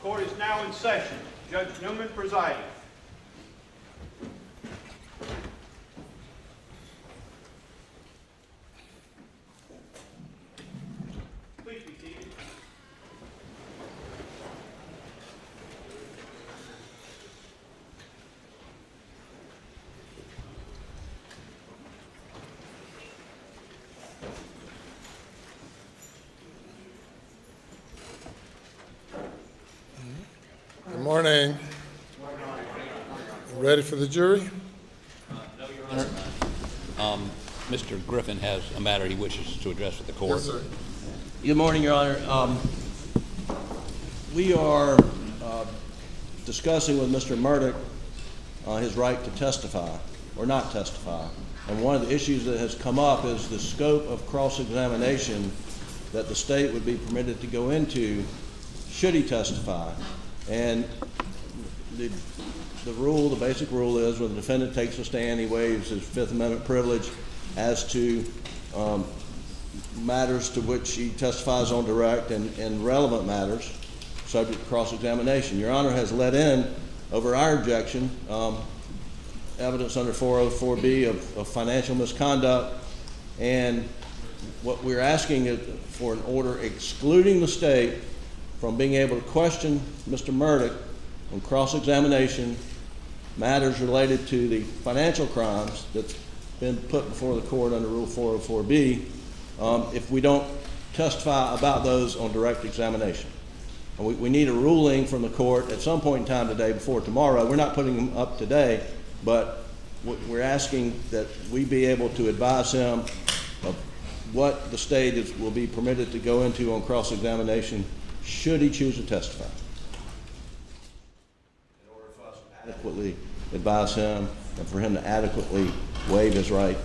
Court is now in session. Judge Newman presiding. Please be seated. Good morning. Ready for the jury? No, Your Honor. Mr. Griffin has a matter he wishes to address with the court. Yes, sir. Good morning, Your Honor. We are discussing with Mr. Murdaugh his right to testify or not testify. And one of the issues that has come up is the scope of cross-examination that the state would be permitted to go into should he testify. And the rule, the basic rule is when the defendant takes a stand, he waives his Fifth Amendment privilege as to matters to which he testifies on direct and relevant matters subject to cross-examination. Your Honor has let in, over our objection, evidence under 404B of financial misconduct, and what we're asking is for an order excluding the state from being able to question Mr. Murdaugh on cross-examination matters related to the financial crimes that's been put before the court under Rule 404B if we don't testify about those on direct examination. And we need a ruling from the court at some point in time today before tomorrow. We're not putting them up today, but we're asking that we be able to advise him of what the state will be permitted to go into on cross-examination should he choose to testify, in order for us to adequately advise him and for him to adequately waive his right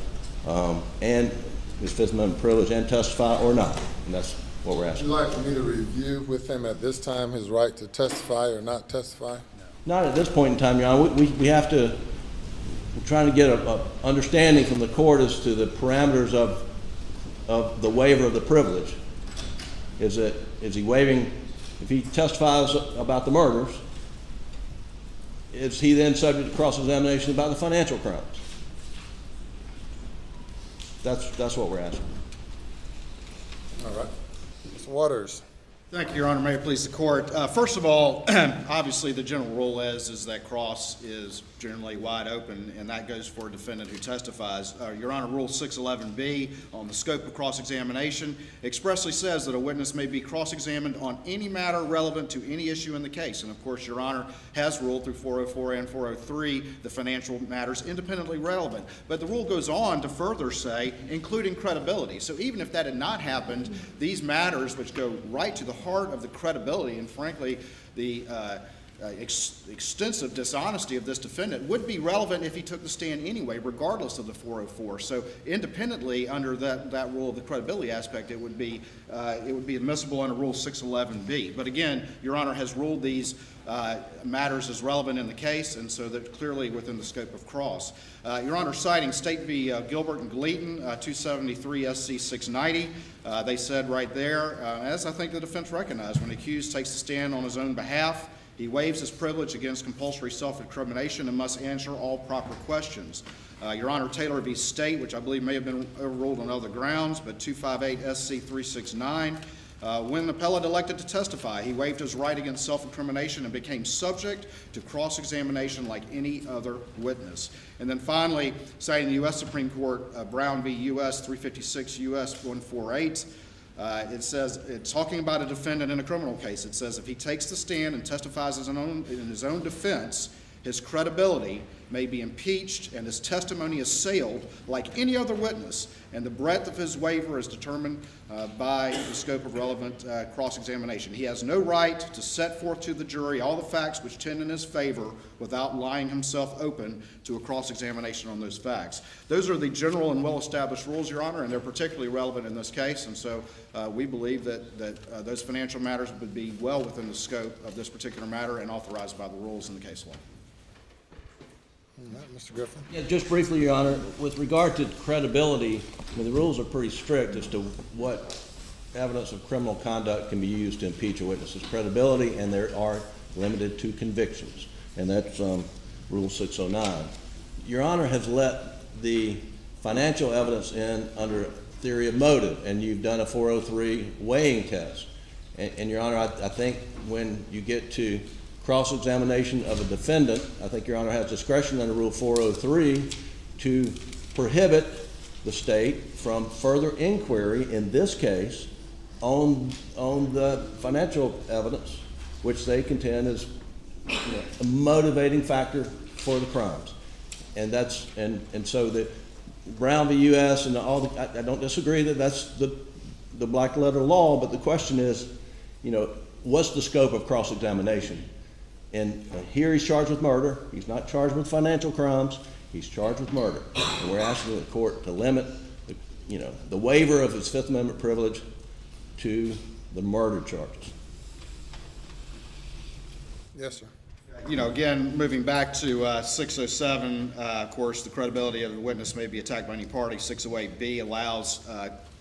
and his Fifth Amendment privilege and testify or not. And that's what we're Would asking. you like for me to review with him at this time his right to testify or not testify? Not at this point in time, Your Honor. We have to, we're trying to get a understanding from the court as to the parameters of the waiver of the privilege. Is he waiving, if he testifies about the murders, is he then subject to cross-examination about the financial crimes? That's what we're asking. All right. Mr. Waters. Thank you, Your Honor. May it please the court. First of all, obviously the general rule is that cross is generally wide open, and that goes for a defendant who testifies. Your Honor, Rule 611B on the scope of cross-examination expressly says that a witness may be cross-examined on any matter relevant to any issue in the case. And of course, Your Honor has ruled through 404 and 403 the financial matters independently relevant. But the rule goes on to further say, including credibility. So even if that had not happened, these matters which go right to the heart of the credibility and frankly the extensive dishonesty of this defendant would be relevant if he took the stand anyway, regardless of the 404. So independently under that rule of the credibility aspect, it would be admissible under Rule 611B. But again, Your Honor has ruled these matters as relevant in the case, and so they're clearly within the scope of cross. Your Honor, citing State v. Gilbert and Gleaton, 273 SC 690, they said right there, as I think the defense recognized, when the accused takes the stand on his own behalf, he waives his privilege against compulsory self-incrimination and must answer all proper questions. Your Honor, Taylor v. State, which I believe may have been overruled on other grounds, but 258 SC 369, when the appellant elected to testify, he waived his right against self-incrimination and became subject to cross-examination like any other witness. And then finally, citing the U.S. Supreme Court, Brown v. U.S. 356 U.S. 148, it says, it's talking about a defendant in a criminal case. It says if he takes the stand and testifies in his own defense, his credibility may be impeached and his testimony assailed like any other witness, and the breadth of his waiver is determined by the scope of relevant cross-examination. He has no right to set forth to the jury all the facts which tend in his favor without lying himself open to a cross-examination on those facts. Those are the general and well-established rules, Your Honor, and they're particularly relevant in this case, and so we believe that those financial matters would be well within the scope of this particular matter and authorized by the rules in the case law. Mr. Griffin. Yeah, just briefly, Your Honor, with regard to credibility, I mean, the rules are pretty strict as to what evidence of criminal conduct can be used to impeach a witness's credibility, and there are limited to convictions. And that's Rule 609. Your Honor has let the financial evidence in under theory of motive, and you've done a 403 weighing test. And Your Honor, I think when you get to cross-examination of a defendant, I think Your Honor has discretion under Rule 403 to prohibit the state from further inquiry, in this case, on the financial evidence, which they contend is a motivating factor for the crimes. And that's, and so the Brown v. U.S. and all the, I don't disagree that that's the black letter law, but the question is, what's the scope of cross-examination? And here he's charged with murder. He's not charged with financial crimes. He's charged with murder. And we're asking the court to limit the waiver of his Fifth Amendment privilege to the murder charges. Yes, sir. Again, moving back to 607, of course, the credibility of the witness may be attacked by any party. 608B allows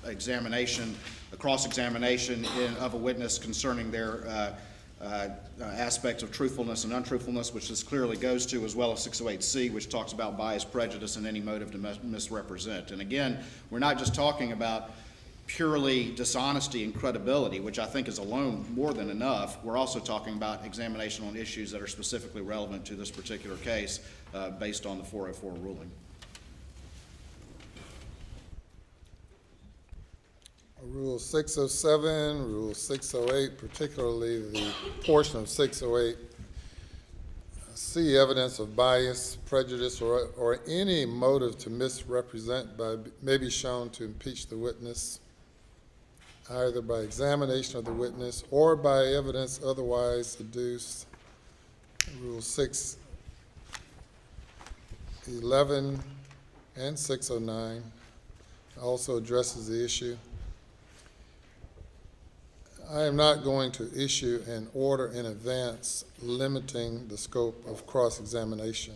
examination, a cross-examination of a witness concerning their aspects of truthfulness and untruthfulness, which this clearly goes to, as well as 608C, which talks about bias, prejudice, and any motive to misrepresent. And again, we're not just talking about purely dishonesty and credibility, which I think is alone more than enough. We're also talking about examination on issues that are specifically relevant to this particular case based on the 404 ruling. Rule 607, Rule 608, particularly the portion of 608, see evidence of bias, prejudice, or any motive to misrepresent may be shown to impeach the witness, either by examination of the witness or by evidence otherwise adduced. Rule 611 and 609 also addresses the issue. I am not going to issue an order in advance limiting the scope of cross-examination.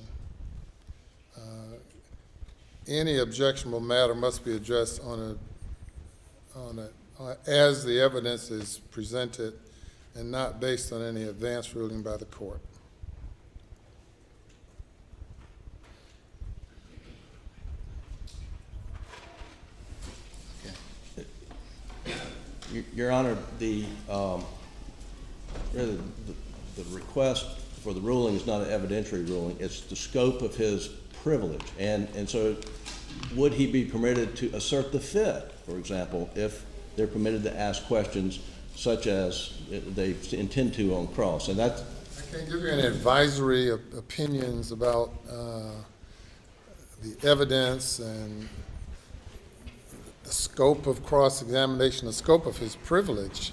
Any objectionable matter must be addressed as the evidence is presented and not based on any advance ruling by the court. Your Honor, the request for the ruling is not an evidentiary ruling. It's the scope of his privilege. And so would he be permitted to assert the fifth, for example, if they're permitted to ask questions such as they intend to on cross? And that's... I can't give you any advisory opinions about the evidence and the scope of cross-examination, the scope of his privilege.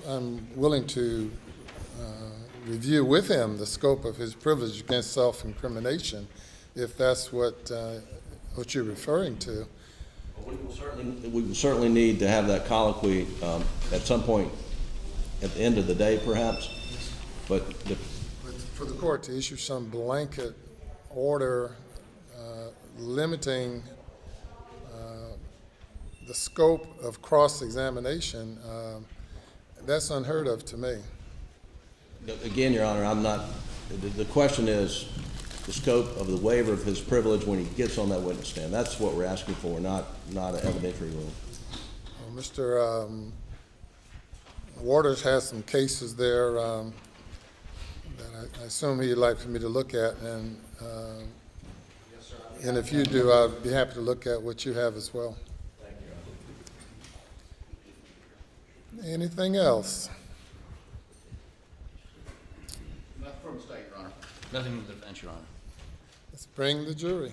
I'm willing to review with him the scope of his privilege against self-incrimination, if that's what you're referring to. We will certainly need to have that colloquy at some point at the end of the day, perhaps. But for the court to issue some blanket order limiting the scope of cross-examination, that's unheard of to me. Again, Your Honor, I'm not, the question is the scope of the waiver of his privilege when he gets on that witness stand. That's what we're asking for, not an evidentiary ruling. Well, Mr. Waters has some cases there that I assume he'd like for me to look at, and and if you do, I'd be happy to look at what you have as well. Thank you, Your Honor. Anything else? Nothing from the state, Your Honor. Nothing from the defense, Your Honor. Let's bring the jury.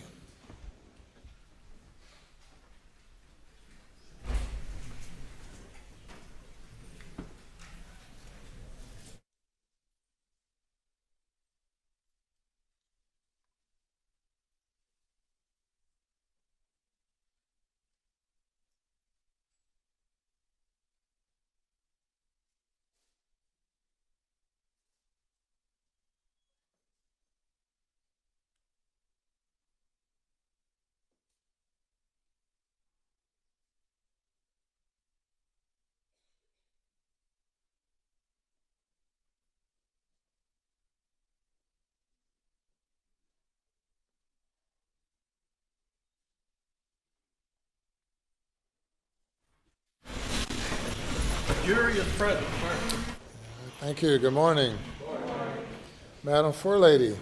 jury is present, sir. Thank you. Good morning. Madam Forelady,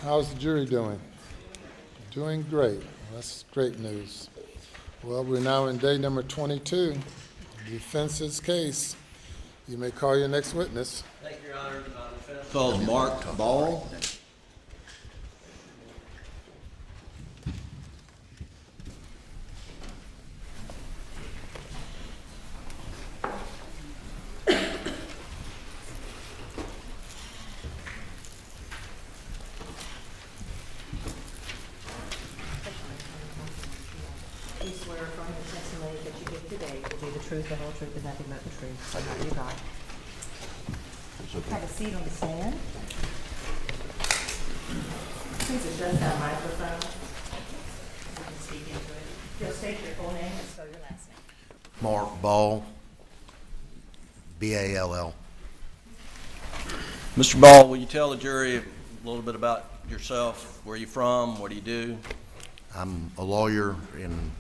how's the jury doing? Doing great. That's great news. Well, we're now in day number 22, defense's case. You may call your next witness. Thank you, Your Honor. Defense calls Mark Ball. Do you swear affirm the testimony that you give today will be the truth, the whole truth, and nothing but the truth, so help you God? Have a seat on the stand. Please adjust that microphone. You can speak into it. You'll state your full name and spell your last name. Mark Ball, B-A-L-L. Mr. Ball, will you tell the jury a little bit about yourself? Where are you from? What do you do? I'm a lawyer in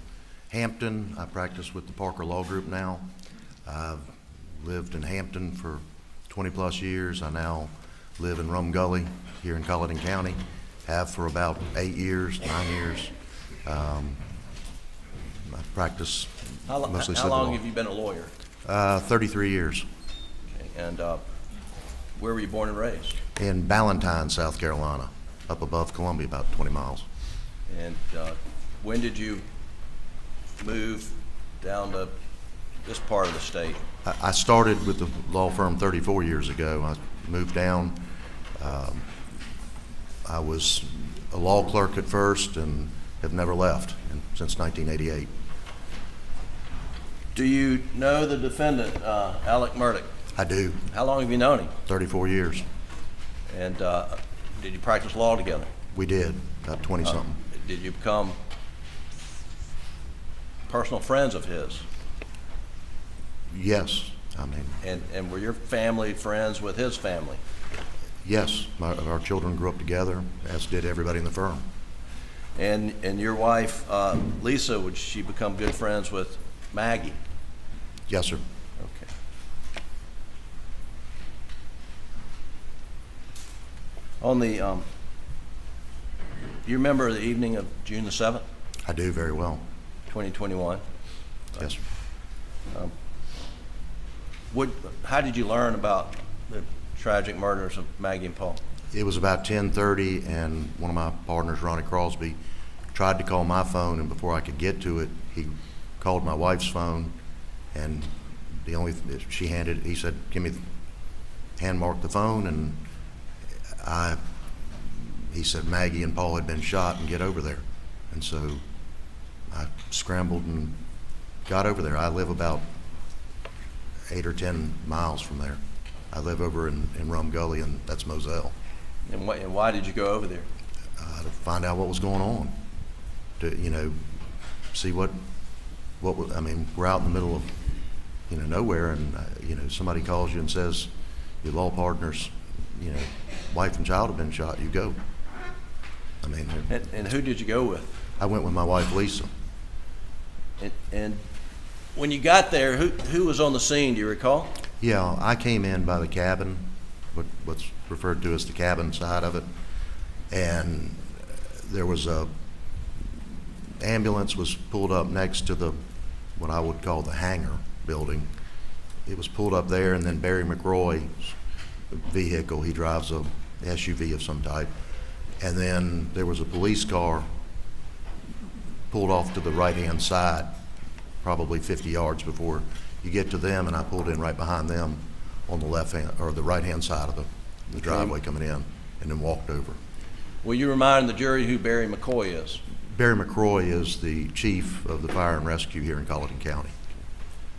Hampton. I practice with the Parker Law Group now. I've lived in Hampton for 20-plus years. I now live in Rum Gully here in Colleton County. Have for about 8 years, 9 years. I practice mostly How civil long law. have you been a lawyer? 33 years. Okay. And where were you born and raised? In Ballantyne, South Carolina, up above Columbia, about 20 miles. And when did you move down to this part of the state? I started with the law firm 34 years ago. I moved down. I was a law clerk at first and have never left since 1988. Do you know the defendant, Alex Murdaugh? I do, How long have you known him? 34 years. And did you practice law together? We did, about 20-something. Did you become personal friends of his? Yes, I mean, And were your family friends with his family? yes, our children grew up together, as did everybody in the firm. And your wife, Lisa, would she become good friends with Maggie? Yes, sir. Okay. On the, do you remember the evening of June the 7th, I do very well. 2021? Yes, sir. How did you learn about the tragic murders of Maggie and Paul? It was about 10:30, and one of my partners, Ronnie Crosby, tried to call my phone, and before I could get to it, he called my wife's phone, and she handed, he said, hand mark the phone, and he said Maggie and Paul had been shot and get over there. And so I scrambled and got over there. I live about 8 or 10 miles from there. I live over in Rum Gully, and that's Moselle. And why did you go over there? To find out what was going on, to see what I mean, we're out in the middle of nowhere, and somebody calls you and says your law partner's wife and child have been shot. You go. I mean, And who did you go with? I went with my wife Lisa. And when you got there, who was on the scene? Do you recall? Yeah, I came in by the cabin, what's referred to as the cabin side of it, and there was a ambulance was pulled up next to what I would call the hangar building. It was pulled up there, and then Barry McRoy's vehicle, he drives a SUV of some type, and then there was a police car pulled off to the right-hand side, probably 50 yards before you get to them, and I pulled in right behind them on the left-hand, or the right-hand side of the driveway coming in, and then walked over. Will you remind the jury who Barry McCoy is? Barry McRoy is the chief of the fire and rescue here in Colleton County.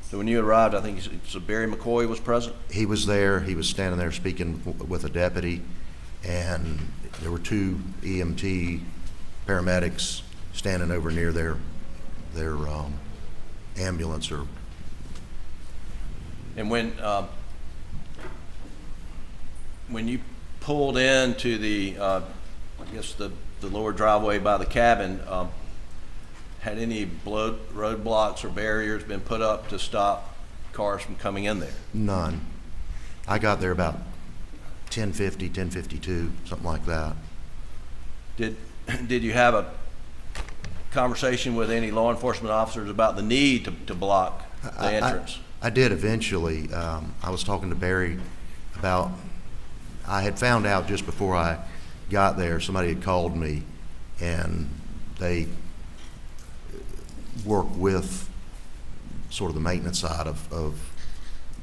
So when you arrived, I think so Barry McCoy was present? He was there. He was standing there speaking with a deputy, and there were 2 EMT paramedics standing over near their ambulance. And when you pulled into the, I guess the lower driveway by the cabin, had any roadblocks or barriers been put up to stop cars from coming in there? None. I got there about 10:50, 10:52, something like that. Did you have a conversation with any law enforcement officers about the need to block the entrance? I did eventually. I was talking to Barry about, I had found out just before I got there, somebody had called me, and they work with sort of the maintenance side of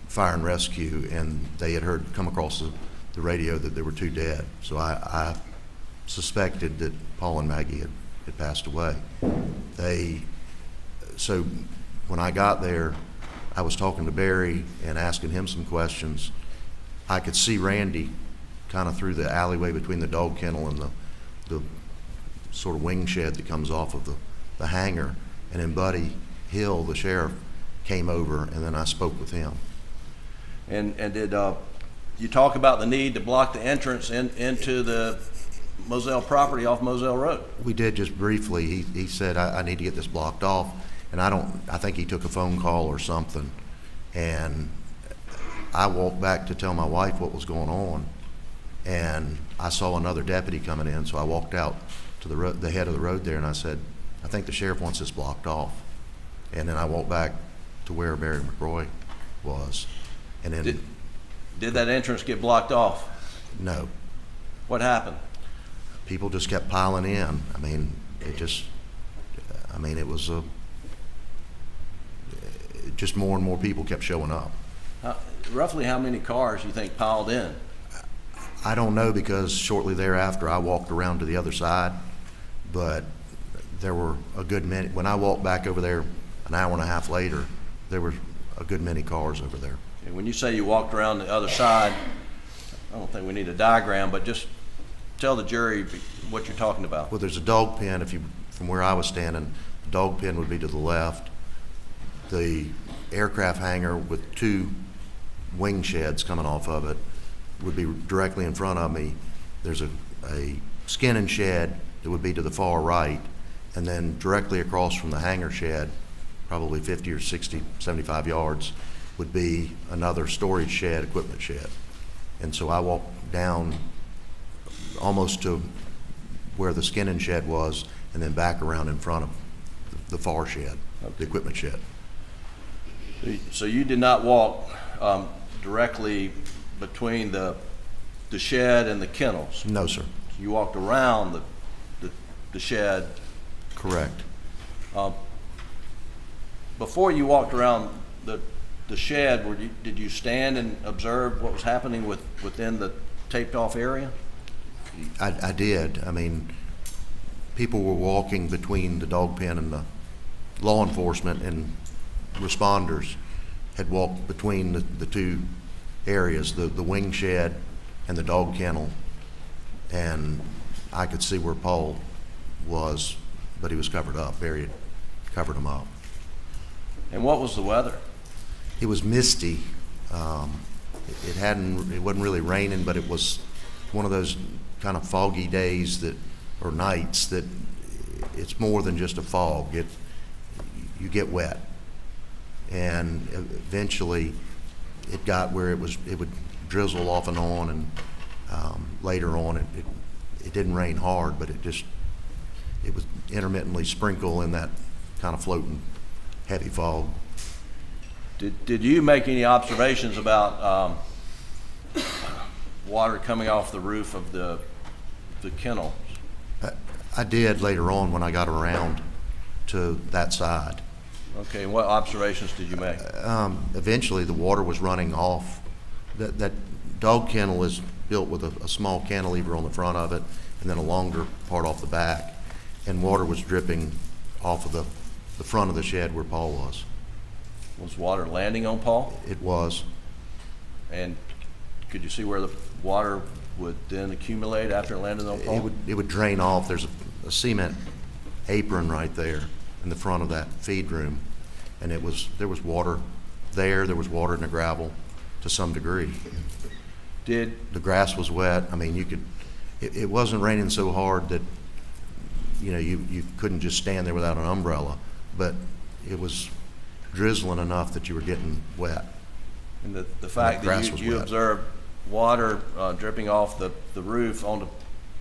fire and rescue, and they had come across the radio that there were 2 dead. So I suspected that Paul and Maggie had passed away. So when I got there, I was talking to Barry and asking him some questions. I could see Randy kind of through the alleyway between the dog kennel and the sort of wing shed that comes off of the hangar. And then Buddy Hill, the sheriff, came over, and then I spoke with him. And did you talk about the need to block the entrance into the Moselle property off Moselle Road? We did, just briefly. He said, I need to get this blocked off. And I think he took a phone call or something. And I walked back to tell my wife what was going on. And I saw another deputy coming in, so I walked out to the head of the road there, and I said, I think the sheriff wants this blocked off. And then I walked back to where Barry McRoy was. And then Did that entrance get blocked off? No. What happened? People just kept piling in. I mean, it was just more and more people kept showing up. Roughly how many cars you think piled in? I don't know, because shortly thereafter I walked around to the other side, but there were a good many. When I walked back over there an hour and a half later, there were a good many cars over there. And when you say you walked around the other side, I don't think we need a diagram, but just tell the jury what you're talking about. Well, there's a dog pen. From where I was standing, the dog pen would be to the left. The aircraft hangar with 2 wing sheds coming off of it would be directly in front of me. There's a skinning shed that would be to the far right, and then directly across from the hangar shed, probably 50 or 60, 75 yards, would be another storage shed, equipment shed. And so I walked down almost to where the skinning shed was, and then back around in front of the far shed, the equipment shed. So you did not walk directly between the shed and the kennels? No, sir. You walked around the shed? Correct. Before you walked around the shed, did you stand and observe what was happening within the taped off area? I did. I mean, people were walking between the dog pen, and the law enforcement and responders had walked between the 2 areas, the wing shed and the dog kennel, and I could see where Paul was, but he was covered up. Barry had covered him up. And what was the weather? It was misty. It wasn't really raining, but it was one of those kind of foggy days or nights that it's more than just a fog. You get wet. And eventually it got where it would drizzle off and on, and later on it didn't rain hard, but it would intermittently sprinkle in that kind of floating heavy fog. Did you make any observations about water coming off the roof of the kennel? I did later on when I got around to that side. Okay, and what observations did you make? Eventually the water was running off. That dog kennel is built with a small cantilever on the front of it, and then a longer part off the back, and water was dripping off of the front of the shed where Paul was. Was water landing on Paul? It was. And could you see where the water would then accumulate after it landed on Paul? It would drain off. There's a cement apron right there in the front of that feed room, and there was water there. There was water in the gravel to some degree. The grass was wet. I mean, it wasn't raining so hard that you couldn't just stand there without an umbrella, but it was drizzling enough that you were getting wet. And the fact grass that was you wet. observed water dripping off the roof onto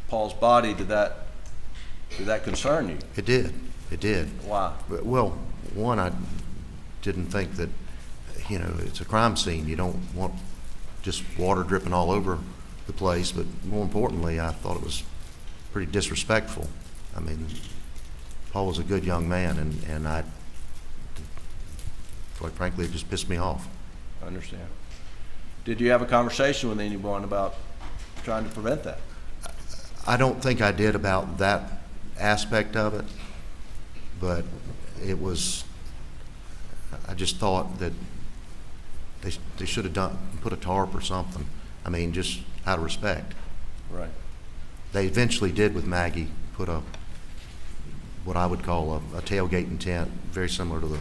Paul's body, did that concern you? It did. It did. Why? Well, one, I didn't think that, it's a crime scene. You don't want just water dripping all over the place. But more importantly, I thought it was pretty disrespectful. I mean, Paul was a good young man, and quite frankly, it just pissed me off. I understand. Did you have a conversation with anyone about trying to prevent that? I don't think I did about that aspect of it, but I just thought that they should have put a tarp or something. I mean, just out of respect. Right. They eventually did with Maggie put what I would call a tailgating tent, very similar to the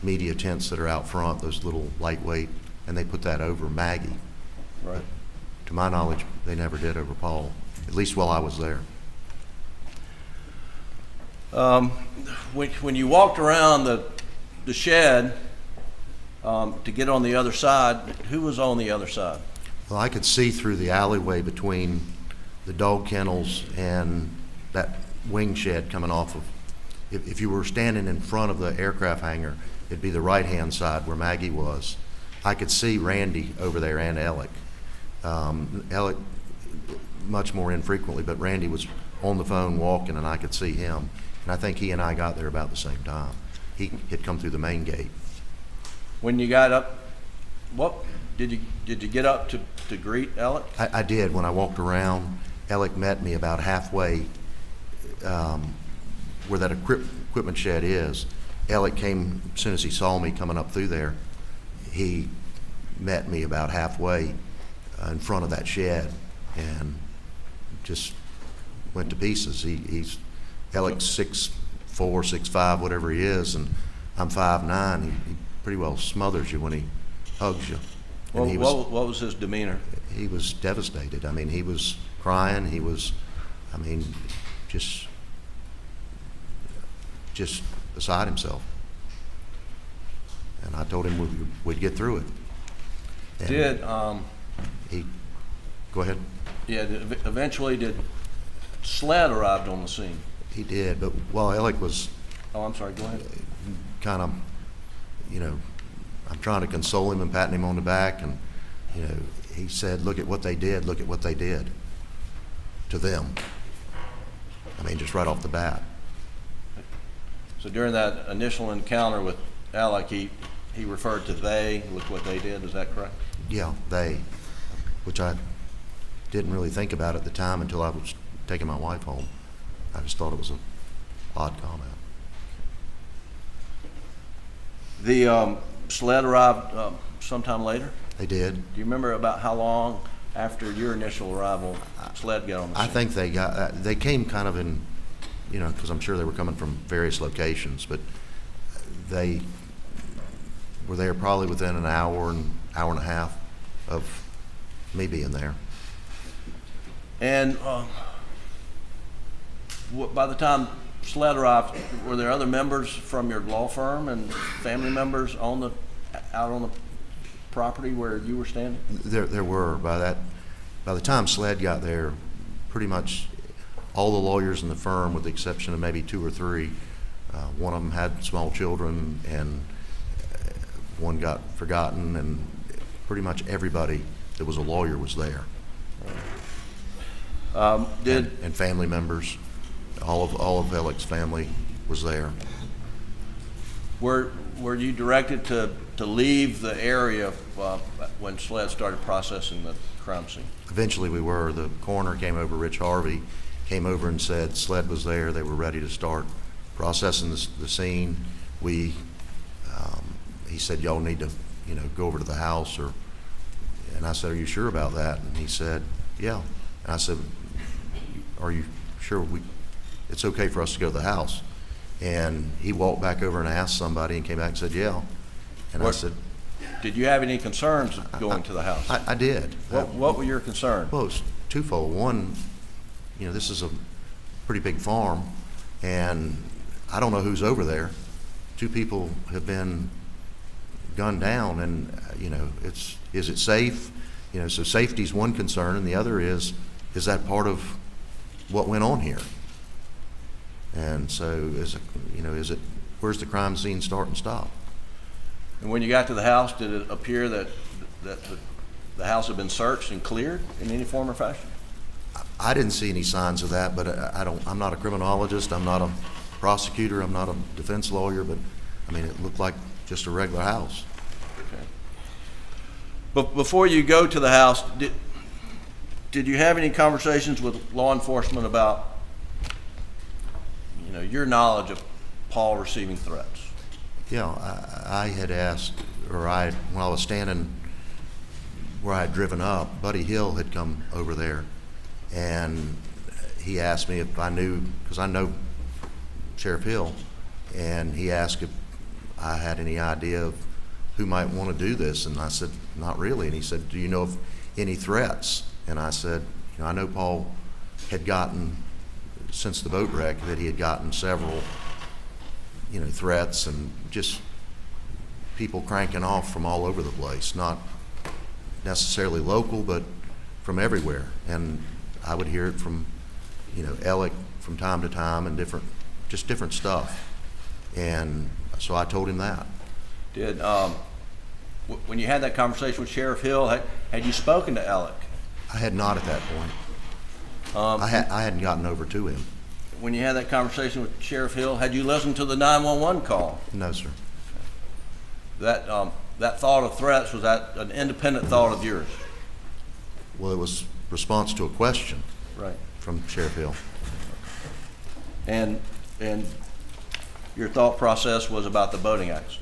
media tents that are out front, those little lightweight, and they put that over Maggie. Right. To my knowledge, they never did over Paul, at least while I was there. When you walked around the shed to get on the other side, who was on the other side? Well, I could see through the alleyway between the dog kennels and that wing shed coming off of, if you were standing in front of the aircraft hangar, it'd be the right-hand side where Maggie was. I could see Randy over there and Alec. Alec much more infrequently, but Randy was on the phone walking, and I could see him. And I think he and I got there about the same time. He had come through the main gate. When you got up, what did you get up to greet Alec? I did. When I walked around, Alec met me about halfway where that equipment shed is. Alec came, as soon as he saw me coming up through there, he met me about halfway in front of that shed and just went to pieces. He's Alec's 6'4", 6'5", whatever he is, and I'm 5'9". He pretty well smothers you when he hugs you. And What was his demeanor? He was devastated. I mean, he was crying. He was, just beside himself. And I told him we'd get through it. And he, go ahead. Yeah, eventually did SLED arrived on the scene? He did, but while Alec was Oh, I'm sorry, go ahead. kind of, I'm trying to console him and patting him on the back, and, he said, look at what they did to them. I mean, just right off the bat. So during that initial encounter with Alec, he referred to they, look what they did, is that correct? Yeah, they, which I didn't really think about at the time until I was taking my wife home. I just thought it was an odd comment. The SLED arrived sometime later? They did. Do you remember about how long after your initial arrival SLED got on the scene? I think they came kind of in, because I'm sure they were coming from various locations, but they were there probably within an hour and a half of me being there. And by the time SLED arrived, were there other members from your law firm and family members out on the property where you were standing? There were. By the time SLED got there, pretty much all the lawyers in the firm, with the exception of maybe 2 or 3, one of them had small children, and one got forgotten, and pretty much everybody that was a lawyer was there. And family members, all of Alec's family was there. Were you directed to leave the area when SLED started processing the crime scene? Eventually we were. The coroner came over, Rich Harvey, came over and said SLED was there. They were ready to start processing the scene. He said, y'all need to, go over to the house, and I said, are you sure about that? And he said, yeah. And I said, are you sure it's okay for us to go to the house? And he walked back over and asked somebody and came back and said, yeah. And I said, did you have any concerns going to the house? I did. What were your concerns? Well, it's twofold. One, this is a pretty big farm, and I don't know who's over there. 2 people have been gunned down, and, you know, is it safe? You know, so safety's one concern, and the other is that part of what went on here? And so, where's the crime scene start and stop? And when you got to the house, did it appear that the house had been searched and cleared in any form or fashion? I didn't see any signs of that, but I'm not a criminologist, I'm not a prosecutor, I'm not a defense lawyer, but, I mean, it looked like just a regular house. Okay. But before you go to the house, did you have any conversations with law enforcement about, you know, your knowledge of Paul receiving threats? Yeah, I had asked, when I was standing where I had driven up, Buddy Hill had come over there, and he asked me if I knew, because I know Sheriff Hill, and he asked if I had any idea of who might want to do this, and I said, not really. And he said, do you know of any threats? And I said, you know, I know Paul had gotten, since the boat wreck, that he had gotten several, you know, threats and just people cranking off from all over the place, not necessarily local, but from everywhere. And I would hear it from, you know, Alex from time to time, and different stuff. And so I told him that. Did when you had that conversation with Sheriff Hill, had you spoken to Alex? I had not at that point. I hadn't gotten over to him. When you had that conversation with Sheriff Hill, had you listened to the 911 call? No, sir. That thought of threats, was that an independent thought of yours? Well, it was response to a question Right. from Sheriff Hill. And your thought process was about the boating accident?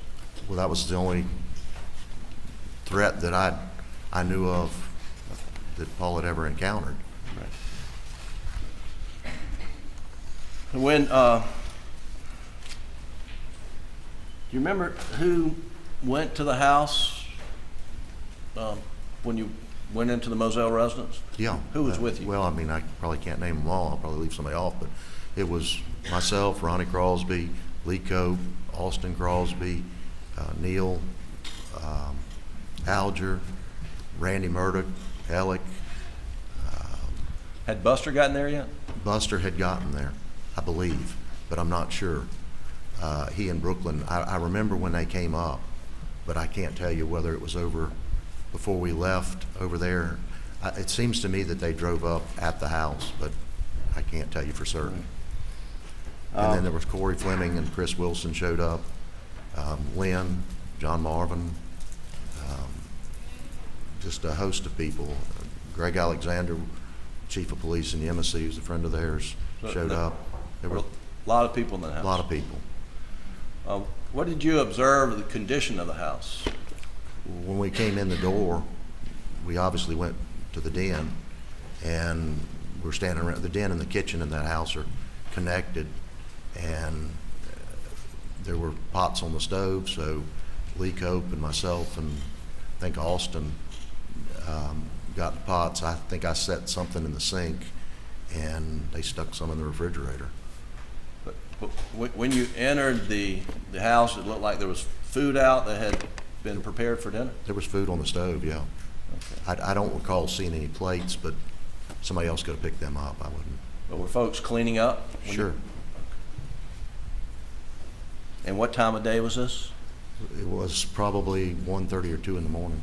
Well, that was the only threat that I knew of that Paul had ever encountered. When, do you remember who went to the house when you went into the Moselle residence? Yeah. Who was with you? Well, I mean, I probably can't name them all. I'll probably leave somebody off, but it was myself, Ronnie Crosby, Lee Cope, Austin Crosby, Neil, Alger, Randy Murdaugh, Alex. Had Buster gotten there yet? Buster had gotten there, I believe, but I'm not sure. He and Brooklyn, I remember when they came up, but I can't tell you whether it was over before we left over there. It seems to me that they drove up at the house, but I can't tell you for certain. And then there was Corey Fleming and Chris Wilson showed up, Lynn, John Marvin, just a host of people. Greg Alexander, chief of police in Yemassee, who's a friend of theirs, showed up. There were A lot of people in the house. a lot of people. What did you observe of the condition of the house? When we came in the door, we obviously went to the den, and we're standing around. The den and the kitchen in that house are connected, and there were pots on the stove, so Lee Cope and myself and I think Austin got the pots. I think I set something in the sink, and they stuck some in the refrigerator. But when you entered the house, it looked like there was food out that had been prepared for dinner? There was food on the stove, yeah. Okay. I don't recall seeing any plates, but somebody else could have picked them up. I wouldn't. But were folks cleaning up? Sure. And what time of day was this? It was probably 1:30 or 2 in the morning.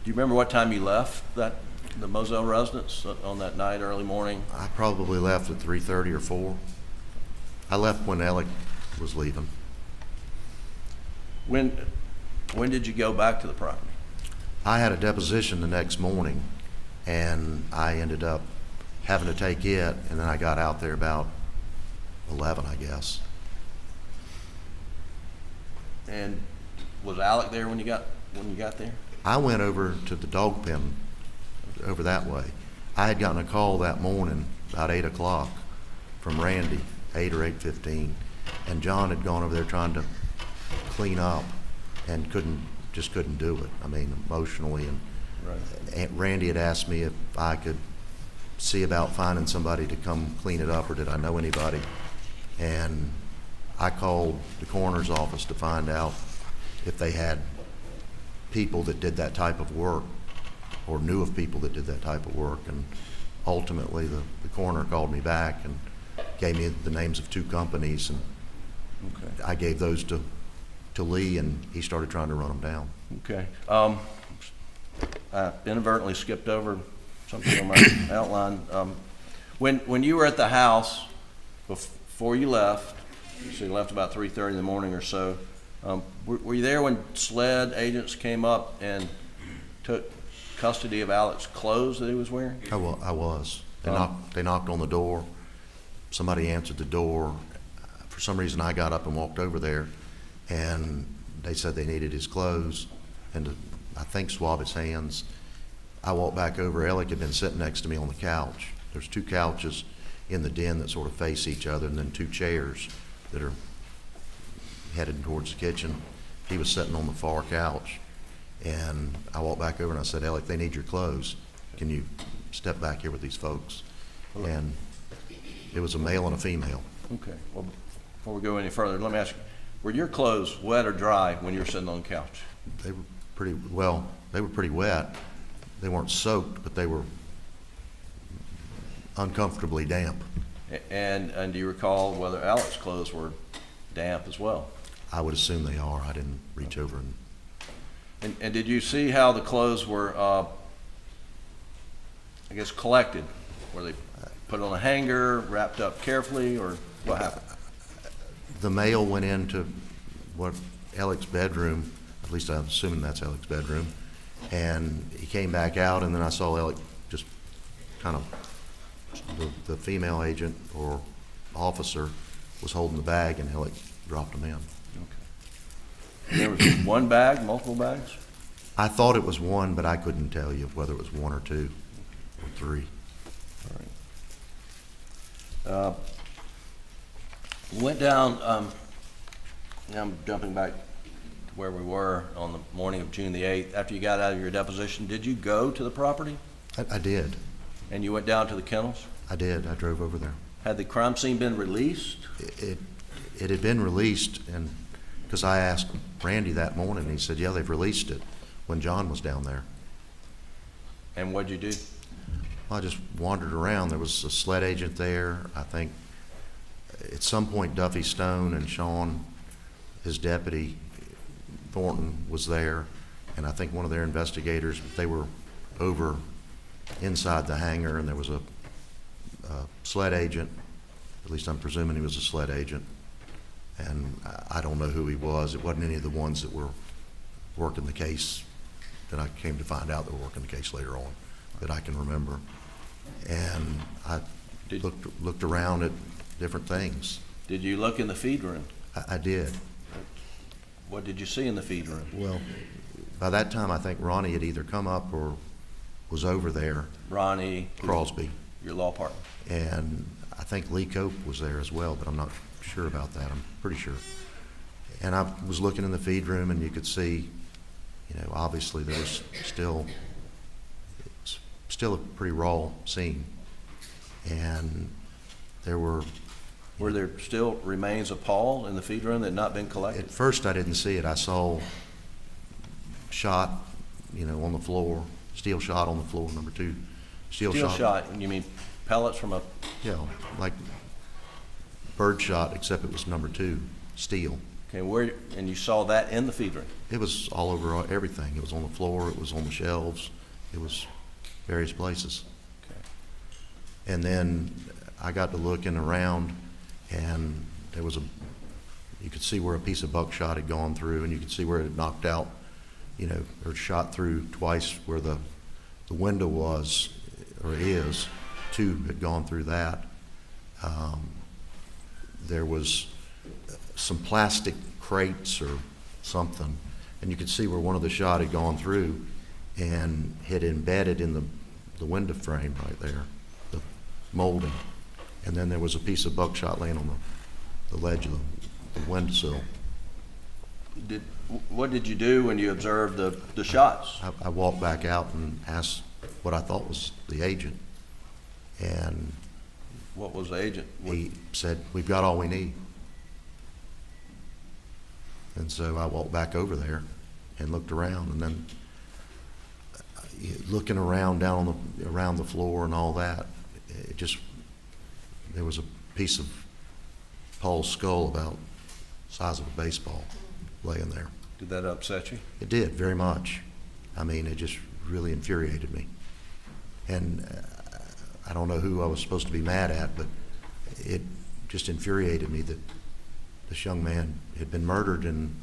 Do you remember what time you left the Moselle residence on that night, early morning? I probably left at 3:30 or 4. I left when Alex was leaving. When did you go back to the property? I had a deposition the next morning, and I ended up having to take it, and then I got out there about 11, I guess. And was Alec there when you got there? I went over to the dog pen over that way. I had gotten a call that morning about 8 o'clock from Randy, 8 or 8:15, and John had gone over there trying to clean up and couldn't do it. I mean, emotionally, and Right. Randy had asked me if I could see about finding somebody to come clean it up, or did I know anybody? And I called the coroner's office to find out if they had people that did that type of work or knew of people that did that type of work. And ultimately, the coroner called me back and gave me the names of 2 companies, and Okay. I gave those to Lee, and he started trying to run them down. Okay. I inadvertently skipped over something on my outline. When you were at the house before you left, so you left about 3:30 in the morning or so, were you there when SLED agents came up and took custody of Alex's clothes that he was wearing? I was. They knocked on the door. Somebody answered the door. For some reason, I got up and walked over there, and they said they needed his clothes and to, I think, swab his hands. I walked back over. Alec had been sitting next to me on the couch. There's 2 couches in the den that sort of face each other, and then 2 chairs that are headed towards the kitchen. He was sitting on the far couch, and I walked back over and I said, Alec, they need your clothes. Can you step back here with these folks? And it was a male and a female. Okay. Well, before we go any further, let me ask you, were your clothes wet or dry when you were sitting on the couch? They were pretty wet. They weren't soaked, but they were uncomfortably damp. And do you recall whether Alex's clothes were damp as well? I would assume they are. I didn't reach over And did you see how the clothes were, I guess, collected? Were they put on a hanger, wrapped up carefully, or what happened? The male went into what Alex's bedroom, at least I'm assuming that's Alex's bedroom, and he came back out, and then I saw Alec just kind of, the female agent or officer was holding the bag, and Alec dropped them in. Okay. There was one bag, multiple bags? I thought it was one, but I couldn't tell you whether it was 1 or 2 or 3. All right. You went down, now I'm jumping back to where we were on the morning of June the 8th. After you got out of your deposition, did you go to the property? I did. And you went down to the kennels? I did. I drove over there. Had the crime scene been released? It had been released, and because I asked Randy that morning, and he said, yeah, they've released it when John was down there. And what'd you do? I just wandered around. There was a SLED agent there. I think at some point Duffy Stone and Sean, his deputy, Thornton, was there, and I think one of their investigators, they were over inside the hangar, and there was a SLED agent. At least I'm presuming he was a SLED agent, and I don't know who he was. It wasn't any of the ones that were working the case that I came to find out that were working the case later on that I can remember. And I looked around at different things. Did you look in the feed room? I did. What did you see in the feed room? Well, by that time, I think Ronnie had either come up or was over there. Ronnie Crosby. Your law partner. And I think Lee Cope was there as well, but I'm not sure about that. I'm pretty sure. And I was looking in the feed room, and you could see, you know, obviously there was still a pretty raw scene. And there were there still remains of Paul in the feed room that had not been collected? At first, I didn't see it. I saw shot, you know, on the floor, steel shot on the floor, number 2. Steel shot, you mean pellets from a... Yeah, like bird shot, except it was number 2, steel. Okay, and you saw that in the feed room? It was all over everything. It was on the floor, it was on the shelves, it was various places. Okay. And then I got to looking around, and there was you could see where a piece of buckshot had gone through, and you could see where it had knocked out, you know, or shot through twice where the window was, or is. 2 had gone through that. There was some plastic crates or something, and you could see where one of the shot had gone through and had embedded in the window frame right there, the molding. And then there was a piece of buckshot laying on the ledge of the windowsill. What did you do when you observed the shots? I walked back out and asked what I thought was the agent, And What was the agent? he said, "We've got all we need." And so I walked back over there and looked around, and then looking around down on around the floor and all that, there was a piece of Paul's skull about the size of a baseball laying there. Did that upset you? It did, very much. I mean, it just really infuriated me. And I don't know who I was supposed to be mad at, but it just infuriated me that this young man had been murdered and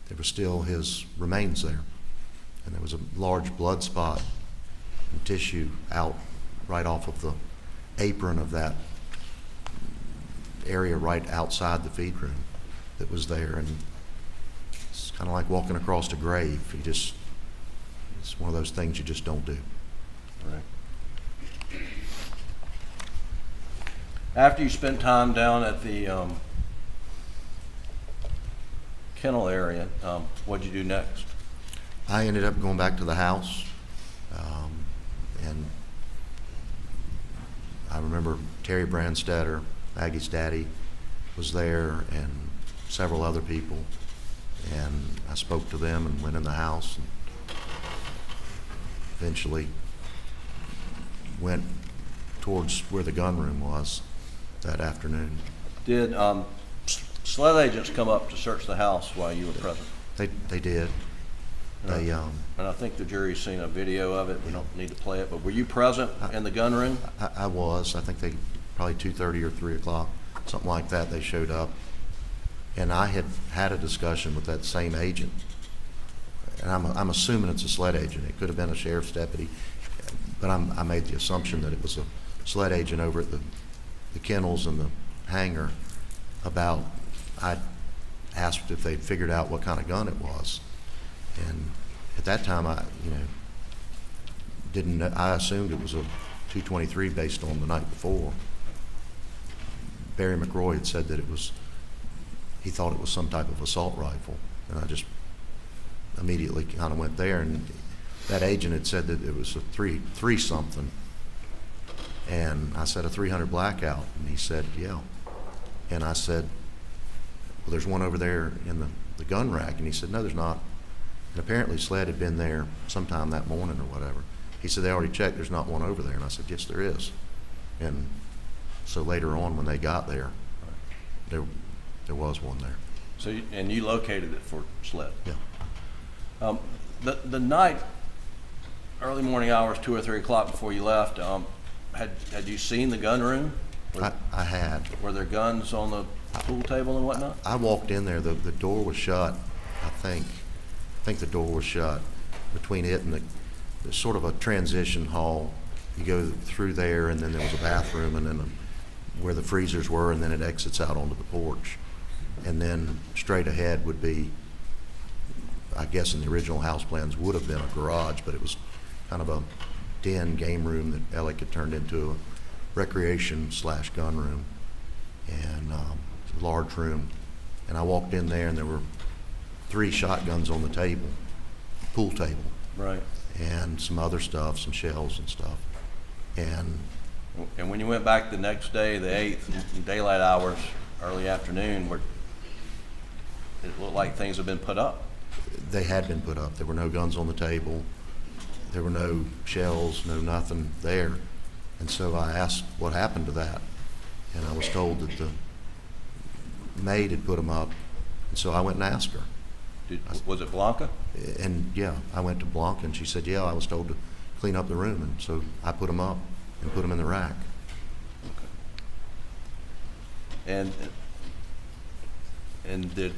there was still his remains there. And there was a large blood spot and tissue out right off of the apron of that area right outside the feed room that was there. And it's kind of like walking across a grave. It's one of those things you just don't do. Right. After you spent time down at the kennel area, what'd you do next? I ended up going back to the house, and I remember Terry Brandstetter, Maggie's daddy, was there, and several other people, and I spoke to them and went in the house, and eventually went towards where the gun room was that afternoon. Did SLED agents come up to search the house while you were present? They did. They And I think the jury's seen a video of it. We don't need to play it, but were you present in the gun room? I was. I think they probably 2:30 or 3 o'clock, something like that. They showed up, and I had a discussion with that same agent. And I'm assuming it's a SLED agent. It could have been a sheriff's deputy, but I made the assumption that it was a SLED agent over at the kennels and the hangar. I asked if they'd figured out what kind of gun it was, and at that time I didn't know. I assumed it was a .223 based on the night before. Barry McRoy had said that he thought it was some type of assault rifle, and I just immediately kind of went there, and that agent had said that it was a three something, and I said a 300 blackout, and he said yeah, and I said, well, there's one over there in the gun rack, and he said no, there's not. And apparently SLED had been there sometime that morning or whatever. He said they already checked, there's not one over there, and I said yes, there is. And so later on when they got there, there was one there. So you located it for SLED? Yeah. The night, early morning hours, 2 or 3 o'clock before you left, had you seen the gun room? I had. Were there guns on the pool table and whatnot? I walked in there, the door was shut, I think the door was shut between it and the sort of a transition hall. You go through there, and then there was a bathroom, and then where the freezers were, and then it exits out onto the porch. And then straight ahead would be, I guess in the original house plans, would have been a garage, but it was kind of a den game room that Alec had turned into a recreation/gun room, and a large room. And I walked in there, and there were 3 shotguns on the table, pool table. Right. And some other stuff, some shells and stuff. And when you went back the next day, the 8th, in daylight hours, early afternoon, it looked like things had been put up. they had been put up. There were no guns on the table. There were no shells, no nothing there. And so I asked what happened to that. And I was told that the maid had put them up. And so I went and asked her. Was it Blanca? And yeah, I went to Blanca, and she said, yeah, I was told to clean up the room. And so I put them up and put them in the rack. And did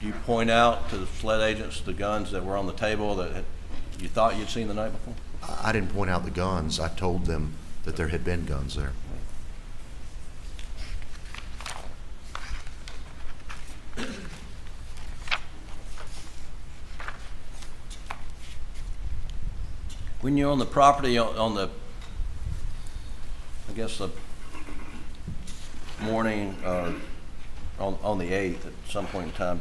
you point out to the SLED agents the guns that were on the table that you thought you'd seen the night before? I didn't point out the guns. I told them that there had been guns there. When you're on the property on the, I guess the morning on the 8th at some point in time,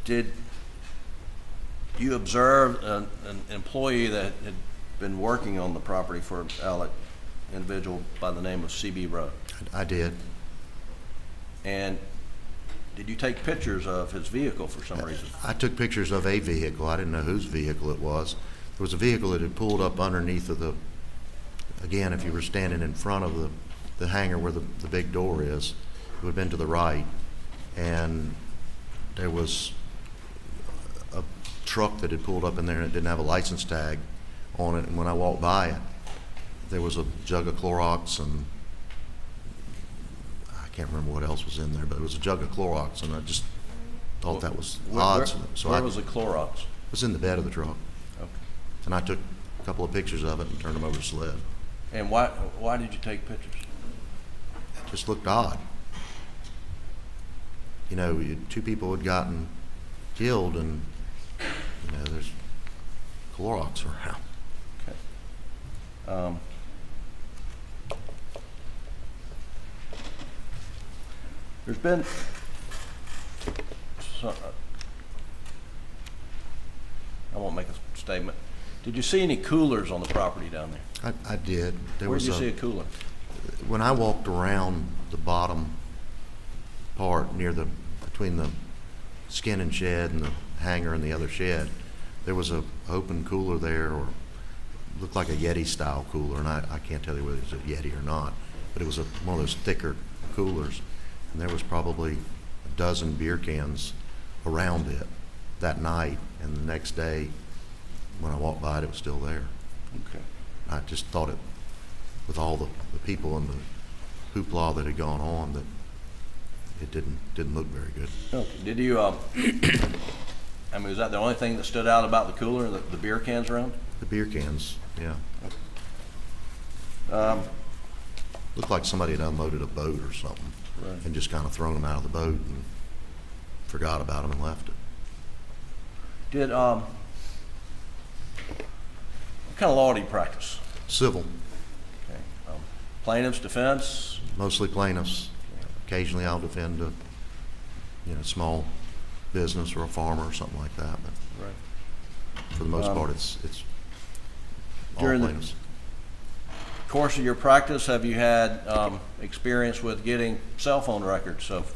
did you observed an employee that had been working on the property for Alec, individual by the name of C.B. Rowe. I did. And did you take pictures of his vehicle for some reason? I took pictures of a vehicle. I didn't know whose vehicle it was. There was a vehicle that had pulled up underneath of the, again, if you were standing in front of the hangar where the big door is, it would have been to the right. And there was a truck that had pulled up in there and it didn't have a license tag on it. And when I walked by it, there was a jug of Clorox, and I can't remember what else was in there, but it was a jug of Clorox, and I just thought that was odd. Where was the Clorox? It was in the bed of the truck. Okay. And I took a couple of pictures of it and turned them over to SLED. And why did you take pictures? It just looked odd. You know, two people had gotten killed, and, you know, there's Clorox around. Okay. There's been I won't make a statement. Did you see any coolers on the property down there? I did. Where did you see a cooler? When I walked around the bottom part between the skin and shed and the hangar and the other shed, there was a open cooler there, or looked like a Yeti style cooler, and I can't tell you whether it was a Yeti or not, but it was one of those thicker coolers, and there was probably a dozen beer cans around it that night, and the next day when I walked by it was still there. Okay. I just thought it, with all the people and the hoopla that had gone on, that it didn't look very good. Okay. Did you, I mean, was that the only thing that stood out about the cooler, the beer cans around? The beer cans, yeah. Looked like somebody had unloaded a boat or something, Right. and just kind of thrown them out of the boat and forgot about them and left it. Did, what kind of law do you practice? Civil, Okay. Plaintiffs, defense? mostly plaintiffs. Occasionally I'll defend a, small business or a farmer or something like that, but Right. for the most part, it's all During the plaintiffs. course of your practice, have you had experience with getting cell phone records of,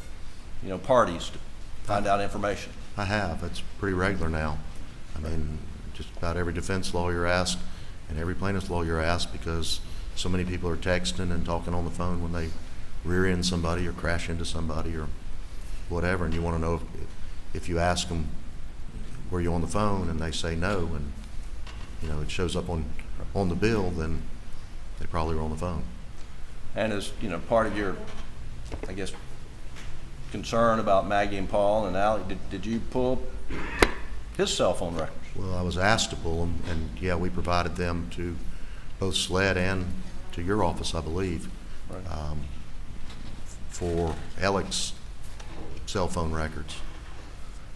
parties to find out information? I have. It's pretty regular now. I mean, just about every defense lawyer asks and every plaintiff's lawyer asks, because so many people are texting and talking on the phone when they rear end somebody or crash into somebody or whatever, and you want to know if you ask them, were you on the phone, and they say no, and it shows up on the bill, then they probably were on the phone. And as, part of your, I guess, concern about Maggie and Paul and Alec, did you pull his cell phone records? Well, I was asked to pull them, and yeah, we provided them to both SLED and to your office, I believe, Right. for Alex's cell phone records.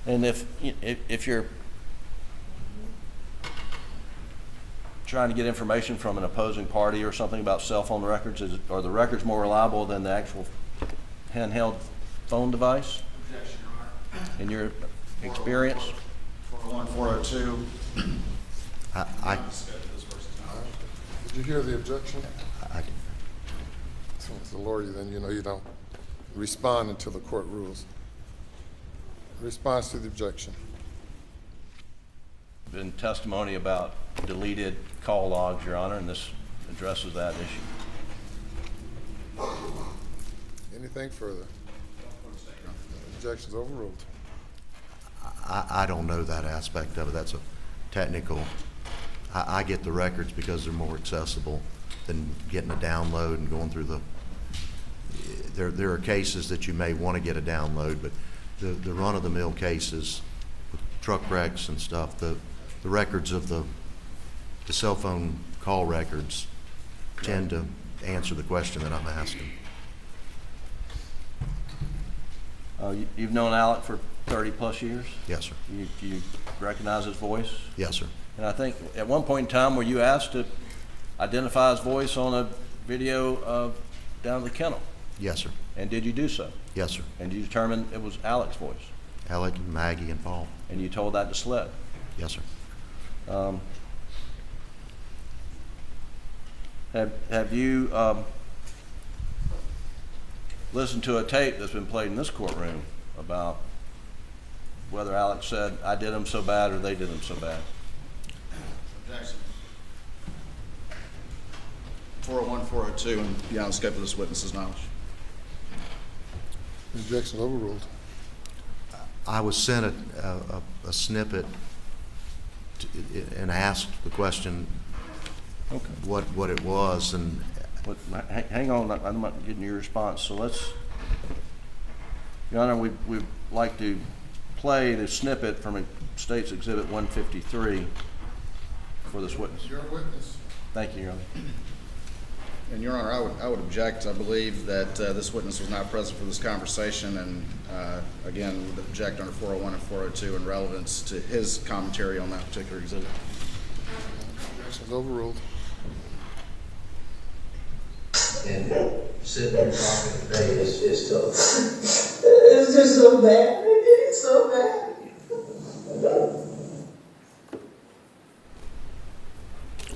And if you're trying to get information from an opposing party or something about cell phone records, are the records more reliable than the actual handheld phone device? Objection, Your Honor. In your experience? 401, 402. I Did you hear the objection? I- As a lawyer, then you don't respond until the court rules. Response to the objection. Been testimony about deleted call logs, Your Honor, and this addresses that issue. Anything further? Objection's overruled. I don't know that aspect of it. That's a technical. I get the records because they're more accessible than getting a download and going through the. There are cases that you may want to get a download, but the run-of-the-mill cases, with truck wrecks and stuff, the records of the cell phone call records tend to answer the question that I'm asking. You've known Alec for 30-plus years? Yes, sir. You recognize his voice? Yes, sir. And I think at one point in time, were you asked to identify his voice on a video of down at the kennel? Yes, sir. And did you do so? Yes, sir. And you determined it was Alec's voice? Alec and Maggie and Paul. And you told that to SLED? Yes, sir. Have you listened to a tape that's been played in this courtroom about whether Alex said, I did him so bad or they did him so bad? Objection. 401, 402, and beyond the scope of this witness's knowledge. Objection overruled. I was sent a snippet and asked the question Okay. what it was, and But, hang on, I'm not getting your response, so let's, Your Honor, we'd like to play the snippet from State's Exhibit 153 for this witness. Your witness. Thank you, Your Honor. And Your Honor, I would object. I believe that this witness was not present for this conversation, and again, would object under 401 and 402 in relevance to his commentary on that particular exhibit. Objection overruled. And sitting here talking today is just tough. It's just so bad. It's so bad.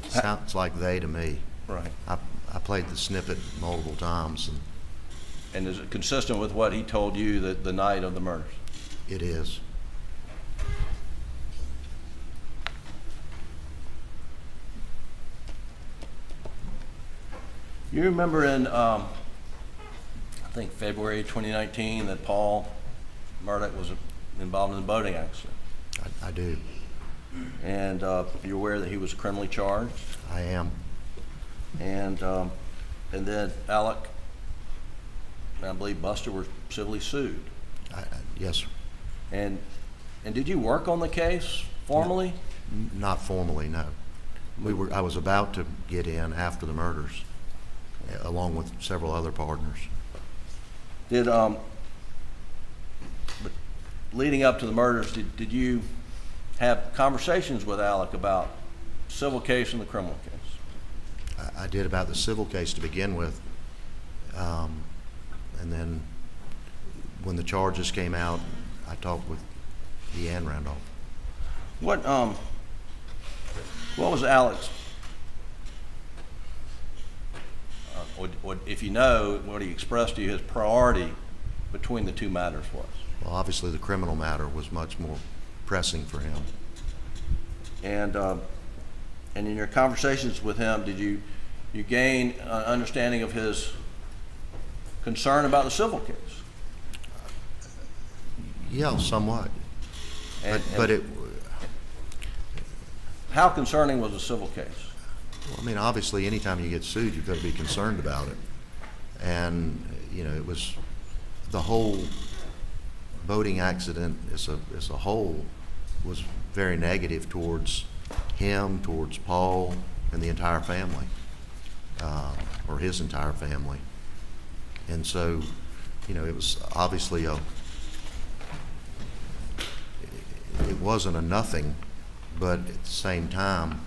sounds like they to me. Right. I played the snippet multiple times, and And is it consistent with what he told you that the night of the murders? it is. You remember in, I think February 2019, that Paul Murdaugh was involved in a boating accident. I do. And you're aware that he was criminally charged? I am. And then Alec, and I believe Buster were civilly sued. Yes, sir. And did you work on the case formally? Not formally, no. I was about to get in after the murders, along with several other partners. Did but leading up to the murders, did you have conversations with Alec about civil case and the criminal case? I did about the civil case to begin with, and then when the charges came out, I talked with Deanne Randolph. What was Alex, or if you know, what he expressed to you his priority between the two matters was? Well, obviously the criminal matter was much more pressing for him. And in your conversations with him, did you gain an understanding of his concern about the civil case? Yeah, somewhat. And, But it, how concerning was the civil case? well, I mean, obviously, anytime you get sued, you've got to be concerned about it. And, you know, it was the whole boating accident as a whole was very negative towards him, towards Paul, and the entire family, or his entire family. And so, you know, it was obviously it wasn't a nothing, but at the same time,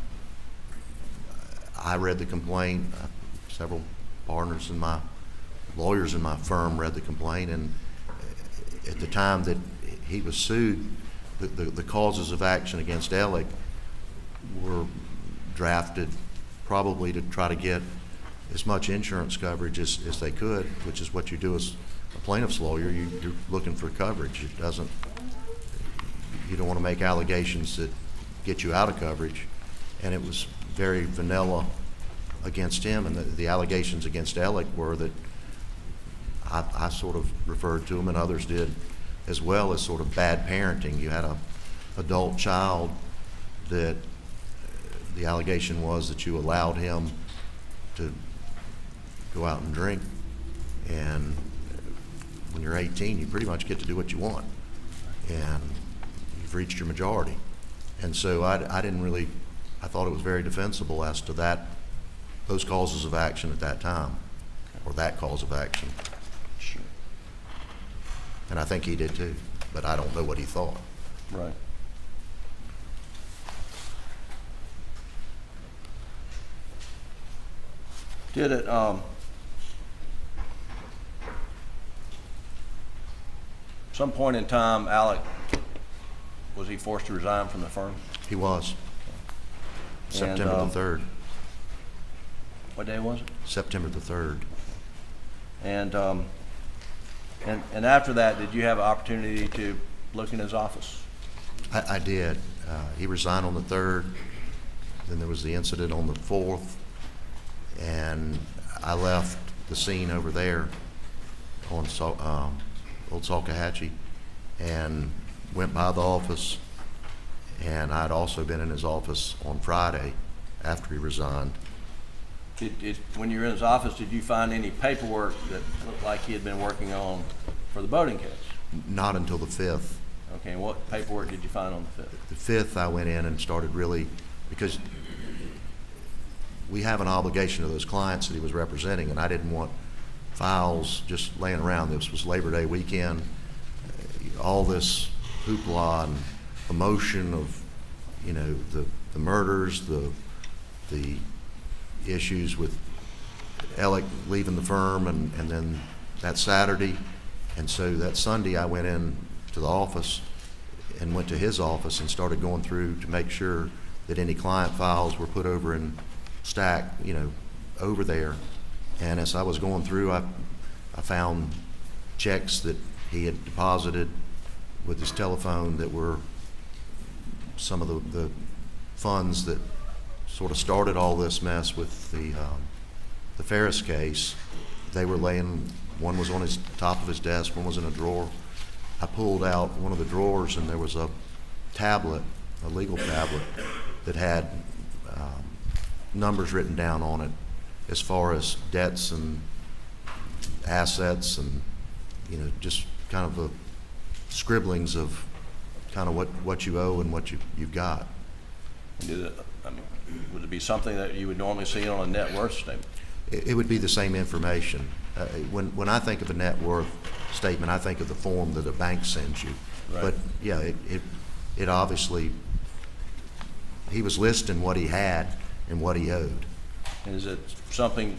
I read the complaint. Several partners and lawyers in my firm read the complaint, and at the time that he was sued, the causes of action against Alec were drafted probably to try to get as much insurance coverage as they could, which is what you do as a plaintiff's lawyer. You're looking for coverage. You don't want to make allegations that get you out of coverage, and it was very vanilla against him, and the allegations against Alec were that I sort of referred to him, and others did as well, as sort of bad parenting. You had a adult child that the allegation was that you allowed him to go out and drink, and when you're 18, you pretty much get to do what you want, and you've reached your majority. And so I thought it was very defensible as to those causes of action at that time, or that cause of action. Sure. And I think he did too, but I don't know what he thought. Right. Did it, some point in time, Alec was he forced to resign from the firm? He was. September the 3rd. What day was it? September the 3rd. And after that, did you have an opportunity to look in his office? I did. He resigned on the 3rd. Then there was the incident on the 4th. And I left the scene over there on Old Salkehatchie and went by the office. And I'd also been in his office on Friday after he resigned. When you were in his office, did you find any paperwork that looked like he had been working on for the boating case? Not until the 5th. Okay, and what paperwork did you find on the 5th? The 5th, I went in and started really, because we have an obligation to those clients that he was representing, and I didn't want files just laying around. This was Labor Day weekend. All this hoopla and emotion of, you know, the murders, the issues with Alec leaving the firm, and then that Saturday. And so that Sunday I went in to the office and went to his office and started going through to make sure that any client files were put over in stack, you know, over there. And as I was going through, I found checks that he had deposited with his telephone that were some of the funds that sort of started all this mess with the Ferris case. They were laying, one was on his top of his desk, one was in a drawer. I pulled out one of the drawers and there was a tablet, a legal tablet, that had numbers written down on it as far as debts and assets and, you know, just kind of the scribblings of kind of what you owe and what you've got. Would it be something that you would normally see on a net worth statement? It would be the same information. When I think of a net worth statement, I think of the form that a bank sends you. Right. But yeah, it obviously, he was listing what he had and what he owed. And is it something,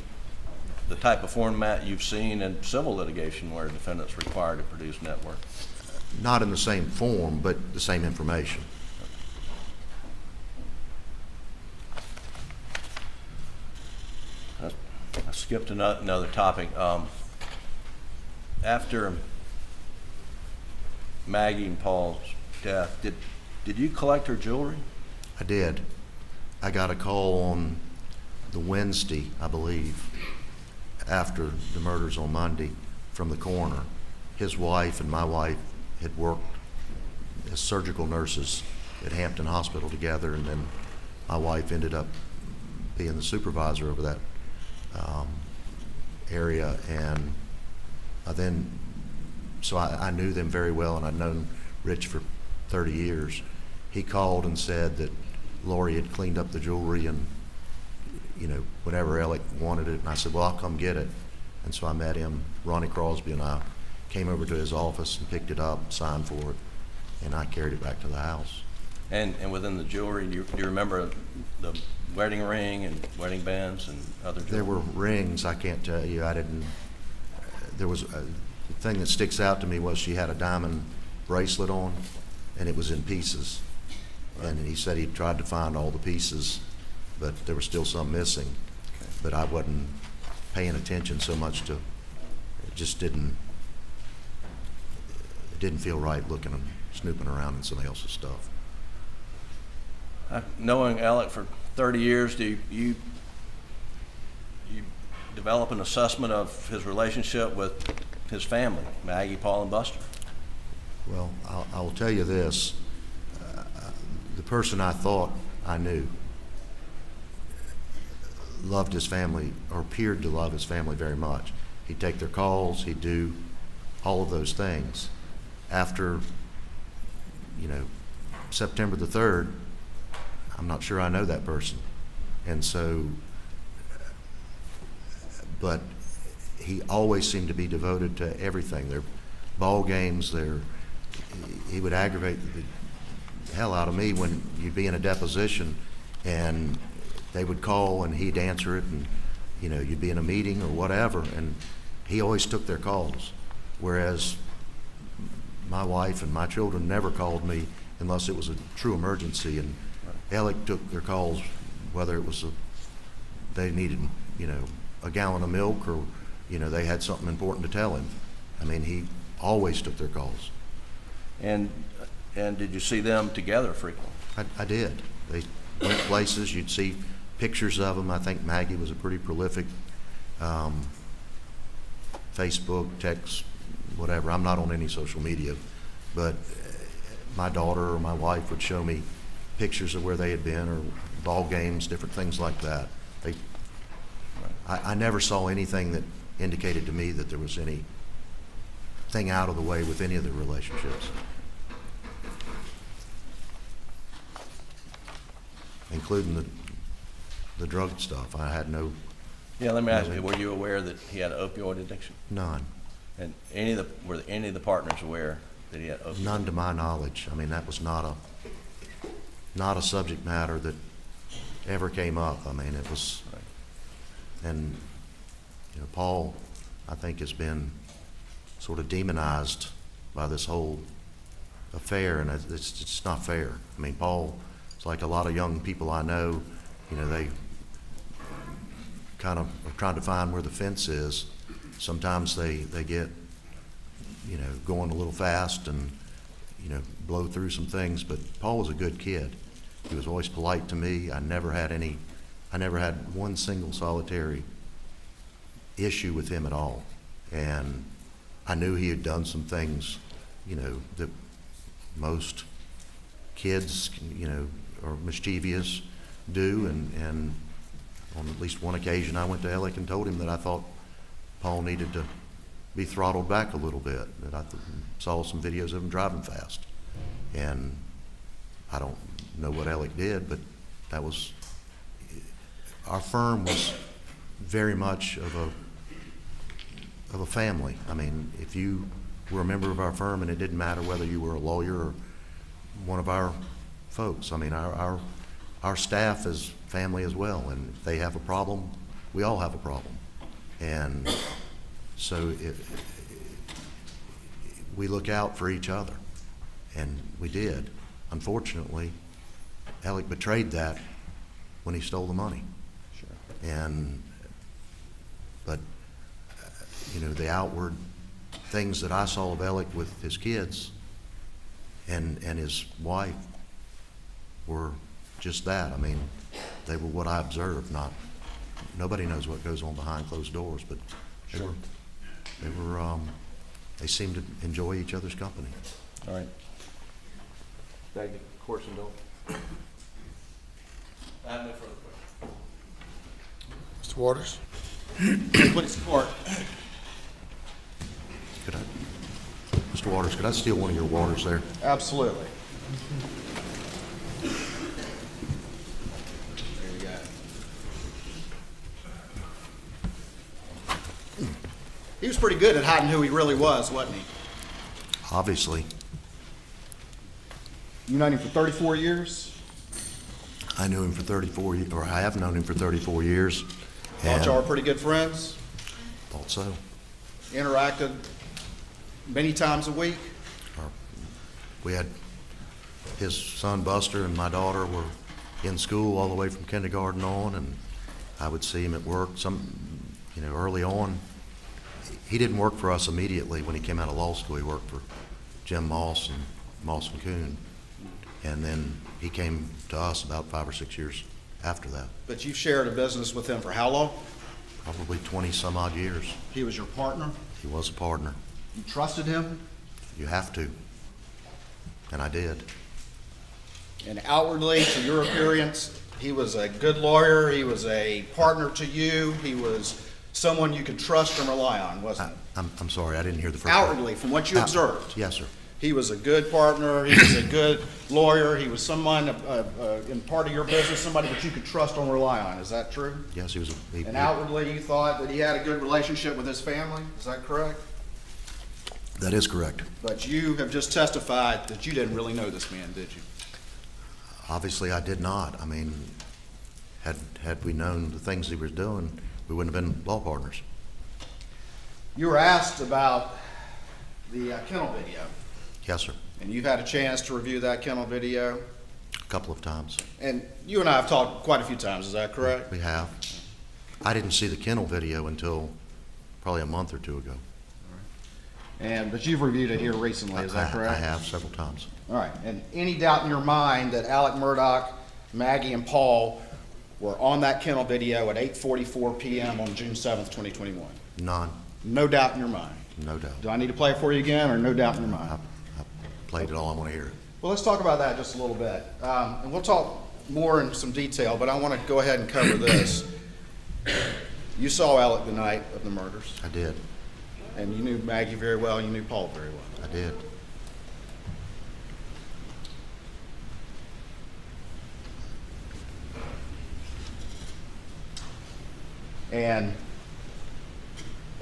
the type of format you've seen in civil litigation where a defendant's required to produce net worth? Not in the same form, but the same information. I skipped another topic. After Maggie and Paul's death, did you collect her jewelry? I did. I got a call on the Wednesday, I believe, after the murders on Monday from the coroner. His wife and my wife had worked as surgical nurses at Hampton Hospital together, and then my wife ended up being the supervisor over that area. And so I knew them very well, and I'd known Rich for 30 years. He called and said that Lori had cleaned up the jewelry and, you know, whenever Alec wanted it. And I said, well, I'll come get it. And so I met him. Ronnie Crosby and I came over to his office and picked it up, signed for it, and I carried it back to the house. And within the jewelry, do you remember the wedding ring and wedding bands and other jewelry? There were rings, I can't tell you. I didn't, there was, the thing that sticks out to me was she had a diamond bracelet on, and it was in pieces. And he said he tried to find all the pieces, but there was still some missing. Okay. But I wasn't paying attention so much to, it just didn't feel right looking and snooping around in somebody else's stuff. Knowing Alec for 30 years, do you develop an assessment of his relationship with his family, Maggie, Paul, and Buster? Well, I'll tell you this. The person I thought I knew loved his family, or appeared to love his family very much. He'd take their calls, he'd do all of those things. After, you know, September the 3rd, I'm not sure I know that person. And so, but he always seemed to be devoted to everything. Their ball games, he would aggravate the hell out of me when you'd be in a deposition and they would call and he'd answer it, and, you know, you'd be in a meeting or whatever, and he always took their calls. Whereas my wife and my children never called me unless it was a true emergency. And Alec took their calls, whether it was they needed, a gallon of milk, or, they had something important to tell him. I mean, he always took their calls. And did you see them together frequently? I did. They went places. You'd see pictures of them. I think Maggie was a pretty prolific Facebook, text, whatever. I'm not on any social media, but my daughter or my wife would show me pictures of where they had been, or ball games, different things like that. I never saw anything that indicated to me that there was anything out of the way with any of the relationships, including the drug stuff. I had no. Yeah, let me ask you, were you aware that he had an opioid addiction? None. And were any of the partners aware that he had opioid? None to my knowledge. I mean, that was not a subject matter that ever came up. I mean, it was, and Paul, I think, has been sort of demonized by this whole affair, and it's just not fair. I mean, Paul, it's like a lot of young people I know, they kind of are trying to find where the fence is. Sometimes they get, going a little fast and, blow through some things, but Paul was a good kid. He was always polite to me. I never had one single solitary issue with him at all. And I knew he had done some things, that most kids, are mischievous do. And on at least one occasion, I went to Alec and told him that I thought Paul needed to be throttled back a little bit, that I saw some videos of him driving fast. And I don't know what Alec did, but that was, our firm was very much of a family. I mean, if you were a member of our firm, and it didn't matter whether you were a lawyer or one of our folks. I mean, our staff is family as well, and if they have a problem, we all have a problem. And so we look out for each other, and we did. Unfortunately, Alec betrayed that when he stole the money. Sure. But the outward things that I saw of Alec with his kids and his wife were just that. I mean, they were what I observed. Nobody knows what goes on behind closed doors, but they seemed to enjoy each other's company. All right. Back to courts and Dole. I have no further questions. Mr. Waters? Please support. Mr. Waters, could I steal one of your waters there? Absolutely. He was pretty good at hiding who he really was, wasn't he? Obviously. You known him for 34 years? I knew him for 34 years, or I have known him for 34 years. Thought y'all were pretty good friends? Thought so. Interacted many times a week? We had his son Buster and my daughter were in school all the way from kindergarten on, and I would see him at work early on. He didn't work for us immediately when he came out of law school. He worked for Jim Moss and Moss and Kuhn. And then he came to us about 5 or 6 years after that. But you've shared a business with him for how long? Probably 20 some odd years. He was your partner? He was a partner. You trusted him? You have to. And I did. And outwardly, to your appearance, he was a good lawyer, he was a partner to you, he was someone you could trust and rely on, wasn't he? I'm sorry, I didn't hear the first part. Outwardly, from what you observed. Yes, sir. He was a good partner, he was a good lawyer, he was someone in part of your business, somebody that you could trust and rely on. Is that true? Yes, he was. And outwardly, you thought that he had a good relationship with his family? Is that correct? That is correct. But you have just testified that you didn't really know this man, did you? Obviously, I did not. I mean, had we known the things he was doing, we wouldn't have been law partners. You were asked about the kennel video. Yes, sir. And you've had a chance to review that kennel video? A couple of times. And you and I have talked quite a few times, is that correct? We have. I didn't see the kennel video until probably a month or two ago. But you've reviewed it here recently, is that correct? I have several times. All right, and any doubt in your mind that Alex Murdaugh, Maggie, and Paul were on that kennel video at 8:44 p.m. on June 7th, 2021? None, No doubt in your mind? no doubt. Do I need to play it for you again, or no doubt in your mind? I played it all, I want to hear it. Well, let's talk about that just a little bit. And we'll talk more in some detail, but I want to go ahead and cover this. You saw Alex the night of the murders, I did, and you knew Maggie very well, and you knew Paul very well. I did. And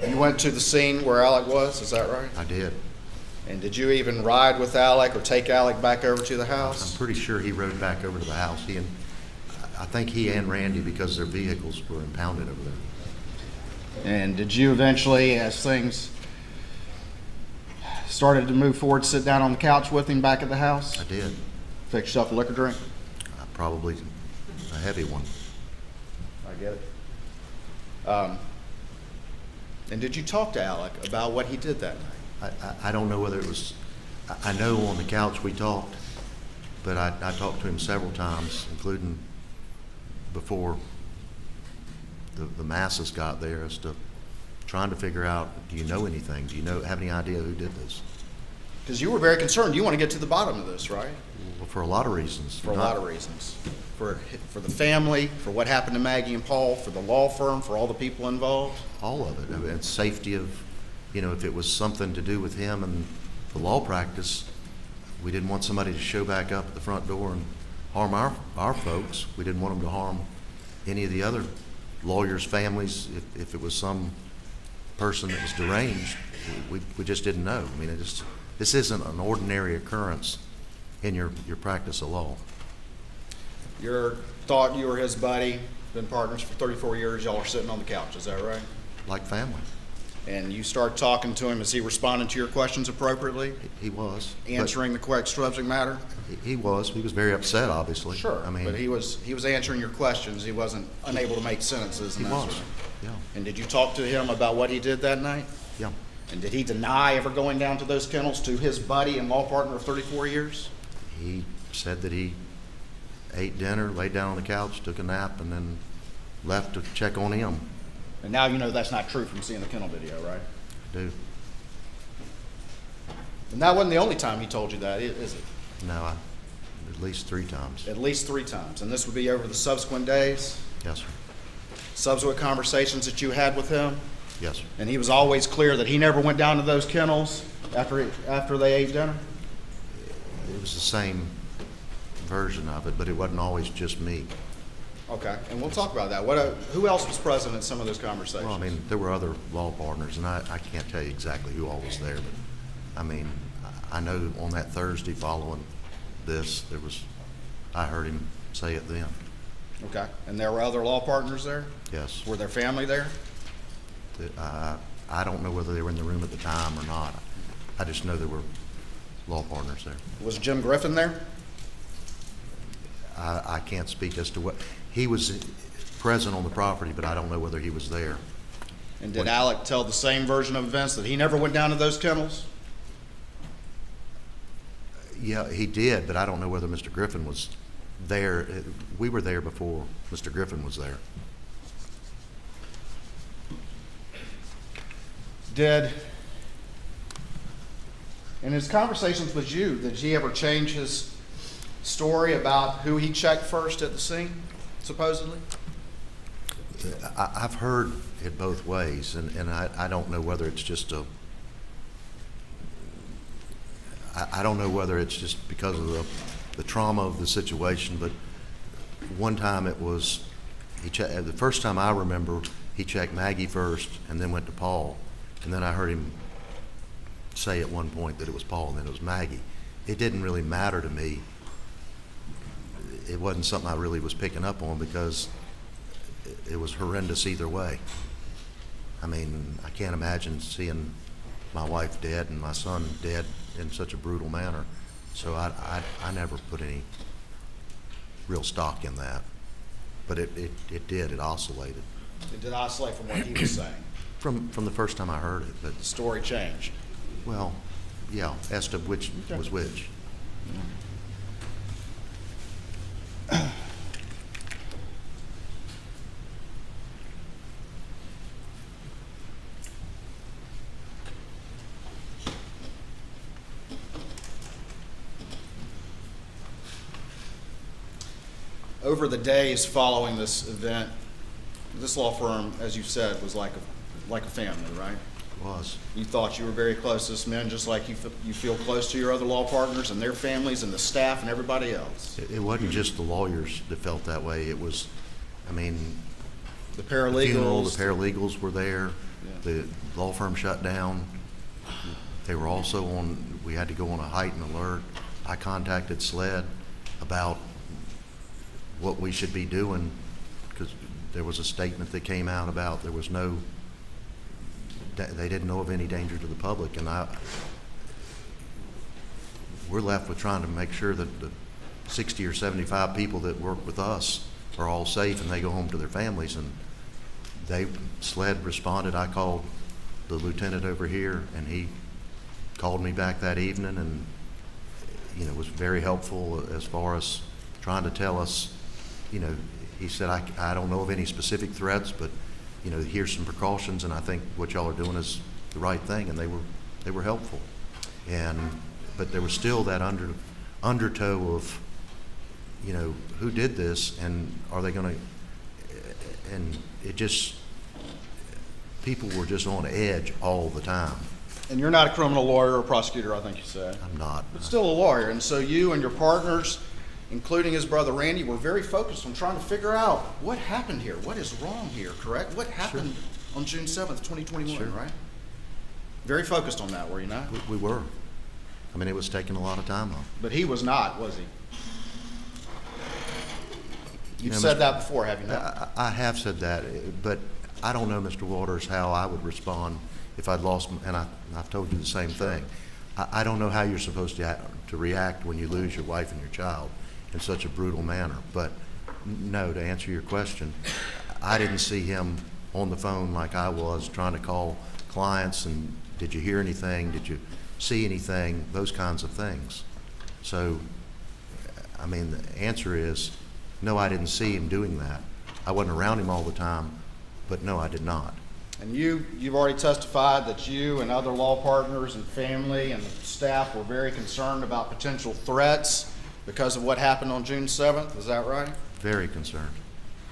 you went to the scene where Alec was, is that right? I did. And did you even ride with Alec or take Alec back over to the I'm house? pretty sure he rode back over to the house. I think he and Randy, because their vehicles were impounded over there. And did you eventually, as things started to move forward, sit down on the couch with him back at the house? I did. Fix yourself a liquor drink? Probably a heavy one. I get it. And did you talk to Alec about what he did that night? I don't know whether it was, I know on the couch we talked, but I talked to him several times, including before the masses got there, as to trying to figure out, do you know anything? Do you have any idea who did this? Because you were very concerned. You want to get to the bottom of this, right? Well, for a lot of reasons. For a lot of reasons. For the family, for what happened to Maggie and Paul, for the law firm, for all the people involved? All of it. I mean, it's safety of, if it was something to do with him and the law practice, we didn't want somebody to show back up at the front door and harm our folks. We didn't want them to harm any of the other lawyers' families. If it was some person that was deranged, we just didn't know. I mean, this isn't an ordinary occurrence in your practice of law. You thought you were his buddy, been partners for 34 years, y'all are sitting on the couch, is that right? Like family. And you start talking to him, is he responding to your questions appropriately? He was. Answering the correct subject matter? He was. He was very upset, obviously. Sure, I mean, but he was answering your questions, he wasn't unable to make sentences and he that was. sort of thing. Yeah. And did you talk to him about what he did that night? Yeah. And did he deny ever going down to those kennels to his buddy and law partner of 34 years? He said that he ate dinner, laid down on the couch, took a nap, and then left to check on him. And now you know that's not true from seeing the kennel video, right? Dude, And that wasn't the only time he told you that, is it? no, at least 3 times. At least 3 times. And this would be over the subsequent days, Yes, sir. subsequent conversations that you had with him? Yes, sir. And he was always clear that he never went down to those kennels after they ate dinner? It was the same version of it, but it wasn't always just me. Okay, and we'll talk about that. Who else was present at some of those conversations? Well, I mean, there were other law partners, and I can't tell you exactly who all was there, but I mean, I know on that Thursday following this, I heard him say it then. Okay, and there were other law partners there? Yes. Were their family there? I don't know whether they were in the room at the time or not. I just know there were law partners there. Was Jim Griffin there? I can't speak as to what, he was present on the property, but I don't know whether he was there. And did Alec tell the same version of events, that he never went down to those kennels? Yeah, he did, but I don't know whether Mr. Griffin was there. We were there before Mr. Griffin was there. In his conversations with you, did he ever change his story about who he checked first at the scene, supposedly? I've heard it both ways, and I don't know whether it's just I don't know whether it's just because of the trauma of the situation, but one time it was, the first time I remember, he checked Maggie first and then went to Paul, and then I heard him say at one point that it was Paul and then it was Maggie. It didn't really matter to me. It wasn't something I really was picking up on because it was horrendous either way. I mean, I can't imagine seeing my wife dead and my son dead in such a brutal manner. So I never put any real stock in that. But it did, it oscillated. It did oscillate from what he was saying. From the first time I heard it, but, The story changed. well, yeah, as to which was which. Over the days following this event, this law firm, as you said, was like a family, right? Was. You thought you were very close to this men, just like you feel close to your other law partners and their families and the staff and everybody else. It wasn't just the lawyers that felt that way. It was, I mean, The the funeral, paralegals. the paralegals were there. Yeah. The law firm shut down. They were also on, we had to go on a heightened alert. I contacted SLED about what we should be doing, because there was a statement that came out about there was no, they didn't know of any danger to the public, and we're left with trying to make sure that the 60 or 75 people that work with us are all safe and they go home to their families. And SLED responded. I called the lieutenant over here, and he called me back that evening, and was very helpful as far as trying to tell us. He said, I don't know of any specific threats, but here's some precautions, and I think what y'all are doing is the right thing, and they were helpful. But there was still that undertow of, who did this, and are they going to? And it just, people were just on edge all the time. And you're not a criminal lawyer or prosecutor, I think you said. I'm not. But still a lawyer. And so you and your partners, including his brother Randy, were very focused on trying to figure out what happened here. What is wrong here, correct? What happened on June 7th, 2021, Sure. right? Very focused on that, were you not? We were. I mean, it was taking a lot of time off. But he was not, was he? You've Yeah, said Mr. that before, have you not? I have said that, but I don't know, Mr. Waters, how I would respond if I'd lost, and I've told you the same thing. I don't know how you're supposed to react when you lose your wife and your child in such a brutal manner. But no, to answer your question, I didn't see him on the phone like I was trying to call clients and did you hear anything? Did you see anything? Those kinds of things. So, I mean, the answer is no, I didn't see him doing that. I wasn't around him all the time, but no, I did not. And you've already testified that you and other law partners and family and staff were very concerned about potential threats because of what happened on June 7th. Is that right? Very concerned.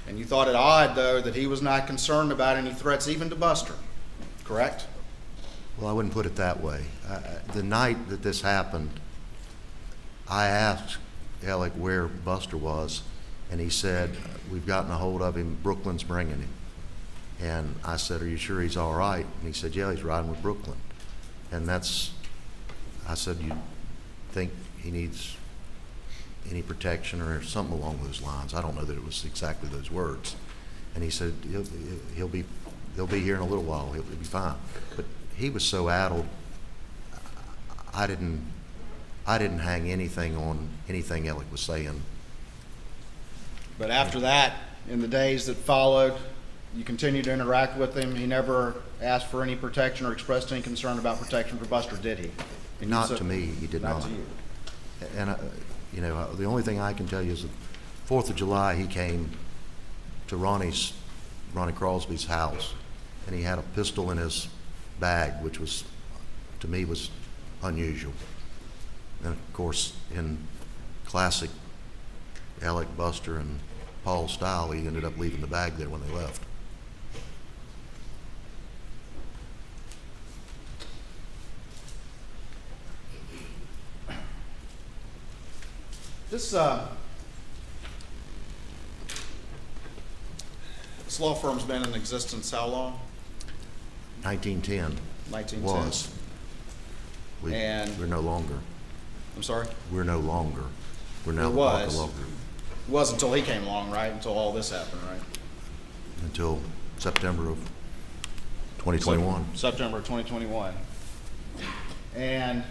And you thought it odd, though, that he was not concerned about any threats even to Buster, correct? Well, I wouldn't put it that way. The night that this happened, I asked Alec where Buster was, and he said, we've gotten a hold of him, Brooklyn's bringing him. And I said, are you sure he's all right? And he said, yeah, he's riding with Brooklyn. And I said, you think he needs any protection or something along those lines? I don't know that it was exactly those words. And he said, they'll be here in a little while, he'll be fine. But he was so addled, I didn't hang anything on anything Alec was saying. But after that, in the days that followed, you continued to interact with him. He never asked for any protection or expressed any concern about protection for Buster, did he? And Not you said- to me, he did not. Not to you. And, the only thing I can tell you is that 4th of July, he came to Ronnie Crosby's house, and he had a pistol in his bag, which was, to me, was unusual. And of course, in classic Alec, Buster, and Paul style, he ended up leaving the bag there when they left. This law firm's been in existence how long? 1910 1910. was. And- We're no longer. I'm sorry? We're no longer. We're now It the was. Parker Law Group It was until he came along, right? Until all this happened, right? until September of 2021. September of 2021. And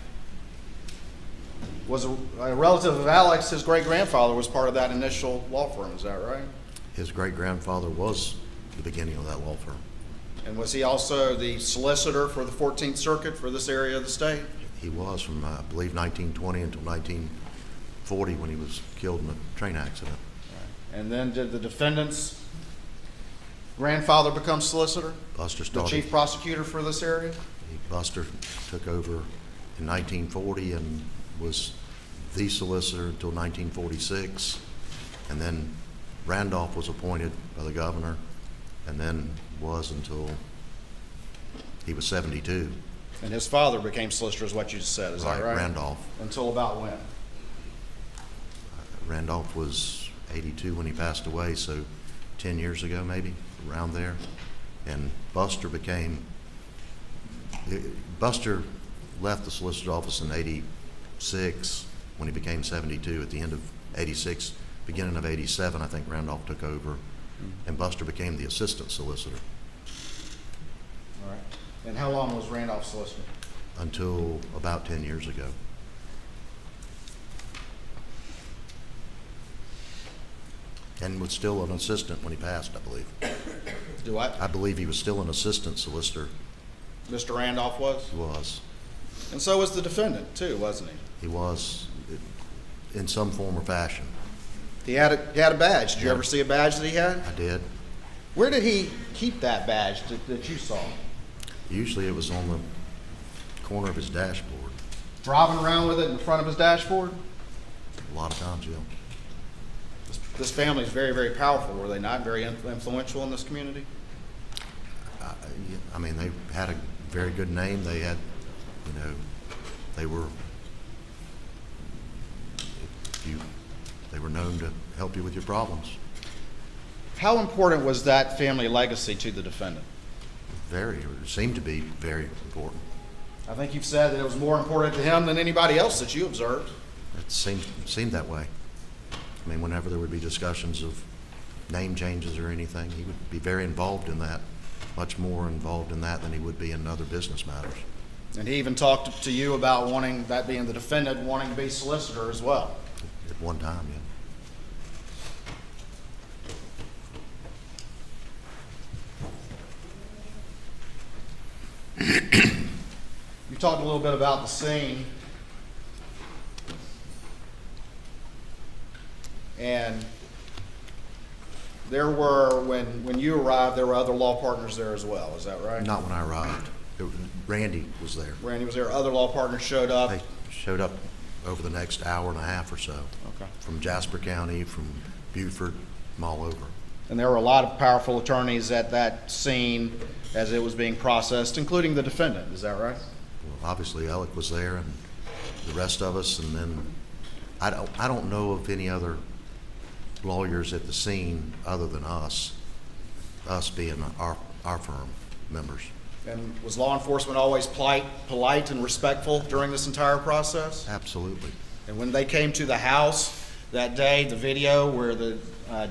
Was a relative of Alex, his great-grandfather was part of that initial law firm, is that right? His great-grandfather was the beginning of that law firm. And was he also the solicitor for the 14th Circuit for this area of the state? He was from, I believe, 1920 until 1940 when he was killed in a train accident. And then did the defendant's grandfather become solicitor? Buster The started. chief prosecutor for this area? Buster took over in 1940 and was the solicitor until 1946. And then Randolph was appointed by the governor and then was until he was 72. And his father became solicitor, is what you just said, is that right? Randolph. Until about when? Randolph was 82 when he passed away, so 10 years ago maybe, around there. And Buster left the solicitor's office in 86 when he became 72. At the end of 86, beginning of 87, I think Randolph took over, and Buster became the assistant solicitor All right. And how long was Randolph solicitor? until about 10 years ago. And was still an assistant when he passed, I believe. Do what? I believe he was still an assistant solicitor. Mr. Randolph was? He was. And so was the defendant too, wasn't he? He was in some form or fashion. He had a badge. Did you Yeah. ever see a badge that he had? I did. Where did he keep that badge that you saw? Usually it was on the corner of his dashboard. Driving around with it in front of his dashboard? A lot of times, yeah. This family is very, very powerful, were they not? Very influential in this community? I mean, they had a very good name. They had, they were, they were known to help you with your problems. How important was that family legacy to the defendant? Very, or seemed to be very important. I think you've said that it was more important to him than anybody else that you observed. It seemed that way. I mean, whenever there would be discussions of name changes or anything, he would be very involved in that, much more involved in that than he would be in other business matters. And he even talked to you about wanting, that being the defendant, wanting to be solicitor as well. At one time, yeah. You talked a little bit about the scene. And there were, when you arrived, there were other law partners there as well, is that right? Not when I arrived. Randy was there. Randy was there, other law partners showed up? They showed up over the next hour and a half or so. Okay. From Jasper County, from Beaufort, from all over. And there were a lot of powerful attorneys at that scene as it was being processed, including the defendant, is that right? Well, obviously Alec was there and the rest of us, and then I don't know of any other lawyers at the scene other than us being our firm members. And was law enforcement always polite and respectful during this entire process? Absolutely. And when they came to the house that day, the video where the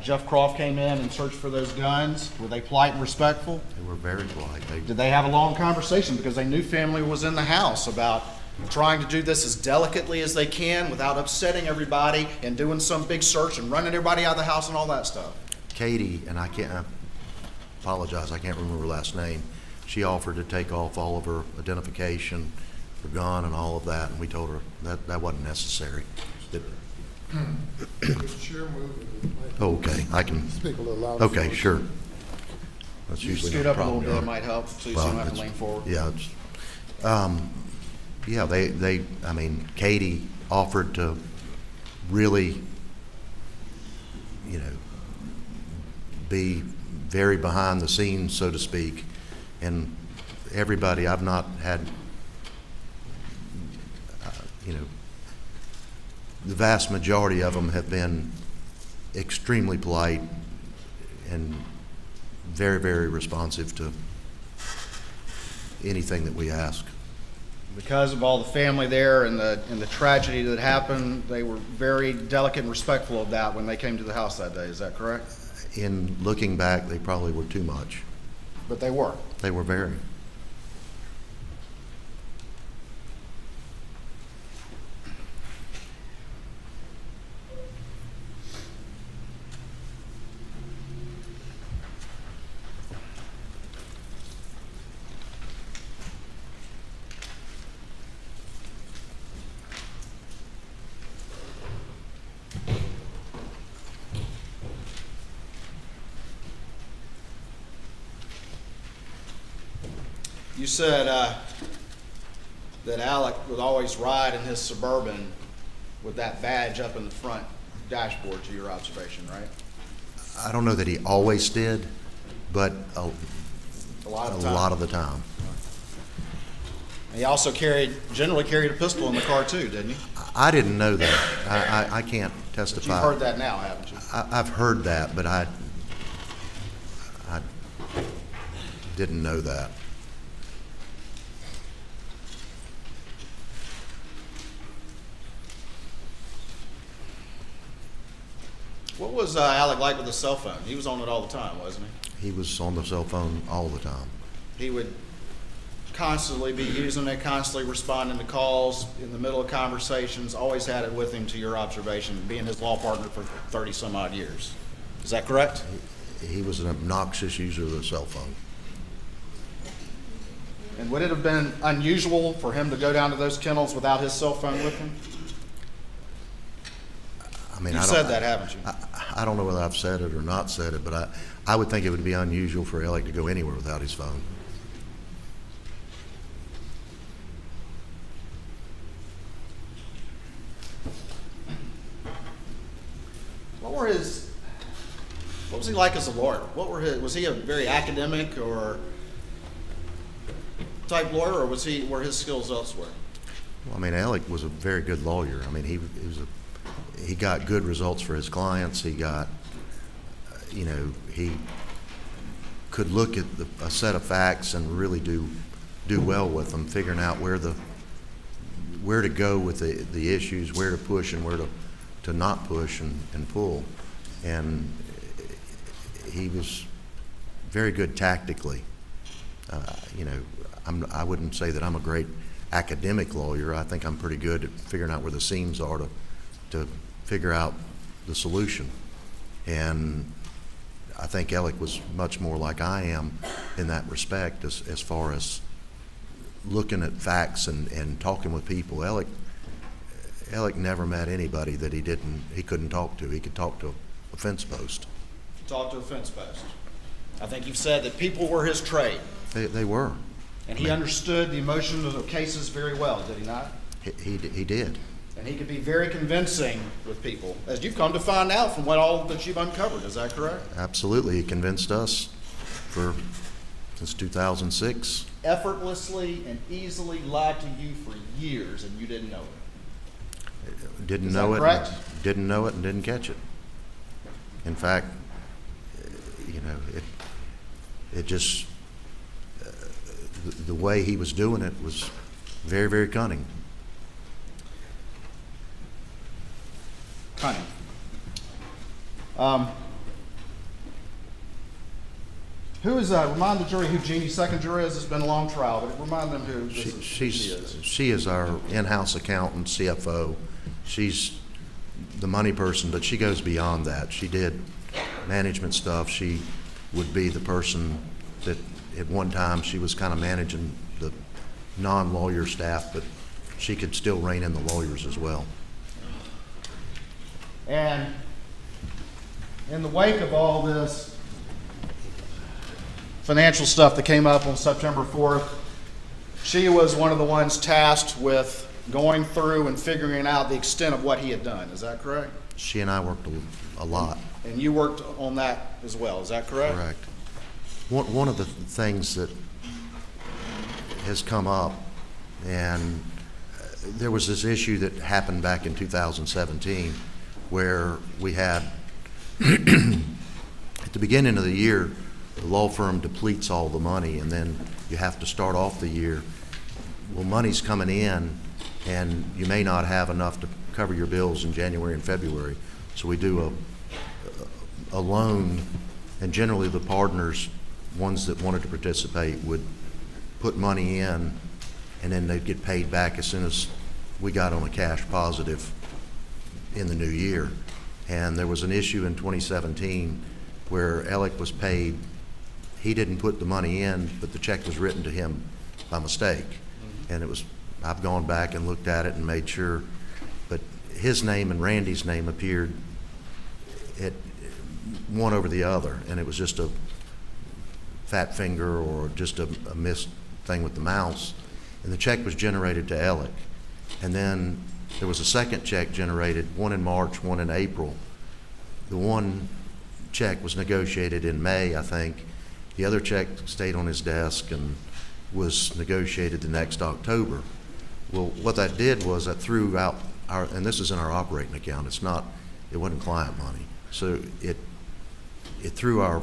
Jeff Croft came in and searched for those guns, were they polite and respectful? They were very polite. Did they have a long conversation, because they knew family was in the house, about trying to do this as delicately as they can without upsetting everybody and doing some big search and running everybody out of the house and all that stuff? Katie, and I apologize, I can't remember her last name. She offered to take off all of her identification, her gun and all of that, and we told her that wasn't necessary. Okay, I can. Speak a little louder. Okay, sure. That's usually Scoot not a up a little problem. bit, it might help, so you Well, don't have to it's- lean forward. Yeah, I mean, Katie offered to really, be very behind the scenes, so to speak. And everybody, I've not had, the vast majority of them have been extremely polite and very, very responsive to anything that we ask. Because of all the family there and the tragedy that happened, they were very delicate and respectful of that when they came to the house that day, is that correct? In looking back, they probably were too much. But they were. They were very. You said that Alec would always ride in his Suburban with that badge up in the front dashboard, to your observation, right? I don't know that he always did, but a lot of the time. lot of the time. And he also generally carried a pistol in the car too, didn't you? I didn't know that. I can't But testify. you've heard that now, haven't you? I've heard that, but I didn't know that. What was Alec like with his cell phone? He was on it all the time, wasn't he? He was on the cell phone all the time. He would constantly be using it, constantly responding to calls in the middle of conversations, always had it with him, to your observation, being his law partner for 30 some odd years. Is that correct? He was an obnoxious user of the cell phone. And would it have been unusual for him to go down to those kennels without his cell phone with him? I mean, You've I don't- said that, haven't you? I don't know whether I've said it or not said it, but I would think it would be unusual for Alec to go anywhere without his phone. What was he like as a lawyer? Was he a very academic or type lawyer, or were his skills elsewhere? Well, I mean, Alec was a very good lawyer. I mean, he got good results for his clients. He got, he could look at a set of facts and really do well with them, figuring out where to go with the issues, where to push and where to not push and pull. And he was very good tactically. I wouldn't say that I'm a great academic lawyer. I think I'm pretty good at figuring out where the seams are to figure out the solution. And I think Alec was much more like I am in that respect as far as looking at facts and talking with people. Alec never met anybody that he couldn't talk to. He could talk to a fence post. Talk to a fence post. I think you've said that people were his trade. They were. And he understood the emotion of the cases very well, did he not? He did. And he could be very convincing with people, as you've come to find out from all that you've uncovered. Is that correct? Absolutely. He convinced us since 2006. Effortlessly and easily lied to you for years, and you didn't know it. Didn't Is know that it. correct? Didn't know it and didn't catch it. In fact, it just the way he was doing it was very, very cunning. Cunning. Remind the jury who Jeannie's second juror is. It's been a long trial, but remind them who she is. She is our in-house accountant, CFO. She's the money person, but she goes beyond that. She did management stuff. She would be the person that at one time she was kind of managing the non-lawyer staff, but she could still rein in the lawyers as well. And in the wake of all this financial stuff that came up on September 4th, she was one of the ones tasked with going through and figuring out the extent of what he had done. Is that correct? She and I worked a lot. And you worked on that as well. Is that correct? Correct. One of the things that has come up, and there was this issue that happened back in 2017 where we had, at the beginning of the year, the law firm depletes all the money, and then you have to start off the year. Well, money's coming in, and you may not have enough to cover your bills in January and February. So we do a loan, and generally the partners, ones that wanted to participate, would put money in, and then they'd get paid back as soon as we got on a cash positive in the new year. And there was an issue in 2017 where Alec was paid. He didn't put the money in, but the check was written to him by mistake. And I've gone back and looked at it and made sure, but his name and Randy's name appeared at one over the other, and it was just a fat finger or just a thing with the mouse, and the check was generated to Alec. And then there was a second check generated, one in March, one in April. The one check was negotiated in May, I think. The other check stayed on his desk and was negotiated the next October. Well, what that did was that threw out our, and this is in our operating account, it wasn't client money. So it threw our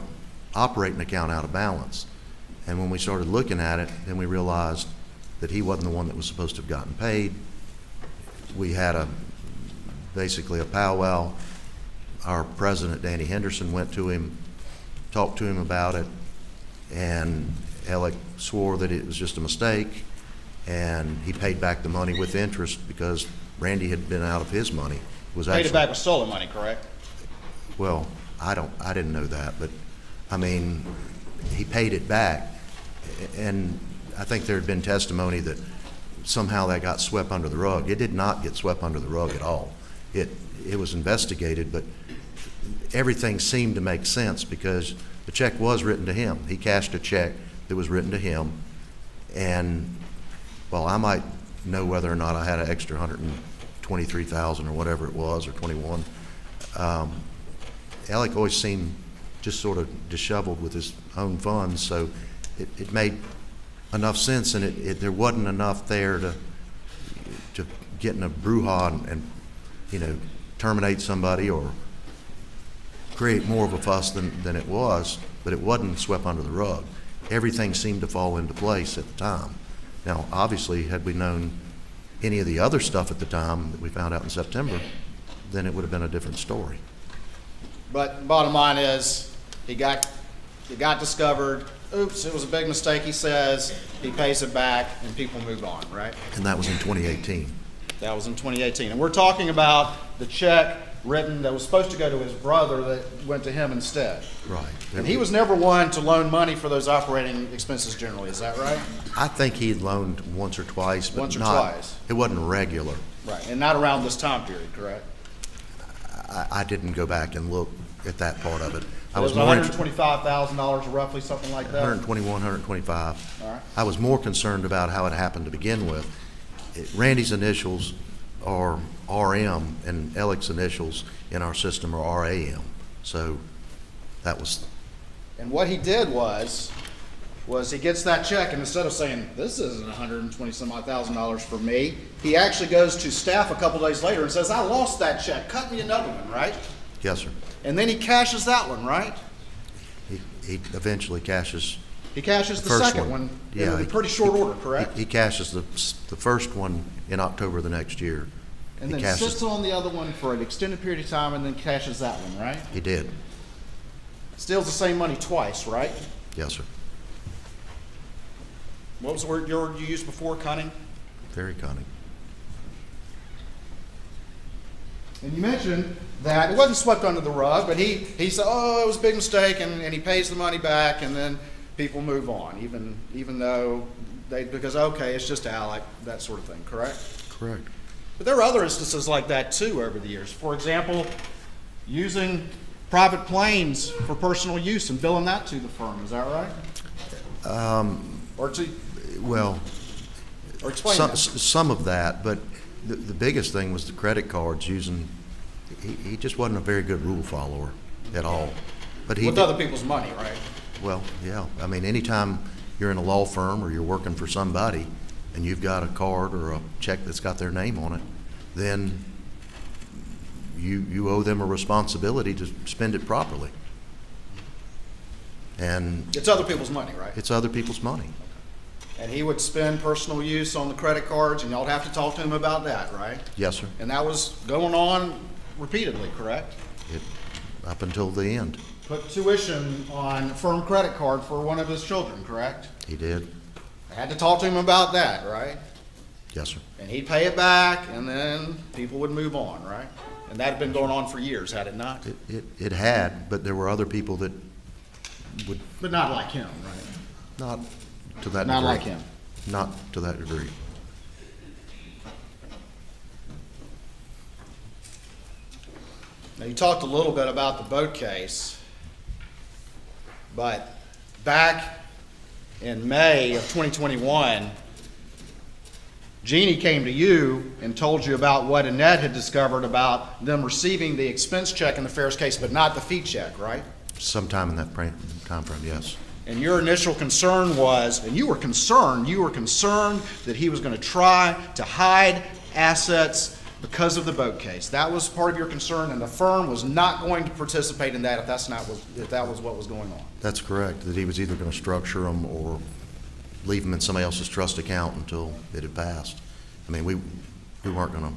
operating account out of balance. And when we started looking at it, then we realized that he wasn't the one that was supposed to have gotten paid. We had basically a powwow. Our president, Danny Henderson, went to him, talked to him about it, and Alec swore that it was just a mistake, and he paid back the money with interest because Randy had been out of his money. Paid it back with stolen money, correct? Well, I didn't know that, but I mean, he paid it back, and I think there had been testimony that somehow that got swept under the rug. It did not get swept under the rug at all. It was investigated, but everything seemed to make sense because the check was written to him. He cashed a check that was written to him, and well, I might know whether or not I had an extra $123,000 or whatever it was, or 21. Alec always seemed just sort of disheveled with his own funds, so it made enough sense, and there wasn't enough there to get in a brouhaha and you know, terminate somebody or create more of a fuss than it was, but it wasn't swept under the rug. Everything seemed to fall into place at the time. Now, obviously, had we known any of the other stuff at the time that we found out in September, then it would have been a different story. But bottom line is, it got discovered. Oops, it was a big mistake, he says. He pays it back, and people move on, right? And that was in 2018. That was in 2018. And we're talking about the check written that was supposed to go to his brother that went to him instead. Right. And he was never one to loan money for those operating expenses generally, is that right? I think he had loaned once or twice, but Once or not, twice. it wasn't regular. Right, and not around this time period, correct? I didn't go back and look at that part of it. I It was more interested. $125,000 roughly, something like that? 121, 125. All right. I was more concerned about how it happened to begin with. Randy's initials are RM, and Alec's initials in our system are RAM. So that was. And what he did was he gets that check, and instead of saying, this isn't $120,000 for me, he actually goes to staff a couple days later and says, I lost that check, cut me another one, right? Yes, sir. And then he cashes that one, right? He eventually cashes. He cashes the First second one Yeah, in pretty short order, correct? He cashes the first one in October the next year. And He then cashes- sits on the other one for an extended period of time and then cashes that one, right? He did. Steals the same money twice, right? Yes, sir. What was the word you used before, cunning? Very cunning. And you mentioned that it wasn't swept under the rug, but he said, oh, it was a big mistake, and he pays the money back, and then people move on, even though because, okay, it's just Alec, that sort of thing, correct? Correct. But there are other instances like that, too, over the years. For example, using private planes for personal use and billing that to the firm, is that right? Well, Or explain that. some of that, but the biggest thing was the credit cards using. He just wasn't a very good rule follower at all. But he With other people's money, right? Well, yeah. I mean, anytime you're in a law firm or you're working for somebody and you've got a card or a check that's got their name on it, then you owe them a responsibility to spend it properly. And It's other people's money, right? it's other people's money. And he would spend personal use on the credit cards, and y'all have to talk to him about that, right? Yes, sir. And that was going on repeatedly, correct? Up until the end, Put tuition on a firm credit card for one of his children, correct? he did. I had to talk to him about that, right? Yes, sir. And he'd pay it back, and then people would move on, right? And that had been going on for years, had it not? It had, but there were other people that would But not like him, right? not to that Not degree. like him. Not to that degree. Now, you talked a little bit about the boat case, but back in May of 2021, Jeannie came to you and told you about what Annette had discovered about them receiving the expense check in the Ferris case, but not the fee check, right? Sometime in that time frame, yes. And your initial concern was, and you were concerned that he was going to try to hide assets because of the boat case. That was part of your concern, and the firm was not going to participate in that if that was what was going on. That's correct, that he was either going to structure them or leave them in somebody else's trust account until it had passed. I mean, we weren't going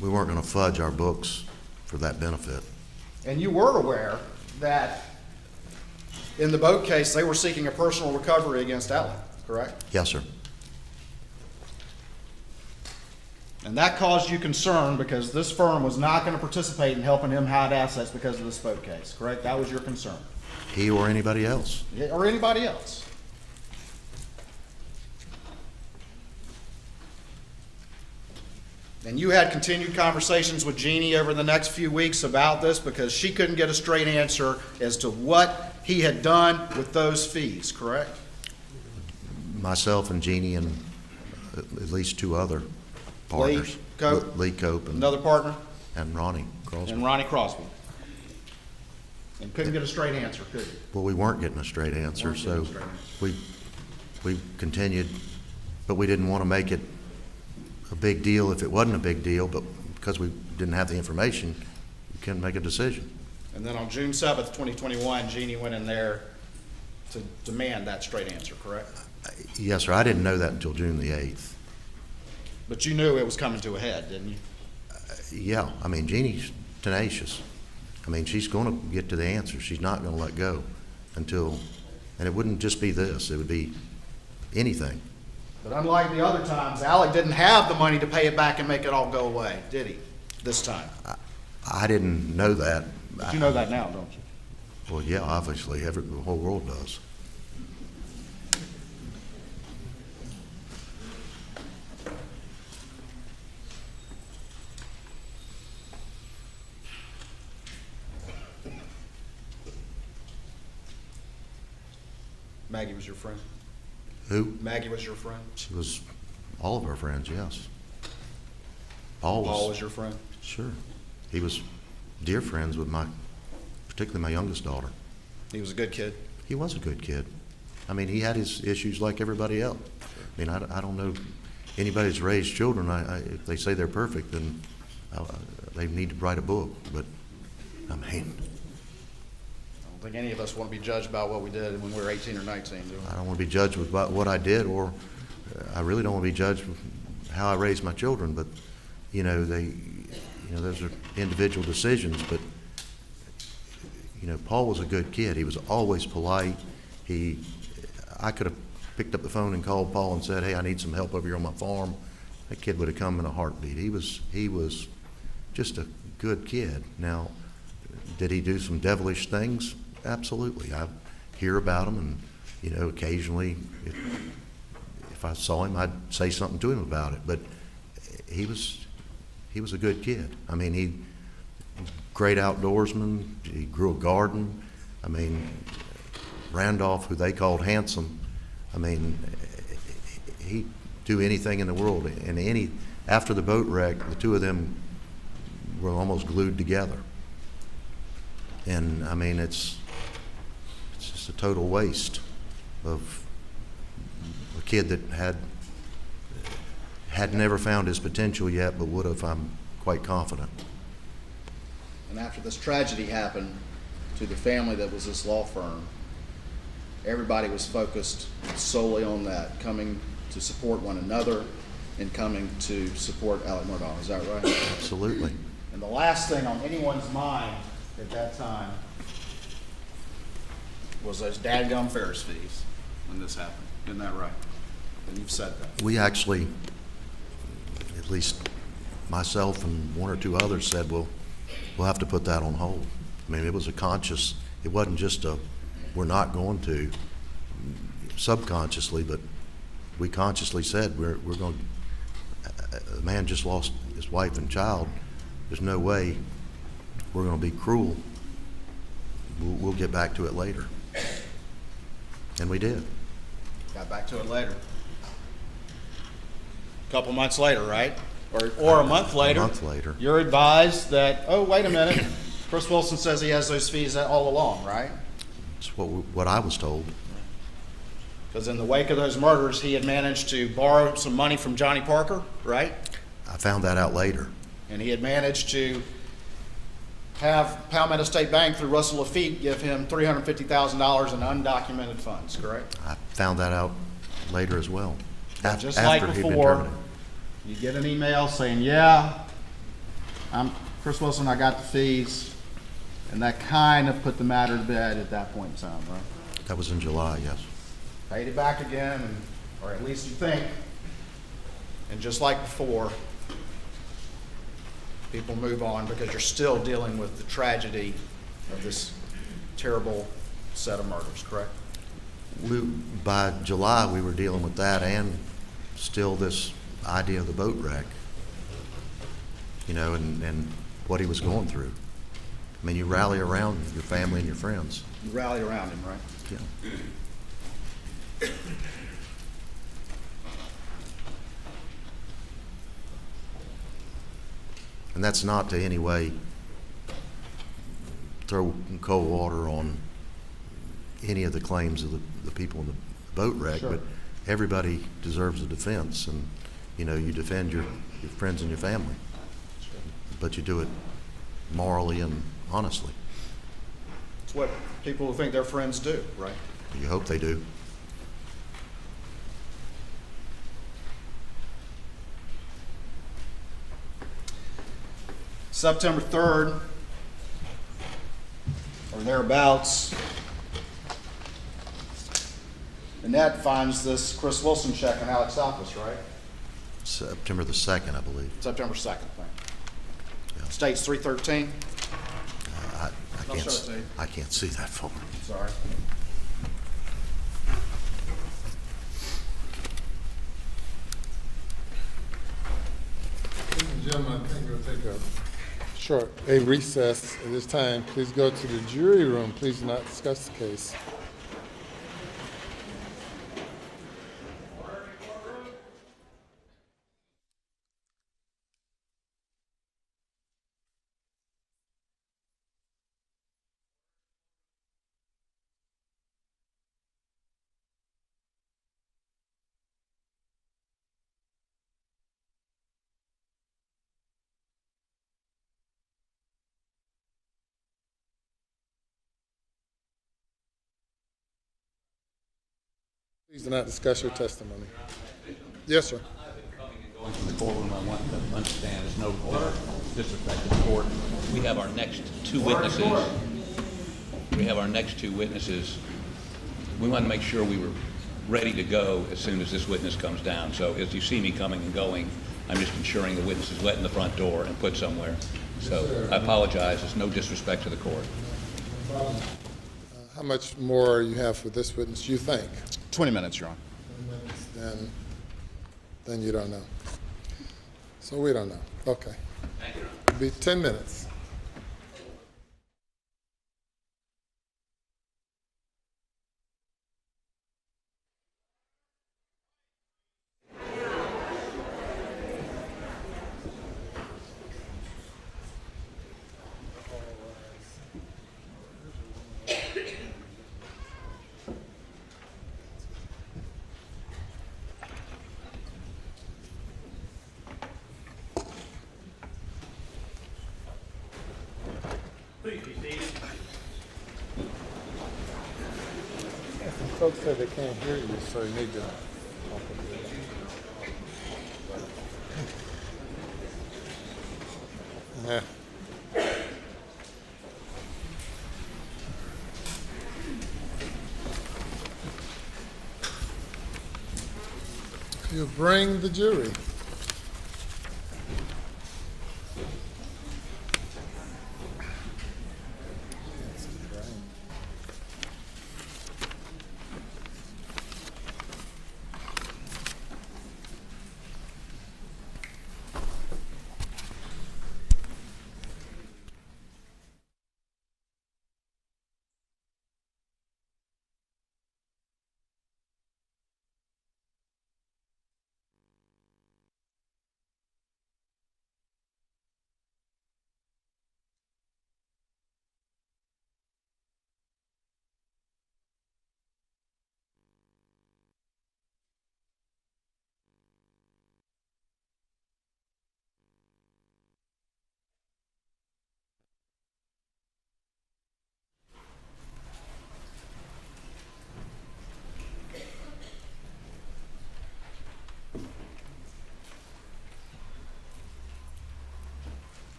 to fudge our books for that benefit. And you were aware that in the boat case, they were seeking a personal recovery against Alec, correct? Yes, sir. And that caused you concern because this firm was not going to participate in helping him hide assets because of this boat case, correct? That was your concern. He or anybody else. Or anybody else. And you had continued conversations with Jeannie over the next few weeks about this because she couldn't get a straight answer as to what he had done with those fees, correct? Myself and Jeannie and at least two other partners. Lee Cope and Another partner? and Ronnie Crosby. And Ronnie Crosby. And couldn't get a straight answer, could you? Well, we weren't getting a straight answer, Weren't getting so a straight we continued, but we didn't want to make it a big deal if it wasn't a big deal, but because we didn't have the information, we couldn't make a decision. And then on June 7th, 2021, Jeannie went in there to demand that straight answer, correct? Yes, sir. I didn't know that until June the 8th. But you knew it was coming to a head, didn't you? Yeah, I mean, Jeannie's tenacious. I mean, she's going to get to the answer. She's not going to let go until, and it wouldn't just be this, it would be anything. But unlike the other times, Alec didn't have the money to pay it back and make it all go away, did he, this time? I didn't know that. But you know that now, don't you? Well, yeah, obviously, the whole world does. Maggie was your friend? Who? Maggie was your friend? She was all of our friends, yes. Paul was your friend? Sure. He was dear friends with particularly my youngest daughter. He was a good kid? He was a good kid. I mean, he had his issues like everybody else. I mean, I don't know anybody that's raised children. If they say they're perfect, then they need to write a book. But, I mean, I don't think any of us want to be judged by what we did when we were 18 or 19, do we? I don't want to be judged with what I did, or I really don't want to be judged with how I raised my children. But, those are individual decisions. But, Paul was a good kid. He was always polite. I could have picked up the phone and called Paul and said, "Hey, I need some help over here on my farm." That kid would have come in a heartbeat. He was just a good kid. Now, did he do some devilish things? Absolutely. I hear about him, and occasionally, if I saw him, I'd say something to him about it. But he was a good kid. I mean, he great outdoorsman. He grew a garden. I mean, Randolph, who they called handsome, I mean, he'd do anything in the world. And after the boat wreck, the two of them were almost glued together. And I mean, it's just a total waste of a kid that had never found his potential yet, but would have, I'm quite confident. And after this tragedy happened to the family that was this law firm, everybody was focused solely on that, coming to support one another and coming to support Alex Murdaugh. Is that right? Absolutely. And the last thing on anyone's mind at that time was those dadgum Ferris fees when this happened. Isn't that right? And you've said that. We actually, at least myself and one or two others, said, well, we'll have to put that on hold. I mean, it was it wasn't just we're not going to, subconsciously, but we consciously said we're going to, a man just lost his wife and child. There's no way we're going to be cruel. We'll get back to it later. And we did. Got back to it later. A couple months later, right? Or a month later. A month later. You're advised that, oh, wait a minute, Chris Wilson says he has those fees all along, right? It's what I was told. Because in the wake of those murders, he had managed to borrow some money from Johnny Parker, right? I found that out later. And he had managed to have Palmetto State Bank through Russell Lafitte give him $350,000 in undocumented funds, correct? I found that out later as well. Just like after he'd been before, terminated. you get an email saying, yeah, I'm Chris Wilson, I got the fees. And that kind of put the matter to bed at that point in time, right? That was in July, yes. Paid it back again, or at least you think. And just like before, people move on because you're still dealing with the tragedy of this terrible set of murders, correct? By July, we were dealing with that and still this idea of the boat wreck, and what he was going through. I mean, you rally around your family and your friends. You rally around him, right? Yeah. And that's not to any way throw cold water on any of the claims of the people in the boat wreck, Sure. but everybody deserves a defense, and you defend your friends and your family, but you do it morally and honestly. It's what people who think they're friends do, right? You hope they do. September 3rd, or thereabouts, Annette finds this Chris Wilson check in Alex's office, right? September the 2nd, I believe. September 2nd, right? Yeah. States 313. I I'll can't. show it to you. I can't see that far. Sorry. Ladies and gentlemen, I think we'll take a recess at this time. Please go to the jury room. Please do not discuss the case. Please do not discuss your testimony. Yes, sir. Going to the courtroom, I want to understand, there's no disrespect to the court. We have our next two witnesses. We want to make sure we were ready to go as soon as this witness comes down. So as you see me coming and going, I'm just ensuring the witness is let in the front door and put somewhere. So I apologize. There's no disrespect to the court. How much more you have for this witness, you think? 20 minutes, Your Honor. Then you don't know. So we don't know. Okay. Thank you. It'll be 10 minutes. Please be seated. Some folks said they can't hear you, so you need to. Yeah. You bring the jury.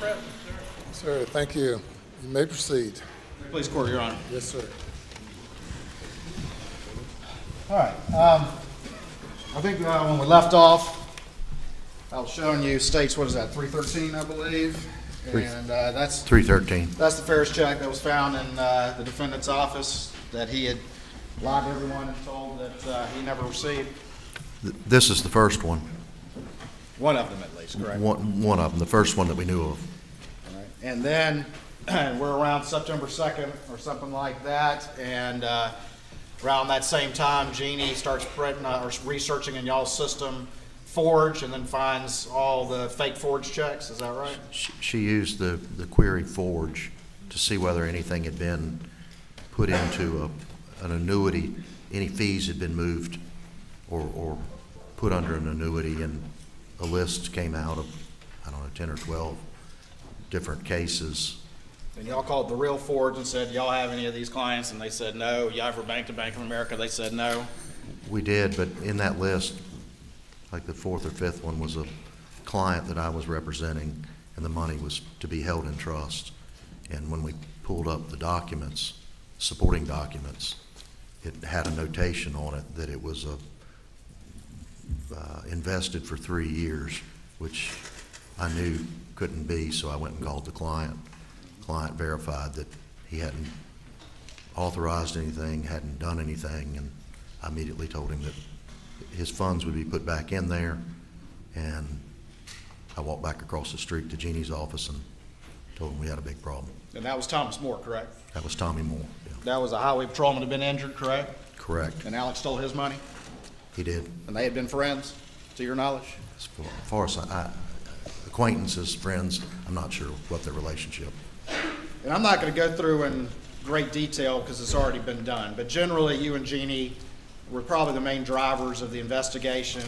present, sir. Sir, thank you. You may proceed. Please, Court, Your Honor. Yes, sir. All right. I think when we left off, I was showing you states, what is that, 313, I believe? And that's 313. the fairest check that was found in the defendant's office that he had lied to everyone and told that he never received. This is the first one. One of them, at least, correct? One of them, the first one that we knew of. All right. And then we're around September 2nd or something like that, and around that same time, Jeannie starts printing or researching in y'all's system forge, and then finds all the fake forged checks. Is that right? She used the query forge to see whether anything had been put into an annuity, any fees had been moved or put under an annuity, and a list came out of, I don't know, 10 or 12 different cases. And y'all called the real forge and said, y'all have any of these clients? And they said no. You ever banked to Bank of America? They said no. We did, but in that list, like the fourth or fifth one was a client that I was representing, and the money was to be held in trust. And when we pulled up the documents, supporting documents, it had a notation on it that it was invested for 3 years, which I knew couldn't be, so I went and called the client. Client verified that he hadn't authorized anything, hadn't done anything, and I immediately told him that his funds would be put back in there, and I walked back across the street to Jeannie's office and told him we had a big problem. And that was Thomas Moore, correct? That was Tommy Moore, yeah. That was a highway patrolman had been injured, correct? Correct. And Alex stole his money? He did. And they had been friends, to your knowledge? As far as acquaintances, friends, I'm not sure what their relationship. And I'm not going to go through in great detail because it's already been done, but generally you and Jeannie were probably the main drivers of the investigation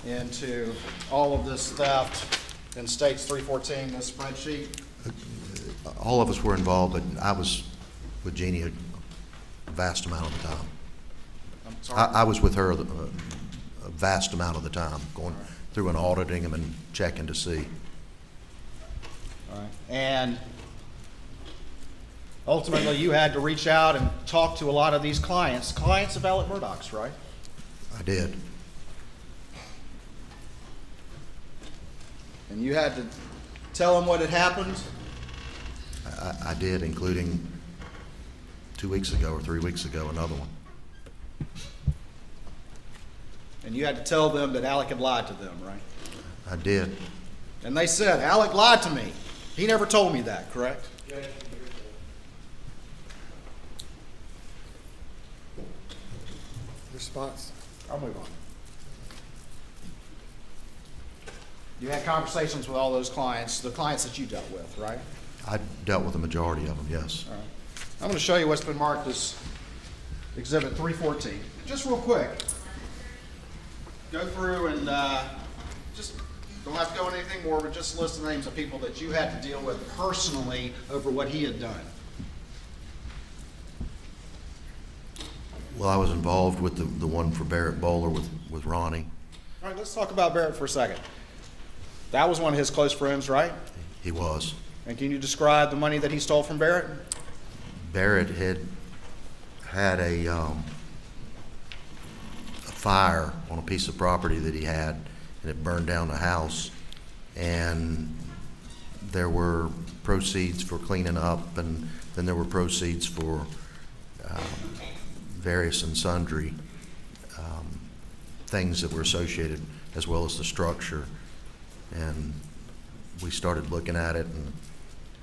into all of this theft in States 314, this spreadsheet. All of us were involved, but I was with Jeannie a vast amount of the time. I'm sorry. I was with her a vast amount of the time, going through and auditing them and checking to see. All right. And ultimately, you had to reach out and talk to a lot of these clients of Alex Murdaugh's, right? I did. And you had to tell them what had happened? I did, including 2 weeks ago or 3 weeks ago, another one. And you had to tell them that Alec had lied to them, right? I did. And they said, Alec lied to me. He never told me that, correct? Response? I'll move on. You had conversations with all those clients, the clients that you dealt with, right? I dealt with the majority of them, yes. All right. I'm going to show you what's been marked as Exhibit 314. Just real quick. Go through and just don't have to go into anything more, but just list the names of people that you had to deal with personally over what he had done. Well, I was involved with the one for Barrett Bowler with Ronnie. All right, let's talk about Barrett for a second. That was one of his close friends, right? He was. And can you describe the money that he stole from Barrett? Barrett had a fire on a piece of property that he had, and it burned down the house. And there were proceeds for cleaning up, and then there were proceeds for various and sundry things that were associated, as well as the structure. And we started looking at it and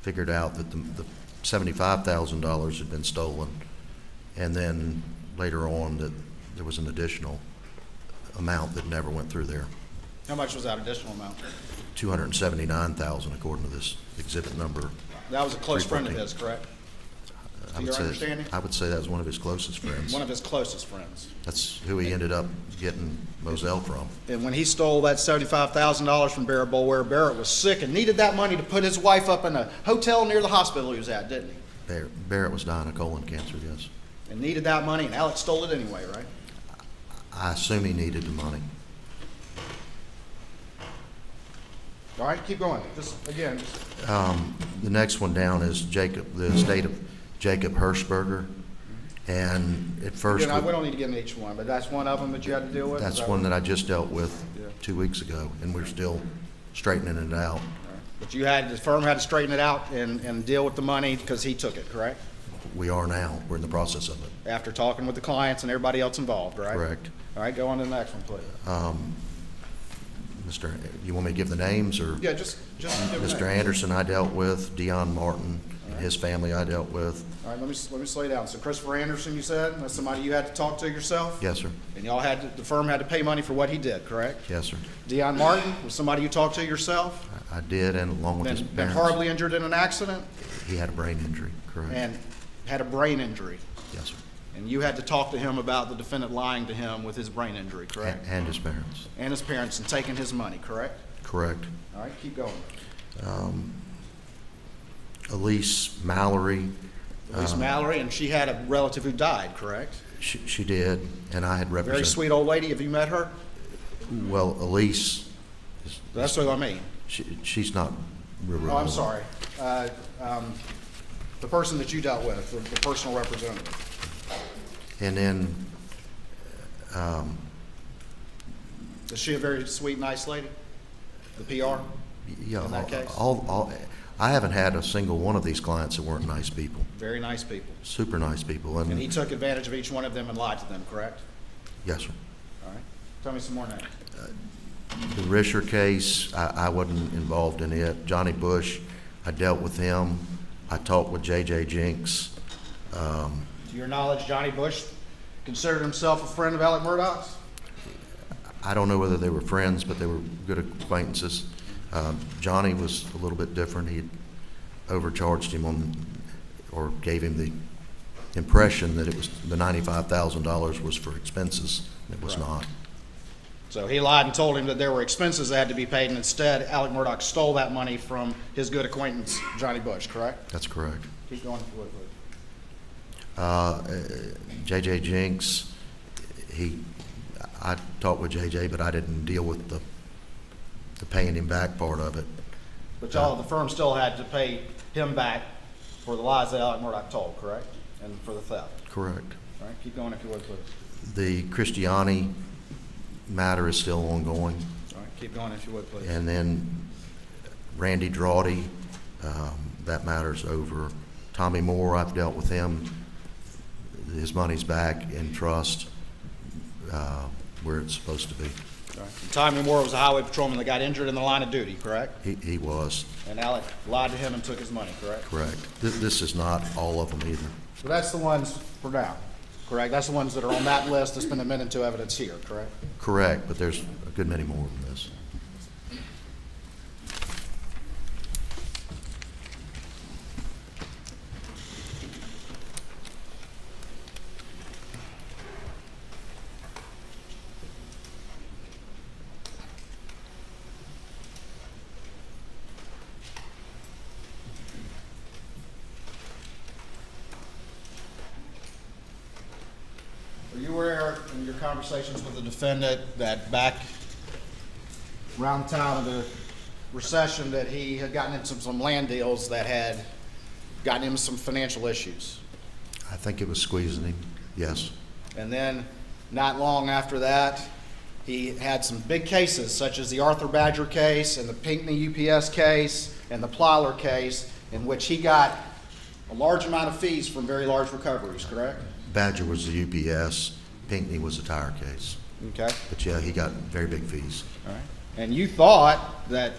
figured out that the $75,000 had been stolen, and then later on that there was an additional amount that never went through there. How much was that additional amount? $279,000 according to this exhibit number. That was a close friend of 314. his, correct? I To would your say understanding? I would say that was one of his closest friends. One of his closest friends. That's who he ended up getting Moselle from. And when he stole that $75,000 from Barrett Boulware, Barrett was sick and needed that money to put his wife up in a hotel near the hospital he was at, didn't he? Barrett was dying of colon cancer, yes. And needed that money, and Alex stole it anyway, right? I assume he needed the money. All right, keep going. Just, again, just, The next one down is Jacob, the estate of Jacob Hirschberger. And at first, again, we don't need to get into each one, but that's one of them that you had to deal with? that's one that I just dealt with Yeah. 2 weeks ago, and we're still straightening it out. But you had, the firm had to straighten it out and deal with the money because he took it, correct? We are now. We're in the process of it. After talking with the clients and everybody else involved, right? Correct. All right, go on to the next one, please. Mr., you want me to give the names, or? Yeah, just give it Mr. a name. Anderson I dealt with, Dion Martin, and his family I dealt with. All right, let me slow you down. So Christopher Anderson, you said, that's somebody you had to talk to yourself? Yes, sir. And y'all had, the firm had to pay money for what he did, correct? Yes, sir. Dion Martin was somebody you talked to yourself? I did, and along with his Been parents. horribly injured in an accident He had a brain injury, correct? and had a brain injury. Yes, sir. And you had to talk to him about the defendant lying to him with his brain injury, correct? And his parents, And his parents and taking his money, correct? correct. All right, keep going. Elise Mallory, Elise Mallory, and she had a relative who died, correct? she did, and I had Very represented. sweet old lady. Have you met her? Well, Elise, That's what I mean. she's not real. Oh, I'm sorry. The person that you dealt with, the personal representative. And then, Is she a very sweet, nice lady? The PR? yeah, In that case? I haven't had a single one of these clients that weren't nice people, Very nice people. super nice people, And he and, took advantage of each one of them and lied to them, correct? yes, sir. All right. Tell me some more names. The Risher case, I wasn't involved in it. Johnny Bush, I dealt with him. I talked with J.J. Jinks. To your knowledge, Johnny Bush considered himself a friend of Alex Murdaugh's? I don't know whether they were friends, but they were good acquaintances. Johnny was a little bit different. He had overcharged him on, or gave him the impression that it was, the $95,000 was for expenses. It was Right. not. So he lied and told him that there were expenses that had to be paid, and instead, Alex Murdaugh stole that money from his good acquaintance, Johnny Bush, correct? That's correct. Keep going if you would, please. J.J. Jinks, I talked with J.J., but I didn't deal with the paying him back part of it. But y'all, the firm still had to pay him back for the lies that Alex Murdaugh told, correct? And for the theft. Correct. All right, keep going if you would, please. The Christiani matter is still ongoing. All right, keep going if you would, please. And then Randy Drawdy, that matter's over. Tommy Moore, I've dealt with him. His money's back in trust, where it's supposed to be. All right. Tommy Moore was a highway patrolman that got injured in the line of duty, correct? He was, And Alex lied to him and took his money, correct? correct. This is not all of them either. So that's the ones for now, correct? That's the ones that are on that list that's been admitted to evidence here, correct? Correct, but there's a good many more than this. Are you aware in your conversations with the defendant that back around the time of the recession that he had gotten into some land deals that had gotten him some financial issues? I think it was squeezing him, yes. And then, not long after that, he had some big cases, such as the Arthur Badger case and the Pinckney UPS case and the Plyler case, in which he got a large amount of fees from very large recoveries, correct? Badger was the UPS, Pinckney was the tire case. Okay. But yeah, he got very big fees. All right. And you thought that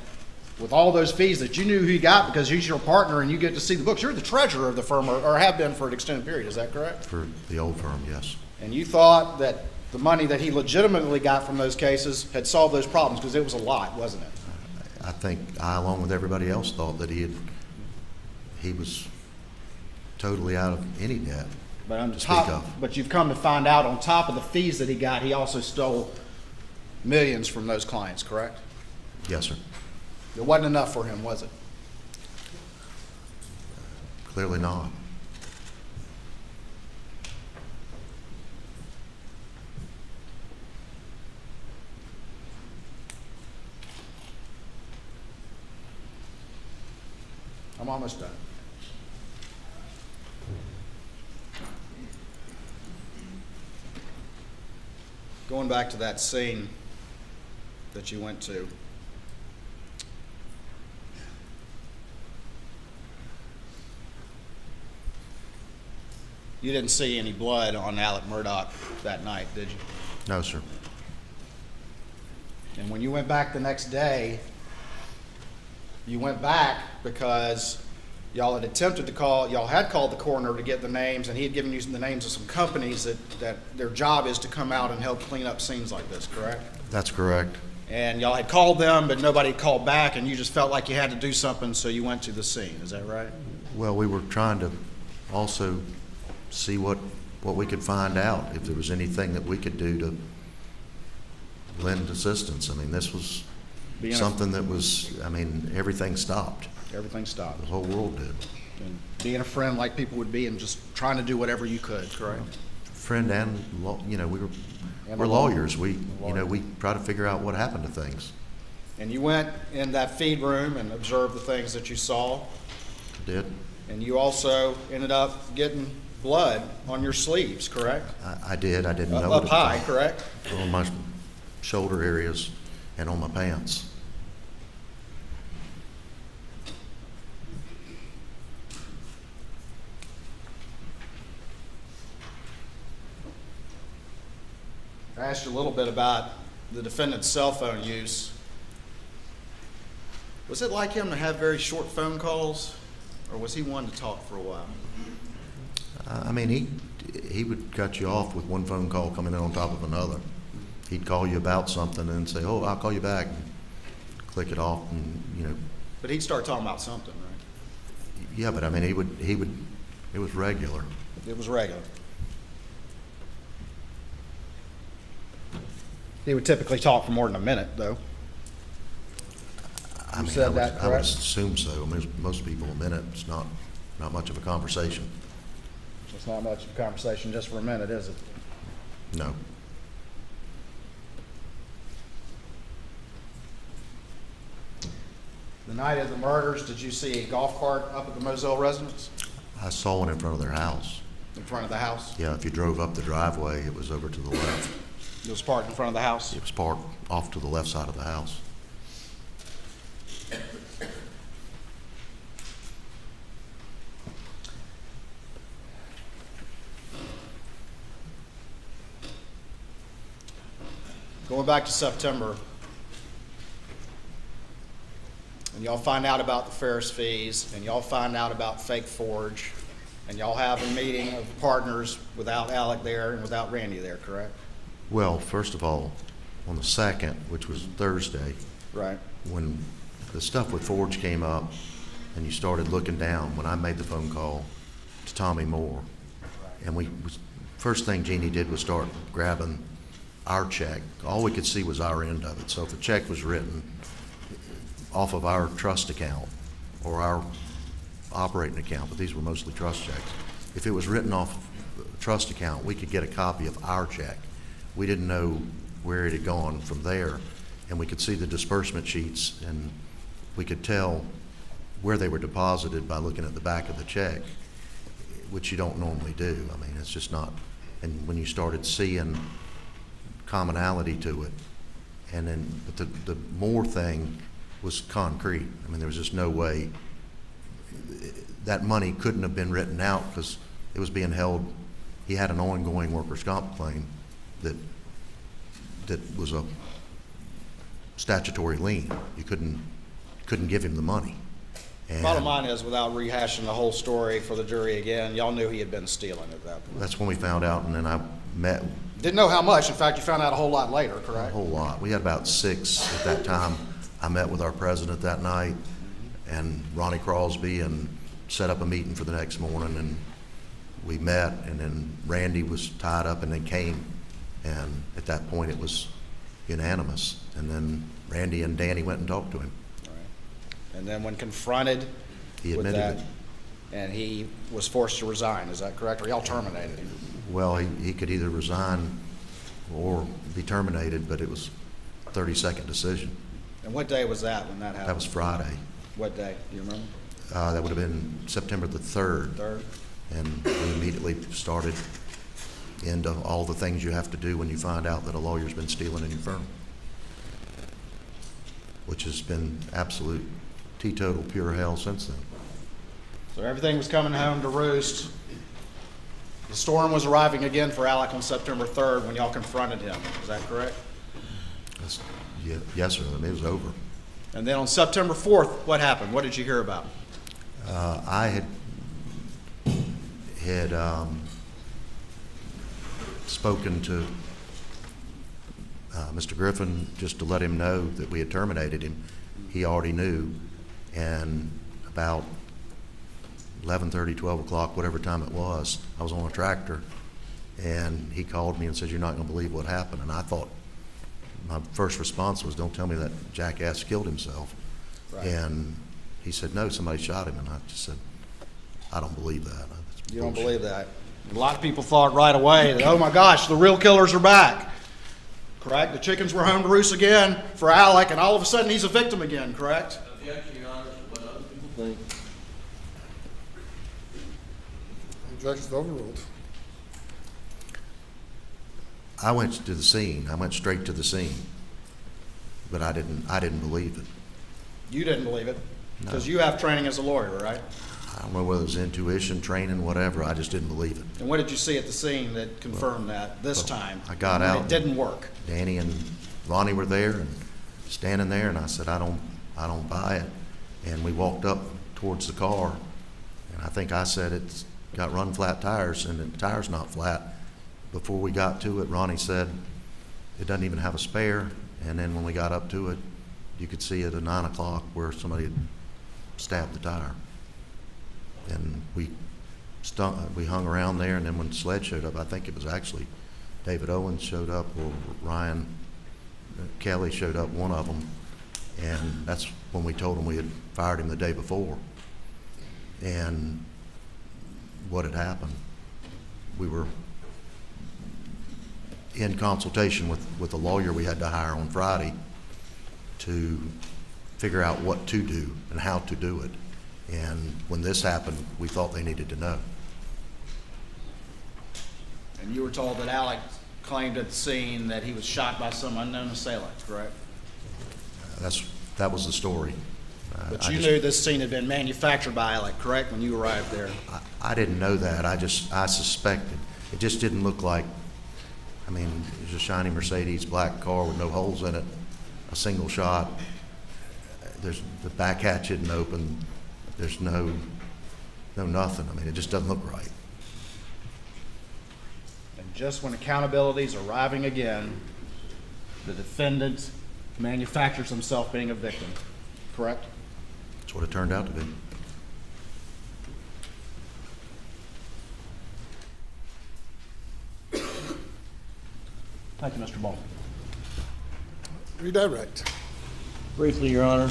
with all those fees that you knew who he got because he's your partner and you get to see the books. You're the treasurer of the firm or have been for an extended period. Is that correct? For the old firm, yes. And you thought that the money that he legitimately got from those cases had solved those problems because it was a lot, wasn't it? I think I, along with everybody else, thought that he was totally out of any debt. But on To top, speak of. but you've come to find out on top of the fees that he got, he also stole millions from those clients, correct? Yes, sir. It wasn't enough for him, was it? Clearly not. almost done. Going back to that scene that you went to, you didn't see any blood on Alex Murdaugh that night, did you? No, sir. And when you went back the next day, you went back because y'all had attempted to call, y'all had called the coroner to get the names, and he had given you the names of some companies that their job is to come out and help clean up scenes like this, correct? That's correct. And y'all had called them, but nobody called back, and you just felt like you had to do something, so you went to the scene. Is that right? Well, we were trying to also see what we could find out, if there was anything that we could do to lend assistance. I mean, this was something that was, I mean, everything stopped. Everything stopped. The whole world did. And being a friend like people would be and just trying to do whatever you could, correct? Friend and, you know, we're lawyers. We try to figure out what happened to things. And you went in that feed room and observed the things that you saw. Did. And you also ended up getting blood on your sleeves, correct? I did. I didn't know. Up high, correct? On my shoulder areas and on my pants. I asked you a little bit about the defendant's cell phone use. Was it like him to have very short phone calls, or was he one to talk for a while? I mean, he would cut you off with one phone call coming in on top of another. He'd call you about something and say, "Oh, I'll call you back." And click it off, and you know. But he'd start talking about something, right? Yeah, but I mean, he would. It was regular. It was regular. He would typically talk for more than a minute, though. I mean, said that I would correct? assume so. I mean, most people, a minute is not much of a conversation. It's not much of a conversation just for a minute, is it? No. The night of the murders, did you see a golf cart up at the Moselle residence I saw one in front of their house. in front of the house? Yeah, if you drove up the driveway, it was over to the left. It was parked in front of the house? It was parked off to the left side of the house. Going back to September, and y'all find out about the Ferris fees, and y'all find out about Fake Forge, and y'all have a meeting of partners without Alec there and without Randy there, correct? Well, first of all, on the 2nd, which was Thursday, Right. when the stuff with Forge came up and you started looking down, when I made the phone call to Tommy Moore, and first thing Jeannie did was start grabbing our check. All we could see was our end of it. So if a check was written off of our trust account or our operating account, but these were mostly trust checks, if it was written off the trust account, we could get a copy of our check. We didn't know where it had gone from there, and we could see the disbursement sheets, and we could tell where they were deposited by looking at the back of the check, which you don't normally do. I mean, it's just not. And when you started seeing commonality to it, and then but the Moore thing was concrete. I mean, there was just no way that money couldn't have been written out because it was being held. He had an ongoing workers' comp claim that was a statutory lien. You couldn't give him the money. And Bottom line is, without rehashing the whole story for the jury again, y'all knew he had been stealing at that point. that's when we found out, and then I met Didn't know how much. In fact, you found out a whole lot later, a correct? whole lot. We had about 6 at that time. I met with our president that night and Ronnie Crosby and set up a meeting for the next morning, and we met, and then Randy was tied up and then came, and at that point it was unanimous, and then Randy and Danny went and talked to him. All right. And then when confronted He with admitted that, it. and he was forced to resign, is that correct? Or y'all terminated him? Well, he could either resign or be terminated, but it was a 30-second decision. And what day was that when that happened? That was Friday. What day? Do you remember? That would have been September the 3rd. And we immediately started into all the things you have to do when you find out that a lawyer's been stealing in your firm, which has been absolute teetotal pure hell since then. So everything was coming home to roost. The storm was arriving again for Alec on September 3rd when y'all confronted him. Is that correct? Yeah, yes, sir. I mean, it was over. And then on September 4th, what happened? What did you hear about? I had spoken to Mr. Griffin just to let him know that we had terminated him. He already knew, and about 11:30, 12 o'clock, whatever time it was, I was on a tractor, and he called me and said, "You're not going to believe what happened." And I thought, my first response was, "Don't tell me that jackass killed himself." Right. And he said, "No, somebody shot him." And I just said, "I don't believe that." That's You don't bullshit. believe that. A lot of people thought right away that, oh my gosh, the real killers are back. Correct? The chickens were home to roost again for Alec, and all of a sudden he's a victim again, correct? Objection, Your Honor, to what other people think. Objection's overruled. I went to the scene. I went straight to the scene, but I didn't believe it. You didn't believe it, because No. you have training as a lawyer, right? I don't know whether it was intuition, training, whatever. I just didn't believe it. And what did you see at the scene that confirmed that this well, time? I got when out It didn't work. Danny and Ronnie were there and standing there, and I said, I don't buy it. And we walked up towards the car, and I think I said it's got run flat tires, and the tire's not flat. Before we got to it, Ronnie said it doesn't even have a spare. And then when we got up to it, you could see it at 9 o'clock where somebody had stabbed the tire. And we hung around there, and then when Sled showed up, I think it was actually David Owens showed up, or Ryan Kelly showed up, one of them, and that's when we told him we had fired him the day before. And what had happened, we were in consultation with a lawyer we had to hire on Friday to figure out what to do and how to do it. And when this happened, we thought they needed to know. And you were told that Alec claimed at the scene that he was shot by some unknown assailant, correct? That was the story. But you knew this scene had been manufactured by Alec, correct, when you arrived there? I didn't know that. I suspected. It just didn't look like, I mean, it was a shiny Mercedes black car with no holes in it, a single shot. There's the back hatch isn't open. There's no nothing. I mean, it just doesn't look right. And just when accountability is arriving again, the defendant manufactures himself being a victim, correct? That's what it turned out to be. Thank you, Mr. Ball. Redirect. Briefly, Your Honor.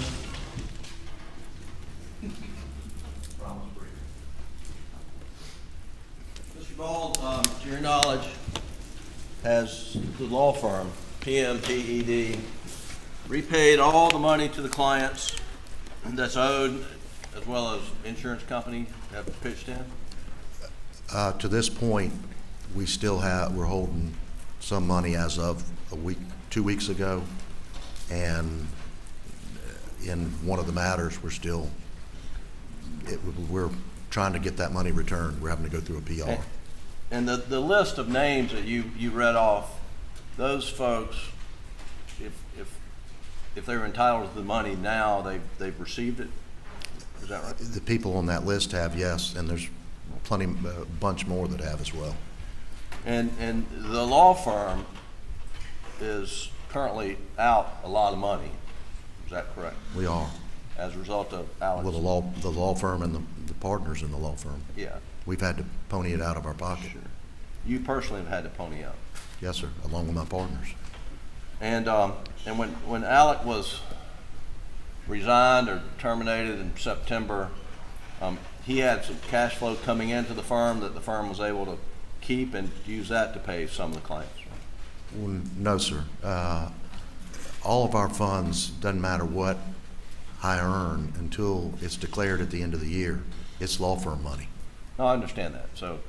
Mr. Ball, to your knowledge, has the law firm, PMPED, repaid all the money to the clients that's owed, as well as insurance company have pitched in? To this point, we're holding some money as of 2 weeks ago, and in one of the matters, we're trying to get that money returned. We're having to go through a PR. And the list of names that you read off, those folks, if they were entitled to the money now, they've received it? Is that right? The people on that list have, yes, and there's a bunch more that have as well. And the law firm is currently out a lot of money. Is that correct? We are. As a result of Alex? Well, the law firm and the partners in the law firm. Yeah. We've had to pony it out of our pocket. Sure. You personally have had to pony up. Yes, sir, along with my partners. And when Alec was resigned or terminated in September, he had some cash flow coming into the firm that the firm was able to keep and use that to pay some of the claims. Well, no, sir. All of our funds, doesn't matter what I earn until it's declared at the end of the year. It's law firm money. No, I understand that. So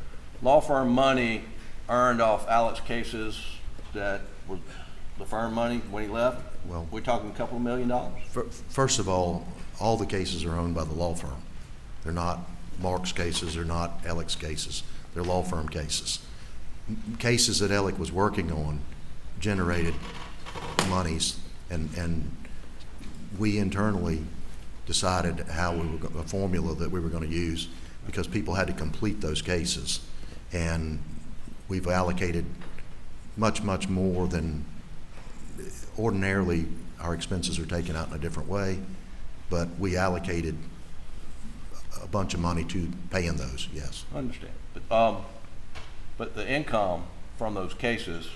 law firm money earned off Alex cases that was the firm money when he left? Well, we're talking a couple of $1 million? First of all the cases are owned by the law firm. They're not Mark's cases, they're not Alex cases. They're law firm cases. Cases that Alec was working on generated monies, and we internally decided how we were a formula that we were going to use, because people had to complete those cases, and we've allocated much more than ordinarily. Our expenses are taken out in a different way, but we allocated a bunch of money to paying those. Yes, I understand, but the income from those cases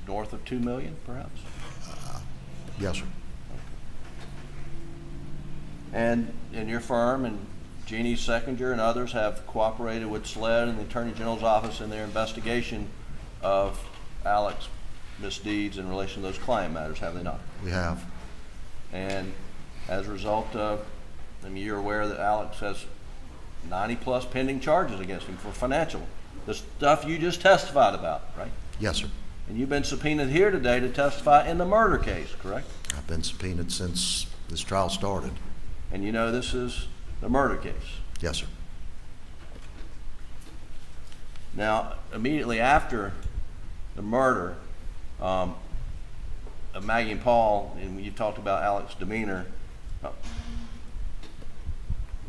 north of $2 million, perhaps? yes, sir. And in your firm and Jeannie Seconder and others have cooperated with SLED and the Attorney General's office in their investigation of Alex misdeeds in relation to those client matters, have they not? We have. And as a result of, I mean, you're aware that Alex has 90+ pending charges against him for financial, the stuff you just testified about, right? Yes, sir. And you've been subpoenaed here today to testify in the murder case, correct? I've been subpoenaed since this trial started. And you know this is the murder case. Yes, sir. Now, immediately after the murder of Maggie and Paul, and you talked about Alex's demeanor,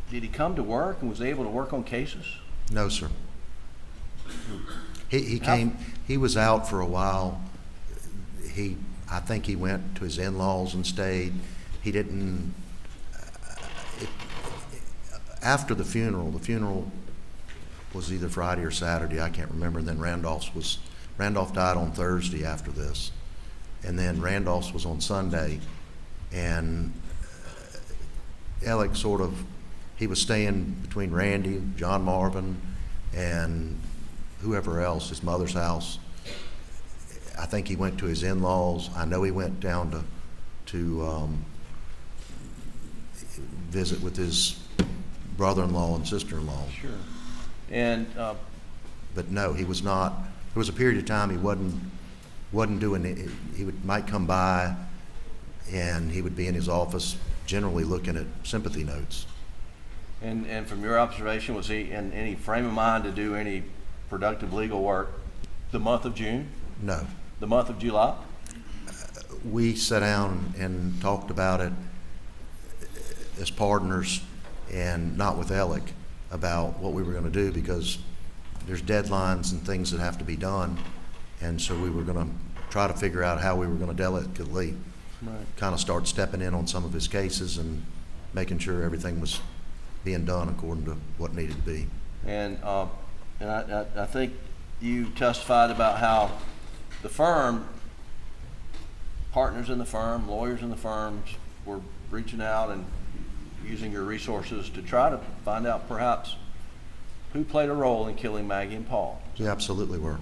did he come to work and was able to work on cases? No, sir. He came. He was out for a while. I think he went to his in-laws and stayed. He didn't. After the funeral was either Friday or Saturday, I can't remember. And then Randolph died on Thursday after this, and then Randolph's was on Sunday, and Alex he was staying between Randy, John Marvin, and whoever else, his mother's house. I think he went to his in-laws. I know he went down to visit with his brother-in-law and sister-in-law. Sure. And but no, he was not. There was a period of time he wasn't doing it. He might come by, and he would be in his office, generally looking at sympathy notes. And from your observation, was he in any frame of mind to do any productive legal work the month of June? No. The month of July? We sat down and talked about it as partners, and not with Alec, about what we were going to do, because there's deadlines and things that have to be done, and so we were going to try to figure out how we were going to delicately kind of start stepping in on some of his cases and making sure everything was being done according to what needed to be. And I think you testified about how the firm, partners in the firm, lawyers in the firms, were reaching out and using your resources to try to find out perhaps who played a role in killing Maggie and Paul. We absolutely were.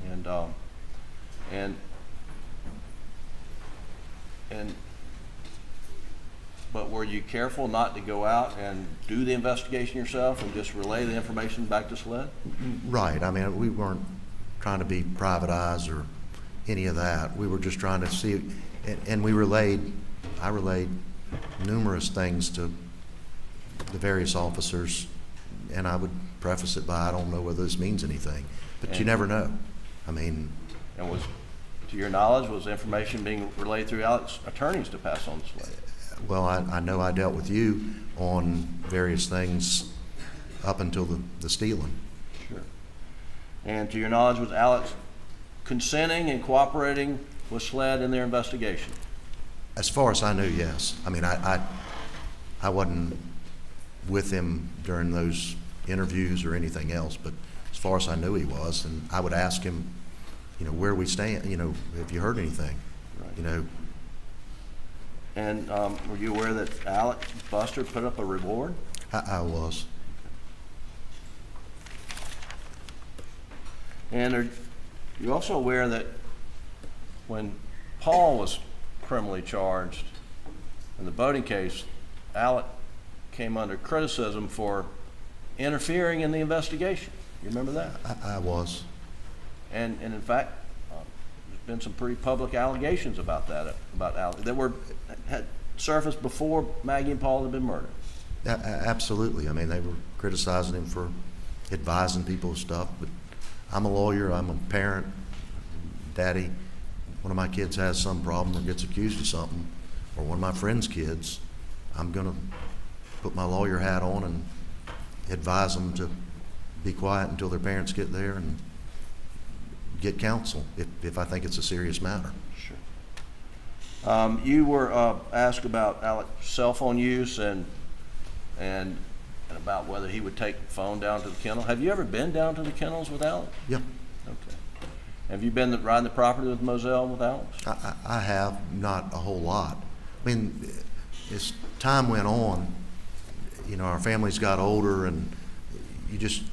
But were you careful not to go out and do the investigation yourself and just relay the information back to SLED? Right. I mean, we weren't trying to be private eyes or any of that. We were just trying to see, and I relayed numerous things to the various officers, and I would preface it by, I don't know whether this means anything, but you never know. I mean. And was, to your knowledge, was information being relayed through Alex's attorneys to pass on to SLED? Well, I know I dealt with you on various things up until the stealing. Sure. And to your knowledge, was Alex consenting and cooperating with SLED in their investigation? As far as I knew, yes. I mean, I wasn't with him during those interviews or anything else, but as far as I knew, he was. And I would ask him, where we stand, have you heard anything? Right. And were you aware that Alex Buster put up a reward? I was. And are you also aware that when Paul was criminally charged in the boating case, Alec came under criticism for interfering in the investigation. You remember that? I was. And in fact, there's been some pretty public allegations about that, about Alec, that had surfaced before Maggie and Paul had been murdered. Absolutely. I mean, they were criticizing him for advising people of stuff, but I'm a lawyer, I'm a parent, daddy. One of my kids has some problem or gets accused of something, or one of my friend's kids, I'm gonna put my lawyer hat on and advise them to be quiet until their parents get there and get counsel if I think it's a serious matter. Sure. You were asked about Alec's cell phone use and about whether he would take the phone down to the kennel. Have you ever been down to the kennels with Alec? Yeah. Okay. Have you been riding the property with Moselle with Alex? I have, not a whole lot. I mean, as time went on, you know, our families got older, and you just,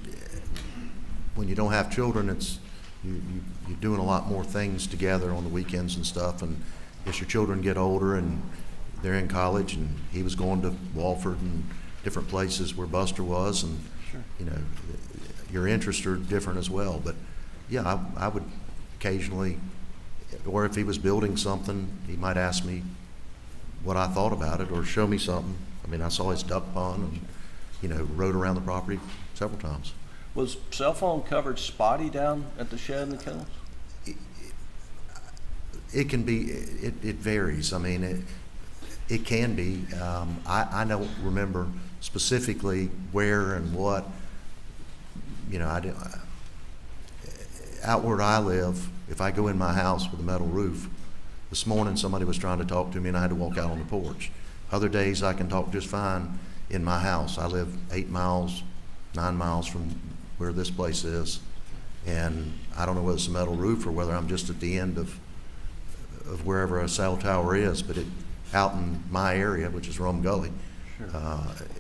when you don't have children, it's you're doing a lot more things together on the weekends and stuff. And as your children get older and they're in college, and he was going to Walford and different places where Buster was, and Sure. you know, your interests are different as well. But yeah, I would occasionally, or if he was building something, he might ask me what I thought about it or show me something. I mean, I saw his duck pond and, you know, rode around the property several times. Was cell phone coverage spotty down at the shed in the kennels? It can be, it varies. I mean, it can be. I don't remember specifically where and what, you know, out where I live, if I go in my house with a metal roof, this morning somebody was trying to talk to me and I had to walk out on the porch. Other days I can talk just fine in my house. I live 8 miles, 9 miles from where this place is, and I don't know whether it's a metal roof or whether I'm just at the end of wherever a cell tower is, but out in my area, which is Rome Gully, Sure.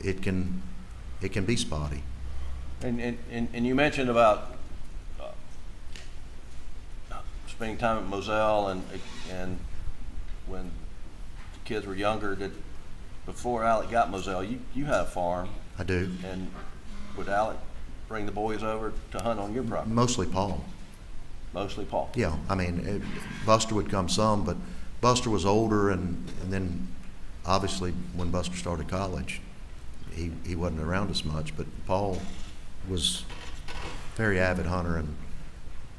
it can be spotty. And you mentioned about spending time at Moselle and when the kids were younger, before Alec got Moselle, you had a farm. I do. And would Alec bring the boys over to hunt on your property? Mostly Paul. Mostly Paul? Yeah, I mean, Buster would come some, but Buster was older, and then obviously when Buster started college, he wasn't around as much, but Paul was a very avid hunter and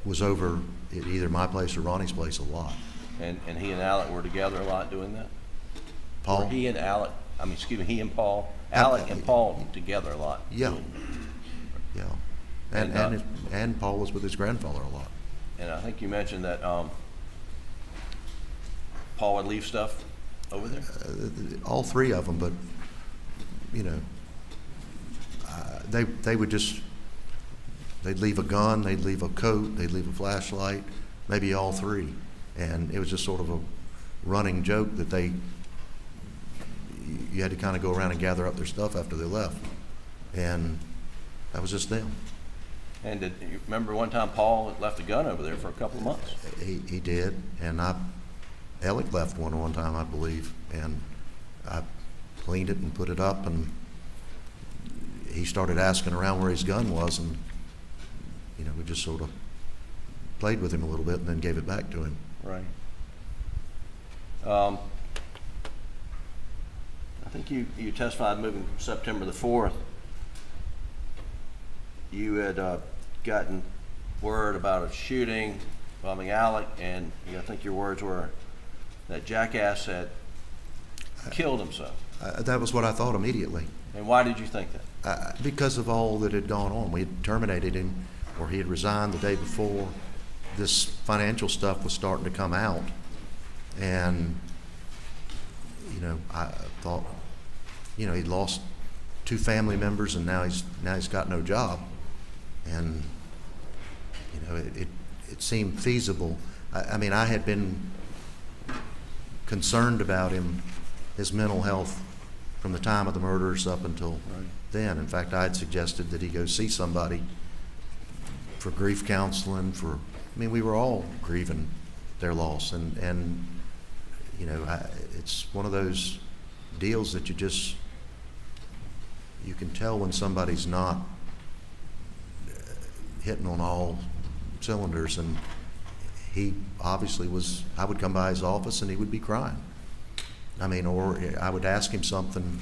was over at either my place or Ronnie's place a lot. And he and Alec were together a lot doing that? Paul? Were he and Alec, he and Paul, Alec and Paul together a lot? Yeah, yeah. And Paul was with his grandfather a lot. And I think you mentioned that Paul would leave stuff over there? All three of them, but, you know, they would just, they'd leave a gun, they'd leave a coat, they'd leave a flashlight, maybe all three. And it was just sort of a running joke that you had to kind of go around and gather up their stuff after they left. And that was just them. And did you remember one time Paul had left a gun over there for a couple of months? He did, and Alec left one time, I believe, and I cleaned it and put it up, and he started asking around where his gun was, and, you know, we just sort of played with him a little bit and then gave it back to him. Right. I think you testified moving September the 4th. You had gotten word about a shooting involving Alec, and I think your words were that jackass had killed himself. That was what I thought immediately. And why did you think that? Because of all that had gone on. We had terminated him, or he had resigned the day before. This financial stuff was starting to come out, and, you know, I thought, you know, he'd lost 2 family members, and now he's got no job, and, you know, it seemed feasible. I mean, I had been concerned about his mental health from the time of the murders up until then. In fact, I had suggested that he go see somebody for grief counseling. I mean, we were all grieving their loss, and you know, it's one of those deals that you just you can tell when somebody's not hitting on all cylinders, and he obviously was. I would come by his office and he would be crying. I mean, or I would ask him something.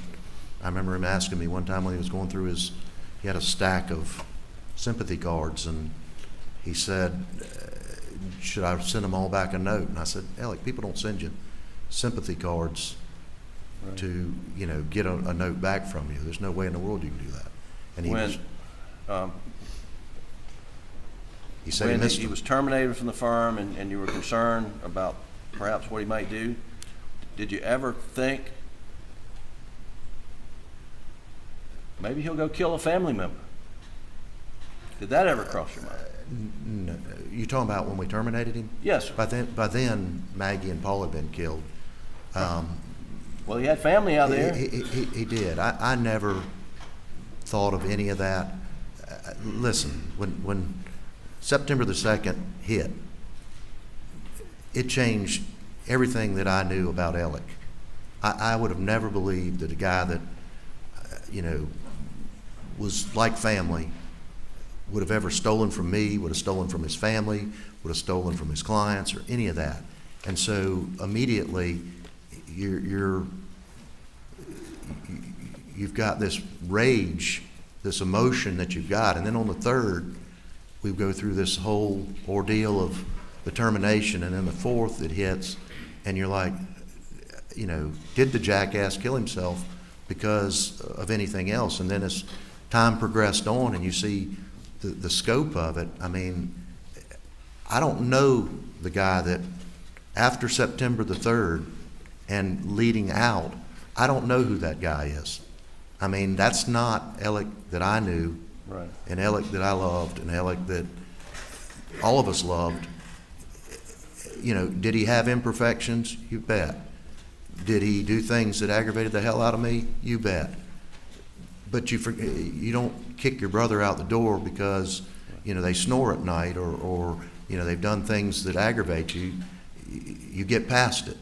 I remember him asking me one time when he was going through he had a stack of sympathy cards, and he said, should I send them all back a note? And I said, Alec, people don't send you sympathy cards to, get a note back from you. There's no way in the world you can do that. And he said he missed he was terminated from the firm and you were concerned about perhaps what he might do, did you ever think maybe he'll go kill a family member? Did that ever cross your mind? No. You talking about when we terminated him? Yes, sir. By then, Maggie and Paul had been killed. Well, he had family out there. He did. I never thought of any of that. Listen, when September the 2nd hit, it changed everything that I knew about Alec. I would have never believed that a guy that, was like family would have ever stolen from me, would have stolen from his family, would have stolen from his clients, or any of that. And so immediately, you've got this rage, this emotion that you've got, and then on the 3rd, we go through this whole ordeal of the termination, and then the 4th it hits, and you're like, did the jackass kill himself because of anything else? And then as time progressed on, and you see the scope of it, I mean, I don't know the guy that after September the 3rd and leading out, I don't know who that guy is. I mean, that's not Alec that I knew, Right. and Alec that I loved, and Alec that all of us loved. Did he have imperfections? You bet. Did he do things that aggravated the hell out of me? You bet. But you don't kick your brother out the door because, they snore at night or they've done things that aggravate you. You get past it.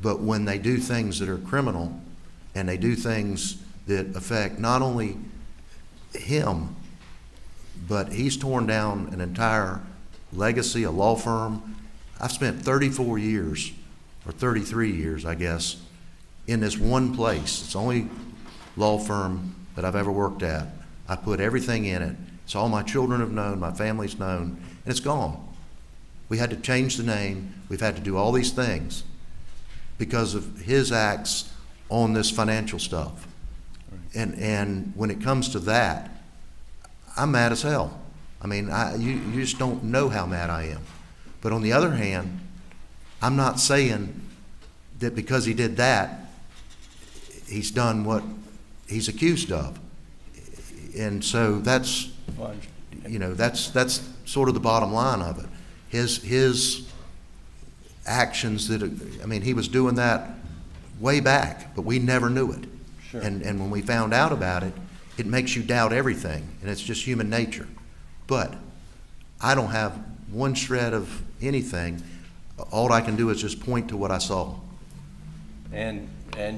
But when they do things that are criminal and they do things that affect not only him, but he's torn down an entire legacy, a law firm. I've spent 34 years, or 33 years, I guess, in this one place. It's the only law firm that I've ever worked at. I put everything in it. It's all my children have known, my family's known, and it's gone. We had to change the name. We've had to do all these things because of his acts on this financial stuff. And when it comes to that, I'm mad as hell. I mean, you just don't know how mad I am. But on the other hand, I'm not saying that because he did that, he's done what he's accused of. And so that's, that's sort of the bottom line of it. His actions he was doing that way back, but we never knew it. Sure. And when we found out about it, it makes you doubt everything, and it's just human nature. But I don't have one shred of anything. All I can do is just point to what I saw. And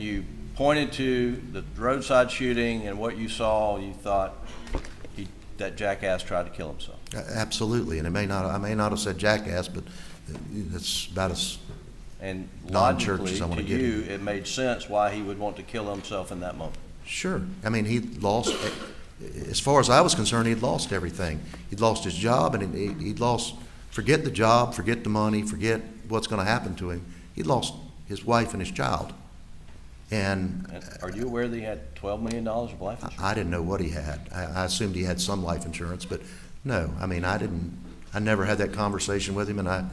you pointed to the roadside shooting and what you saw. You thought that jackass tried to kill himself. Absolutely, and I may not have said jackass, but it's about as And non-church logically, as I want to to get you, it. it made sense why he would want to kill himself in that moment. Sure. I mean, he lost. As far as I was concerned, he'd lost everything. He'd lost his job, and he'd lost. Forget the job, forget the money, forget what's going to happen to him. He lost his wife and his child. And Are you aware that he had $12 million of life insurance? I didn't know what he had. I assumed he had some life insurance, but no. I mean, I didn't. I never had that conversation with him, and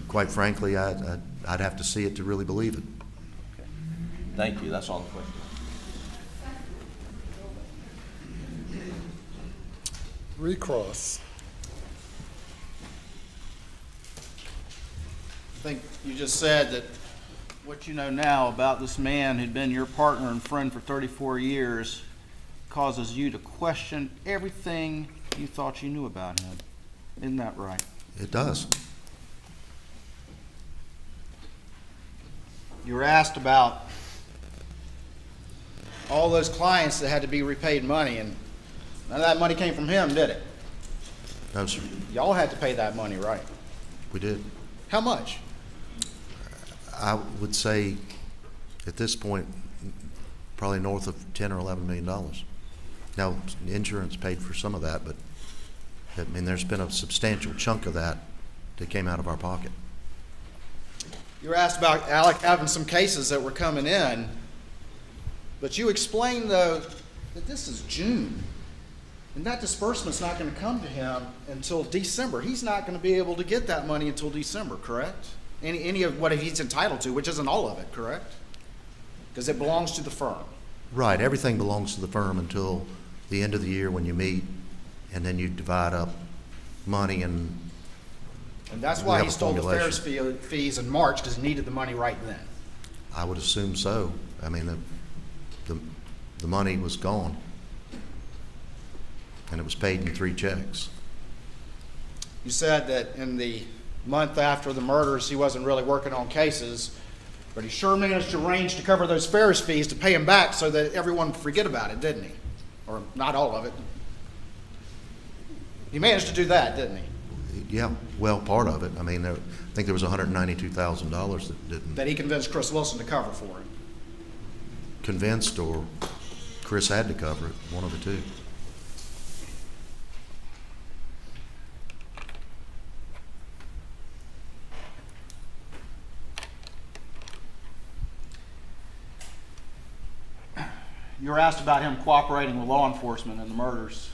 quite frankly, I'd have to see it to really believe it. Okay. Thank you. That's all the questions. Recross. I think you just said that what you know now about this man who'd been your partner and friend for 34 years causes you to question everything you thought you knew about him. Isn't that right? It does. You were asked about all those clients that had to be repaid money, and none of that money came from him, did it? No, sir, Y'all had to pay that money, right? we did. How much? I would say at this point, probably north of $10 or $11 million. Now, insurance paid for some of that, but I mean, there's been a substantial chunk of that came out of our pocket. You were asked about Alec having some cases that were coming in, but you explained, though, that this is June, and that disbursement's not going to come to him until December. He's not going to be able to get that money until December, correct? Any of what he's entitled to, which isn't all of it, correct? Because it belongs to the firm. Right, everything belongs to the firm until the end of the year when you meet, and then you divide up money and that's we why have he a stole the fares formulation. fees in March, because he needed the money right then. I would assume so. I mean, the money was gone, and it was paid in 3 checks. You said that in the month after the murders, he wasn't really working on cases, but he sure managed to arrange to cover those fares fees to pay him back so that everyone would forget about it, didn't he? Or not all of it. He managed to do that, didn't he? Yeah, well, part of it. I mean, I think there was $192,000 that didn't. That he convinced Chris Wilson to cover for him. Convinced, or Chris had to cover it, one of the two. You were asked about him cooperating with law enforcement in the murders.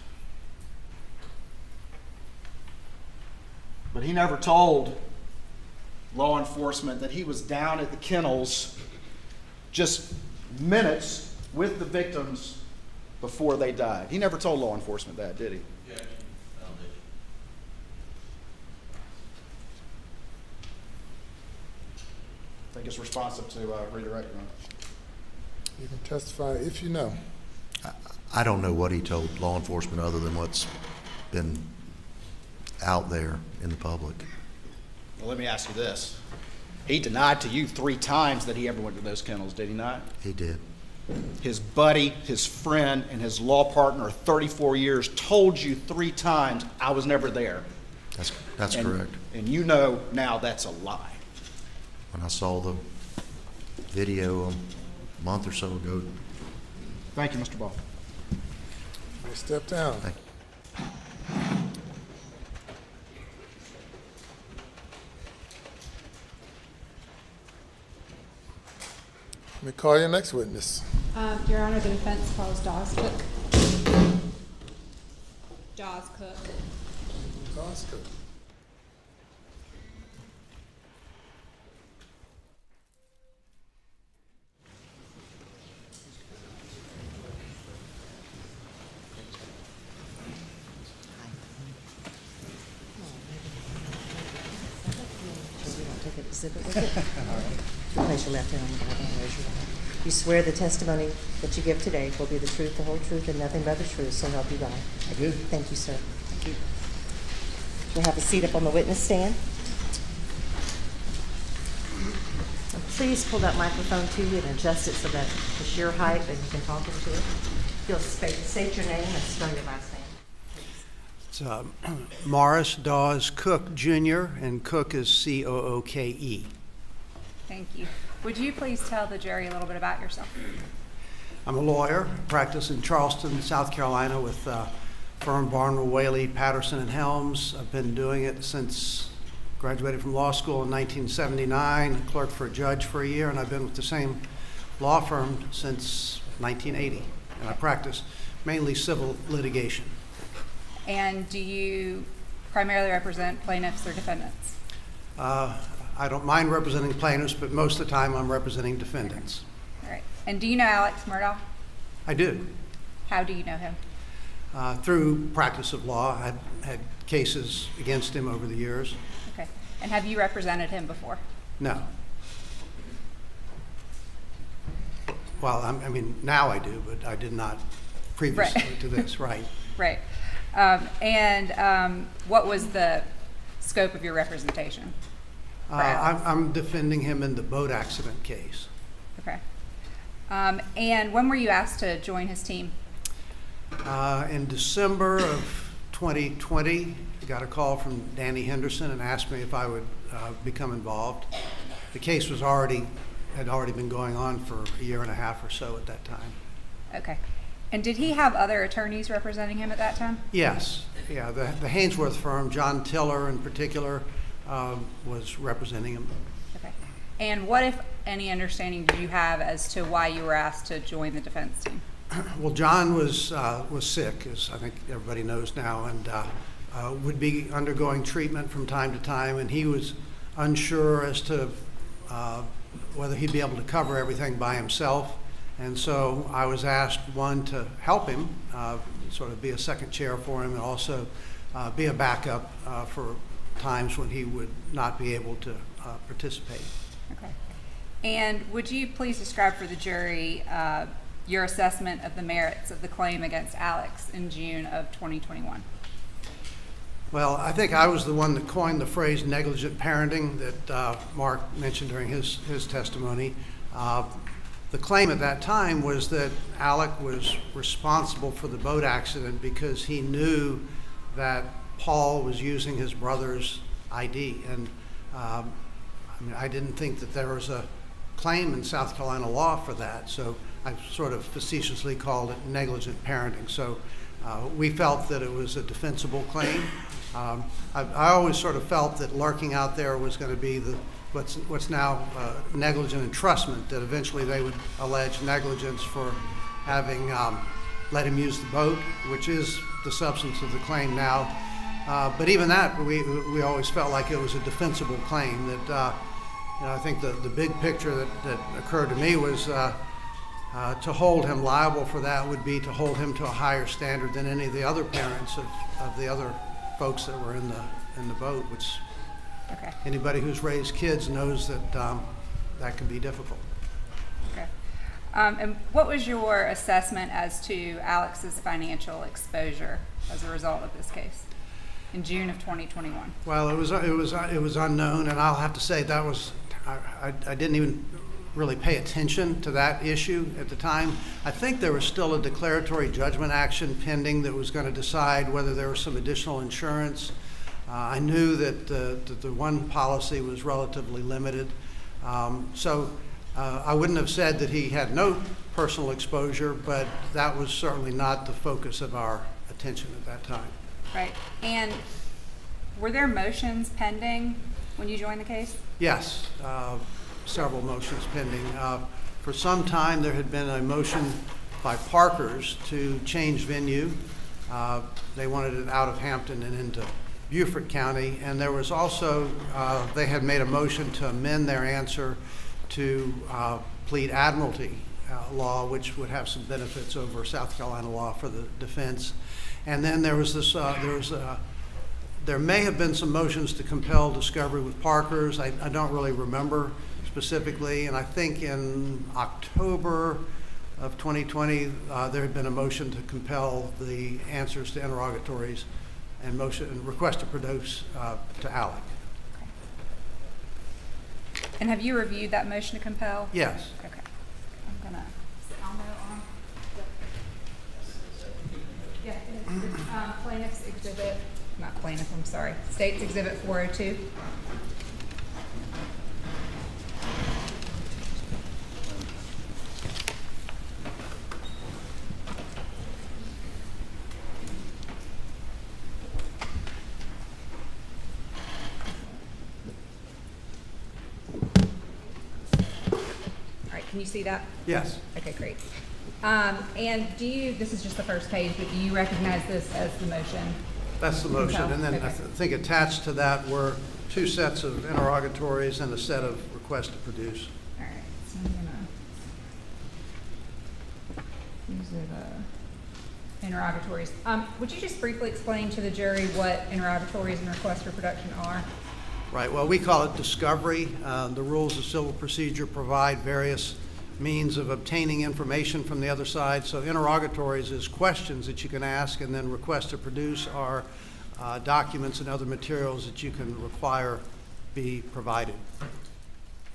But he never told law enforcement that he was down at the kennels just minutes with the victims before they died. He never told law enforcement that, did he? Yeah. I think it's responsive to redirect. You can testify if you know. I don't know what he told law enforcement other than what's been out there in the public. Well, let me ask you this. He denied to you 3 times that he ever went to those kennels, did he not? He did. His buddy, his friend, and his law partner of 34 years told you 3 times, I was never there. That's correct. And you know now that's a lie. When I saw the video a month or so ago. Thank you, Mr. Ball. Step down. Thank Let me call your next witness. Your Honor, the defense calls Dawes Cook. Dawes Cook. Oscar. Take an exhibit with it. Place your left hand on the Bible and raise your right. You swear the testimony that you give today will be the truth, the whole truth, and nothing but the truth, so help you God. I do. Thank you, sir. Thank you. You'll have a seat up on the witness stand. And please pull that microphone to you and adjust it so that it's your height and you can talk into it. You'll state your name and spell your last name. It's Morris Dawes Cook Jr., and Cook is C-O-O-K-E. Thank you. Would you please tell the jury a little bit about yourself? I'm a lawyer, practice in Charleston, South Carolina with firm Barnwell, Whaley, Patterson, and Helms. I've been doing it since graduated from law school in 1979, clerked for a judge for a year, and I've been with the same law firm since 1980. And I practice mainly civil litigation. And do you primarily represent plaintiffs or defendants? I don't mind representing plaintiffs, but most of the time I'm representing defendants. All right. And do you know Alex Murdaugh? I do. How do you know him? Through practice of law. I've had cases against him over the years. Okay. And have you represented him before? No. Well, I mean, now I do, but I did not previously to this, right. Right. What was the scope of your representation? I'm defending him in the boat accident case. Okay. And when were you asked to join his team? In December of 2020, I got a call from Danny Henderson and asked me if I would become involved. The case had already been going on for a year and a half or so at that time. Okay. And did he have other attorneys representing him at that time? Yes, yeah, the Hainsworth firm, John Tiller in particular, was representing him. Okay. And what, if any, understanding did you have as to why you were asked to join the defense team? Well, John was sick, as I think everybody knows now, and would be undergoing treatment from time to time, and he was unsure as to whether he'd be able to cover everything by himself. And so I was asked, one, to help him, sort of be a second chair for him, and also be a backup for times when he would not be able to participate. Okay. And would you please describe for the jury your assessment of the merits of the claim against Alex in June of 2021? Well, I think I was the one that coined the phrase negligent parenting that Mark mentioned during his testimony. The claim at that time was that Alec was responsible for the boat accident because he knew that Paul was using his brother's ID. And I didn't think that there was a claim in South Carolina law for that, so I sort of facetiously called it negligent parenting. So we felt that it was a defensible claim. I always sort of felt that lurking out there was going to be what's now negligent entrustment, that eventually they would allege negligence for having let him use the boat, which is the substance of the claim now. But even that, we always felt like it was a defensible claim. That I think the big picture that occurred to me was to hold him liable for that would be to hold him to a higher standard than any of the other parents of the other folks that were in the boat, which Okay. anybody who's raised kids knows that that can be difficult. Okay. And what was your assessment as to Alex's financial exposure as a result of this case in June of 2021? Well, it was unknown, and I'll have to say that was I didn't even really pay attention to that issue at the time. I think there was still a declaratory judgment action pending that was going to decide whether there was some additional insurance. I knew that the one policy was relatively limited. So I wouldn't have said that he had no personal exposure, but that was certainly not the focus of our attention at that time. Right. And were there motions pending when you joined the case? Yes, several motions pending. For some time, there had been a motion by Parkers to change venue. They wanted it out of Hampton and into Beaufort County, and there was also, they had made a motion to amend their answer to plead admiralty law, which would have some benefits over South Carolina law for the defense. And then there was this, there may have been some motions to compel discovery with Parkers. I don't really remember specifically, and I think in October of 2020, there had been a motion to compel the answers to interrogatories and request to produce to Alec. And have you reviewed that motion to compel? Yes. Okay. I'm gonna. I'll know on. Yeah. Plaintiff's exhibit. Not plaintiff. I'm sorry. State's exhibit 402. Can you see that? Yes. Okay, great. And this is just the first page, but do you recognize this as the motion? That's the motion. And then Okay. I think attached to that were 2 sets of interrogatories and a set of requests to produce. All right, so I'm gonna use the interrogatories. Would you just briefly explain to the jury what interrogatories and requests for production are? Right, well, we call it discovery. The rules of civil procedure provide various means of obtaining information from the other side. So interrogatories is questions that you can ask, and then requests to produce are documents and other materials that you can require be provided.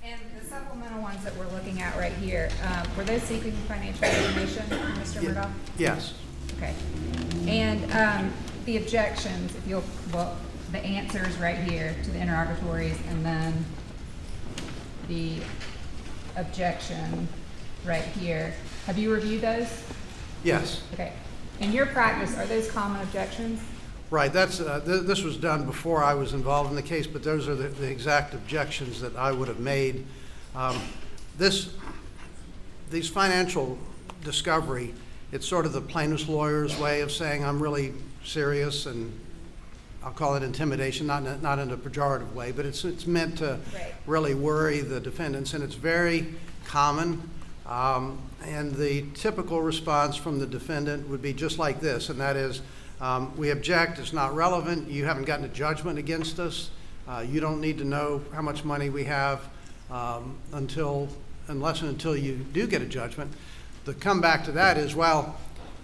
And the supplemental ones that we're looking at right here, were those seeking financial information, Mr. Murdaugh? Yes. Okay. And the objections, if you'll, well, the answers right here to the interrogatories, and then the objection right here. Have you reviewed those? Yes. Okay. In your practice, are those common objections? Right, that's, this was done before I was involved in the case, but those are the exact objections that I would have made. These financial discovery, it's sort of the plaintiff's lawyer's way of saying I'm really serious, and I'll call it intimidation, not in a pejorative way, but it's meant to really worry the defendants, and it's very common. And the typical response from the defendant would be just like this, and that is, we object, it's not relevant, you haven't gotten a judgment against us, you don't need to know how much money we have unless and until you do get a judgment. The comeback to that is, well,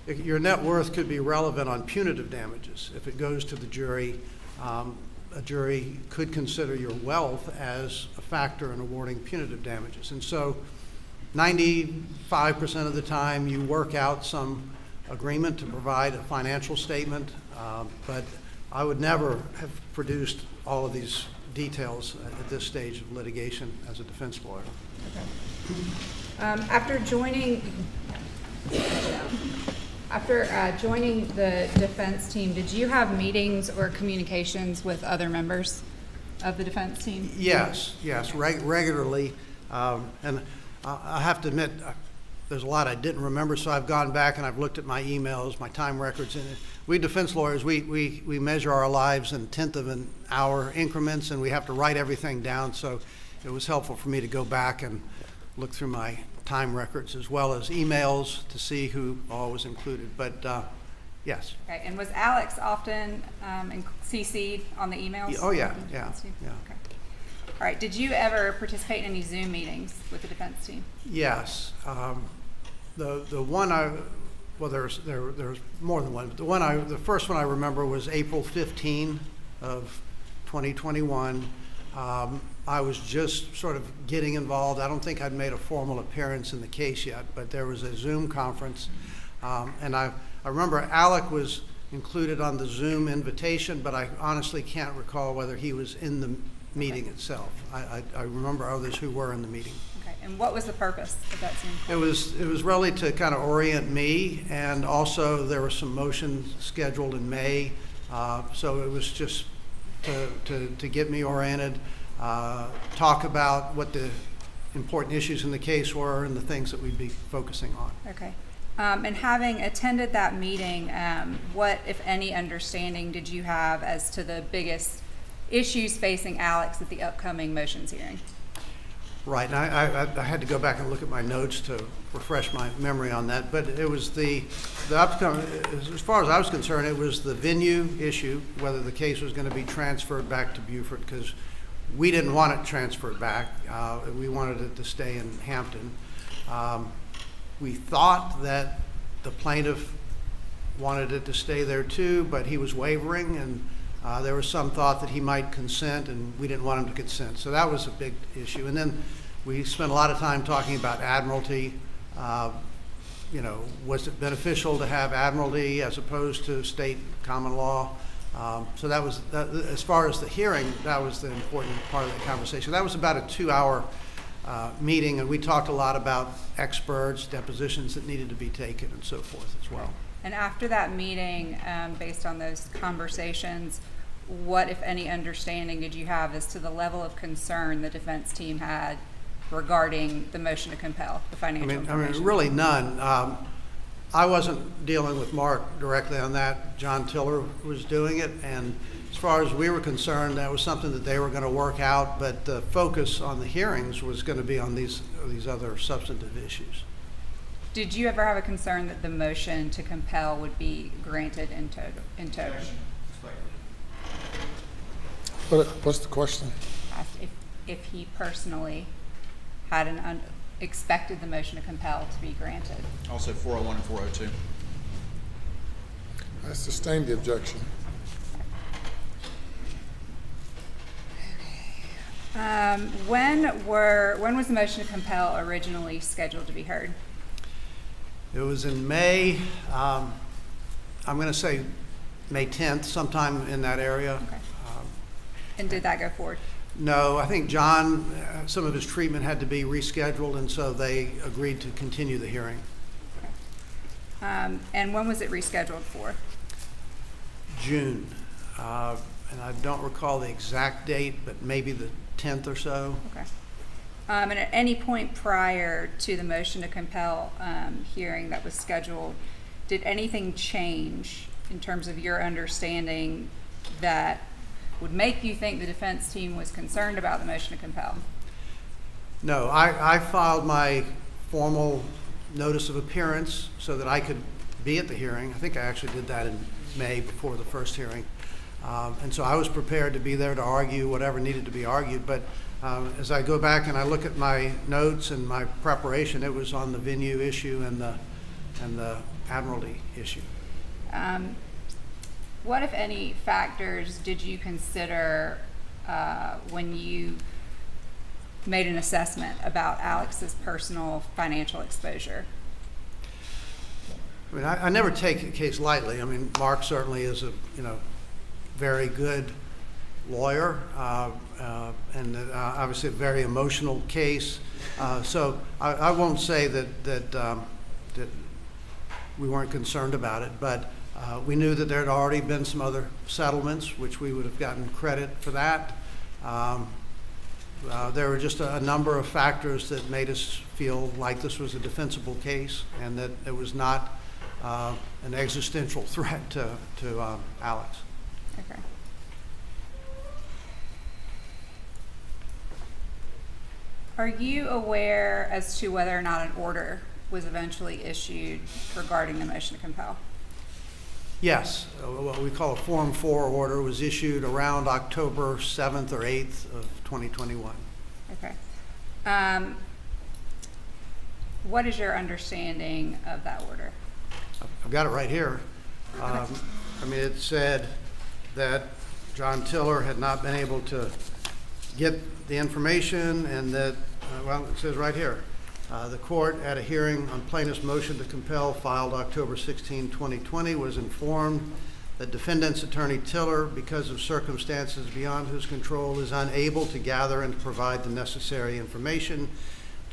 your net worth could be relevant on punitive damages. If it goes to the jury, a jury could consider your wealth as a factor in awarding punitive damages. And so 95% of the time you work out some agreement to provide a financial statement, but I would never have produced all of these details at this stage of litigation as a defense lawyer. Okay. After joining the defense team, did you have meetings or communications with other members of the defense team? Yes, regularly. And I have to admit, there's a lot I didn't remember, so I've gone back and I've looked at my emails, my time records. And we defense lawyers, we measure our lives in tenth of an hour increments, and we have to write everything down. So it was helpful for me to go back and look through my time records as well as emails to see who all was included. But yes. Okay. And was Alex often CC'd on the emails? Oh yeah. Okay. All right. Did you ever participate in any Zoom meetings with the defense team? Yes. The one there was more than one, but the first one I remember was April 15 of 2021. I was just sort of getting involved. I don't think I'd made a formal appearance in the case yet, but there was a Zoom conference, and I remember Alec was included on the Zoom invitation, but I honestly can't recall whether he was in the meeting itself. I remember others who were in the meeting. Okay. And what was the purpose of that Zoom? It was really to kind of orient me, and also there were some motions scheduled in May, so it was just to get me oriented, talk about what the important issues in the case were and the things that we'd be focusing on. Okay. And having attended that meeting, what, if any, understanding did you have as to the biggest issues facing Alex at the upcoming motions hearing? Right, and I had to go back and look at my notes to refresh my memory on that, but it was the upcoming, as far as I was concerned, it was the venue issue, whether the case was going to be transferred back to Beaufort, because we didn't want it transferred back. We wanted it to stay in Hampton. We thought that the plaintiff wanted it to stay there too, but he was wavering, and there was some thought that he might consent, and we didn't want him to consent. So that was a big issue. And then we spent a lot of time talking about admiralty. Was it beneficial to have admiralty as opposed to state common law? So that was, as far as the hearing, that was the important part of the conversation. That was about a 2-hour meeting, and we talked a lot about experts, depositions that needed to be taken, and so forth as well. And after that meeting, based on those conversations, what, if any, understanding did you have as to the level of concern the defense team had regarding the motion to compel the financial information? Really none. I wasn't dealing with Mark directly on that. John Tiller was doing it, and as far as we were concerned, that was something that they were going to work out, but the focus on the hearings was going to be on these other substantive issues. Did you ever have a concern that the motion to compel would be granted in total? What's the question? Asked if he personally had expected the motion to compel to be granted. Also 401 and 402. I sustained the objection. When was the motion to compel originally scheduled to be heard? It was in May, I'm going to say May 10th, sometime in that area. Okay. And did that go forward? No, I think John, some of his treatment had to be rescheduled, and so they agreed to continue the hearing. And when was it rescheduled for? June. And I don't recall the exact date, but maybe the 10th or so. Okay. And at any point prior to the motion to compel hearing that was scheduled, did anything change in terms of your understanding that would make you think the defense team was concerned about the motion to compel? No, I filed my formal notice of appearance so that I could be at the hearing. I think I actually did that in May before the first hearing. And so I was prepared to be there to argue whatever needed to be argued. But as I go back and I look at my notes and my preparation, it was on the venue issue and the admiralty issue. What, if any, factors did you consider when you made an assessment about Alex's personal financial exposure? I mean, I never take a case lightly. I mean, Mark certainly is a very good lawyer, and obviously a very emotional case. So I won't say that we weren't concerned about it, but we knew that there had already been some other settlements, which we would have gotten credit for that. There were just a number of factors that made us feel like this was a defensible case and that it was not an existential threat to Alex. Okay. Are you aware as to whether or not an order was eventually issued regarding the motion to compel? Yes, what we call a Form 4 order was issued around October 7th or 8th of 2021. Okay. What is your understanding of that order? I've got it right here. I mean, it said that John Tiller had not been able to get the information and that, well, it says right here, the court at a hearing on plaintiff's motion to compel filed October 16, 2020 was informed that defendant's attorney Tiller, because of circumstances beyond his control, is unable to gather and provide the necessary information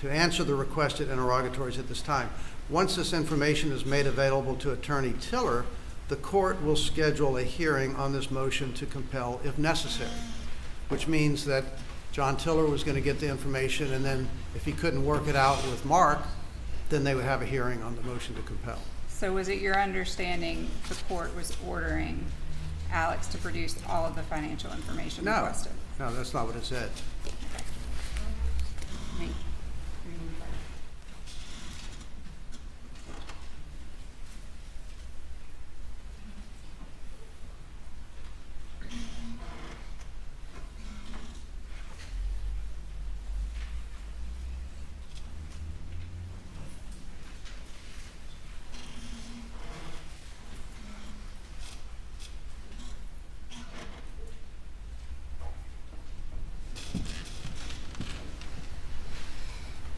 to answer the requested interrogatories at this time. Once this information is made available to attorney Tiller, the court will schedule a hearing on this motion to compel if necessary, which means that John Tiller was going to get the information, and then if he couldn't work it out with Mark, then they would have a hearing on the motion to compel. So was it your understanding the court was ordering Alex to produce all of the financial information requested? No, that's not what it said. Me.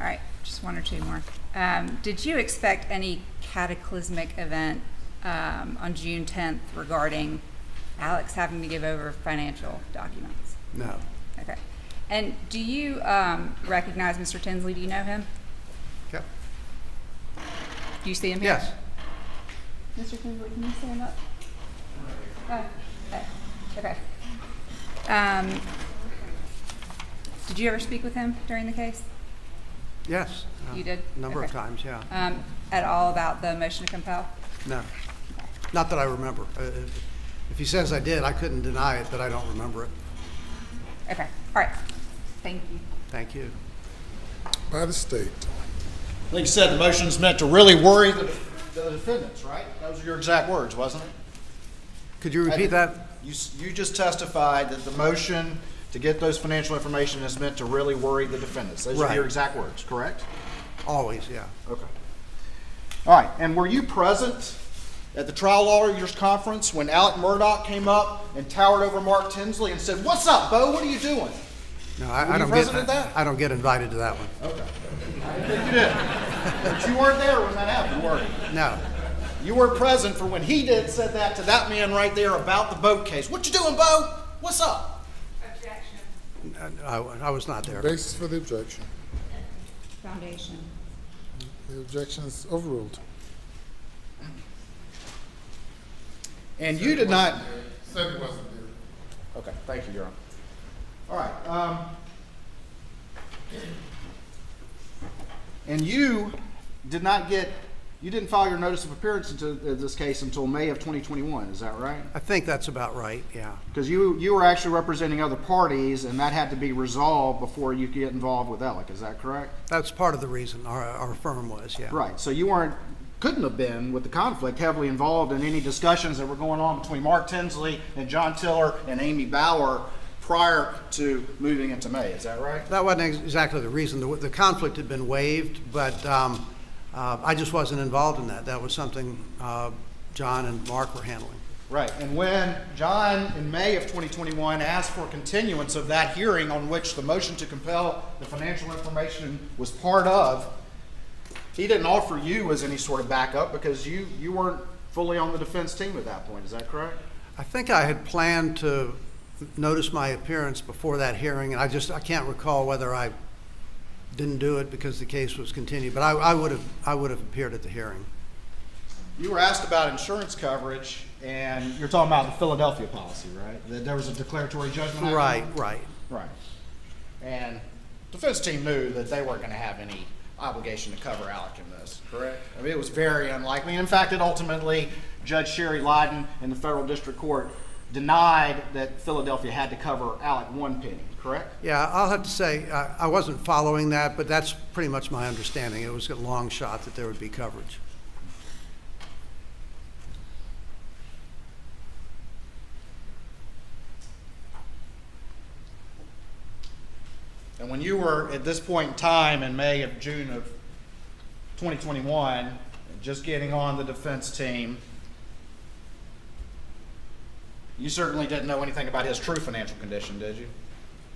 All right, just one or two more. Did you expect any cataclysmic event on June 10th regarding Alex having to give over financial documents? No. Okay. And do you recognize Mr. Tinsley? Do you know him? Okay. Do you see him here? Yes. Mr. Tinsley, can you stand up? Okay. Did you ever speak with him during the case? Yes. You did? A number of Okay. times, yeah. At all about the motion to compel? No. Not that I remember. If he says I did, I couldn't deny it, but I don't remember it. Okay. All right. Thank you. Thank you. By the state. Like you said, the motion is meant to really worry the defendants, right? Those are your exact words, wasn't it? Could you repeat that? You just testified that the motion to get those financial information is meant to really worry the defendants. Those are Right. your exact words, correct? Always, yeah. Okay. All right, and were you present at the trial lawyers conference when Alex Murdaugh came up and towered over Mark Tinsley and said, "What's up, Bo? What are you doing?" No, Were I you don't present get, at that? I don't get invited to that one. Okay. I didn't think you did. But you weren't there when that happened, were you? No. You were present for when he said that to that man right there about the boat case. What you doing, Bo? What's up? Objection. I was not there. Basis for the objection. Foundation. The objection is overruled. And you did not. Said it wasn't there. Okay, thank you, Your Honor. All right. And you did not get, you didn't file your notice of appearance into this case until May of 2021, is that right? I think that's about right, yeah. Because you were actually representing other parties, and that had to be resolved before you could get involved with Alec, is that correct? That's part of the reason our firm was, yeah. Right, so you couldn't have been, with the conflict, heavily involved in any discussions that were going on between Mark Tinsley and John Tiller and Amy Bauer prior to moving into May, is that right? That wasn't exactly the reason. The conflict had been waived, but I just wasn't involved in that. That was something John and Mark were handling. Right, and when John, in May of 2021, asked for continuance of that hearing on which the motion to compel the financial information was part of, he didn't offer you as any sort of backup because you weren't fully on the defense team at that point, is that correct? I think I had planned to notice my appearance before that hearing, and I can't recall whether I didn't do it because the case was continued, but I would have appeared at the hearing. You were asked about insurance coverage, and you're talking about the Philadelphia policy, right? That there was a declaratory judgment. Right. And the defense team knew that they weren't going to have any obligation to cover Alec in this, correct? I mean, it was very unlikely. And in fact, it ultimately, Judge Sherry Lydon in the federal district court denied that Philadelphia had to cover Alec one penny, correct? Yeah, I'll have to say I wasn't following that, but that's pretty much my understanding. It was a long shot that there would be coverage. And when you were at this point in time in June of 2021, just getting on the defense team, you certainly didn't know anything about his true financial condition, did you?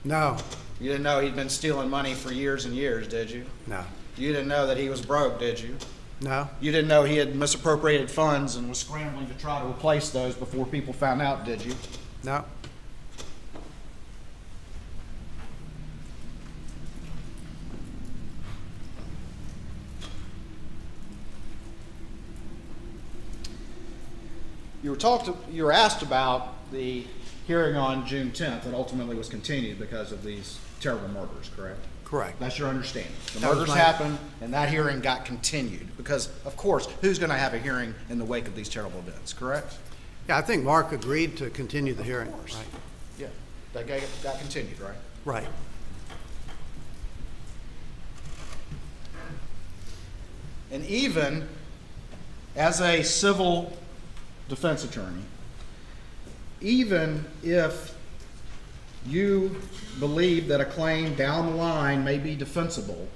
No. You didn't know he'd been stealing money for years and years, did you? No. You didn't know that he was broke, did you? No. You didn't know he had misappropriated funds and was scrambling to try to replace those before people found out, did you? No. You were asked about the hearing on June 10th that ultimately was continued because of these terrible murders, correct? Correct. That's your understanding. The That was murders my- happened and that hearing got continued because, of course, who's going to have a hearing in the wake of these terrible events, correct? Yeah, I think Mark agreed to continue the hearing. Right. Yeah, that got continued, right? Right. And even as a civil defense attorney, even if you believe that a claim down the line may be defensible,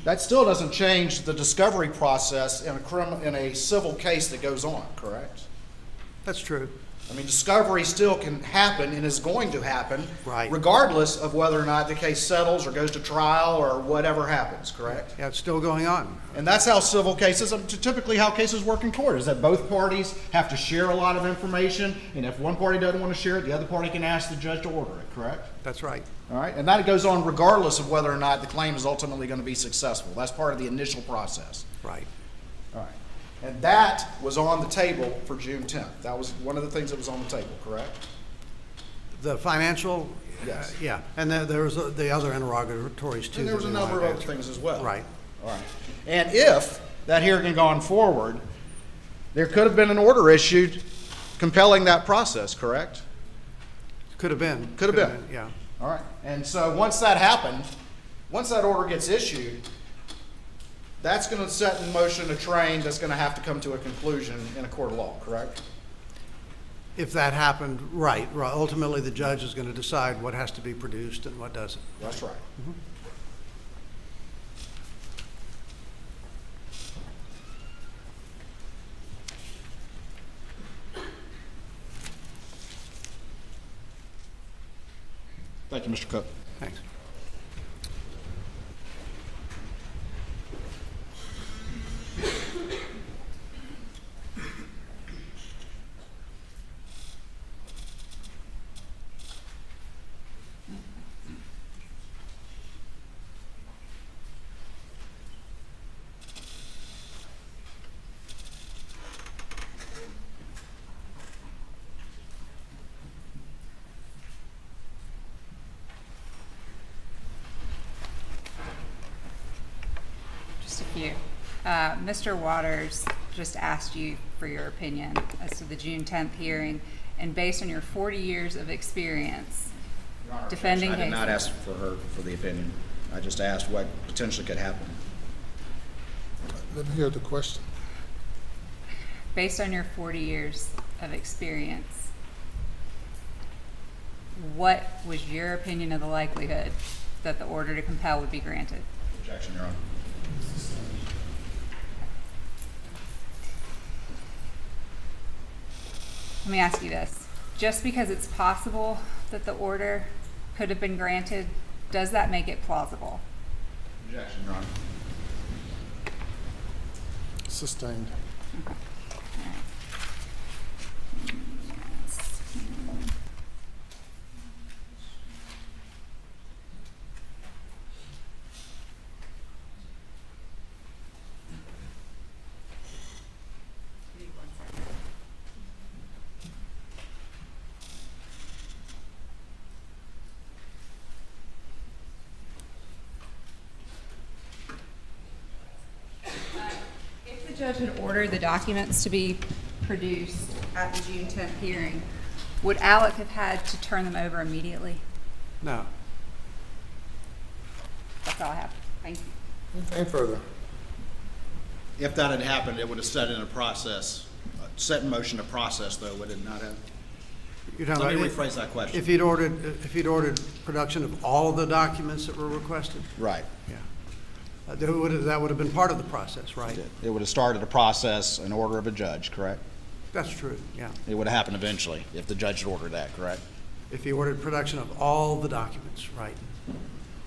that still doesn't change the discovery process in a civil case that goes on, correct? That's true. I mean, discovery still can happen and is going to happen, Right. regardless of whether or not the case settles or goes to trial or whatever happens, correct? Yeah, it's still going on. And that's how civil cases, typically how cases work in court, is that both parties have to share a lot of information, and if one party doesn't want to share it, the other party can ask the judge to order it, correct? That's right. All right, and that goes on regardless of whether or not the claim is ultimately going to be successful. That's part of the initial process. Right. All right. And that was on the table for June 10th. That was one of the things that was on the table, correct? The financial? Yes. Yeah, and there was the other interrogatories too. And there was that a they number of wanted other to things as well. Right. All right. And if that hearing had gone forward, there could have been an order issued compelling that process, correct? Could have been. Could have been. Yeah. All right. And so once that happened, once that order gets issued, that's going to set in motion a train that's going to have to come to a conclusion in a court of law, correct? If that happened, right. Ultimately, the judge is going to decide what has to be produced and what doesn't. That's right. Thank you, Mr. Cook. Thanks. Thank you. Mr. Waters just asked you for your opinion as to the June 10th hearing, and based on your 40 years of experience defending I did not cases. ask for her for the opinion. I just asked what potentially could happen. Let me hear the question. Based on your 40 years of experience, what was your opinion of the likelihood that the order to compel would be granted? Objection, Your Honor. Let me ask you this. Just because it's possible that the order could have been granted, does that make it plausible? Objection, Your Honor. Sustained. Okay. All right. Yes. If the judge had ordered the documents to be produced at the June 10th hearing, would Alec have had to turn them over immediately? No. That's all I have. Thank you. Anything further? If that had happened, it would have set in a process, set in motion a process, though, would it not have? You're talking Let me about rephrase that question. If he'd ordered production of all of the documents that were requested? Right. Yeah. That would have been part of the process, right? It would have started a process, an order of a judge, correct? That's true, yeah. It would have happened eventually if the judge had ordered that, correct? If he ordered production of all the documents, right.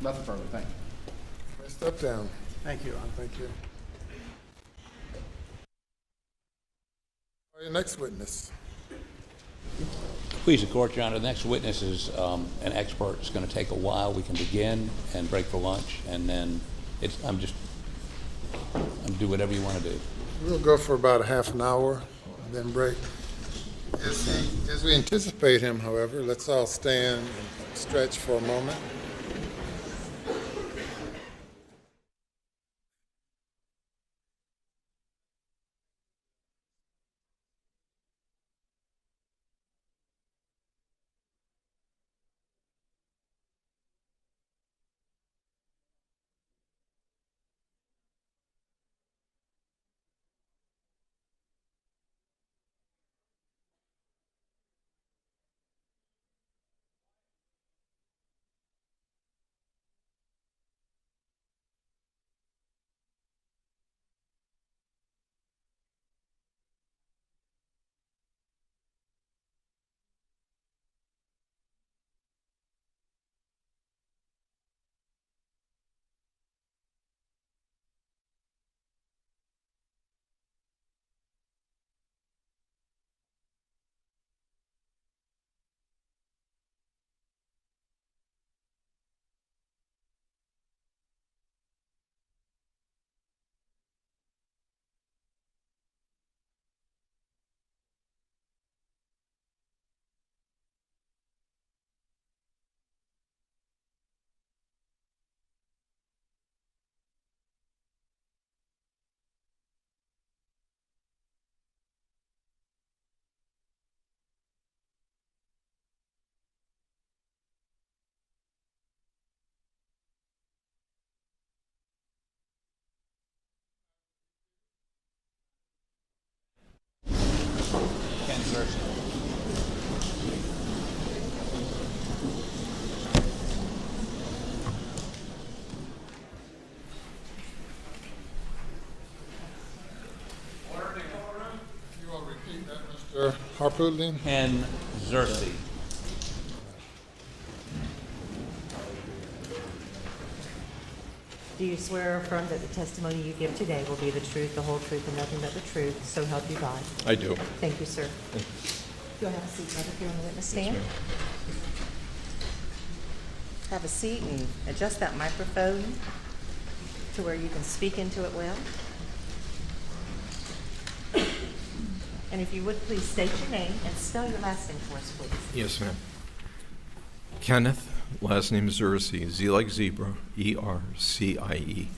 Nothing further, thank you. Step down. Thank you, Your Honor. Thank you. Your next witness. Please, the court, Your Honor. The next witness is an expert. It's going to take a while. We can begin and break for lunch, and then I'm do whatever you want to do. We'll go for about a half an hour, then break. As we anticipate him, however, let's all stand and stretch for a moment. You will repeat that, Mr. Harpootlian? Ken Xerxes. Do you swear or affirm that the testimony you give today will be the truth, the whole truth, and nothing but the truth, so help you God? I do. Thank you, sir. You'll have a seat right up here on the witness stand. Have a seat and adjust that microphone to where you can speak into it well. And if you would, please state your name and spell your last name for us, please. Yes, ma'am. Kenneth, last name is Xerxes, Z like zebra, E-R-C-I-E.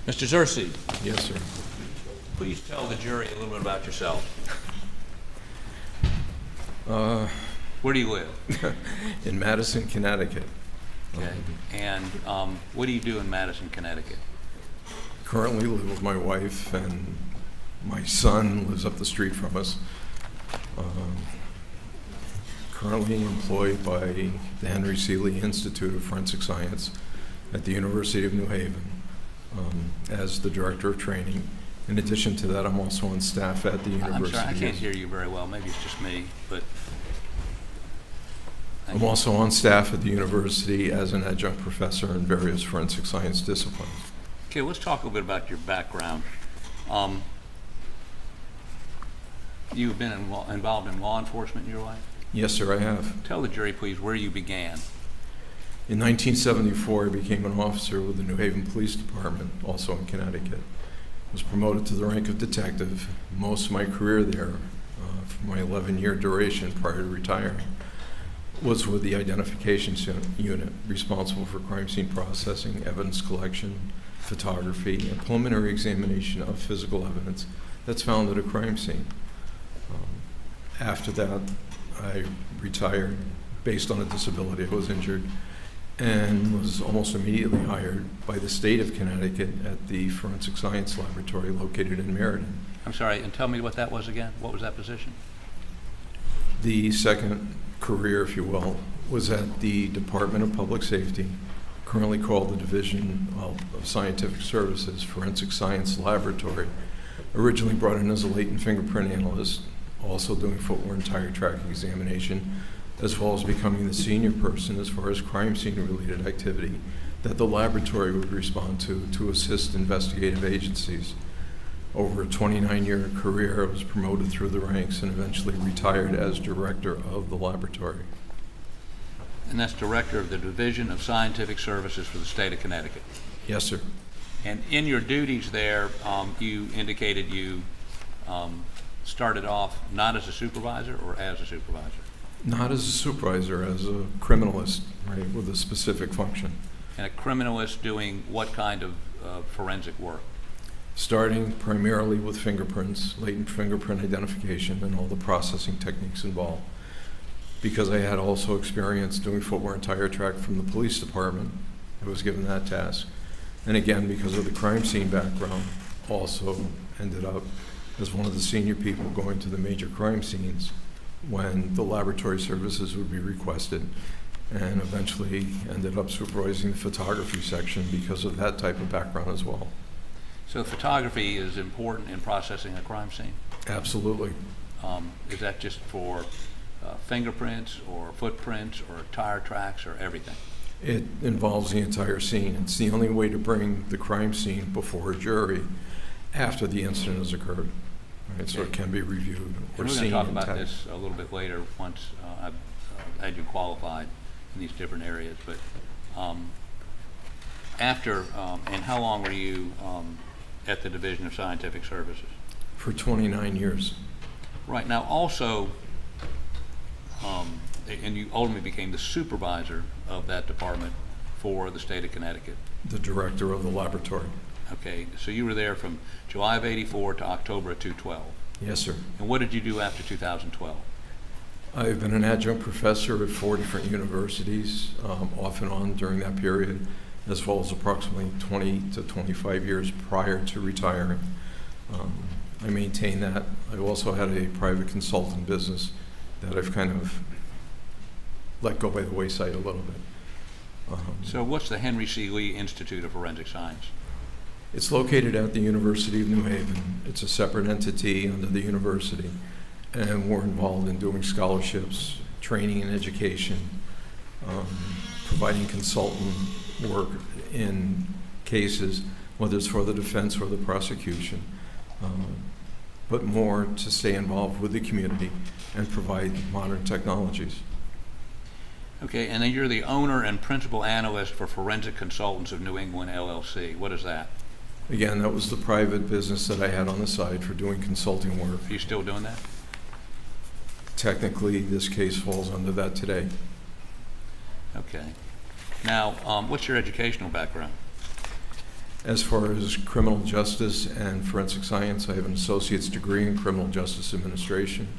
Mr. Zersi, Yes, sir. please tell the jury a little bit about yourself. Where do you live? In Madison, Connecticut. Okay. And what do you do in Madison, Connecticut? Currently live with my wife, and my son lives up the street from us. Currently employed by the Henry Seeley Institute of Forensic Science at the University of New Haven as the Director of Training. In addition to that, I'm also on staff at the university. I'm sorry, I can't hear you very well. Maybe it's just me, but... I'm also on staff at the university as an adjunct professor in various forensic science disciplines. Okay, let's talk a little bit about your background. You've been involved in law enforcement in your life? Yes, sir, I have. Tell the jury, please, where you began. In 1974, I became an officer with the New Haven Police Department, also in Connecticut. Was promoted to the rank of detective. Most of my career there, for my 11-year duration prior to retiring, was with the identifications unit responsible for crime scene processing, evidence collection, photography, and preliminary examination of physical evidence that's found at a crime scene. After that, I retired based on a disability. I was injured and was almost immediately hired by the state of Connecticut at the Forensic Science Laboratory located in Meriden. I'm sorry, and tell me what that was again. What was that position? The second career, if you will, was at the Department of Public Safety, currently called the Division of Scientific Services Forensic Science Laboratory. Originally brought in as a latent fingerprint analyst, also doing footwear and tire track examination, as well as becoming the senior person as far as crime scene related activity that the laboratory would respond to assist investigative agencies. Over a 29-year career, I was promoted through the ranks and eventually retired as director of the laboratory. And that's director of the Division of Scientific Services for the state of Connecticut. Yes, sir. And in your duties there, you indicated you started off not as a supervisor or as a supervisor? Not as a supervisor, as a criminalist, right, with a specific function. And a criminalist doing what kind of forensic work? Starting primarily with fingerprints, latent fingerprint identification, and all the processing techniques involved. Because I had also experience doing footwear and tire track from the police department, I was given that task. And again, because of the crime scene background, also ended up as one of the senior people going to the major crime scenes when the laboratory services would be requested, and eventually ended up supervising the photography section because of that type of background as well. So photography is important in processing a crime scene? Absolutely. Is that just for fingerprints or footprints or tire tracks or everything? It involves the entire scene. It's the only way to bring the crime scene before a jury after the incident has occurred. Right? So it can be reviewed or and we're seen. We're going to talk about intact. this a little bit later once I've had you qualified in these different areas. But after, and how long were you at the Division of Scientific Services? For 29 years. Right. Now also, and you ultimately became the supervisor of that department for the state of Connecticut. The director of the laboratory. Okay, so you were there from July of '84 to October of 2012. Yes, sir. And what did you do after 2012? I've been an adjunct professor at 4 different universities, off and on during that period, as well as approximately 20 to 25 years prior to retiring. I maintain that. I also had a private consulting business that I've kind of let go by the wayside a little bit. So what's the Henry Seeley Institute of Forensic Science? It's located at the University of New Haven. It's a separate entity under the university, and we're involved in doing scholarships, training and education, providing consultant work in cases, whether it's for the defense or the prosecution, but more to stay involved with the community and provide modern technologies. Okay, and then you're the owner and principal analyst for Forensic Consultants of New England, LLC. What is that? Again, that was the private business that I had on the side for doing consulting work. Are you still doing that? Technically, this case falls under that today. Okay. Now, what's your educational background? As far as criminal justice and forensic science, I have an associate's degree in criminal justice administration,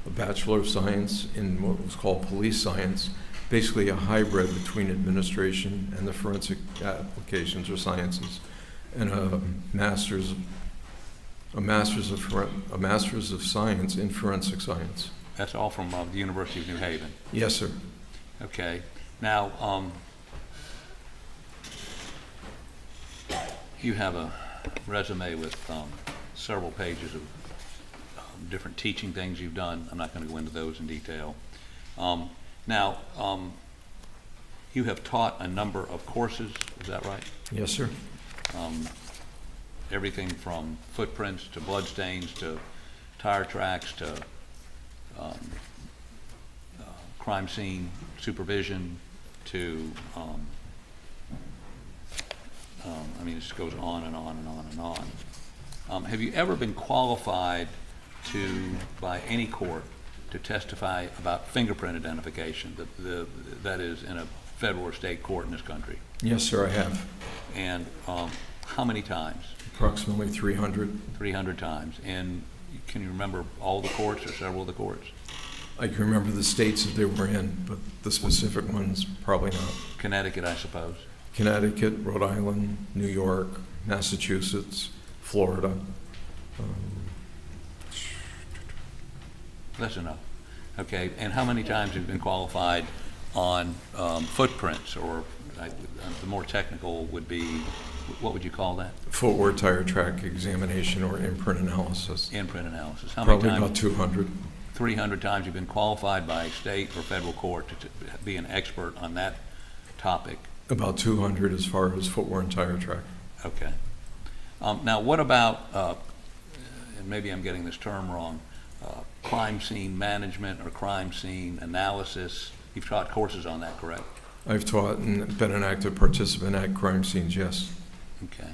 a Bachelor of Science in what was called police science, basically a hybrid between administration and the forensic applications or sciences, and a master's of science in forensic science. That's all from the University of New Haven. Yes, sir. Okay. Now, you have a resume with several pages of different teaching things you've done. I'm not going to go into those in detail. Now, you have taught a number of courses, is that right? Yes, sir. Everything from footprints to bloodstains to tire tracks to crime scene supervision to, I mean, it just goes on and on and on and on. Have you ever been qualified by any court to testify about fingerprint identification, that is in a federal or state court in this country? Yes, sir, I have. And how many times? Approximately 300. 300 times. And can you remember all the courts or several of the courts? I can remember the states that they were in, but the specific ones, probably not. Connecticut, I suppose. Connecticut, Rhode Island, New York, Massachusetts, Florida. That's enough. Okay, and how many times have you been qualified on footprints, or the more technical would be, what would you call that? Footwear tire track examination or imprint analysis. Imprint analysis. How Probably many times? about 200. 300 times you've been qualified by state or federal court to be an expert on that topic. About 200 as far as footwear and tire track. Okay. Now, what about, and maybe I'm getting this term wrong, crime scene management or crime scene analysis? You've taught courses on that, correct? I've taught and been an active participant at crime scenes, yes. Okay.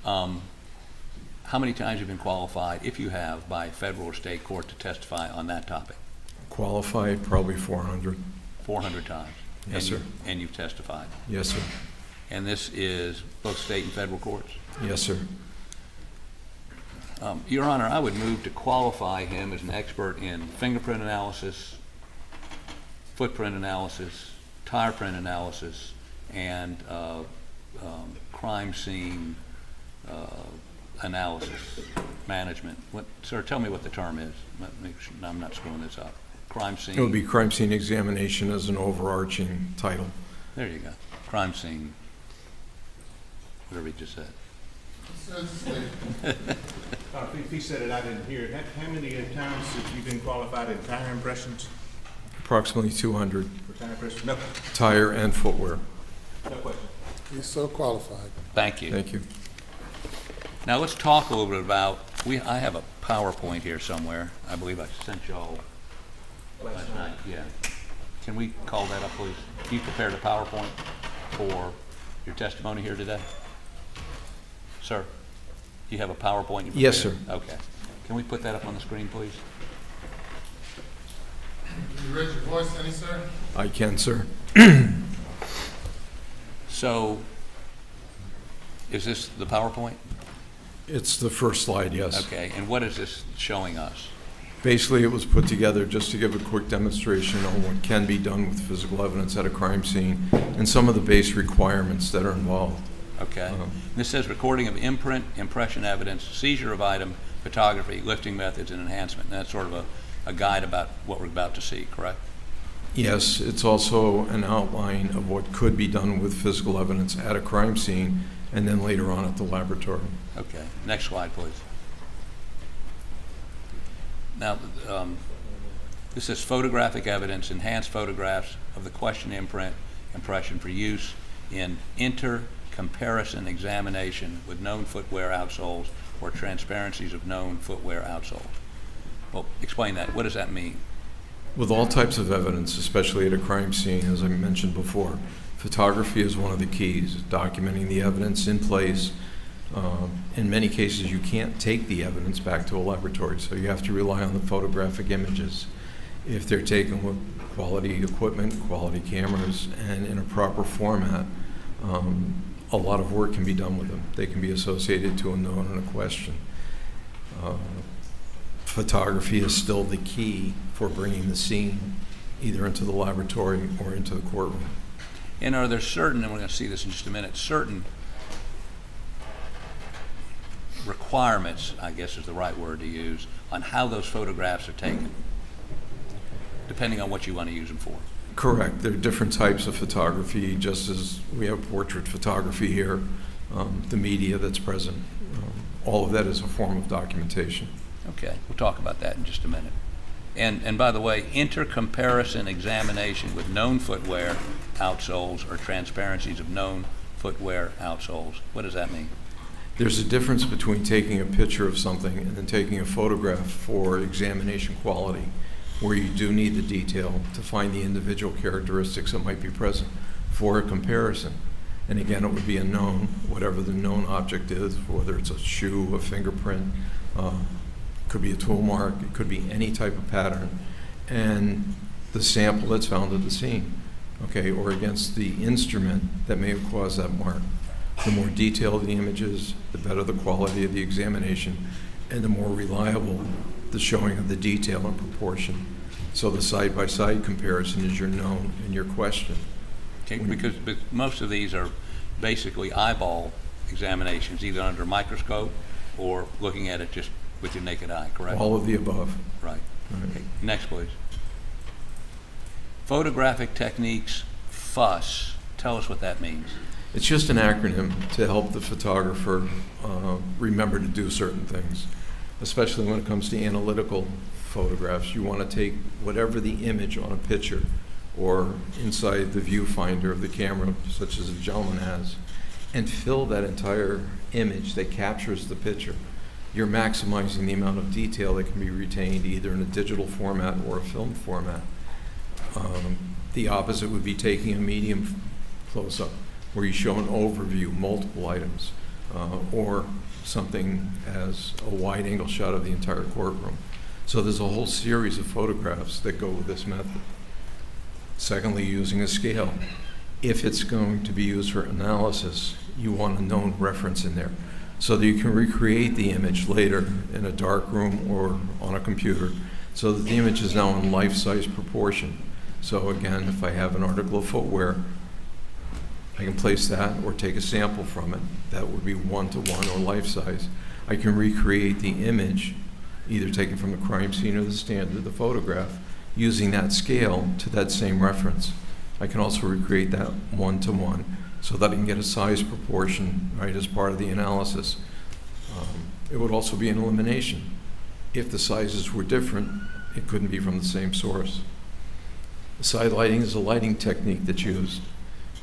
How many times have you been qualified, if you have, by federal or state court to testify on that topic? Qualified, probably 400. 400 times? Yes, sir. And you've testified? Yes, sir. And this is both state and federal courts? Yes, sir. Your Honor, I would move to qualify him as an expert in fingerprint analysis, footprint analysis, tire print analysis, and crime scene analysis management. Sir, tell me what the term is. Make sure I'm not screwing this up. Crime scene. It would be crime scene examination as an overarching title. There you go. Crime scene. Whatever he just said. If he said it, I didn't hear it. How many times have you been qualified in tire impressions? Approximately 200. For tire impressions? No. Tire and footwear. No question. He's so qualified. Thank you. Thank you. Now let's talk a little bit about, I have a PowerPoint here somewhere. I believe I sent y'all last night. Yeah. Can we call that up, please? You prepared a PowerPoint for your testimony here today? Sir, you have a PowerPoint you prepared? Yes, sir. Okay. Can we put that up on the screen, please? Can you raise your voice any, sir? I can, sir. So, is this the PowerPoint? It's the first slide, yes. Okay, and what is this showing us? Basically, it was put together just to give a quick demonstration on what can be done with physical evidence at a crime scene and some of the base requirements that are involved. Okay. This says recording of imprint, impression evidence, seizure of item, photography, lifting methods, and enhancement. And that's sort of a guide about what we're about to see, correct? Yes, it's also an outline of what could be done with physical evidence at a crime scene and then later on at the laboratory. Okay. Next slide, please. Now, this says photographic evidence, enhanced photographs of the question imprint impression for use in inter-comparison examination with known footwear outsoles or transparencies of known footwear outsoles. Well, explain that. What does that mean? With all types of evidence, especially at a crime scene, as I mentioned before, photography is one of the keys, documenting the evidence in place. In many cases, you can't take the evidence back to a laboratory, so you have to rely on the photographic images. If they're taken with quality equipment, quality cameras, and in a proper format, a a lot of work can be done with them. They can be associated to a known and a question. Photography is still the key for bringing the scene either into the laboratory or into the courtroom. And are there certain, and we're going to see this in just a minute, certain requirements, I guess is the right word to use, on how those photographs are taken, depending on what you want to use them for? Correct. There are different types of photography, just as we have portrait photography here, the media that's present. All of that is a form of documentation. Okay, we'll talk about that in just a minute. And by the way, inter-comparison examination with known footwear outsoles or transparencies of known footwear outsoles. What does that mean? There's a difference between taking a picture of something and then taking a photograph for examination quality, where you do need the detail to find the individual characteristics that might be present for a comparison. And again, it would be a known, whatever the known object is, whether it's a shoe, a fingerprint, could be a tool mark, it could be any type of pattern, and the sample that's found at the scene, okay, or against the instrument that may have caused that mark. The more detailed the image is, the better the quality of the examination, and the more reliable the showing of the detail and proportion. So the side-by-side comparison is your known and your question. Okay, because most of these are basically eyeball examinations, either under a microscope or looking at it just with your naked eye, correct? All of the above. Right. Right. Okay. Next, please. Photographic techniques, FUS. Tell us what that means. It's just an acronym to help the photographer remember to do certain things, especially when it comes to analytical photographs. You want to take whatever the image on a picture or inside the viewfinder of the camera, such as the gentleman has, and fill that entire image that captures the picture. You're maximizing the amount of detail that can be retained either in a digital format or a film format. The opposite would be taking a medium close-up, where you show an overview, multiple items, or something as a wide-angle shot of the entire courtroom. So there's a whole series of photographs that go with this method. Secondly, using a scale. If it's going to be used for analysis, you want a known reference in there so that you can recreate the image later in a dark room or on a computer so that the image is now in life-size proportion. So again, if I have an article of footwear, I can place that or take a sample from it. That would be 1-to-1 or life-size. I can recreate the image, either taken from the crime scene or the standard, the photograph, using that scale to that same reference. I can also recreate that 1-to-1 so that I can get a size proportion, right, as part of the analysis. It would also be an elimination. If the sizes were different, it couldn't be from the same source. Side lighting is a lighting technique that's used.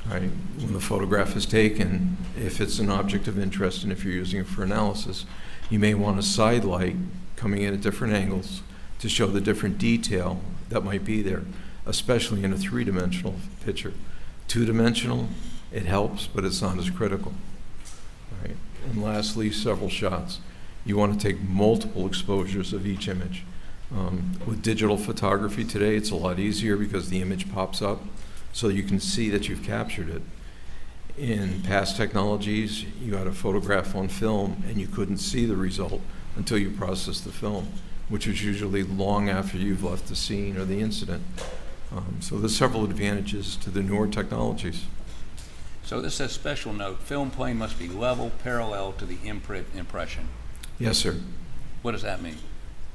Right? When the photograph is taken, if it's an object of interest and if you're using it for analysis, you may want a side light coming in at different angles to show the different detail that might be there, especially in a three-dimensional picture. Two-dimensional, it helps, but it's not as critical. Right? And lastly, several shots. You want to take multiple exposures of each image. With digital photography today, it's a lot easier because the image pops up so you can see that you've captured it. In past technologies, you had a photograph on film and you couldn't see the result until you processed the film, which was usually long after you've left the scene or the incident. So there's several advantages to the newer technologies. So this says special note, film plane must be level, parallel to the imprint impression. Yes, sir. What does that mean?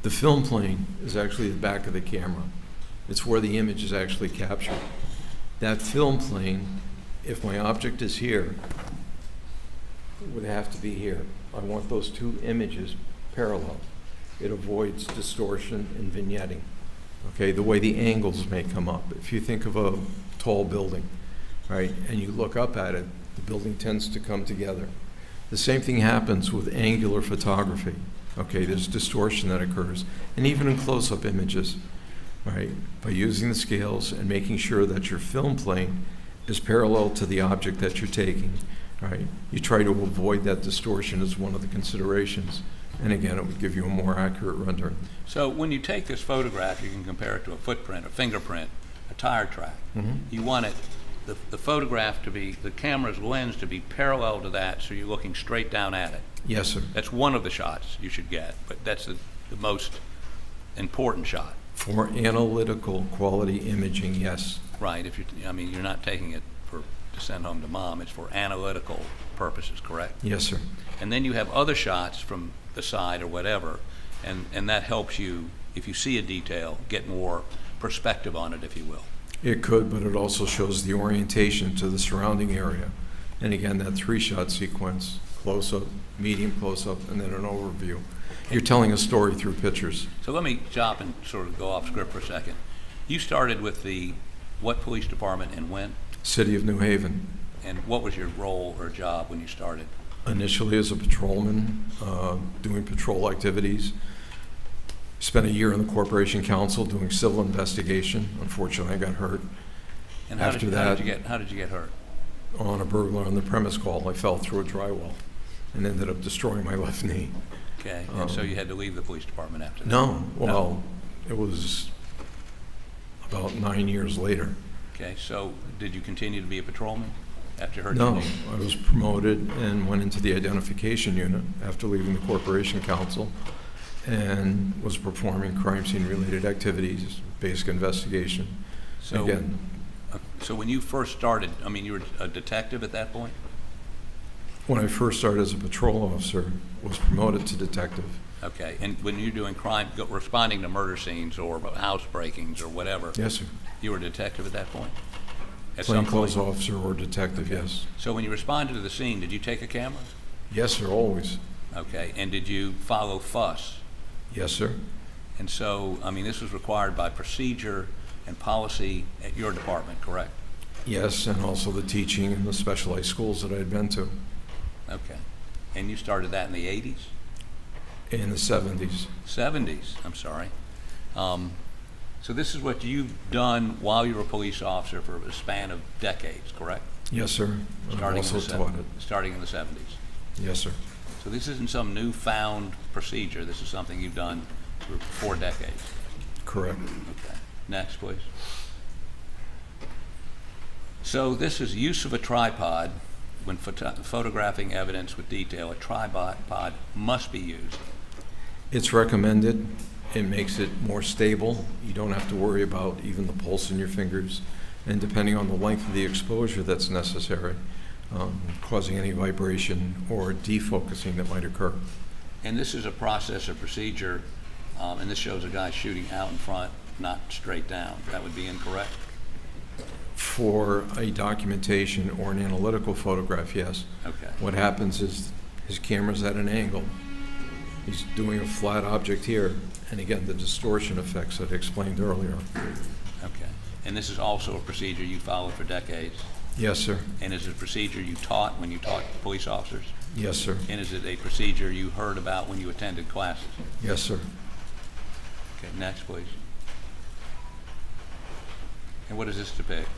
The film plane is actually the back of the camera. It's where the image is actually captured. That film plane, if my object is here, would have to be here. I want those two images parallel. It avoids distortion and vignetting. Okay, the way the angles may come up. If you think of a tall building, right, and you look up at it, the building tends to come together. The same thing happens with angular photography. Okay, there's distortion that occurs, and even in close-up images, right? By using the scales and making sure that your film plane is parallel to the object that you're taking, right? You try to avoid that distortion as one of the considerations, and again, it would give you a more accurate rendering. So when you take this photograph, you can compare it to a footprint, a fingerprint, a tire track. You want it the photograph to be, the camera's lens to be parallel to that, so you're looking straight down at it. Yes, sir. That's one of the shots you should get, but that's the most important shot. For analytical quality imaging, yes. Right, if you're not taking it to send home to mom, it's for analytical purposes, correct? Yes, sir. And then you have other shots from the side or whatever, and that helps you, if you see a detail, get more perspective on it, if you will. It could, but it also shows the orientation to the surrounding area. And again, that 3-shot sequence, close-up, medium close-up, and then an overview. You're telling a story through pictures. So let me stop and sort of go off script for a second. You started with what police department and when? City of New Haven. And what was your role or job when you started? Initially as a patrolman, doing patrol activities. Spent a year in the Corporation Council doing civil investigation. Unfortunately, I got hurt. And how did you get hurt? On a burglar on the premise call. I fell through a drywall and ended up destroying my left knee. Okay, and so you had to leave the police department after that? No, well, it was about 9 years later. Okay, so did you continue to be a patrolman after you hurt No, your knee? I was promoted and went into the identification unit after leaving the Corporation Council and was performing crime scene related activities, basic investigation. So, again, so when you first started, you were a detective at that point? when I first started as a patrol officer, was promoted to detective. Okay, and when you're doing crime, responding to murder scenes or house breakings or whatever? Yes, sir. You were a detective at that point? At some Plainclothes point? officer or detective, yes. So when you responded to the scene, did you take a camera? Yes, sir, always. Okay, and did you follow fuss? Yes, sir. And so, this was required by procedure and policy at your department, correct? Yes, and also the teaching in the specialized schools that I had been to. Okay. And you started that in the 80s? In the 70s. 70s, I'm sorry. So this is what you've done while you were a police officer for a span of decades, correct? Yes, sir. I've also taught it. Starting in the 70s. Yes, sir. So this isn't some newfound procedure. This is something you've done for 4 decades. Correct. Okay. Next, please. So this is use of a tripod. When photographing evidence with detail, a tripod must be used. It's recommended. It makes it more stable. You don't have to worry about even the pulse in your fingers. And depending on the length of the exposure that's necessary, causing any vibration or defocusing that might occur. And this is a process or procedure, and this shows a guy shooting out in front, not straight down. That would be incorrect? For a documentation or an analytical photograph, yes. Okay. What happens is his camera's at an angle. He's doing a flat object here, and again, the distortion effects that I explained earlier. Okay. And this is also a procedure you followed for decades? Yes, sir. And is it a procedure you taught when you taught police officers? Yes, sir. And is it a procedure you heard about when you attended classes? Yes, sir. Okay, next, please. And what does this depict?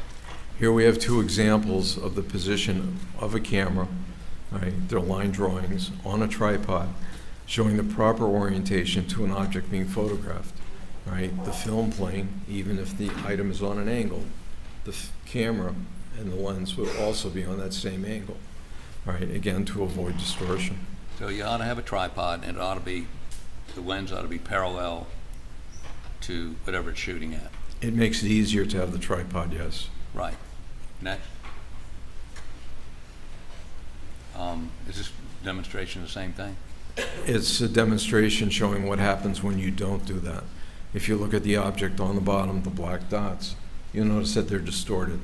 Here we have 2 examples of the position of a camera. Right? They're line drawings on a tripod showing the proper orientation to an object being photographed. Right? The film plane, even if the item is on an angle, the camera and the lens would also be on that same angle. Right? Again, to avoid distortion. So you ought to have a tripod, and it ought to be, the lens ought to be parallel to whatever it's shooting at. It makes it easier to have the tripod, yes. Right. Next. Is this demonstration the same thing? It's a demonstration showing what happens when you don't do that. If you look at the object on the bottom, the black dots, you'll notice that they're distorted,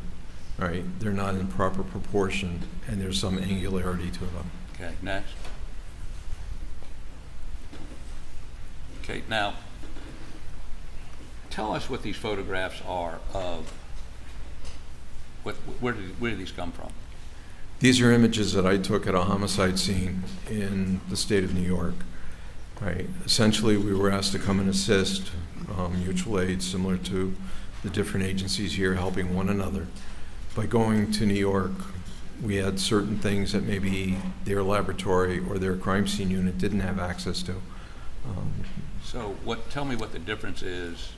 right? They're not in proper proportion, and there's some angularity to them. Okay, next. Okay, now, tell us what these photographs are of, where did these come from? These are images that I took at a homicide scene in the state of New York. Right. Essentially, we were asked to come and assist mutual aid, similar to the different agencies here helping one another. By going to New York, we had certain things that maybe their laboratory or their crime scene unit didn't have access to. So tell me what the difference is.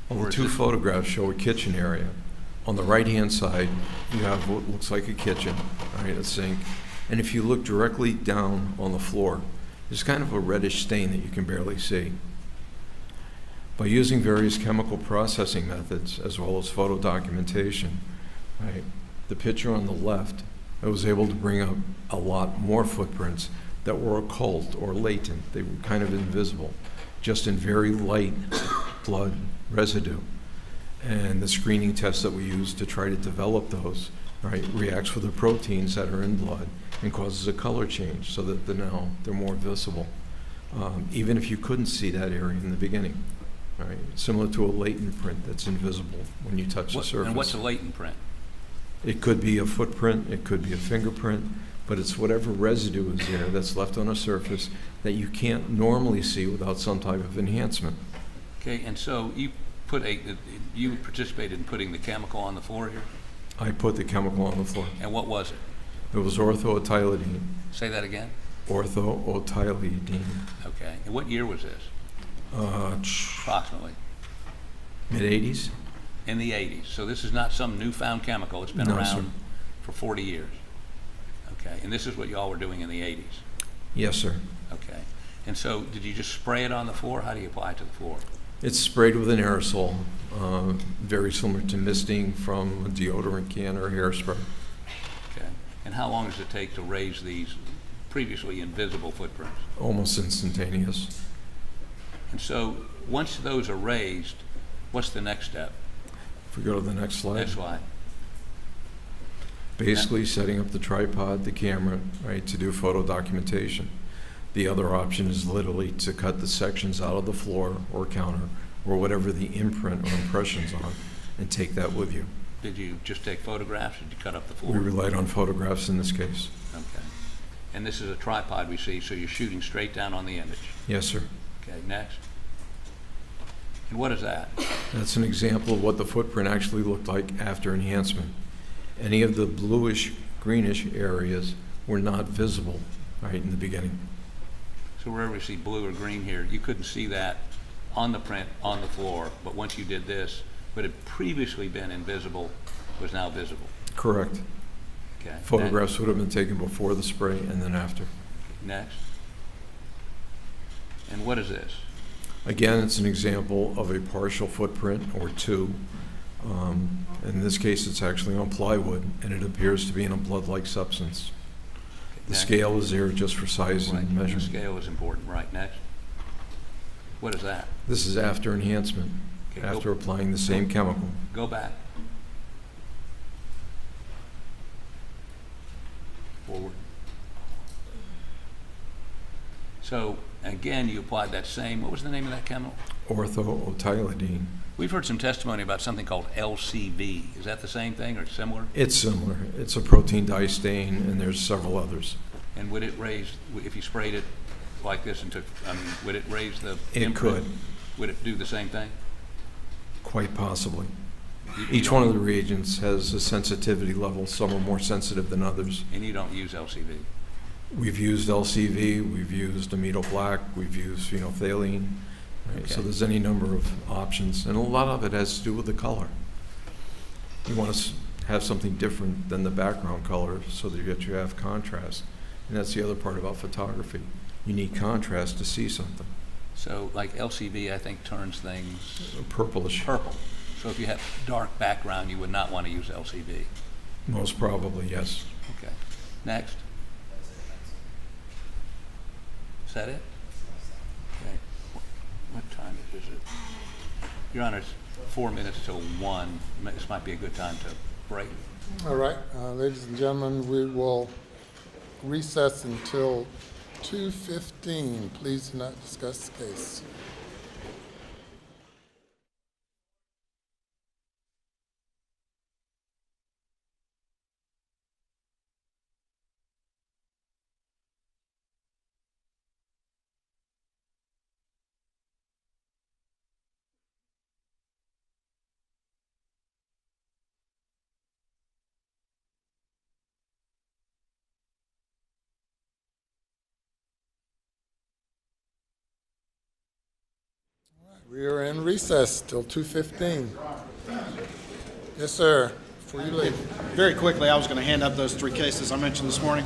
Well, the 2 photographs show a kitchen area. On the right-hand side, you have what looks like a kitchen, right, a sink. And if you look directly down on the floor, there's kind of a reddish stain that you can barely see. By using various chemical processing methods as well as photo documentation, right, the picture on the left, I was able to bring up a lot more footprints that were occult or latent. They were kind of invisible, just in very light blood residue. And the screening test that we use to try to develop those, right, reacts with the proteins that are in blood and causes a color change so that now they're more visible, even if you couldn't see that area in the beginning, right? Similar to a latent print that's invisible when you touch the surface. And what's a latent print? It could be a footprint, it could be a fingerprint, but it's whatever residue is there that's left on a surface that you can't normally see without some type of enhancement. Okay, and so you participated in putting the chemical on the floor here? I put the chemical on the floor. And what was it? It was orthoethylidine. Say that again? Orthoethylidine. Okay, and what year was this? Approximately. Mid-'80s? In the 80s. So this is not some newfound chemical. It's been No, around sir. for 40 years. Okay, and this is what y'all were doing in the 80s? Yes, sir. Okay, and so did you just spray it on the floor? How do you apply it to the floor? It's sprayed with an aerosol, very similar to misting from a deodorant can or hairspray. Okay, and how long does it take to raise these previously invisible footprints? Almost instantaneous. And so once those are raised, what's the next step? If we go to the next slide. Next slide. Basically setting up the tripod, the camera, right, to do photo documentation. The other option is literally to cut the sections out of the floor or counter or whatever the imprint or impressions are and take that with you. Did you just take photographs or did you cut up the floor? We relied on photographs in this case. Okay. And this is a tripod we see, so you're shooting straight down on the image. Yes, sir. Okay, next. And what is that? That's an example of what the footprint actually looked like after enhancement. Any of the bluish, greenish areas were not visible, right, in the beginning. So wherever you see blue or green here, you couldn't see that on the print on the floor, but once you did this, what had previously been invisible was now visible. Correct. Okay. Photographs would have been taken before the spray and then after. Next. And what is this? Again, it's an example of a partial footprint or two. In this case, it's actually on plywood, and it appears to be in a blood-like substance. The Next. scale is there just for size Right, and the measurement. scale is important. Right, next. What is that? This is after enhancement, Okay, after applying the same chemical. Go back. Forward. So, again, you applied that same, what was the name of that chemical? Orthoethylidine. We've heard some testimony about something called LCV. Is that the same thing or similar? It's similar. It's a protein dye stain, and there's several others. And would it raise, if you sprayed it like this and took, would it raise the It imprint? could. Would it do the same thing? Quite possibly. You Each don't- one of the reagents has a sensitivity level. Some are more sensitive than others. And you don't use LCV? We've used LCV, we've used amido black, we've used phenolphthalein. Right? So Okay. there's any number of options, and a lot of it has to do with the color. You want to have something different than the background color so that you have contrast. And that's the other part about photography. You need contrast to see something. So like LCV, I think, turns things Purplish, purple. So if you have dark background, you would not want to use LCV. most probably, yes. Okay. Next. Is that it? Okay. What time is it? Your Honor, it's 4 minutes till 1. This might be a good time to break. All right, ladies and gentlemen, we will recess until 2:15. Please do not discuss the case. We are in recess till 2:15. Yes, sir. Before you leave. Very quickly, I was going to hand up those 3 cases I mentioned this morning.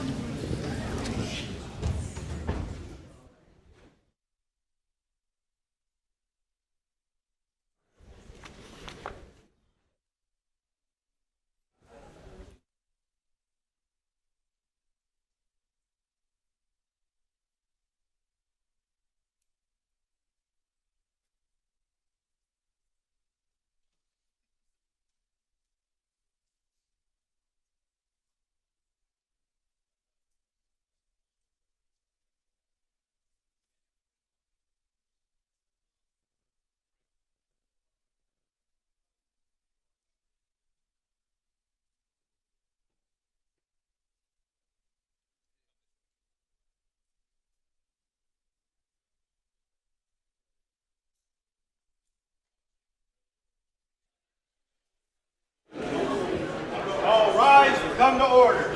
All rise and come to order.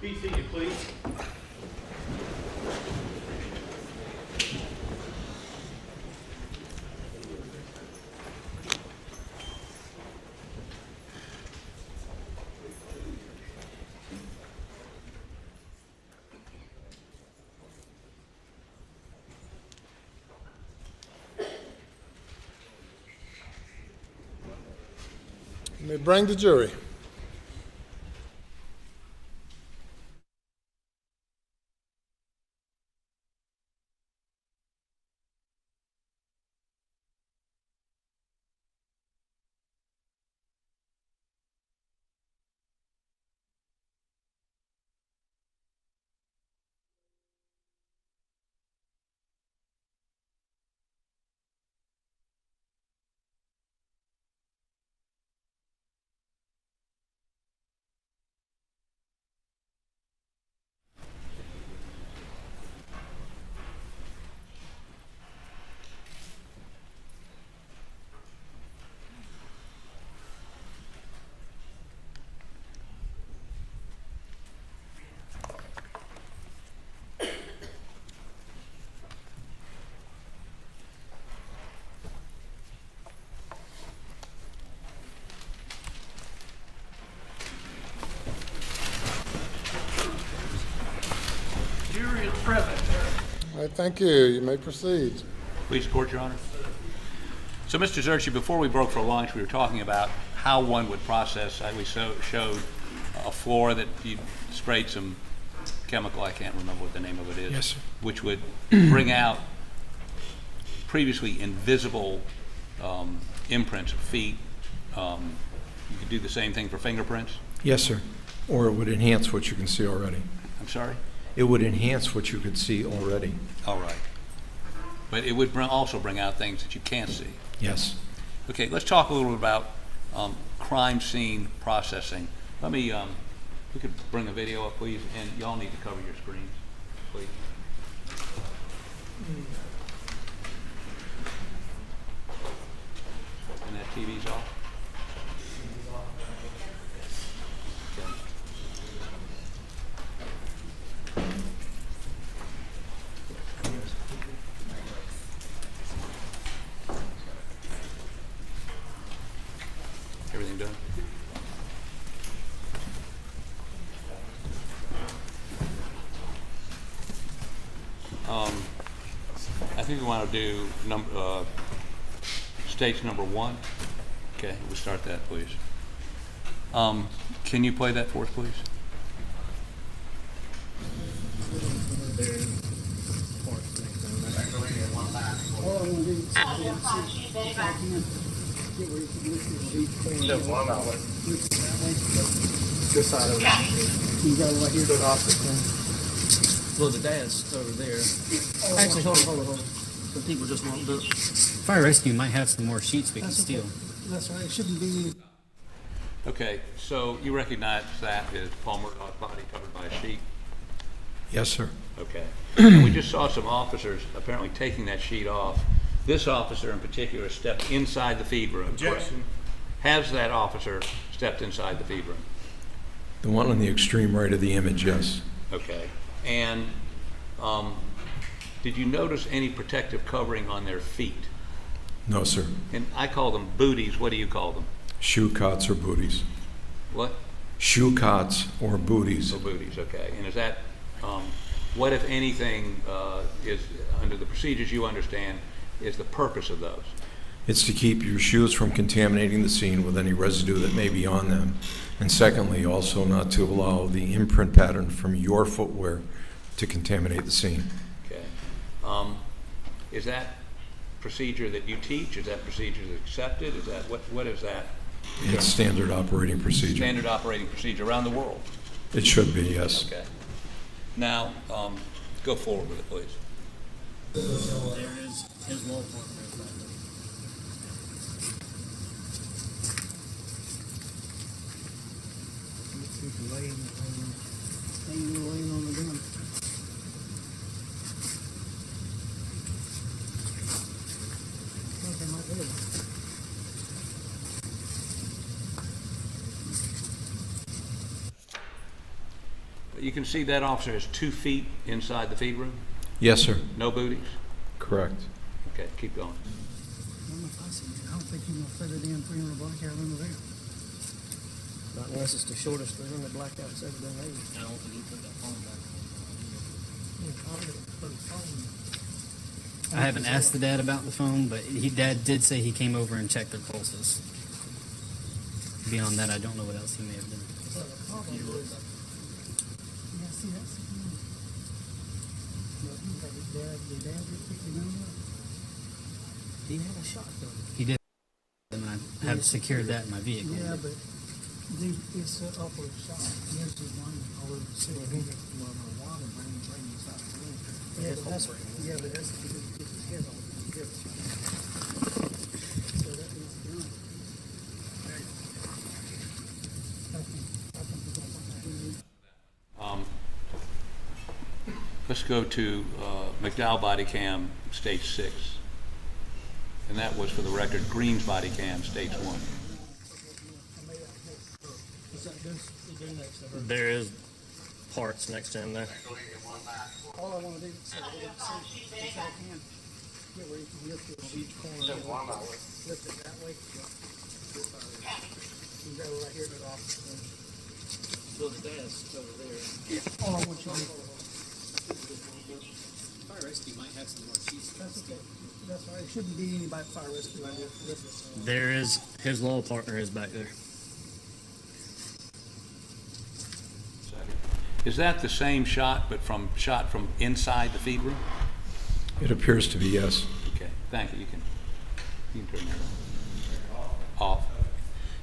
Be seated, please. You may bring the jury. Jury is present. All right, thank you. You may proceed. Please, court, Your Honor. So, Mr. Zerchi, before we broke for lunch, we were talking about how one would process. We showed a floor that you sprayed some chemical, I can't remember what the name of it is. Yes, sir. Which would bring out previously invisible imprints of feet. You could do the same thing for fingerprints? Yes, sir. Or it would enhance what you can see already. I'm sorry? It would enhance what you could see already. All right. But it would also bring out things that you can't see. Yes. Okay, let's talk a little bit about crime scene processing. Let me, we could bring a video up, please, and y'all need to cover your screens, please. And that TV's off? Okay. Everything done? I think we want to do stage number 1. Okay, we'll start that, please. Can you play that for us, please? Well, the dad's over there. Actually, hold on. Some people just won't look. Fire rescue might have some more sheets we can steal. That's right, it shouldn't be. Okay, so you recognize that as Paul Murdaugh's body covered by a sheet? Yes, sir. Okay. And we just saw some officers apparently taking that sheet off. This officer in particular stepped inside the feed room. Objection. Has that officer stepped inside the feed room? The one on the extreme right of the image, yes. Okay. And did you notice any protective covering on their feet? No, sir. And I call them booties. What do you call them? Shoe cots or booties. What? Shoe cots or booties. Oh, booties, okay. And is that, what if anything is, under the procedures you understand, is the purpose of those? It's to keep your shoes from contaminating the scene with any residue that may be on them. And secondly, also not to allow the imprint pattern from your footwear to contaminate the scene. Okay. Is that procedure that you teach? Is that procedure that's accepted? Is that, what is that? It's standard operating procedure. Standard operating procedure around the world? It should be, yes. Okay. Now, go forward with it, please. There is his wall partner. Laying on the gun. You can see that officer is 2 feet inside the feed room? Yes, sir. No booties? Correct. Okay, keep going. I don't think you're gonna fit it in 300 black out under there. Not unless it's the shortest 300 blackouts ever been made. I don't think he put that phone back. I haven't asked the dad about the phone, but dad did say he came over and checked their pulses. Beyond that, I don't know what else he may have done. He had a shotgun. He did, and I have secured that in my vehicle. Yeah, but it's an upward shot. Here's the one all over the city. Water brings out the room. Yeah, but that's his head on the so that is good. Let's go to McDowell body cam, stage 6. And that was, for the record, Green's body cam, stage 1. There is parts next to him there. All I want to do is see if I can get where you can lift it on each corner. Lift it that way. You go right here to the office. So the dad's over there. Yeah. All I want you to do. Fire rescue might have some more sheets. That's okay. That's all right. It shouldn't be anybody fire rescue right here. There is, his law partner is back there. Is that the same shot, but shot from inside the feed room? It appears to be, yes. Okay, thank you. You can turn that off.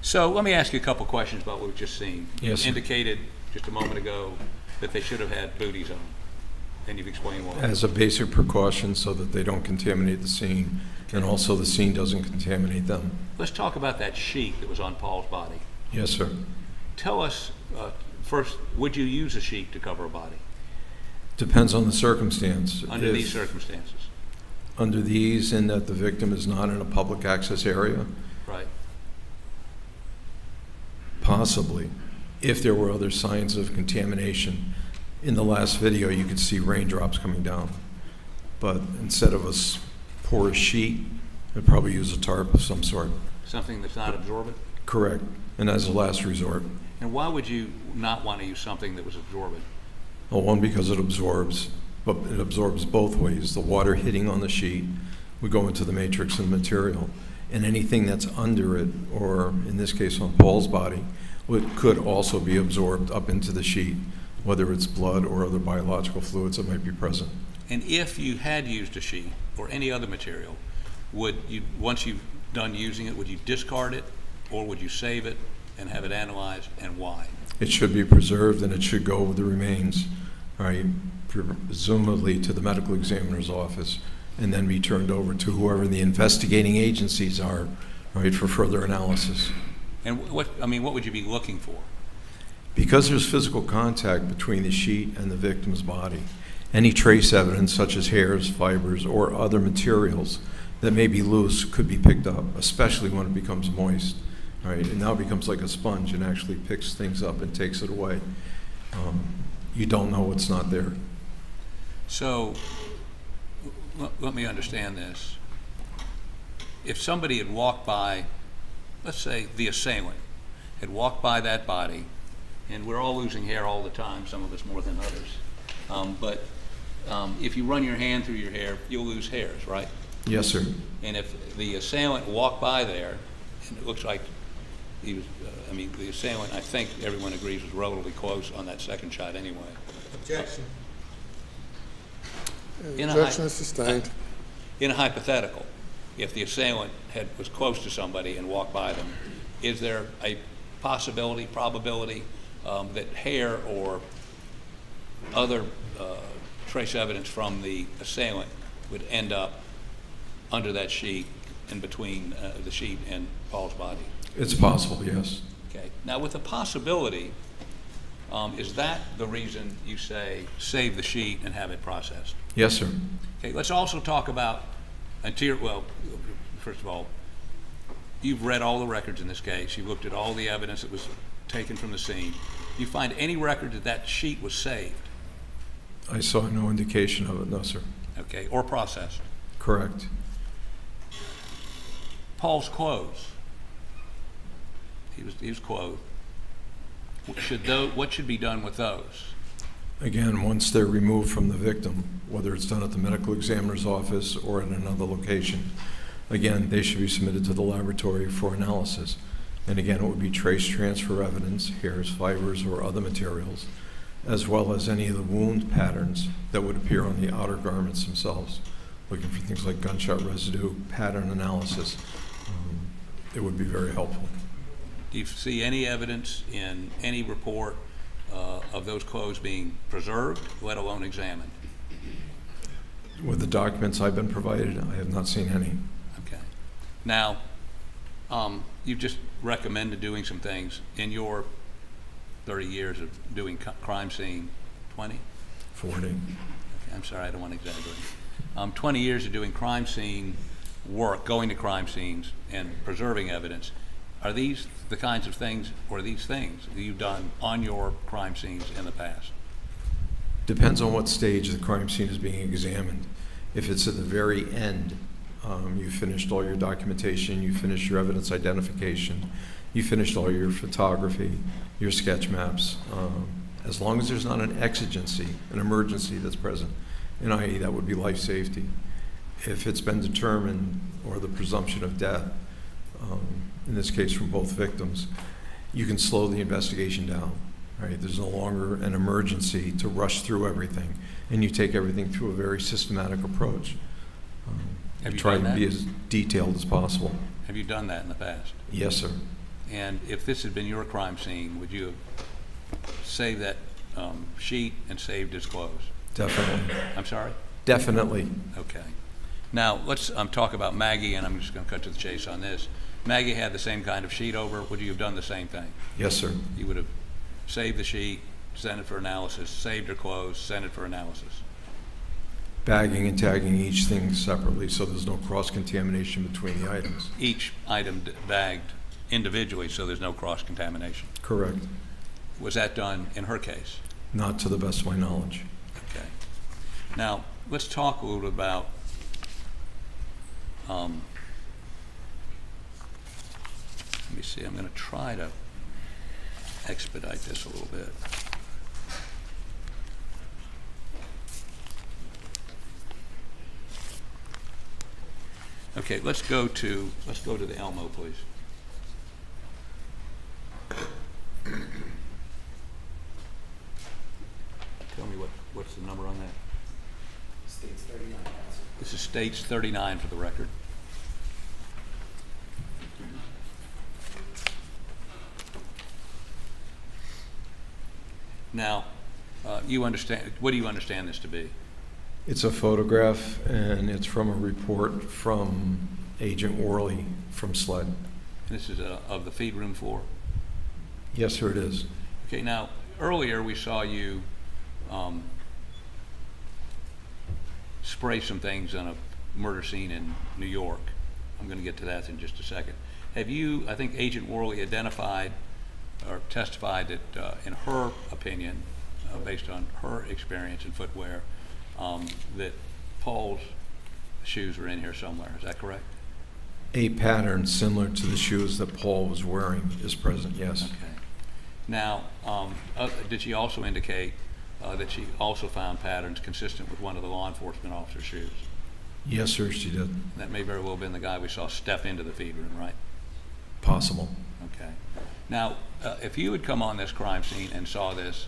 So let me ask you a couple questions about what we've just seen. Yes, sir. You indicated just a moment ago that they should have had booties on, and you've explained why. As a basic precaution so that they don't contaminate the scene, and also the scene doesn't contaminate them. Let's talk about that sheet that was on Paul's body. Yes, sir. Tell us, first, would you use a sheet to cover a body? Depends on the circumstance. Under these circumstances? Under these, in that the victim is not in a public access area? Right. Possibly. If there were other signs of contamination. In the last video, you could see raindrops coming down. But instead of a porous sheet, I'd probably use a tarp of some sort. Something that's not absorbent? Correct. And as a last resort. And why would you not want to use something that was absorbent? Well, one, because it absorbs, but it absorbs both ways. The water hitting on the sheet would go into the matrix and material. And anything that's under it, or in this case on Paul's body, could also be absorbed up into the sheet, whether it's blood or other biological fluids that might be present. And if you had used a sheet or any other material, would you, once you've done using it, would you discard it, or would you save it and have it analyzed, and why? It should be preserved, and it should go with the remains, right, presumably to the medical examiner's office, and then be turned over to whoever the investigating agencies are, right, for further analysis. And what would you be looking for? Because there's physical contact between the sheet and the victim's body, any trace evidence such as hairs, fibers, or other materials that may be loose could be picked up, especially when it becomes moist. right? It now becomes like a sponge and actually picks things up and takes it away. You don't know what's not there. So, let me understand this. If somebody had walked by, let's say the assailant, had walked by that body, and we're all losing hair all the time, some of us more than others, but if you run your hand through your hair, you'll lose hairs, right? Yes, sir. And if the assailant walked by there, and it looks like he was, the assailant, I think everyone agrees, was relatively close on that second shot anyway. Objection. Objection is sustained. In a hypothetical, if the assailant was close to somebody and walked by them, is there a possibility, probability that hair or other trace evidence from the assailant would end up under that sheet in between the sheet and Paul's body? It's possible, yes. Okay. Now, with the possibility, is that the reason you say save the sheet and have it processed? Yes, sir. Okay. Let's also talk about well, first of all, you've read all the records in this case. You've looked at all the evidence that was taken from the scene. Do you find any record that that sheet was saved? I saw no indication of it, no, sir. Okay. Or processed? Correct. Paul's clothes. He was clothed. What should be done with those? Again, once they're removed from the victim, whether it's done at the medical examiner's office or in another location, again, they should be submitted to the laboratory for analysis. And again, it would be trace transfer evidence, hairs, fibers, or other materials, as well as any of the wound patterns that would appear on the outer garments themselves. Looking for things like gunshot residue, pattern analysis. It would be very helpful. Do you see any evidence in any report of those clothes being preserved, let alone examined? With the documents I've been provided, I have not seen any. Okay. Now, you've just recommended doing some things in your 30 years of doing crime scene, 20? 40. Okay, I'm sorry, I don't want to exaggerate. 20 years of doing crime scene work, going to crime scenes and preserving evidence. Are these the kinds of things, or these things that you've done on your crime scenes in the past? Depends on what stage the crime scene is being examined. If it's at the very end, you finished all your documentation, you finished your evidence identification, you finished all your photography, your sketch maps. As long as there's not an exigency, an emergency that's present, and i.e. that would be life safety. If it's been determined, or the presumption of death, in this case from both victims, you can slow the investigation down, right? There's no longer an emergency to rush through everything, and you take everything through a very systematic approach. Have you try done to that? be as detailed as possible. Have you done that in the past? Yes, sir. And if this had been your crime scene, would you have saved that sheet and saved his clothes? Definitely. I'm sorry? Definitely. Okay. Now, let's talk about Maggie, and I'm just going to cut to the chase on this. Maggie had the same kind of sheet over. Would you have done the same thing? Yes, sir. You would have saved the sheet, sent it for analysis, saved her clothes, sent it for analysis. Bagging and tagging each thing separately so there's no cross-contamination between the items. Each item bagged individually so there's no cross-contamination. Correct. Was that done in her case? Not to the best of my knowledge. Okay. Now, let's talk a little about let me see, I'm going to try to expedite this a little bit. Okay, let's go to the Elmo, please. Tell me what's the number on that? States 39. This is States 39 for the record. Now, you understand, what do you understand this to be? It's a photograph, and it's from a report from Agent Worley from SLED. This is of the feed room floor? Yes, sir, it is. Okay, now, earlier we saw you spray some things on a murder scene in New York. I'm going to get to that in just a second. have you, I think Agent Worley identified or testified that in her opinion, based on her experience in footwear, that Paul's shoes are in here somewhere, is that correct? A pattern similar to the shoes that Paul was wearing is present, yes. Okay. Now, did she also indicate that she also found patterns consistent with one of the law enforcement officer's shoes? Yes, sir, she did. That may very well have been the guy we saw step into the feed room, right? Possible. Okay. Now, if you had come on this crime scene and saw this,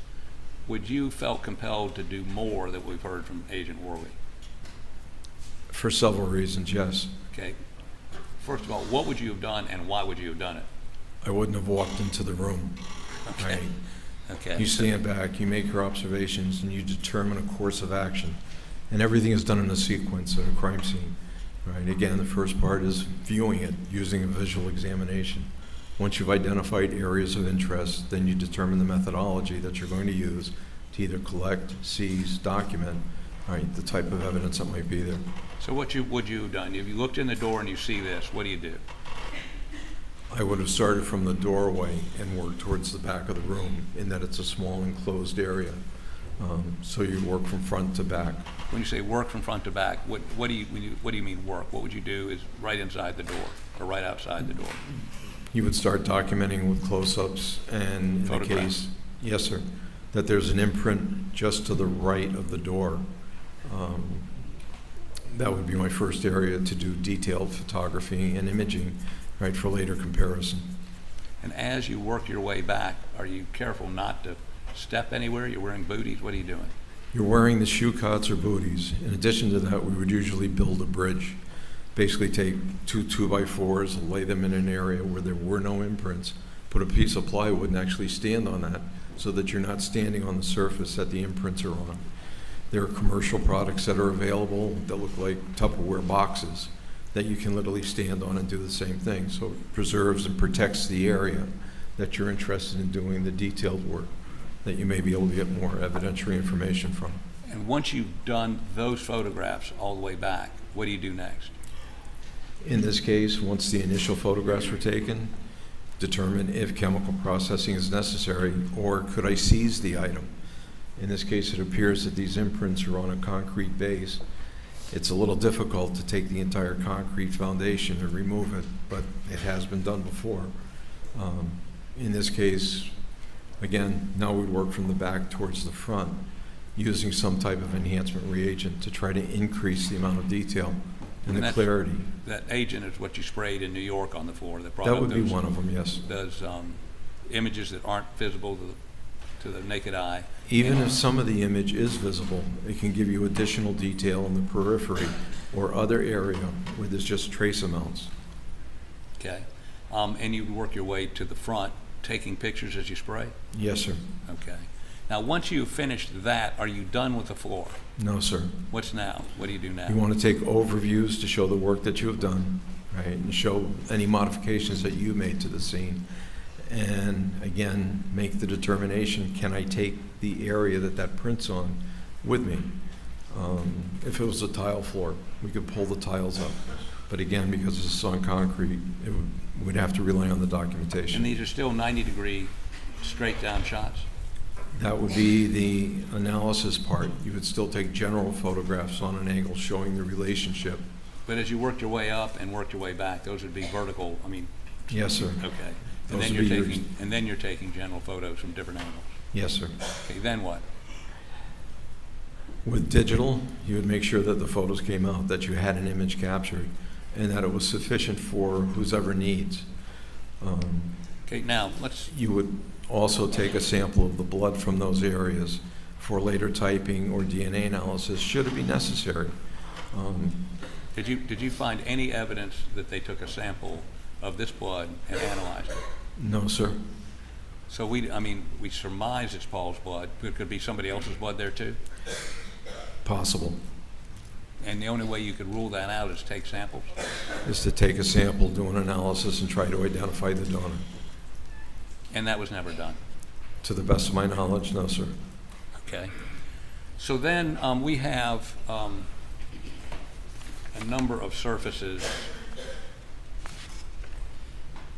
would you felt compelled to do more that we've heard from Agent Worley? For several reasons, yes. Okay. First of all, what would you have done and why would you have done it? I wouldn't have walked into the room. Okay. Right? Okay. You stand back, you make your observations, and you determine a course of action. And everything is done in a sequence at a crime scene. Right? Again, the first part is viewing it, using a visual examination. Once you've identified areas of interest, then you determine the methodology that you're going to use to either collect, seize, document, right, the type of evidence that might be there. So what would you have done? If you looked in the door and you see this, what do you do? I would have started from the doorway and worked towards the back of the room, in that it's a small enclosed area. So you work from front to back. When you say work from front to back, what do you mean work? What would you do is right inside the door or right outside the door? You would start documenting with close-ups, and in the case, yes, sir, that there's an imprint just to the right of the door. That would be my first area to do detailed photography and imaging, right, for later comparison. And as you work your way back, are you careful not to step anywhere? You're wearing booties? What are you doing? You're wearing the shoe cots or booties. In addition to that, we would usually build a bridge. Basically take two 2x4s, lay them in an area where there were no imprints, put a piece of plywood and actually stand on that so that you're not standing on the surface that the imprints are on. There are commercial products that are available that look like Tupperware boxes that you can literally stand on and do the same thing. So it preserves and protects the area that you're interested in doing the detailed work that you may be able to get more evidentiary information from. And once you've done those photographs all the way back, what do you do next? In this case, once the initial photographs were taken, determine if chemical processing is necessary, or could I seize the item? In this case, it appears that these imprints are on a concrete base. It's a little difficult to take the entire concrete foundation and remove it, but it has been done before. In this case, again, now we work from the back towards the front, using some type of enhancement reagent to try to increase the amount of detail and the clarity. That agent is what you sprayed in New York on the floor that brought That up would be those, one of them, yes. those images that aren't visible to the naked eye. Even if some of the image is visible, it can give you additional detail in the periphery or other area where there's just trace amounts. Okay. And you work your way to the front, taking pictures as you spray? Yes, sir. Okay. Now, once you've finished that, are you done with the floor? No, sir. What's now? What do you do now? You want to take overviews to show the work that you have done, right, and show any modifications that you made to the scene. And again, make the determination, can I take the area that that print's on with me? If it was a tile floor, we could pull the tiles up. But again, because it's on concrete, we'd have to rely on the documentation. And these are still 90-degree straight down shots? That would be the analysis part. You would still take general photographs on an angle showing the relationship. But as you worked your way up and worked your way back, those would be vertical, I mean... Yes, sir. Okay. Those And would be then you're taking general photos from different angles? Yes, sir. Okay, then what? With digital, you would make sure that the photos came out, that you had an image captured, and that it was sufficient for whoever needs. Okay, now, let's... You would also take a sample of the blood from those areas for later typing or DNA analysis, should it be necessary. Did you find any evidence that they took a sample of this blood and analyzed it? No, sir. So we surmise it's Paul's blood, but it could be somebody else's blood there too? Possible. And the only way you could rule that out is take samples? Is to take a sample, do an analysis, and try to identify the donor. And that was never done? To the best of my knowledge, no, sir. Okay. So then we have a number of surfaces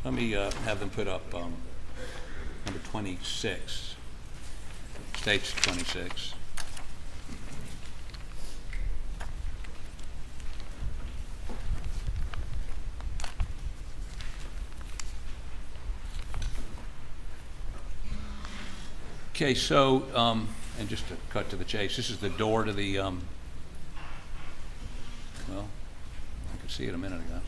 Let me have them put up number 26, stage 26. Okay, so, and just to cut to the chase, this is the door to the, well, I could see it a minute ago.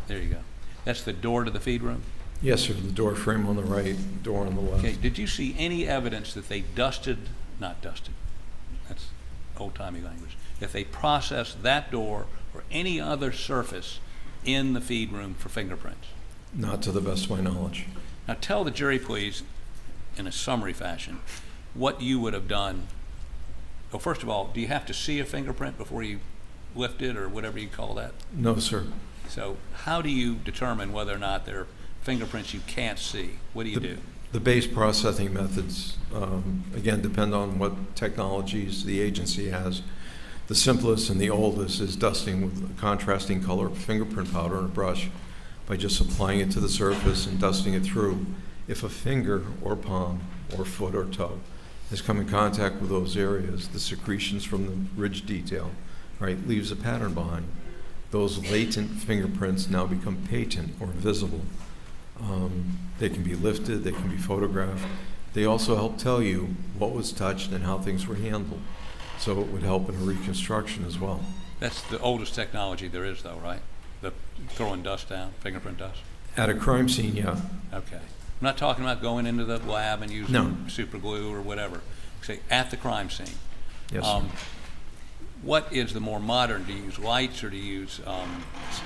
There you go. That's the door to the feed room? Yes, sir, the door frame on the right, door on the left. Okay, did you see any evidence that they not dusted, that's old-timey language, that they processed that door or any other surface in the feed room for fingerprints? Not to the best of my knowledge. Now tell the jury, please, in a summary fashion, what you would have done. Well, first of all, do you have to see a fingerprint before you lift it, or whatever you call that? No, sir. So how do you determine whether or not they're fingerprints you can't see? What do you do? The base processing methods, again, depend on what technologies the agency has. The simplest and the oldest is dusting with a contrasting color fingerprint powder and a brush by just applying it to the surface and dusting it through. If a finger or palm or foot or toe has come in contact with those areas, the secretions from the ridge detail, right, leaves a pattern behind. Those latent fingerprints now become patent or visible. They can be lifted, they can be photographed. They also help tell you what was touched and how things were handled. So it would help in a reconstruction as well. That's the oldest technology there is, though, right? The throwing dust down, fingerprint dust? At a crime scene, yeah. Okay. I'm not talking about going into the lab and using super glue or whatever. Say, at the crime scene. Yes, sir. What is the more modern? Do you use lights or do you use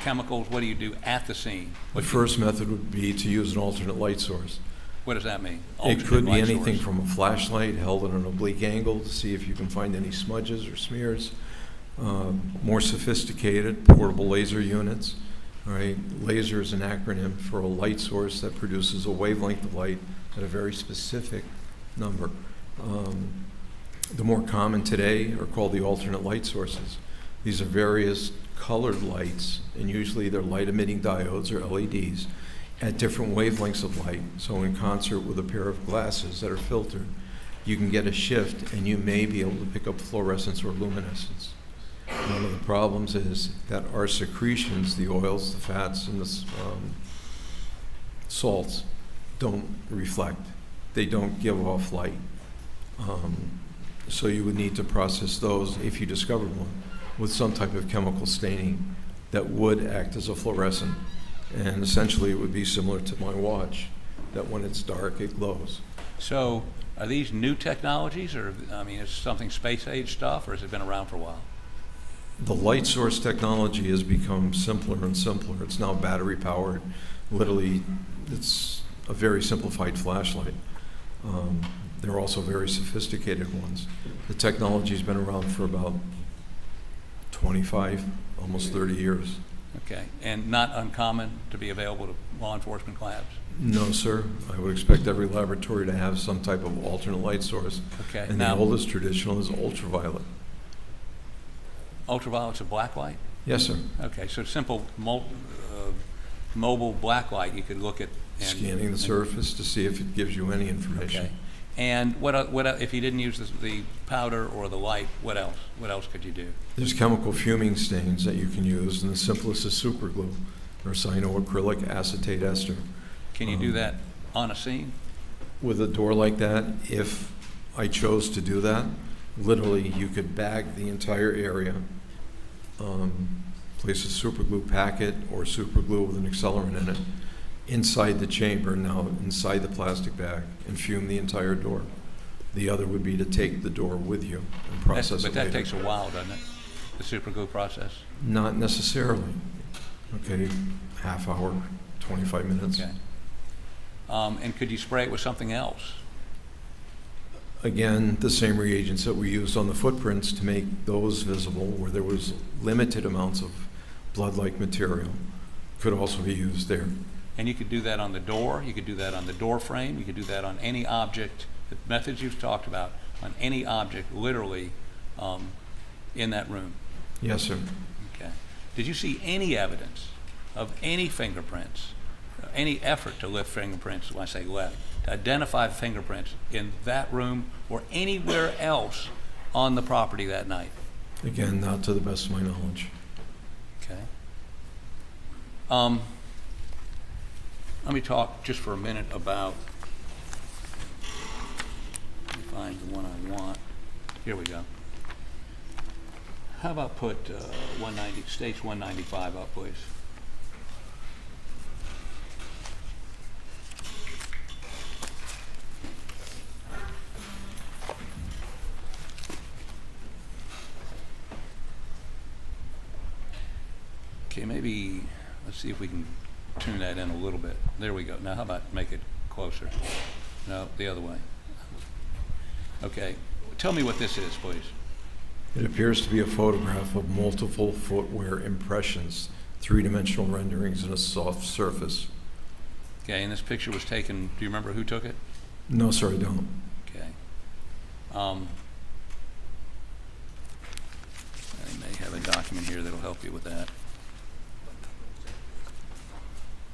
chemicals? What do you do at the scene? The first method would be to use an alternate light source. What does that mean? It could be anything from a flashlight held at an oblique angle to see if you can find any smudges or smears. More sophisticated portable laser units. All right, laser is an acronym for a light source that produces a wavelength of light at a very specific number. The more common today are called the alternate light sources. These are various colored lights, and usually they're light-emitting diodes or LEDs at different wavelengths of light. So in concert with a pair of glasses that are filtered, you can get a shift and you may be able to pick up fluorescence or luminescence. One of the problems is that our secretions, the oils, the fats, and the salts, don't reflect. They don't give off light. So you would need to process those, if you discovered one, with some type of chemical staining that would act as a fluorescent. And essentially it would be similar to my watch, that when it's dark, it glows. So are these new technologies, or, I mean, is something space age stuff, or has it been around for a while? The light source technology has become simpler and simpler. It's now battery powered. Literally, it's a very simplified flashlight. There are also very sophisticated ones. The technology's been around for about 25, almost 30 years. Okay, and not uncommon to be available to law enforcement labs? No, sir. I would expect every laboratory to have some type of alternate light source. Okay. And the oldest traditional is ultraviolet. Ultraviolet's a black light? Yes, sir. Okay, so simple mobile black light you could look at. Scanning the surface to see if it gives you any information. Okay. And what if you didn't use the powder or the light, what else? What else could you do? There's chemical fuming stains that you can use, and the simplest is super glue or cyanoacrylic acetate ester. Can you do that on a scene? With a door like that, if I chose to do that, literally you could bag the entire area, place a super glue packet or super glue with an accelerant in it inside the chamber, now inside the plastic bag, and fume the entire door. The other would be to take the door with you and process it But that later. takes a while, doesn't it? The super glue process? Not necessarily. Okay, half hour, 25 minutes. Okay. And could you spray it with something else? Again, the same reagents that we used on the footprints to make those visible, where there was limited amounts of blood-like material, could also be used there. And you could do that on the door, you could do that on the door frame, you could do that on any object, the methods you've talked about, on any object, literally, in that room. Yes, sir. Okay. Did you see any evidence of any fingerprints any effort to lift fingerprints, when I say left, to identify fingerprints in that room or anywhere else on the property that night? Again, not to the best of my knowledge. Okay. Let me talk just for a minute about, let me find the one I want. Here we go. How about put 190, states 195 up, please? Okay, maybe, let's see if we can tune that in a little bit. There we go. Now, how about make it closer? No, the other way. Okay, tell me what this is, please. It appears to be a photograph of multiple footwear impressions, three-dimensional renderings in a soft surface. Okay, and this picture was taken, do you remember who took it? No, sir, I don't. Okay. I may have a document here that'll help you with that.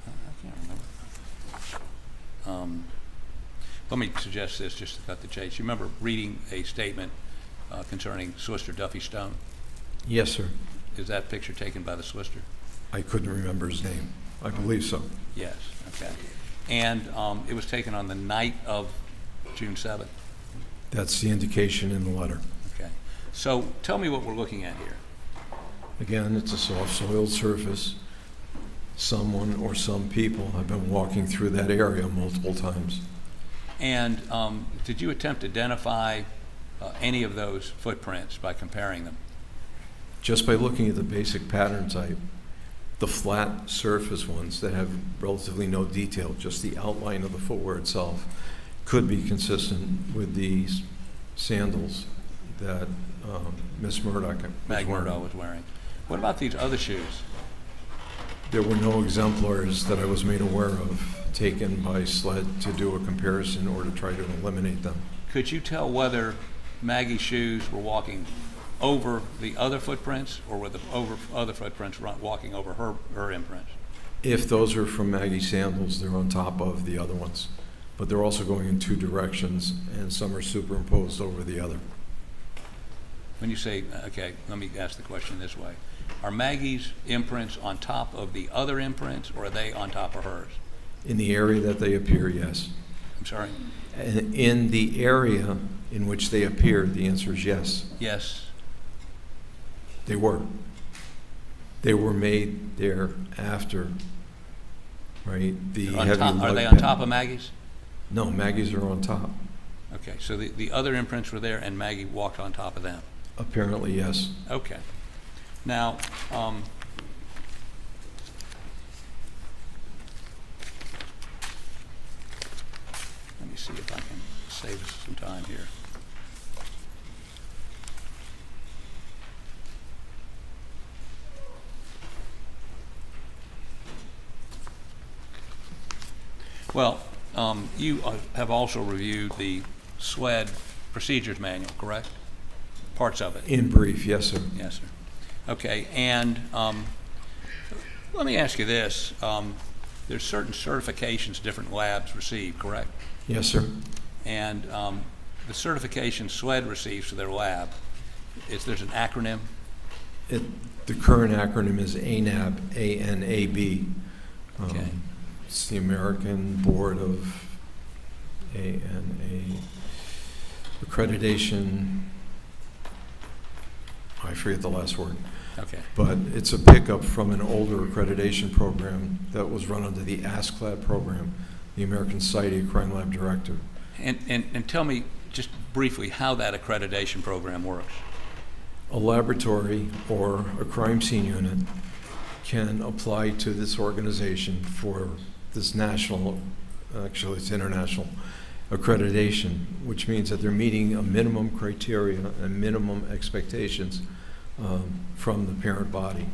I can't remember. Let me suggest this just to cut the chase. You remember reading a statement concerning Solicitor Duffy Stone? Yes, sir. Is that picture taken by the solicitor? I couldn't remember his name. I believe so. Yes, okay. And it was taken on the night of June 7th? That's the indication in the letter. Okay. So tell me what we're looking at here. Again, it's a soft soiled surface. Someone or some people have been walking through that area multiple times. And did you attempt to identify any of those footprints by comparing them? Just by looking at the basic pattern type, the flat surface ones that have relatively no detail, just the outline of the footwear itself, could be consistent with these sandals that Miss Murdaugh was wearing. What about these other shoes? There were no exemplars that I was made aware of taken by SLED to do a comparison or to try to eliminate them. Could you tell whether Maggie's shoes were walking over the other footprints or were the other footprints walking over her imprints? If those are from Maggie's sandals, they're on top of the other ones. But they're also going in two directions, and some are superimposed over the other. When you say, okay, let me ask the question this way. Are Maggie's imprints on top of the other imprints, or are they on top of hers? In the area that they appear, yes. I'm sorry? In the area in which they appear, the answer is yes. Yes. They were. They were made there after, right? Are they on top of Maggie's? No, Maggie's are on top. Okay, so the other imprints were there and Maggie walked on top of them? Apparently, yes. Okay. Now, let me see if I can save us some time here. Well, you have also reviewed the SLED procedures manual, correct? Parts of it. In brief, yes, sir. Yes, sir. Okay, and let me ask you this. There's certain certifications different labs receive, correct? Yes, sir. And the certification SLED receives for their lab, there's an acronym? The current acronym is ANAB, A-N-A-B. Okay. It's the American Board of A-N-A Accreditation. I forget the last word. Okay. But it's a pickup from an older accreditation program that was run under the ASCLD program, the American Society of Crime Lab Director. And tell me just briefly how that accreditation program works. A laboratory or a crime scene unit can apply to this organization for this national, actually it's international, accreditation, which means that they're meeting a minimum criteria and minimum expectations from the parent body,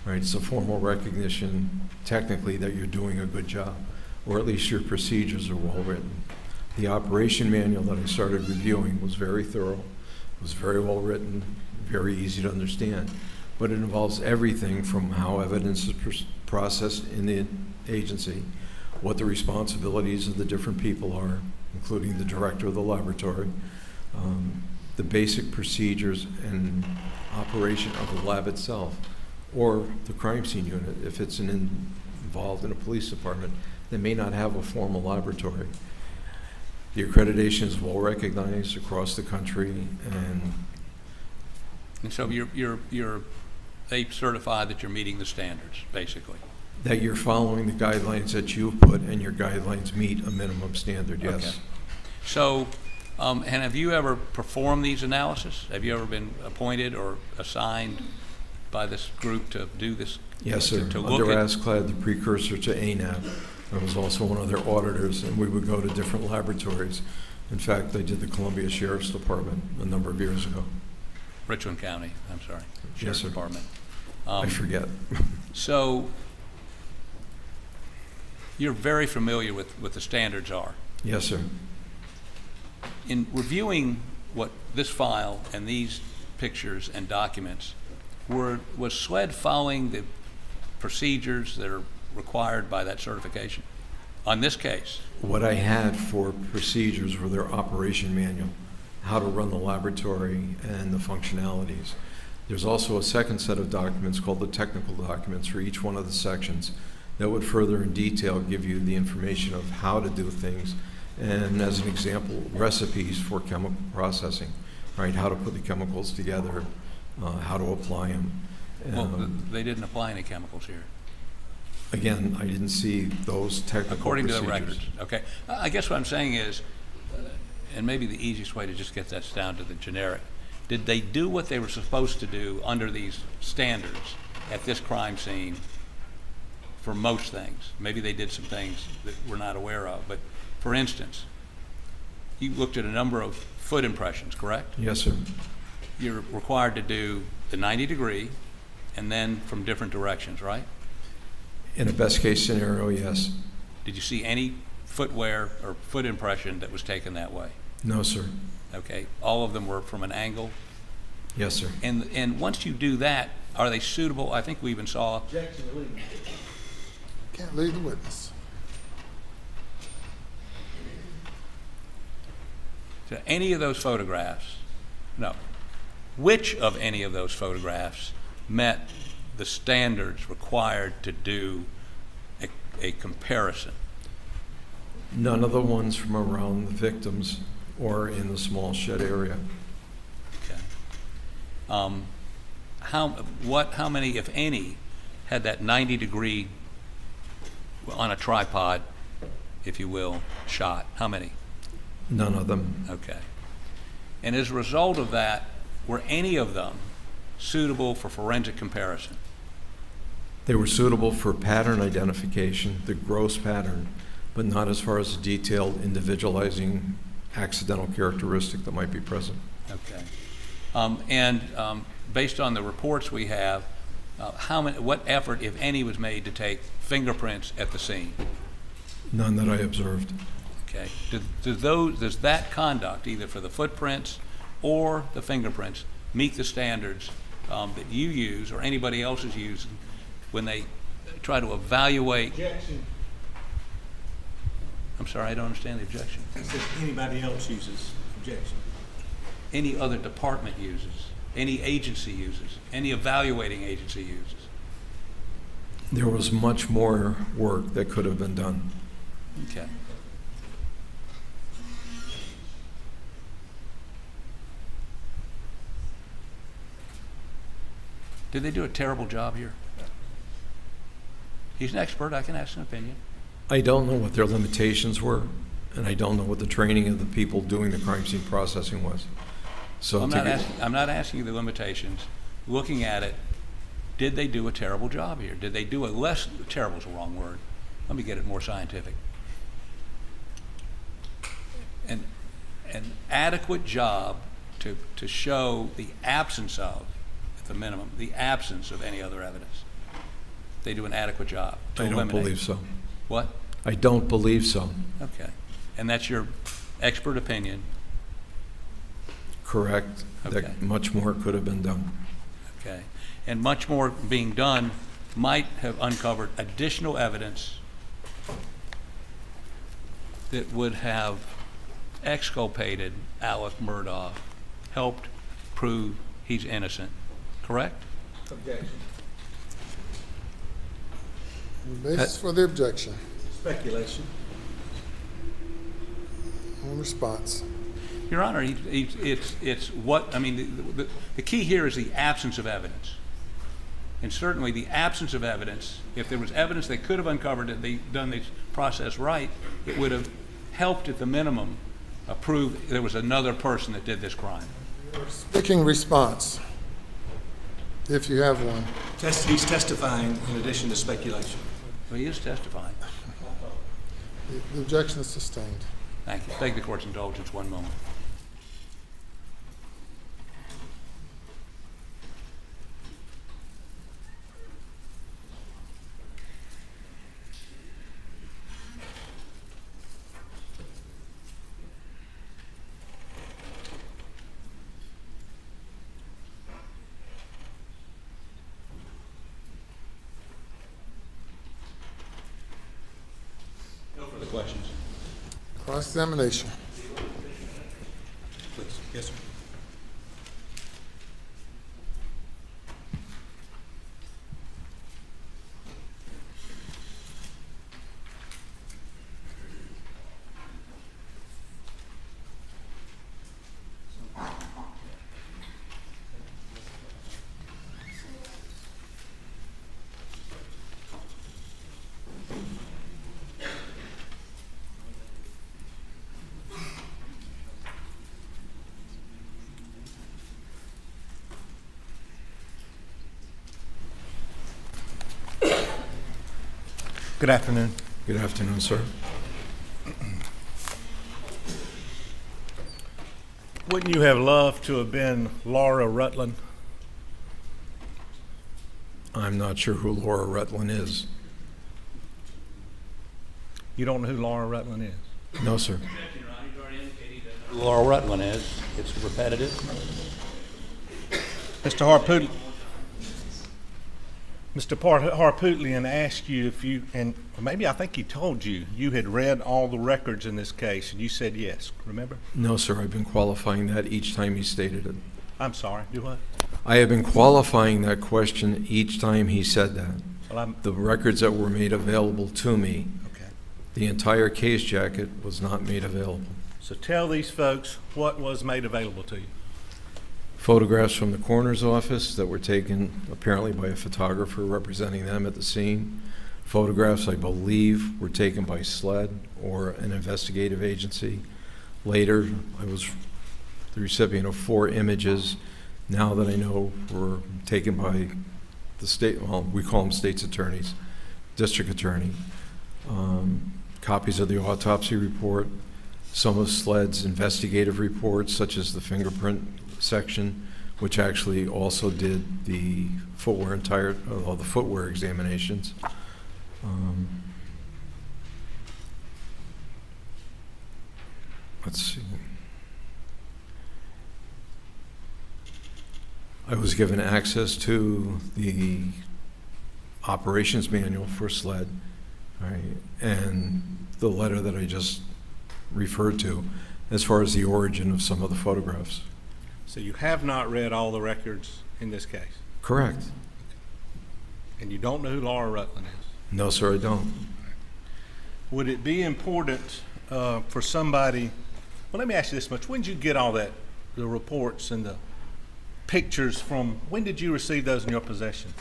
right? It's a formal recognition, technically, that you're doing a good job, or at least your procedures are well written. The operation manual that I started reviewing was very thorough, was very well written, very easy to understand, but it involves everything from how evidence is processed in the agency, what the responsibilities of the different people are, including the director of the laboratory, the basic procedures and operation of the lab itself, or the crime scene unit, if it's involved in a police department that may not have a formal laboratory. The accreditation is well recognized across the country, and so they certify that you're meeting the standards, basically. that you're following the guidelines that you've put, and your guidelines meet a minimum standard, yes. Okay. So, and have you ever performed these analyses? Have you ever been appointed or assigned by this group to do this? Yes, sir. To Under look at, ASCLD, the precursor to ANAP, I was also one of their auditors, and we would go to different laboratories. In fact, I did the Columbia Sheriff's Department a number of years ago. Richland County, I'm sorry, Yes, Sheriff's sir. Department. I forget. So, you're very familiar with what the standards are. Yes, sir. In reviewing what this file and these pictures and documents, was SWED following the procedures that are required by that certification on this case? What I had for procedures were their operation manual, how to run the laboratory and the functionalities. There's also a second set of documents called the technical documents for each one of the sections that would further in detail give you the information of how to do things, and as an example, recipes for chemical processing, right? How to put the chemicals together, how to apply them. Well, they didn't apply any chemicals here. Again, I didn't see those technical According to the procedures. records, okay. I guess what I'm saying is, and maybe the easiest way to just get that down to the generic, did they do what they were supposed to do under these standards at this crime scene for most things? Maybe they did some things that we're not aware of, but for instance, you looked at a number of foot impressions, correct? Yes, sir. You're required to do the 90 degree and then from different directions, right? In a best case scenario, yes. Did you see any footwear or foot impression that was taken that way? No, sir. Okay, all of them were from an angle? Yes, sir. And once you do that, are they suitable? I think we even saw. Objection to leave. Can't leave the witness. To any of those photographs, no. Which of any of those photographs met the standards required to do a comparison? None of the ones from around the victims or in the small shed area. Okay. How many, if any, had that 90 degree on a tripod, if you will, shot? How many? None of them. Okay. And as a result of that, were any of them suitable for forensic comparison? They were suitable for pattern identification, the gross pattern, but not as far as the detailed individualizing accidental characteristic that might be present. Okay. Based on the reports we have, what effort, if any, was made to take fingerprints at the scene? None that I observed. Okay. Does that conduct, either for the footprints or the fingerprints, meet the standards that you use or anybody else is using when they try to evaluate? Objection. I'm sorry, I don't understand the objection. I said anybody else uses. Objection. Any other department uses, any agency uses, any evaluating agency uses. There was much more work that could have been done. Okay. Did they do a terrible job here? He's an expert, I can ask an opinion. I don't know what their limitations were, and I don't know what the training of the people doing the crime scene processing was. So I'm not asking you the limitations. Looking at it, did they do a terrible job here? Did they do terrible is the wrong word. Let me get it more scientific. An adequate job to show the absence of, at the minimum, the absence of any other evidence. They do an adequate job to eliminate. I don't believe so. What? I don't believe so. Okay. And that's your expert opinion? Correct. Okay. That much more could have been done. Okay. And much more being done might have uncovered additional evidence that would have exculpated Alex Murdaugh helped prove he's innocent, correct? Objection. The basis for the objection. Speculation. On response. Your Honor, it's what, I mean, the key here is the absence of evidence. And certainly the absence of evidence, if there was evidence they could have uncovered had they done this process right, it would have helped at the minimum prove there was another person that did this crime. Speaking response, if you have one. He's testifying in addition to speculation. Well, he is testifying. The objection is sustained. Thank you. Take the court's indulgence one moment. No further questions. Cross-examination. Please. Yes, sir. Good afternoon. Good afternoon, sir. Wouldn't you have loved to have been Laura Rutland? I'm not sure who Laura Rutland is. You don't know who Laura Rutland is? No, sir. Who Laura Rutland is. It's repetitive. Mr. Harpootlian asked you if you, and maybe I think he told you, you had read all the records in this case, and you said yes, remember? No, sir. I've been qualifying that each time he stated it. I'm sorry, do what? I have been qualifying that question each time he said that. Well, The records that were made available to me, okay. the entire case jacket was not made available. So tell these folks what was made available to you. Photographs from the coroner's office that were taken apparently by a photographer representing them at the scene. Photographs, I believe, were taken by SLED or an investigative agency. Later, I was the recipient of 4 images, now that I know were taken by the state, well, we call them state's attorneys, district attorney. Copies of the autopsy report, some of SLED's investigative reports, such as the fingerprint section, which actually also did the footwear the footwear examinations. Let's see. I was given access to the operations manual for SLED, right, and the letter that I just referred to as far as the origin of some of the photographs. So you have not read all the records in this case? Correct. And you don't know who Laura Rutland is? No, sir, I don't. Would it be important for somebody, well, let me ask you this much. When did you get all that, the reports and the pictures from, when did you receive those in your possession?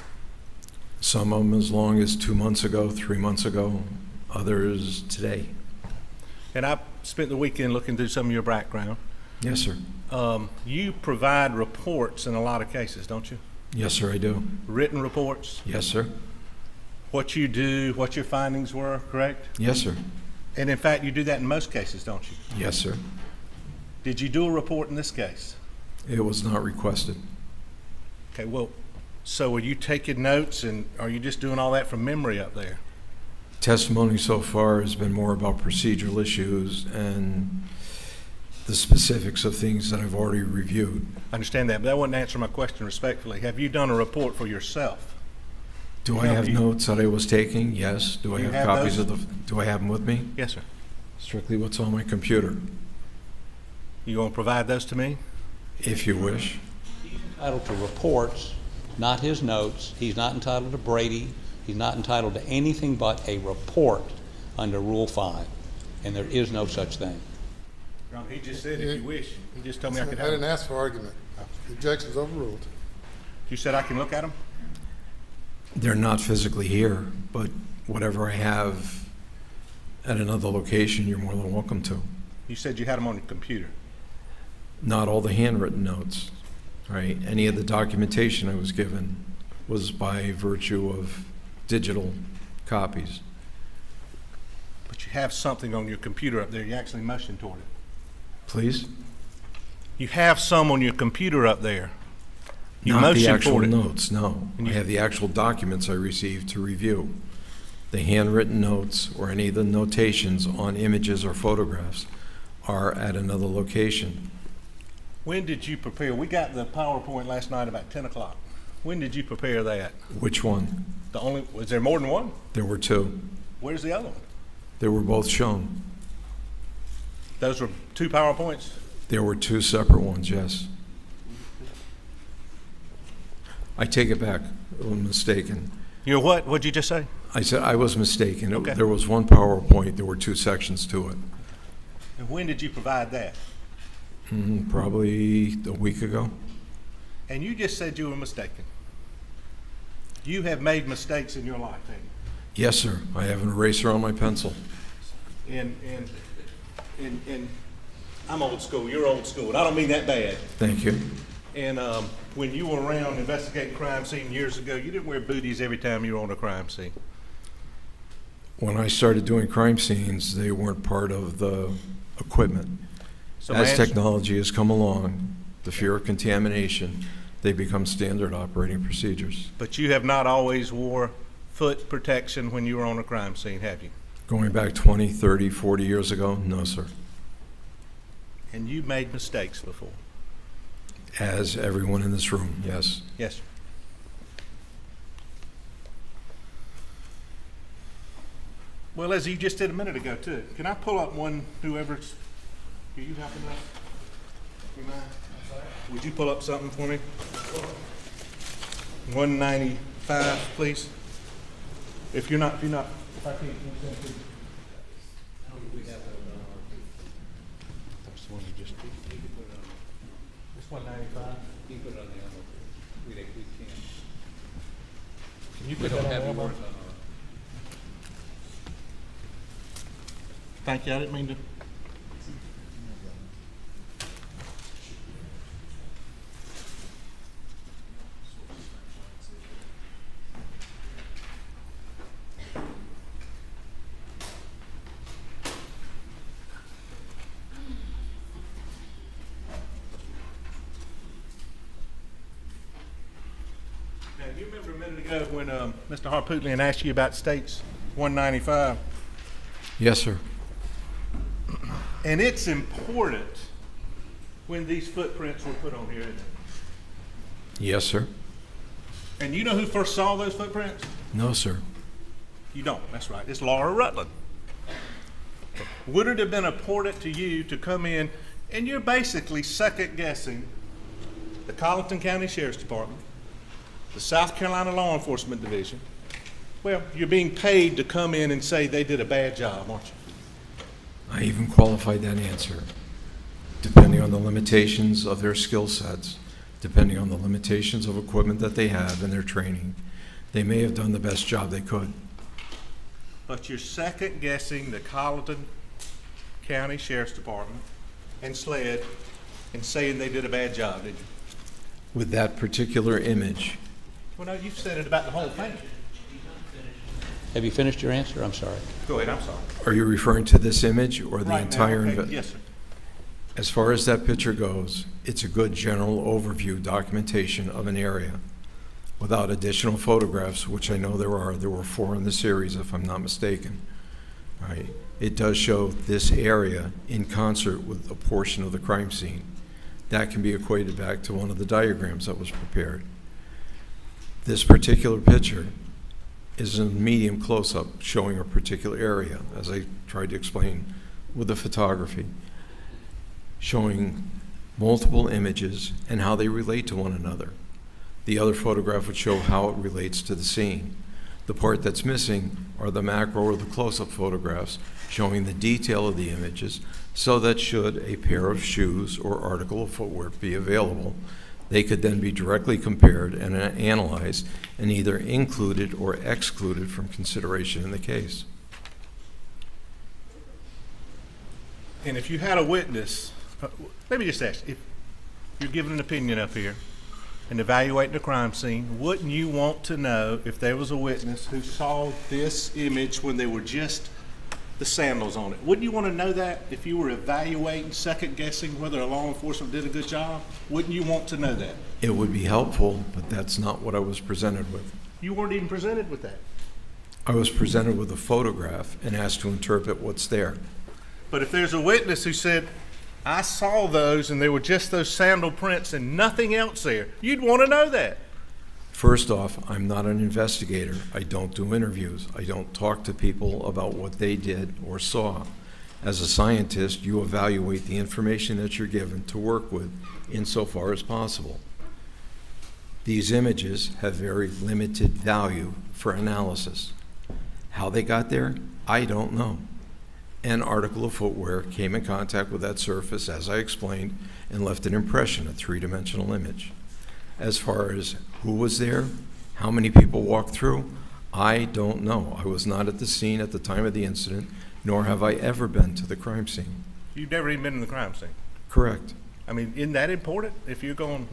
Some of them as long as 2 months ago, 3 months ago, others today. And I spent the weekend looking through some of your background. Yes, sir. You provide reports in a lot of cases, don't you? Yes, sir, I do. Written reports? Yes, sir. What you do, what your findings were, correct? Yes, sir. And in fact, you do that in most cases, don't you? Yes, sir. Did you do a report in this case? It was not requested. Okay, well, so are you taking notes and are you just doing all that from memory up there? Testimony so far has been more about procedural issues and the specifics of things that I've already reviewed. I understand that, but that wouldn't answer my question respectfully. Have you done a report for yourself? Do I have notes that I was taking? Yes. Do I You have have copies those? do I have them with me? Yes, sir. Strictly what's on my computer, You gonna provide those to me? if you wish. Entitled to reports, not his notes. He's not entitled to Brady. He's not entitled to anything but a report under Rule 5, and there is no such thing. He just said if you wish. He just told me I could I have didn't them. ask for argument. The objection's overruled. You said I can look at them? They're not physically here, but whatever I have at another location, you're more than welcome to. You said you had them on your computer. Not all the handwritten notes, right? Any of the documentation I was given was by virtue of digital copies. But you have something on your computer up there. You actually motioned toward it. Please? You have some on your computer up there. You Not the motioned actual toward it. notes, no. And I you- have the actual documents I received to review. The handwritten notes or any of the notations on images or photographs are at another location. When did you prepare? We got the PowerPoint last night about 10 o'clock. When did you prepare that? Which one? Was there more than one? There were two. Where's the other one? They were both shown. Those were two PowerPoints? There were two separate ones, yes. I take it back. I was mistaken. You're what? What'd you just say? I said I was mistaken. Okay. There was one PowerPoint. There were two sections to it. And when did you provide that? Probably a week ago. And you just said you were mistaken. You have made mistakes in your life, haven't Yes, sir. I have an eraser on my pencil. you? And I'm old school. You're old school. And I don't mean that bad. Thank you. And when you were around investigating crime scene years ago, you didn't wear booties every time you were on a crime scene. When I started doing crime scenes, they weren't part of the equipment. So As my technology has come along, the fear of contamination, they become standard operating procedures. But you have not always wore foot protection when you were on a crime scene, have you? Going back 20, 30, 40 years ago, no, sir. And you made mistakes before. As everyone in this room, yes. Yes, sir. Well, as you just did a minute ago, too. Can I pull up one, whoever's, do you happen to? You mind? Would you pull up something for me? 195, please. If I can't, that's the one you just, this 195? You put it on the envelope. We can't. Can you We put don't that have on the yours envelope? on our. Thank you, I didn't mean to. Now, you remember a minute ago when Mr. Harpootlian asked you about states 195? Yes, sir. And it's important when these footprints were put on here, isn't it? Yes, sir. And you know who first saw those footprints? No, sir. You don't, that's right. It's Laura Rutland. Would it have been important to you to come in, and you're basically second guessing the Colleton County Sheriff's Department, the South Carolina Law Enforcement Division? Well, you're being paid to come in and say they did a bad job, aren't you? I even qualified that answer. Depending on the limitations of their skill sets, depending on the limitations of equipment that they have and their training, they may have done the best job they could. But you're second guessing the Colleton County Sheriff's Department and SLED and saying they did a bad job, did you? With that particular image, Well, no, you've said it about the whole thing. Have you finished your answer? I'm sorry. Go ahead, I'm sorry. are you referring to this image or the Right now, entire? okay, yes, sir. As far as that picture goes, it's a good general overview documentation of an area without additional photographs, which I know there are. There were 4 in the series, if I'm not mistaken. Right. It does show this area in concert with a portion of the crime scene. That can be equated back to one of the diagrams that was prepared. This particular picture is a medium close-up showing a particular area, as I tried to explain with the photography, showing multiple images and how they relate to one another. The other photograph would show how it relates to the scene. The part that's missing are the macro or the close-up photographs showing the detail of the images, so that should a pair of shoes or article of footwear be available, they could then be directly compared and analyzed and either included or excluded from consideration in the case. And if you had a witness, let me just ask, if you're giving an opinion up here and evaluating the crime scene, wouldn't you want to know if there was a witness who saw this image when they were just the sandals on it? Wouldn't you want to know that if you were evaluating, second guessing whether a law enforcement did a good job? Wouldn't you want to know that? It would be helpful, but that's not what I was presented with. You weren't even presented with that. I was presented with a photograph and asked to interpret what's there. But if there's a witness who said, I saw those and they were just those sandal prints and nothing else there, you'd want to know that. First off, I'm not an investigator. I don't do interviews. I don't talk to people about what they did or saw. As a scientist, you evaluate the information that you're given to work with insofar as possible. These images have very limited value for analysis. How they got there, I don't know. An article of footwear came in contact with that surface, as I explained, and left an impression, a three-dimensional image. As far as who was there, how many people walked through, I don't know. I was not at the scene at the time of the incident, nor have I ever been to the crime scene. You've never even been in the crime scene. Correct. I mean, isn't that important if you're going,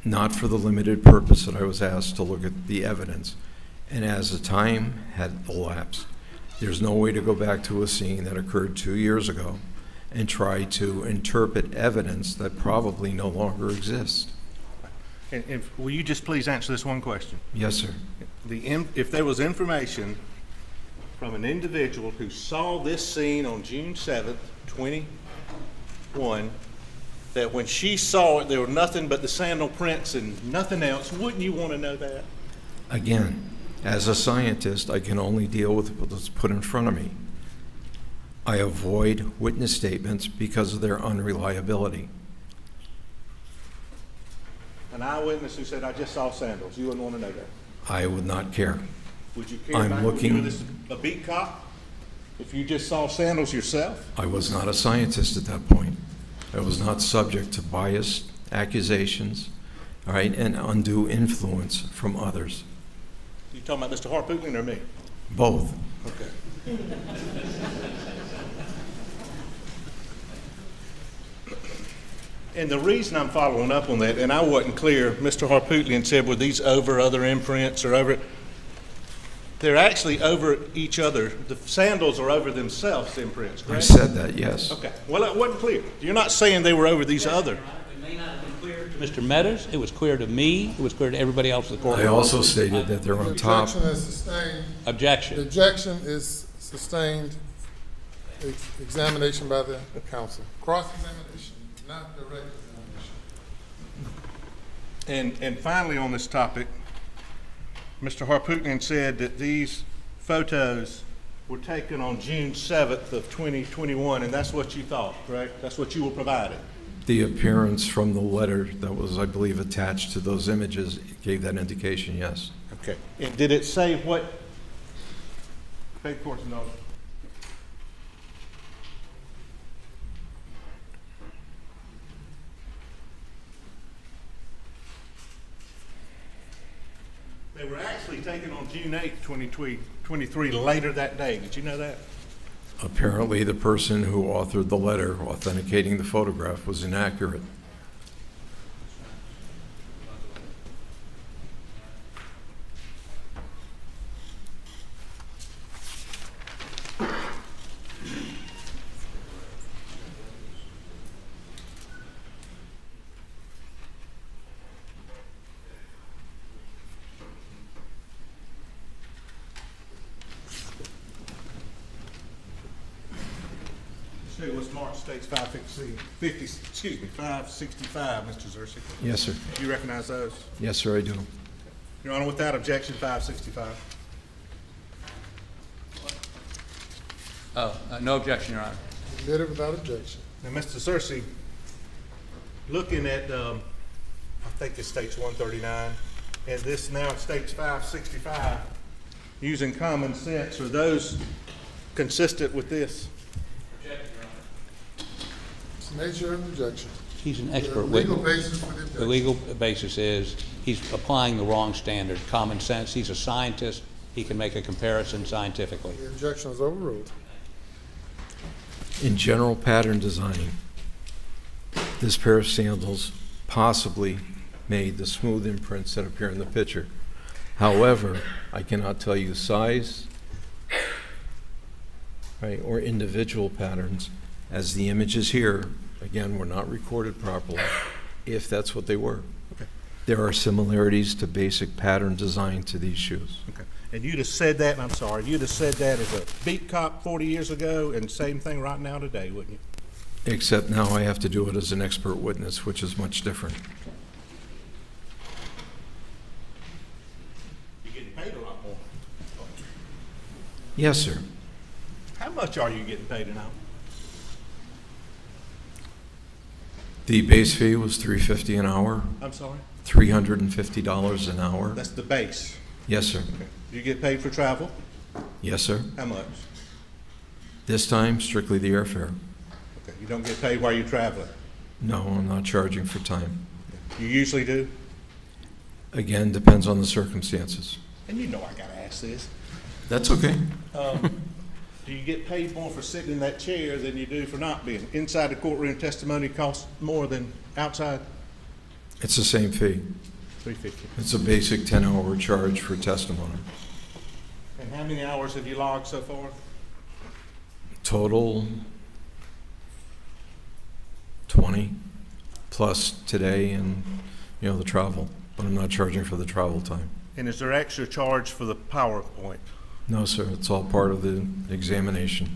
Not for the limited purpose that I was asked to look at the evidence. And as the time had elapsed, there's no way to go back to a scene that occurred 2 years ago and try to interpret evidence that probably no longer exists. and will you just please answer this one question? Yes, sir. If there was information from an individual who saw this scene on June 7th, 21, that when she saw it, there were nothing but the sandal prints and nothing else, wouldn't you want to know that? Again, as a scientist, I can only deal with what's put in front of me. I avoid witness statements because of their unreliability. An eyewitness who said, I just saw sandals, you wouldn't want to know that? I would not care. Would you care I'm if looking- you were a beat cop? If you just saw sandals yourself? I was not a scientist at that point. I was not subject to biased accusations, all right, and undue influence from others. You talking about Mr. Harpootlian or me? Both. Okay. And the reason I'm following up on that, and I wasn't clear, Mr. Harpootlian said, were these over other imprints or over? They're actually over each other. The sandals are over themselves, the imprints, correct? I said that, yes. Okay. Well, it wasn't clear. You're not saying they were over these other. It may not have been clear to Mr. Meadows. It was clear to me. It was clear to everybody else in the court. I also stated that they're on top. Objection is sustained. Objection. The objection is sustained. Examination by the counsel. Cross-examination, not direct examination. And finally on this topic, Mr. Harpootlian said that these photos were taken on June 7th of 2021, and that's what you thought, correct? That's what you were provided. The appearance from the letter that was, I believe, attached to those images gave that indication, yes. Okay. And did it say what? Pay course notice. They were actually taken on June 8th, 2023, later that day. Did you know that? Apparently, the person who authored the letter authenticating the photograph was inaccurate. It was March States 565, Mr. Zersi. Yes, sir. Do you recognize those? Yes, sir, I do. Your Honor, without objection, 565. No objection, Your Honor. Admitted without objection. Now, Mr. Searcy, looking at, I think it states 139, and this now states 565, using common sense, are those consistent with this? It's the nature of objection. He's an expert The legal witness. basis for the The objection. legal basis is he's applying the wrong standard, common sense. He's a scientist. He can make a comparison scientifically. The objection is overruled. In general pattern design, this pair of sandals possibly made the smooth imprints that appear in the picture. However, I cannot tell you size, right, or individual patterns, as the images here, again, were not recorded properly, if that's what they were. Okay. There are similarities to basic pattern design to these shoes. Okay. And you'd have said that, and I'm sorry, you'd have said that as a beat cop 40 years ago, and same thing right now today, wouldn't you? Except now I have to do it as an expert witness, which is much different. You're getting paid a lot more. Yes, sir. How much are you getting paid an hour? The base fee was $350 an hour, I'm sorry? $350 an hour. That's the base. Yes, sir. Okay. Do you get paid for travel? Yes, sir. How much? This time, strictly the airfare. Okay. You don't get paid while you're traveling? No, I'm not charging for time. You usually do? Again, depends on the circumstances. And you know I gotta ask this. That's okay. Do you get paid more for sitting in that chair than you do for not being? Inside the courtroom, testimony costs more than outside? It's the same fee. $350. It's a basic 10-hour charge for testimony. And how many hours have you logged so far? Total 20 plus today and, the travel. But I'm not charging for the travel time. And is there extra charge for the PowerPoint? No, sir. It's all part of the examination.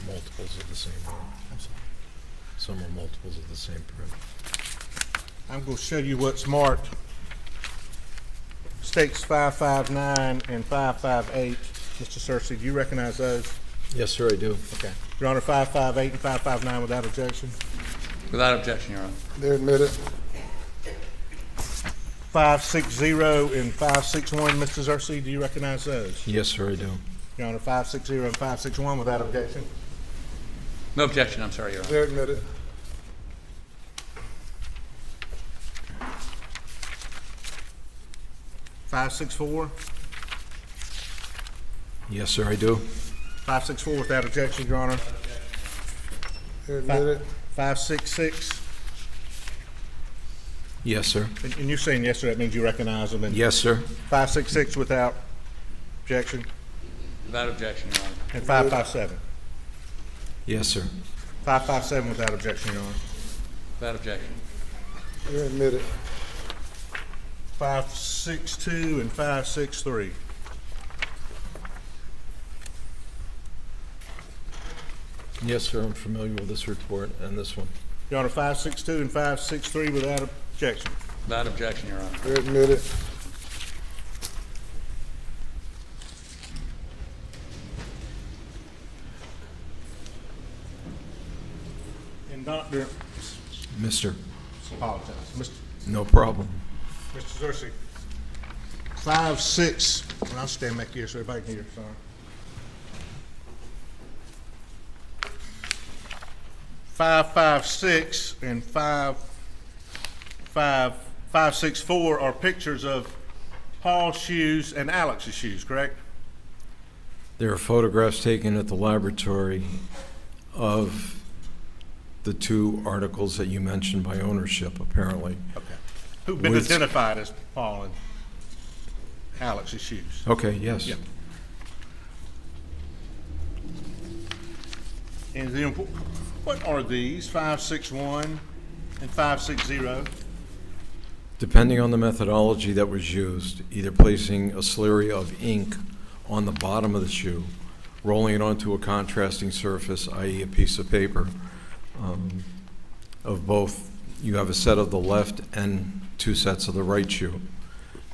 Multiples of the same print. Some are multiples of the same print. I'm going to show you what's marked. States 559 and 558. Mr. Searcy, do you recognize those? Yes, sir, I do. Okay. Your Honor, 558 and 559 without objection? Without objection, Your Honor. They're admitted. 560 and 561, Mr. Searcy, do you recognize those? Yes, sir, I do. Your Honor, 560 and 561 without objection? No objection, I'm sorry, Your Honor. They're admitted. $564? Yes, sir, I do. 564 without objection, Your Honor. They're admitted. 566? Yes, sir. And you're saying yes, sir, that means you recognize them? And Yes, sir. 566 without objection? Without objection, Your Honor. And 557? Yes, sir. 557 without objection, Your Honor. Without objection. They're admitted. 562 and 563. Yes, sir, I'm familiar with this report and this one. Your Honor, 562 and 563 without objection. Without objection, Your Honor. They're admitted. And Dr. Mr. Apologize. No problem. Mr. Zersi. 5-6, and I'll stand back here so everybody can hear, sorry. 556 and 564 are pictures of Paul's shoes and Alex's shoes, correct? There are photographs taken at the laboratory of the two articles that you mentioned by ownership, apparently. Okay. Who've been identified as Paul and Alex's shoes? Okay, yes. Yeah. And the, what are these, 561 and 560? Depending on the methodology that was used, either placing a slurry of ink on the bottom of the shoe, rolling it onto a contrasting surface, i.e. a piece of paper, of both, you have a set of the left and two sets of the right shoe,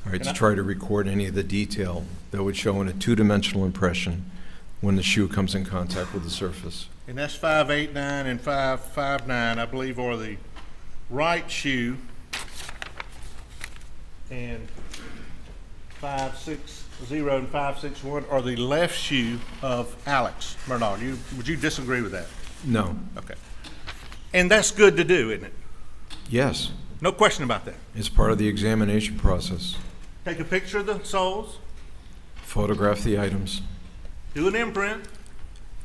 all right, to try to record any of the detail that would show in a two-dimensional impression when the shoe comes in contact with the surface. And that's 589 and 559, I believe, are the right shoe, and 560 and 561 are the left shoe of Alex Murdaugh. Would you disagree with that? No. Okay. And that's good to do, isn't it? Yes. No question about that. It's part of the examination process. Take a picture of the soles, Photograph the items, do an imprint,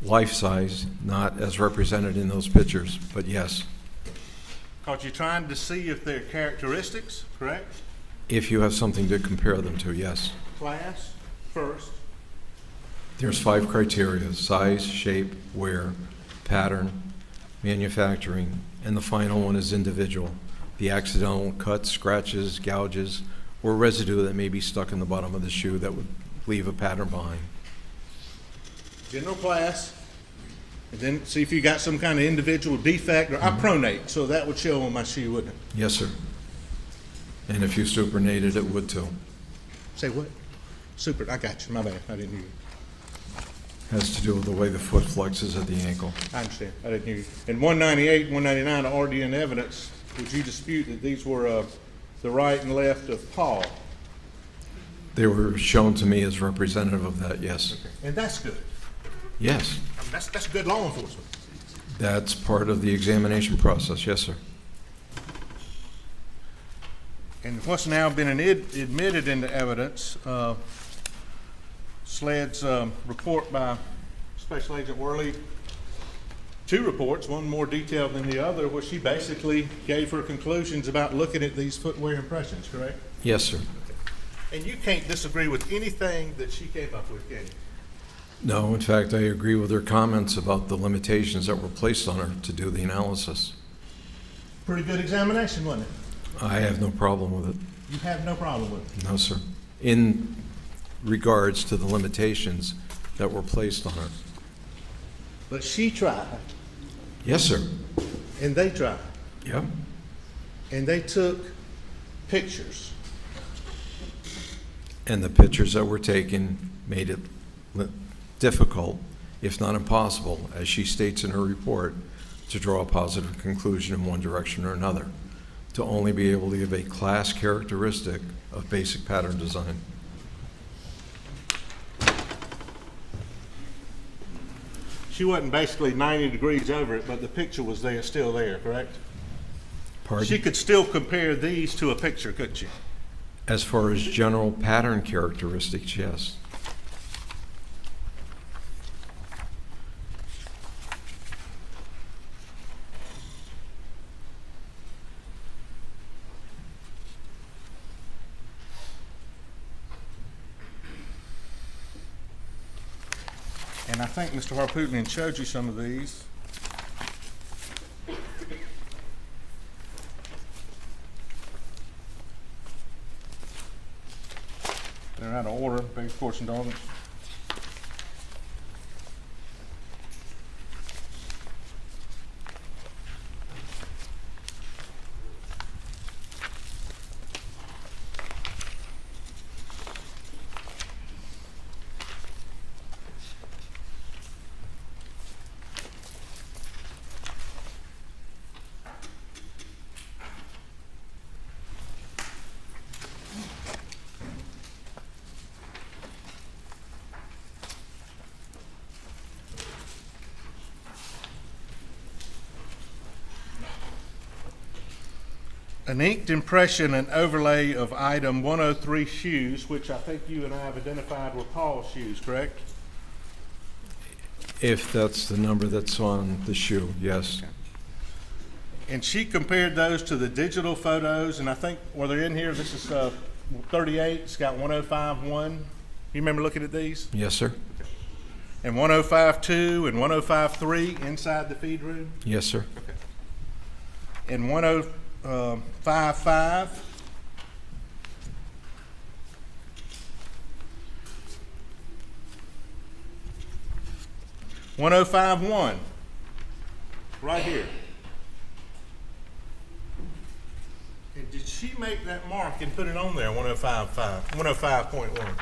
life-size, not as represented in those pictures, but yes. because you're trying to see if they're characteristics, correct? If you have something to compare them to, yes. Class first. There's 5 criteria: size, shape, wear, pattern, manufacturing, and the final one is individual. The accidental cuts, scratches, gouges, or residue that may be stuck in the bottom of the shoe that would leave a pattern behind. General class, and then see if you got some kind of individual defect, or I pronate, so that would show on my shoe, wouldn't it? Yes, sir. And if you supernated, it would too. Say what? Super, I got you, my bad, I didn't hear you. Has to do with the way the foot flexes at the ankle. I understand, I didn't hear you. In 198, 199, RDN evidence, would you dispute that these were the right and left of Paul? They were shown to me as representative of that, yes. And that's good. Yes. I mean, that's good law enforcement. That's part of the examination process, yes, sir. And what's now been admitted into evidence, SLED's report by Special Agent Worley, 2 reports, one more detailed than the other, where she basically gave her conclusions about looking at these footwear impressions, correct? Yes, sir. And you can't disagree with anything that she came up with, can you? No, in fact, I agree with her comments about the limitations that were placed on her to do the analysis. Pretty good examination, wasn't it? I have no problem with it. You have no problem with it? No, sir. In regards to the limitations that were placed on her. But she tried. Yes, sir. And they tried. Yep. And they took pictures. And the pictures that were taken made it difficult, if not impossible, as she states in her report, to draw a positive conclusion in one direction or another, to only be able to give a class characteristic of basic pattern design. She wasn't basically 90 degrees over it, but the picture was there, still there, correct? Pardon? She could still compare these to a picture, couldn't she? As far as general pattern characteristics, yes. And I think Mr. Harpootlian showed you some of these. They're out of order, beg your pardon, darling. An inked impression and overlay of item 103 shoes, which I think you and I have identified were Paul's shoes, correct? If that's the number that's on the shoe, yes. And she compared those to the digital photos, and I think, were they in here? This is 38, it's got 105.1. You remember looking at these? Yes, sir. And 105.2 and 105.3 inside the feed room? Yes, sir. And 105.5. $105.1, right here. And did she make that mark and put it on there, 105.5, 105.1?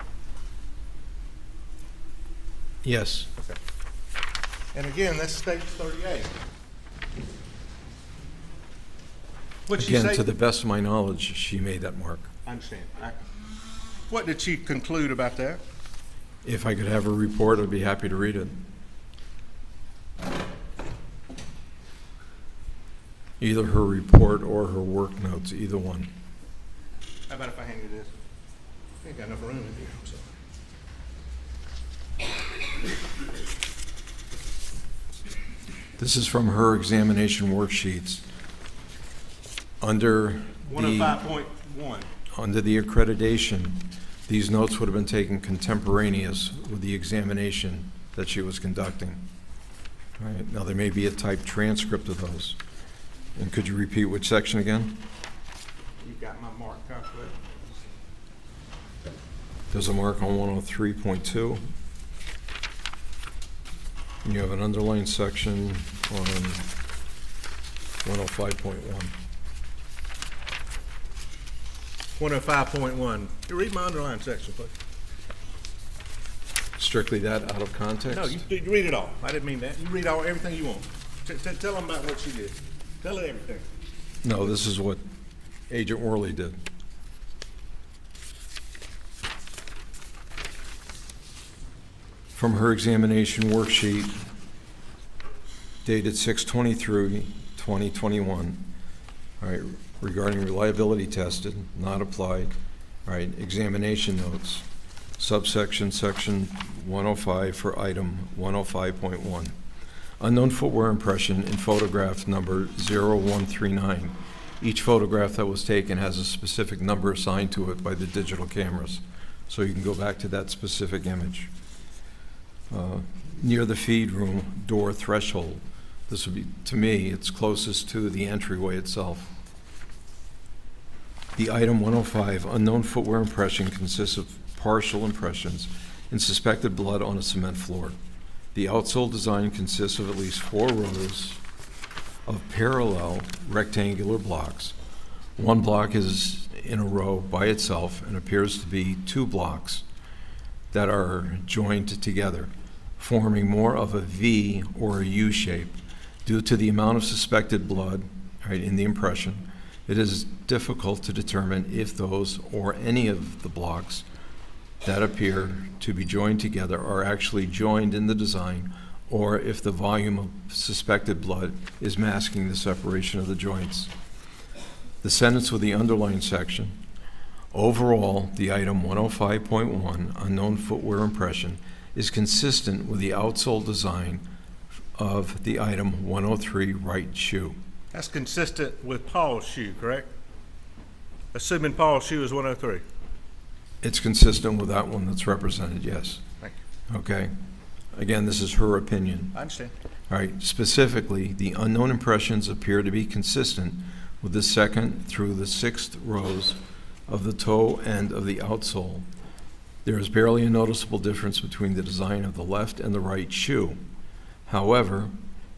Yes. Okay. And again, that states 38. What'd she Again, say? to the best of my knowledge, she made that mark. I understand. What did she conclude about that? If I could have a report, I'd be happy to read it. Either her report or her work notes, either one. How about if I hand you this? I ain't got enough room in here, I'm sorry. This is from her examination worksheets. Under the 105.1. under the accreditation, these notes would have been taken contemporaneous with the examination that she was conducting. All right. Now, there may be a typed transcript of those. And could you repeat which section again? You got my mark calculated. There's a mark on 103.2. And you have an underlined section on 105.1. 105.1. You read my underlined section, please. Strictly that out of context? No, you read it all. I didn't mean that. You read everything you want. Tell them about what she did. Tell her everything. No, this is what Agent Worley did. From her examination worksheet dated 6/23/2021, all right, regarding reliability tested, not applied, all right, examination notes, subsection section 105 for item 105.1. Unknown footwear impression in photograph number 0139. Each photograph that was taken has a specific number assigned to it by the digital cameras, so you can go back to that specific image. Near the feed room door threshold, this would be, to me, it's closest to the entryway itself. The item 105, unknown footwear impression, consists of partial impressions in suspected blood on a cement floor. The outsole design consists of at least 4 rows of parallel rectangular blocks. One block is in a row by itself and appears to be 2 blocks that are joined together, forming more of a V or a U shape. Due to the amount of suspected blood, right, in the impression, it is difficult to determine if those or any of the blocks that appear to be joined together are actually joined in the design, or if the volume of suspected blood is masking the separation of the joints. The sentence with the underlined section: overall, the item 105.1, unknown footwear impression, is consistent with the outsole design of the item 103 right shoe. That's consistent with Paul's shoe, correct? Assuming Paul's shoe is 103. It's consistent with that one that's represented, yes. Thank you. Okay. Again, this is her opinion. I understand. All right. Specifically, the unknown impressions appear to be consistent with the 2nd through the 6th rows of the toe end of the outsole, There is barely a noticeable difference between the design of the left and the right shoe. However,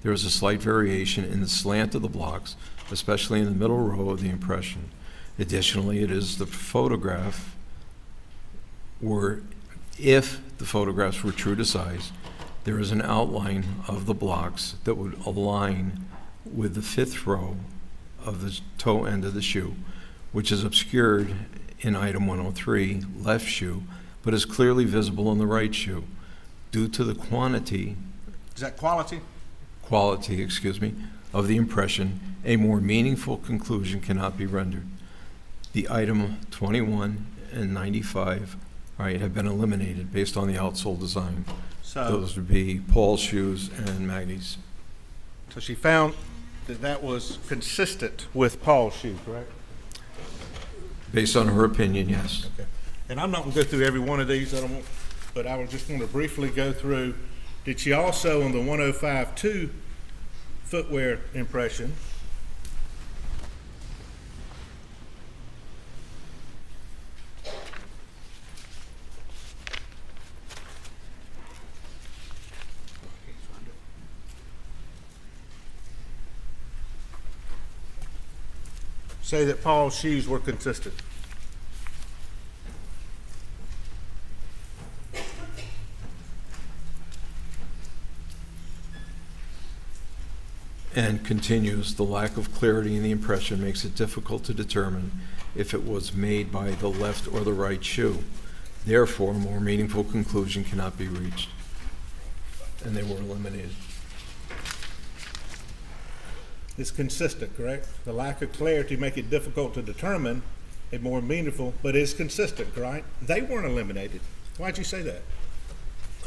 there is a slight variation in the slant of the blocks, especially in the middle row of the impression. Additionally, it is the photograph were, if the photographs were true to size, there is an outline of the blocks that would align with the fifth row of the toe end of the shoe, which is obscured in item 103, left shoe, but is clearly visible in the right shoe. Due to the quality, of the impression, a more meaningful conclusion cannot be rendered. The item 21 and 95, right, have been eliminated based on the outsole design. So those would be Paul's shoes and Maggie's. So she found that that was consistent with Paul's shoe, correct? Based on her opinion, yes. Okay. And I'm not going to go through every one of these, but I would just want to briefly go through. Did she also, on the 105.2 footwear impression, say that Paul's shoes were consistent? And continues, the lack of clarity in the impression makes it difficult to determine if it was made by the left or the right shoe. Therefore, a more meaningful conclusion cannot be reached. And they were eliminated. It's consistent, correct? The lack of clarity make it difficult to determine a more meaningful, but it's consistent, right? They weren't eliminated. Why'd you say that?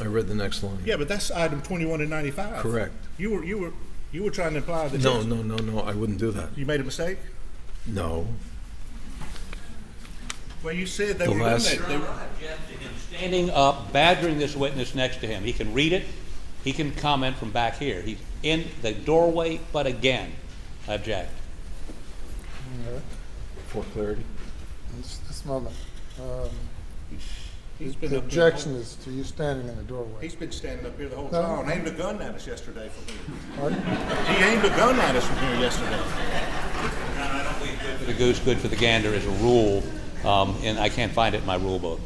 I read the next line. Yeah, but that's item 21 and 95. Correct. You were trying to imply that. No, I wouldn't do that. You made a mistake? No. Well, you said they The were last- eliminated. They were- I object to him standing up, badgering this witness next to him. He can read it. He can comment from back here. He's in the doorway, but again, I object. All right. For clarity. This moment. He's been The up here objection is to you standing in the doorway. He's been standing up here the whole No. time. Aimed a gun at us yesterday from here. Pardon? He aimed a gun at us from here yesterday. Good for the goose, good for the gander is a rule, and I can't find it in my rule book.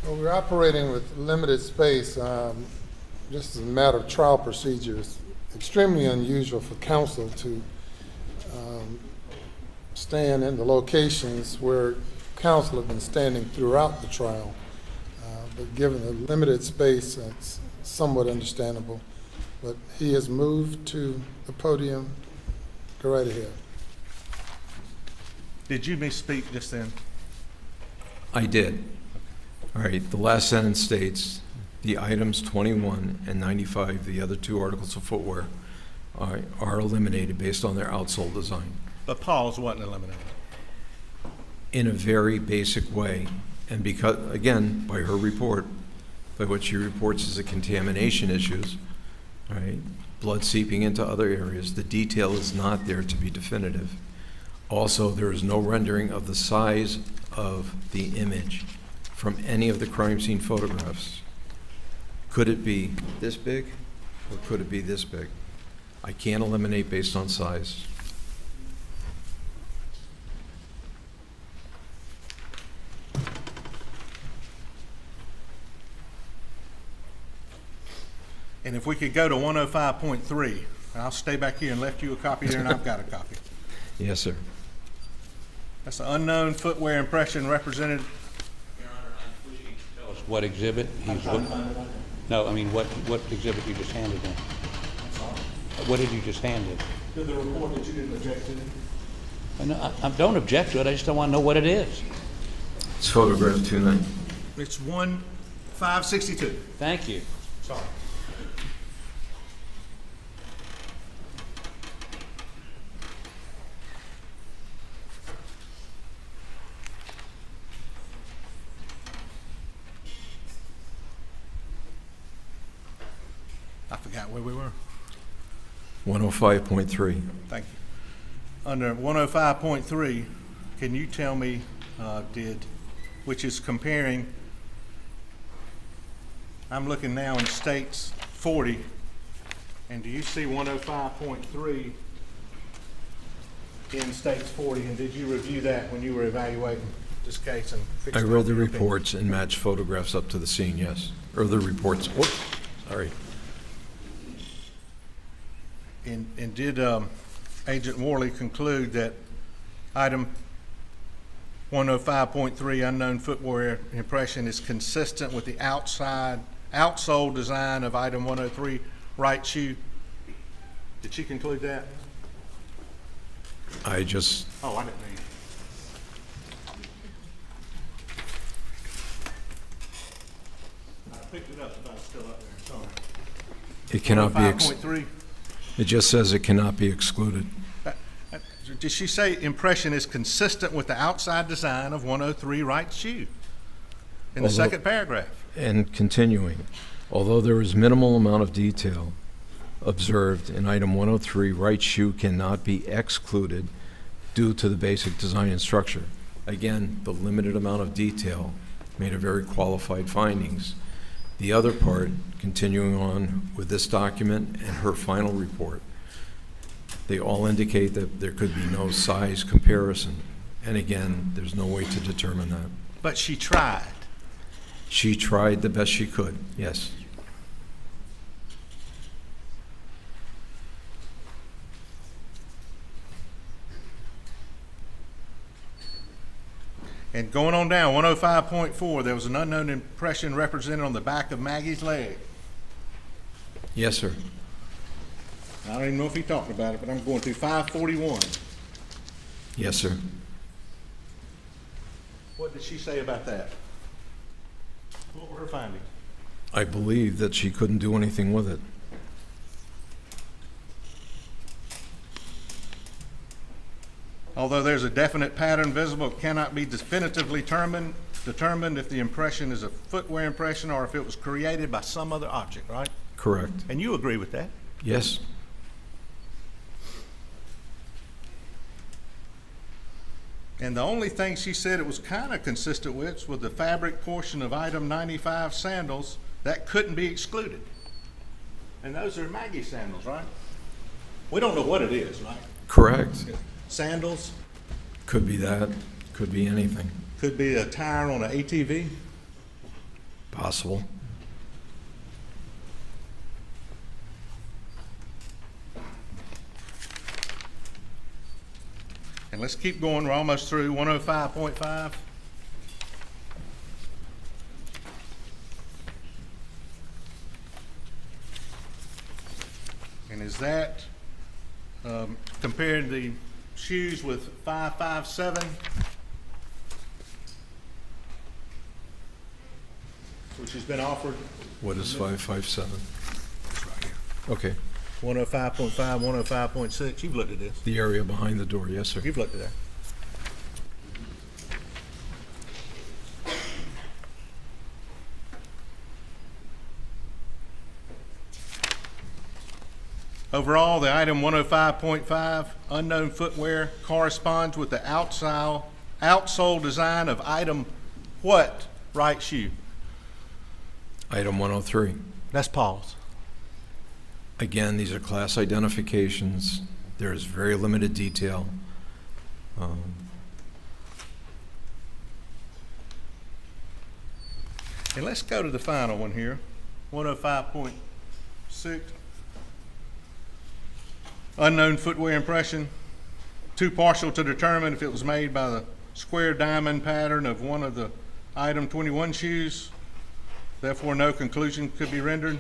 Well, we're operating with limited space. Just as a matter of trial procedure, it's extremely unusual for counsel to stand in the locations where counsel have been standing throughout the trial. But given the limited space, it's somewhat understandable. But he has moved to the podium. Go right ahead. Did you misspeak just then? I did. All right, the last sentence states, the items 21 and 95, the other two articles of footwear, are eliminated based on their outsole design. But Paul's wasn't eliminated. In a very basic way, and because, again, by her report, by what she reports as the contamination issues, all right, blood seeping into other areas, the detail is not there to be definitive. Also, there is no rendering of the size of the image from any of the crime scene photographs. Could it be this big, or could it be this big? I can't eliminate based on size. And if we could go to 105.3, and I'll stay back here and left you a copy there, and I've got a copy. Yes, sir. That's an unknown footwear impression represented. Your Honor, I'm wishing to tell us what exhibit he's looking. No, I mean, what exhibit you just handed him? What did you just hand him? To the report that you didn't object to. I don't object to it, I just don't want to know what it is. It's photograph 29. It's 1562. Thank you. Sorry. I forgot where we were. 105.3. Thank you. Under 105.3, can you tell me, did which is comparing, I'm looking now in states 40, and do you see 105.3 in states 40, and did you review that when you were evaluating this case? And I fixing read the your opinion? reports and matched photographs up to the scene, yes. Or the reports, whoops, sorry. And did Agent Worley conclude that item 105.3 unknown footwear impression is consistent with the outsole design of item 103 right shoe? Did she conclude that? I just, Oh, I didn't know you. I picked it up if I was still up there, sorry. it cannot be, 105.3. it just says it cannot be excluded. Did she say impression is consistent with the outside design of 103 right shoe? In the Although- second paragraph. And continuing, although there is minimal amount of detail observed in item 103, right shoe cannot be excluded due to the basic design and structure. Again, the limited amount of detail made a very qualified findings. The other part, continuing on with this document and her final report, they all indicate that there could be no size comparison. And again, there's no way to determine that. But she tried. She tried the best she could, yes. And going on down, 105.4, there was an unknown impression represented on the back of Maggie's leg. Yes, sir. I don't even know if he talked about it, but I'm going through 541. Yes, sir. What did she say about that? What were her findings? I believe that she couldn't do anything with it. Although there's a definite pattern visible, it cannot be definitively determined if the impression is a footwear impression or if it was created by some other object, right? Correct. And you agree with that? Yes. And the only thing she said it was kind of consistent with was the fabric portion of item 95 sandals that couldn't be excluded. And those are Maggie sandals, right? We don't know what it is, right? Correct. Sandals, Could be that, could be anything. could be a tire on an ATV. Possible. And let's keep going, we're almost through 105.5. And is that compared the shoes with 557? Which has been offered. What is 557? It's right here. Okay. 105.5, 105.6, you've looked at this. The area behind the door, yes, sir. You've looked at that. Overall, the item 105.5, unknown footwear, corresponds with the outsole design of item what right shoe? Item 103. That's Paul's. Again, these are class identifications. There is very limited detail. And let's go to the final one here, 105.6. Unknown footwear impression, too partial to determine if it was made by the square diamond pattern of one of the item 21 shoes. Therefore, no conclusion could be rendered.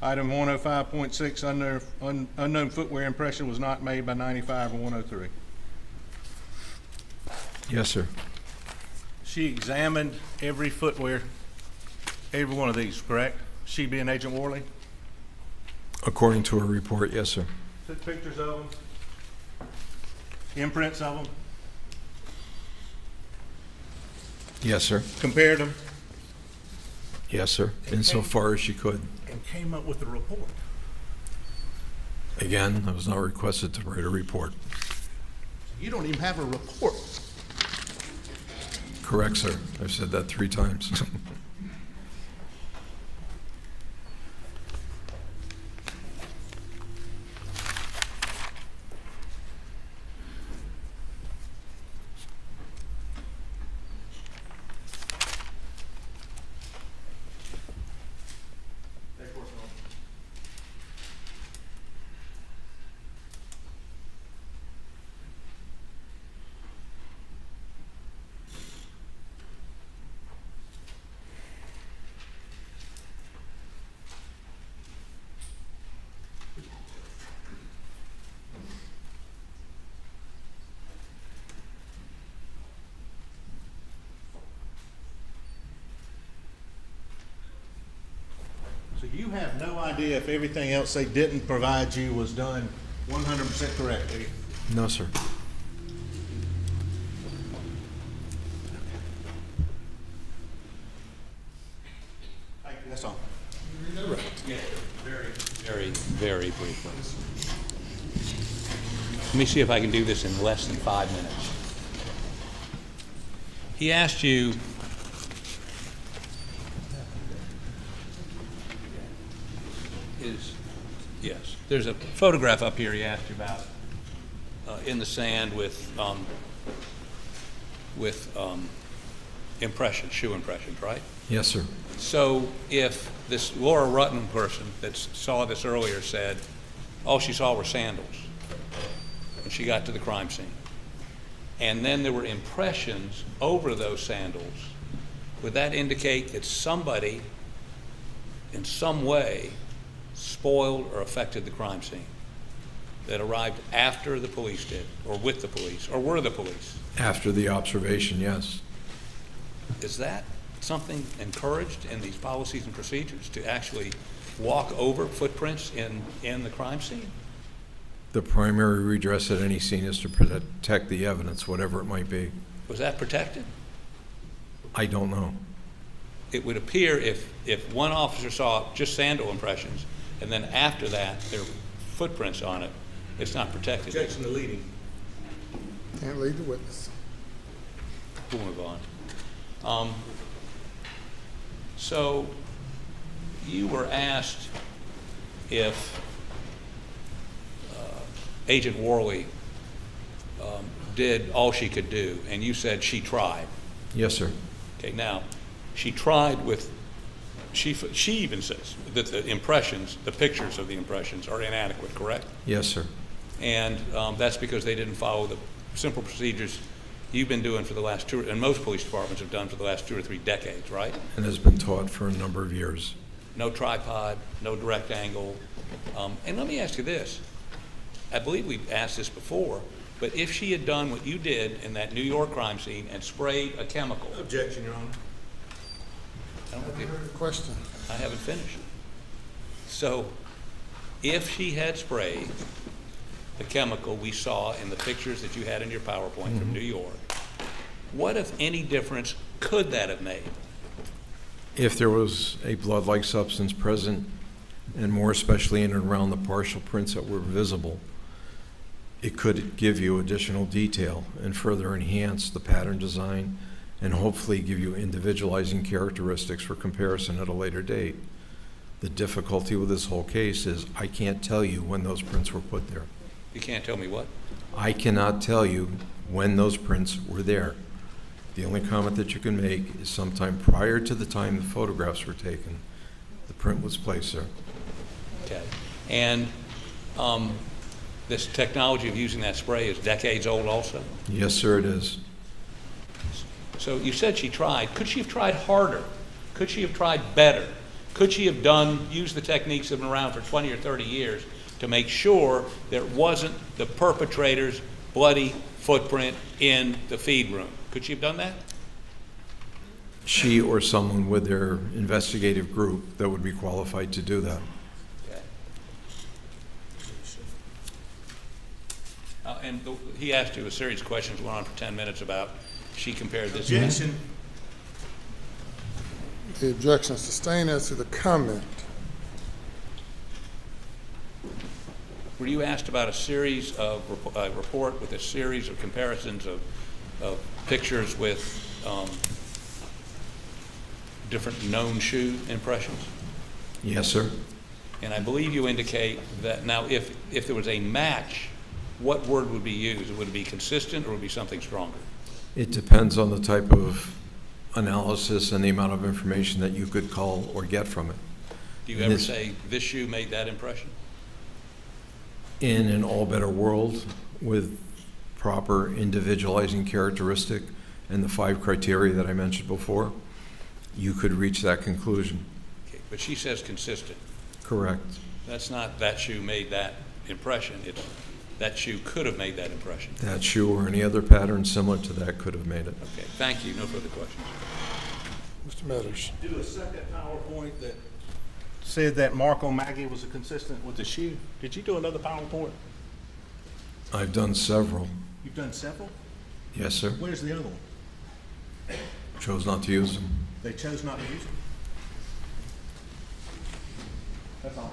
Item 105.6, unknown footwear impression was not made by 95 and 103. Yes, sir. She examined every footwear, every one of these, correct? She being Agent Worley? According to her report, yes, sir. Took pictures of them, imprints of them, Yes, sir. compared them, Yes, sir. Insofar as she could. and came up with a report. Again, I was not requested to write a report. You don't even have a report. Correct, sir. I've said that 3 times. So you have no idea if everything else they didn't provide you was done 100% correct, do you? No, sir. Thank you, that's all. Yeah, very briefly. Let me see if I can do this in less than 5 minutes. He asked you, yes, there's a photograph up here he asked you about in the sand with impressions, shoe impressions, right? Yes, sir. So if this Laura Rutten person that saw this earlier said all she saw were sandals when she got to the crime scene, and then there were impressions over those sandals, would that indicate that somebody in some way spoiled or affected the crime scene that arrived after the police did, or with the police, or were the police? After the observation, yes. Is that something encouraged in these policies and procedures, to actually walk over footprints in the crime scene? The primary redress at any scene is to protect the evidence, whatever it might be. Was that protected? I don't know. It would appear if one officer saw just sandal impressions, and then after that there were footprints on it, it's not protected. Objection to leading. Can't lead the witness. We'll move on. So you were asked if Agent Worley did all she could do, and you said she tried. Yes, sir. Okay, now, she tried with, she even says that the impressions, the pictures of the impressions are inadequate, correct? Yes, sir. And that's because they didn't follow the simple procedures you've been doing for the last and most police departments have done for the last 2 or 3 decades, right? And has been taught for a number of years. No tripod, no direct angle. And let me ask you this. I believe we've asked this before, but if she had done what you did in that New York crime scene and sprayed a chemical. Objection, Your Honor. I don't think Heard the question. I haven't finished. So if she had sprayed the chemical we saw in the pictures that you had in your PowerPoint from New York, what, if any, difference could that have made? If there was a blood-like substance present, and more especially in and around the partial prints that were visible, it could give you additional detail and further enhance the pattern design and hopefully give you individualizing characteristics for comparison at a later date. The difficulty with this whole case is I can't tell you when those prints were put there. You can't tell me what? I cannot tell you when those prints were there. The only comment that you can make is sometime prior to the time the photographs were taken, the print was placed there. Okay. And this technology of using that spray is decades old also? Yes, sir, it is. So you said she tried. Could she have tried harder? Could she have tried better? Could she have used the techniques that have been around for 20 or 30 years to make sure there wasn't the perpetrator's bloody footprint in the feed room? Could she have done that? She or someone with their investigative group that would be qualified to do that. Okay. He asked you a series of questions, went on for 10 minutes about she compared this. Objection. The objection is sustained as to the comment. Were you asked about a series of report with a series of comparisons of pictures with different known shoe impressions? Yes, sir. And I believe you indicate that, now, if there was a match, what word would be used? Would it be consistent, or would it be something stronger? It depends on the type of analysis and the amount of information that you could call or get from it. Do you And ever this- say, this shoe made that impression? In an all-better world with proper individualizing characteristic and the 5 criteria that I mentioned before, you could reach that conclusion. Okay, but she says consistent. Correct. That's not that shoe made that impression. It's that shoe could have made that impression. That shoe or any other pattern similar to that could have made it. Okay, thank you. No further questions. Mr. Meadows. Do a second PowerPoint that said that Marco Maggie was consistent with the shoe. Did you do another PowerPoint? I've done several. You've done several? Yes, sir. Where's the other one? Chose not to use them. They chose not to use them. That's all.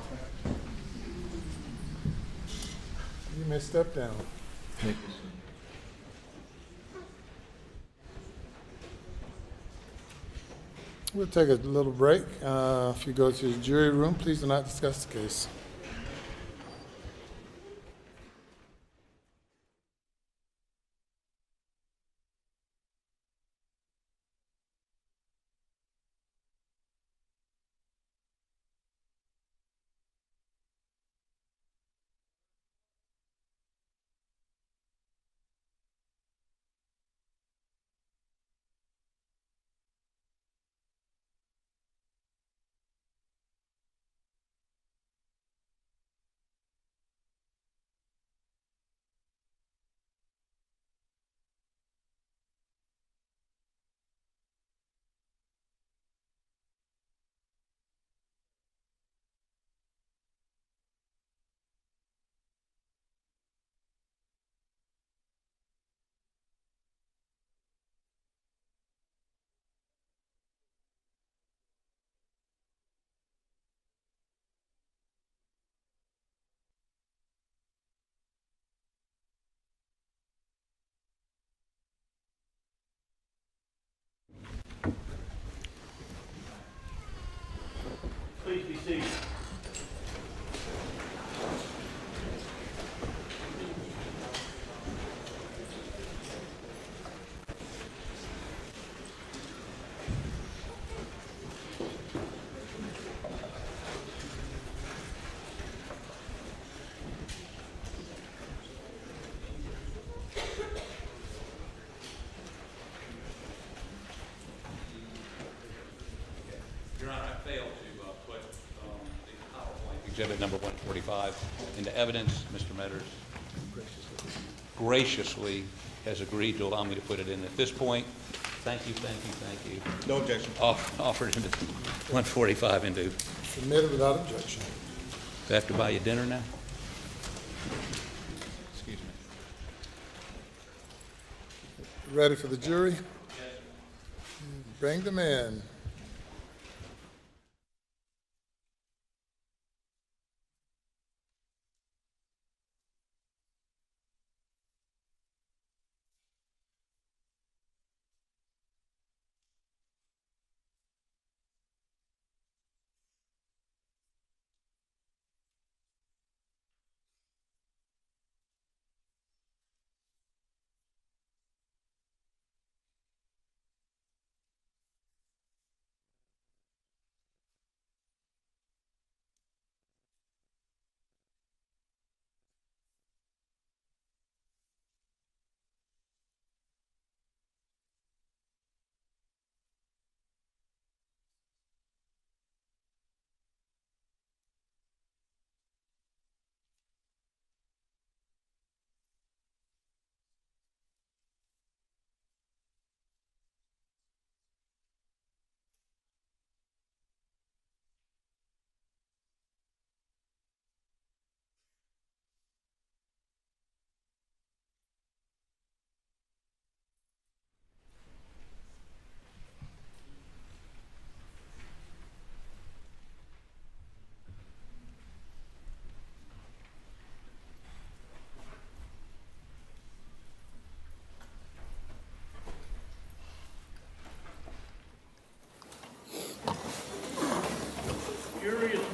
You may step down. Thank you, sir. We'll take a little break. If you go to the jury room, please do not discuss the case. Please be seated. Your Honor, I failed to put the PowerPoint exhibit number 145 into evidence. Mr. Meadows graciously has agreed to allow me to put it in at this point. Thank you, thank you, thank you. No objection. Offered into 145 into. Submitted without objection. Do I have to buy you dinner now? Excuse me. Ready for the jury? Bring them in.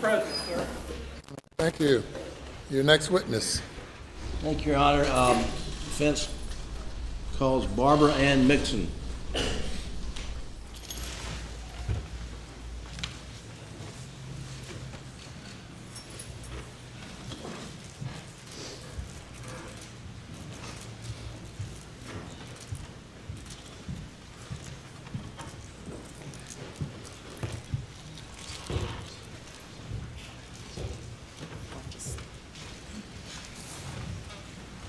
present, sir. Thank you. Your next witness. Thank you, Your Honor. Defense calls Barbara Ann Mixon.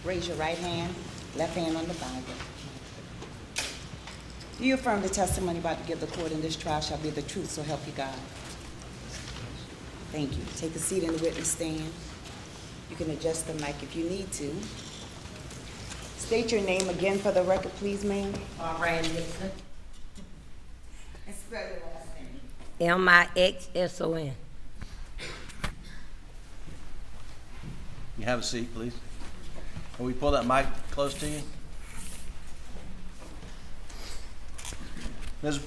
Raise your right hand, left hand on the Bible. Do you affirm the testimony about to give the court in this trial shall be the truth, so help you God? Thank you. Take a seat in the witness stand. You can adjust the mic if you need to. State your name again for the record, please, ma'am. Barbara Ann Mixon. And spell your last name. M-I-X-S-O-N. You have a seat, please. Can we pull that mic close to you? Ms.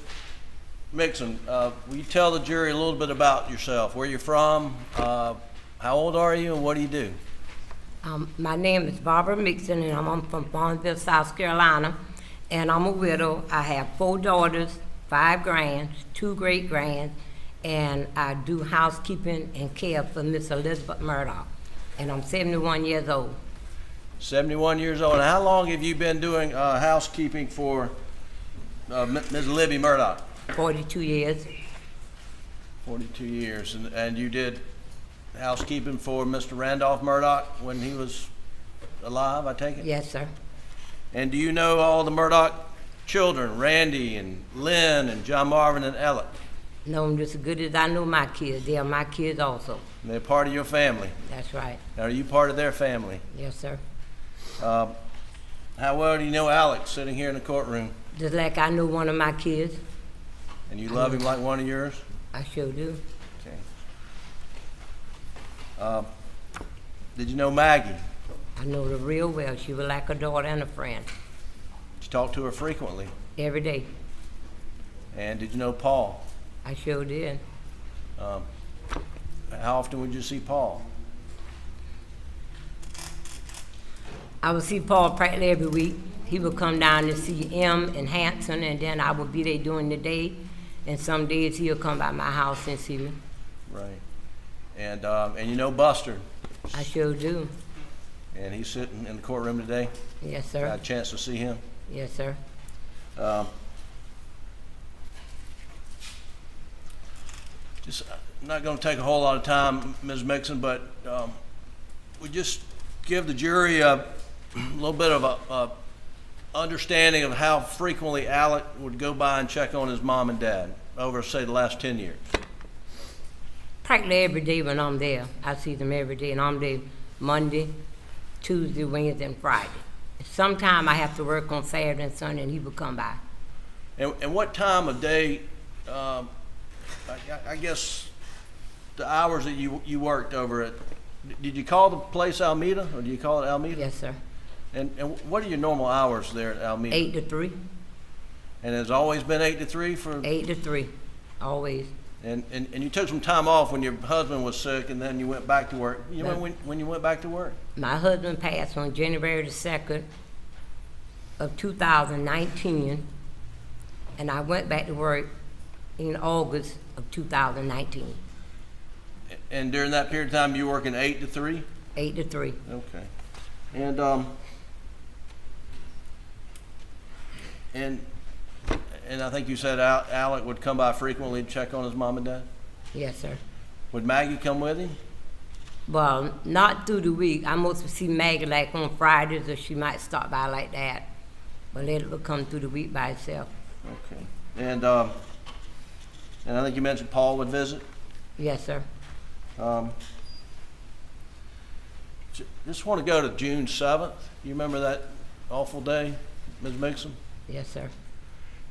Mixon, will you tell the jury a little bit about yourself, where you're from, how old are you, and what do you do? My name is Barbara Mixon, and I'm from Farmville, South Carolina, and I'm a widow. I have 4 daughters, 5 grands, 2 great-grands, and I do housekeeping and care for Miss Elizabeth Murdaugh, and I'm 71 years old. 71 years old. And how long have you been doing housekeeping for Ms. Libby Murdaugh? 42 years. 42 years. And you did housekeeping for Mr. Randolph Murdaugh when he was alive, I take it? Yes, sir. And do you know all the Murdaugh children, Randy and Lynn and John Marvin and Ella? Know them just as good as I know my kids. They are my kids also. And they're part of your family? That's right. Now, are you part of their family? Yes, sir. How well do you know Alex sitting here in the courtroom? Just like I know one of my kids. And you love him like one of yours? I sure do. Okay. Did you know Maggie? I know her real well. She was like a daughter and a friend. Did you talk to her frequently? Every day. And did you know Paul? I sure did. How often would you see Paul? I would see Paul practically every week. He would come down to see M in Hanson, and then I would be there during the day. And some days he'll come by my house and see me. Right. And you know Buster? I sure do. And he's sitting in the courtroom today? Yes, sir. Got a chance to see him? Yes, sir. Just not going to take a whole lot of time, Ms. Mixon, but we just give the jury a little bit of a understanding of how frequently Alec would go by and check on his mom and dad over, say, the last 10 years. Practically every day when I'm there. I see them every day, and I'm there Monday, Tuesday, Wednesday, and Friday. Sometimes I have to work on Saturday and Sunday, and he would come by. And what time of day, I guess, the hours that you worked over at, did you call the place Almeda, or do you call it Almeda? Yes, sir. And what are your normal hours there at Almeda? 8 to 3. And it's always been 8 to 3 for? 8 to 3, always. And you took some time off when your husband was sick, and then you went back to work. You remember when you went back to work? My husband passed on January the 2nd of 2019, and I went back to work in August of 2019. And during that period of time, you were working 8 to 3? 8 to 3. Okay. And I think you said Alec would come by frequently to check on his mom and dad? Yes, sir. Would Maggie come with him? Well, not through the week. I mostly see Maggie like on Fridays, or she might stop by like that. But it would come through the week by itself. Okay. And I think you mentioned Paul would visit? Yes, sir. Just want to go to June 7th. You remember that awful day, Ms. Mixon? Yes, sir.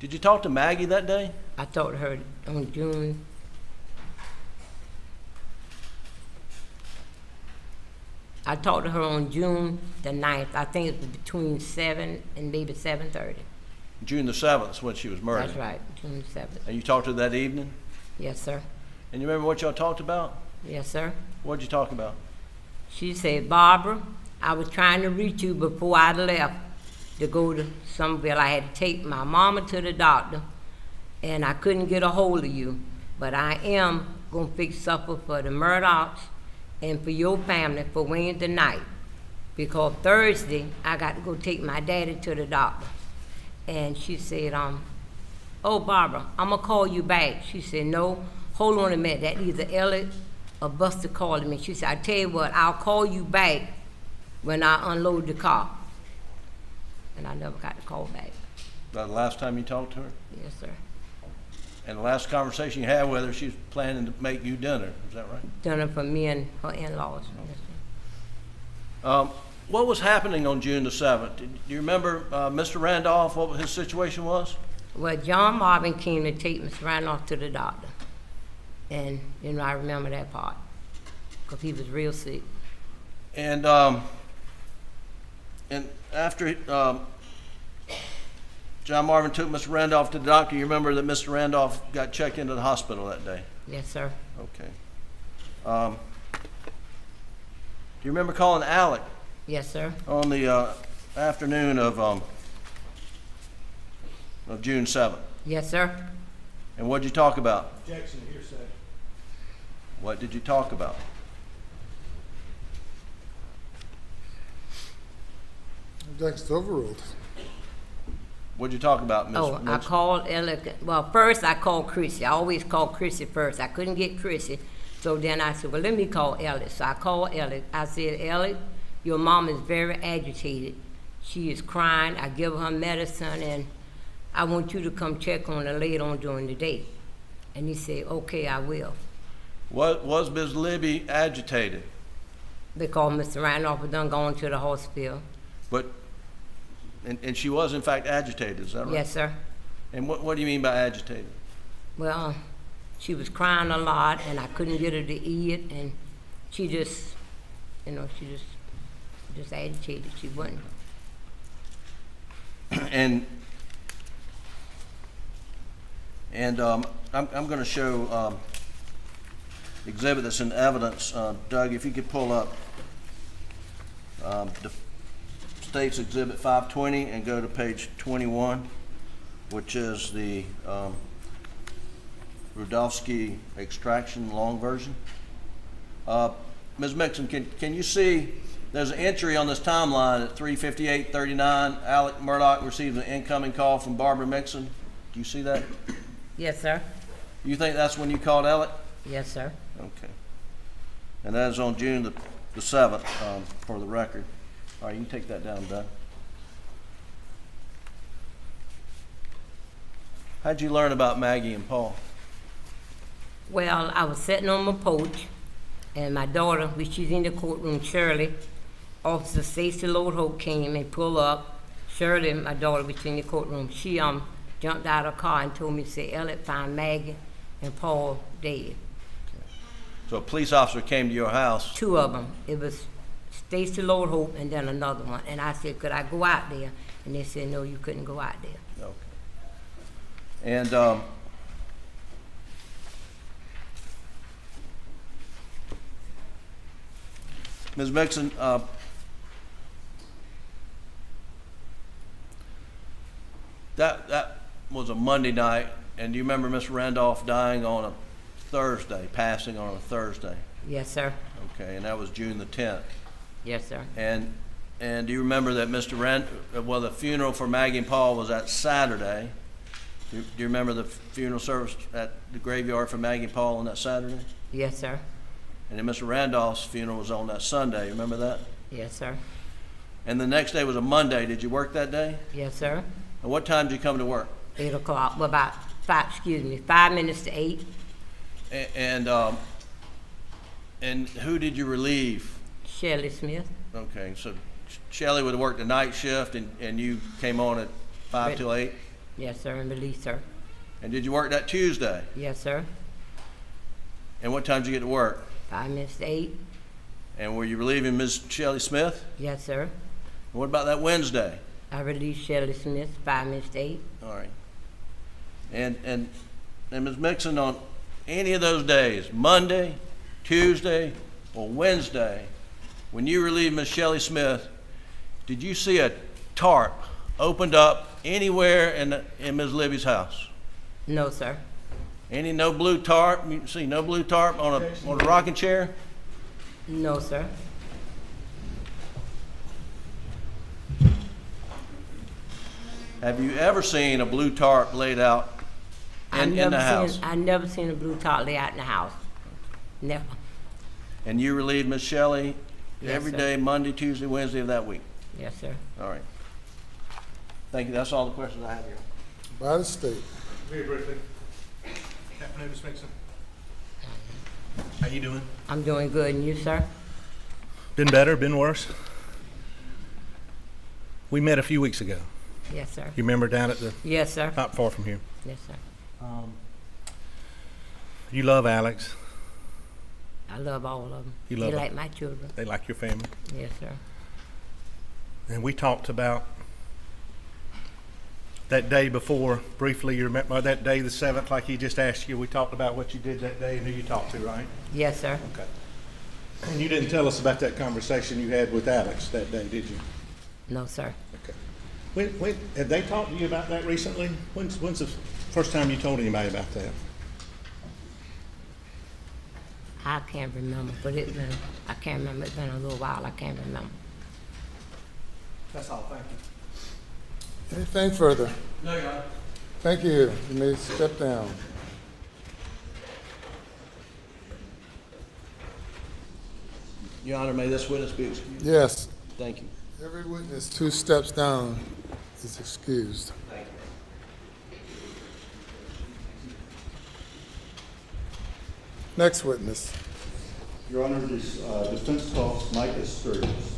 Did you talk to Maggie that day? I talked to her on June. I talked to her on June the 9th. I think it was between 7 and maybe 7:30. June the 7th is when she was murdered. That's right, June 7th. And you talked to her that evening? Yes, sir. And you remember what y'all talked about? Yes, sir. What'd you talk about? She said, Barbara, I was trying to reach you before I left to go to Somerville. I had to take my mama to the doctor, and I couldn't get a hold of you. But I am going to fix supper for the Murdaughs and for your family for Wednesday night. Because Thursday, I got to go take my daddy to the doctor. And she said, oh, Barbara, I'm going to call you back. She said, no, hold on a minute. That either Elliot or Buster calling me. She said, I tell you what, I'll call you back when I unload the car. And I never got the call back. The last time you talked to her? Yes, sir. And the last conversation you had with her, she was planning to make you dinner. Is that right? Dinner for me and her in-laws. Yes, sir. What was happening on June the 7th? Do you remember Mr. Randolph, what his situation was? Well, John Marvin came to take Mr. Randolph to the doctor. And, I remember that part, because he was real sick. And after John Marvin took Mr. Randolph to the doctor, you remember that Mr. Randolph got checked into the hospital that day? Yes, sir. Okay. Do you remember calling Alex? Yes, sir. On the afternoon of June 7th? Yes, sir. And what did you talk about? Objection to hearsay. What did you talk about? Objection's overruled. What did you talk about, Ms. Oh, I called Elliot. Well, first I called Chrissy. I always call Chrissy first. I couldn't get Chrissy. So then I said, well, let me call Elliot. So I called Elliot. I said, Elliot, your mom is very agitated. She is crying. I give her medicine, and I want you to come check on her later on during the day. And he said, okay, I will. Was Ms. Libby agitated? Because Mr. Randolph had done gone to the hospital. But, and she was in fact agitated, is that right? Yes, sir. And what do you mean by agitated? Well, she was crying a lot, and I couldn't get her to eat, and she just, she just agitated. She wasn't. And I'm going to show exhibit that's in evidence. Doug, if you could pull up the State's Exhibit 520 and go to page 21, which is the Rudolphski extraction long version. Ms. Mixon, can you see there's an entry on this timeline at 3:58:39. Alex Murdaugh received an incoming call from Barbara Mixon. Do you see that? Yes, sir. You think that's when you called Alex? Yes, sir. Okay. And that is on June the 7th, for the record. All right, you can take that down, Doug. How'd you learn about Maggie and Paul? Well, I was sitting on my porch, and my daughter, which she's in the courtroom, Shirley, Officer Stacy Lord-Hope came and pulled up. Shirley, my daughter, was in the courtroom. She jumped out of her car and told me to say, Elliot found Maggie and Paul dead. So a police officer came to your house? Two of them. It was Stacy Lord-Hope and then another one. And I said, could I go out there? And they said, no, you couldn't go out there. Okay. And Ms. Mixon, that was a Monday night, and do you remember Mr. Randolph dying on a Thursday, passing on a Thursday? Yes, sir. Okay, and that was June the 10th. Yes, sir. And do you remember that the funeral for Maggie and Paul was that Saturday? Do you remember the funeral service at the graveyard for Maggie and Paul on that Saturday? Yes, sir. And then Mr. Randolph's funeral was on that Sunday. You remember that? Yes, sir. And the next day was a Monday. Did you work that day? Yes, sir. And what time did you come to work? 8 o'clock. Well, about 5 minutes to 8. And who did you relieve? Shelley Smith. Okay, so Shelley would have worked the night shift, and you came on at 5 till 8? Yes, sir, and released her. And did you work that Tuesday? Yes, sir. And what time did you get to work? 5 minutes to 8. And were you relieving Ms. Shelley Smith? Yes, sir. And what about that Wednesday? I released Shelley Smith 5 minutes to 8. All right. And Ms. Mixon, on any of those days, Monday, Tuesday, or Wednesday, when you relieved Ms. Shelley Smith, did you see a tarp opened up anywhere in Ms. Libby's house? No, sir. No blue tarp? You see no blue tarp on a rocking chair? No, sir. Have you ever seen a blue tarp laid out in the house? I never seen a blue tarp laid out in the house. Never. And you relieved Ms. Shelley Yes, every sir. day, Monday, Tuesday, Wednesday of that week? Yes, sir. All right. Thank you. That's all the questions I have here. By the state. Very briefly. Afternoon, Ms. Mixon. How you doing? I'm doing good, and you, sir? Been better, been worse? We met a few weeks ago. Yes, sir. You remember down at the... Yes, sir. Not far from here. Yes, sir. You love Alex. I love all of them. You love they them. like my children. They like your family. Yes, sir. And we talked about that day before, briefly. You remember that day, the 7th, like he just asked you, we talked about what you did that day and who you talked to, right? Yes, sir. Okay. And you didn't tell us about that conversation you had with Alex that day, did you? No, sir. Okay. When have they talked to you about that recently? When's the first time you told anybody about that? I can't remember, but I can't remember. It's been a little while. I can't remember. That's all. Thank you. Anything further? No, Your Honor. Thank you. You may step down. Your Honor, may this witness be excused? Yes. Thank you. Every witness 2 steps down is excused. Thank you. Next witness. Your Honor, this defense calls Micah Sturgis.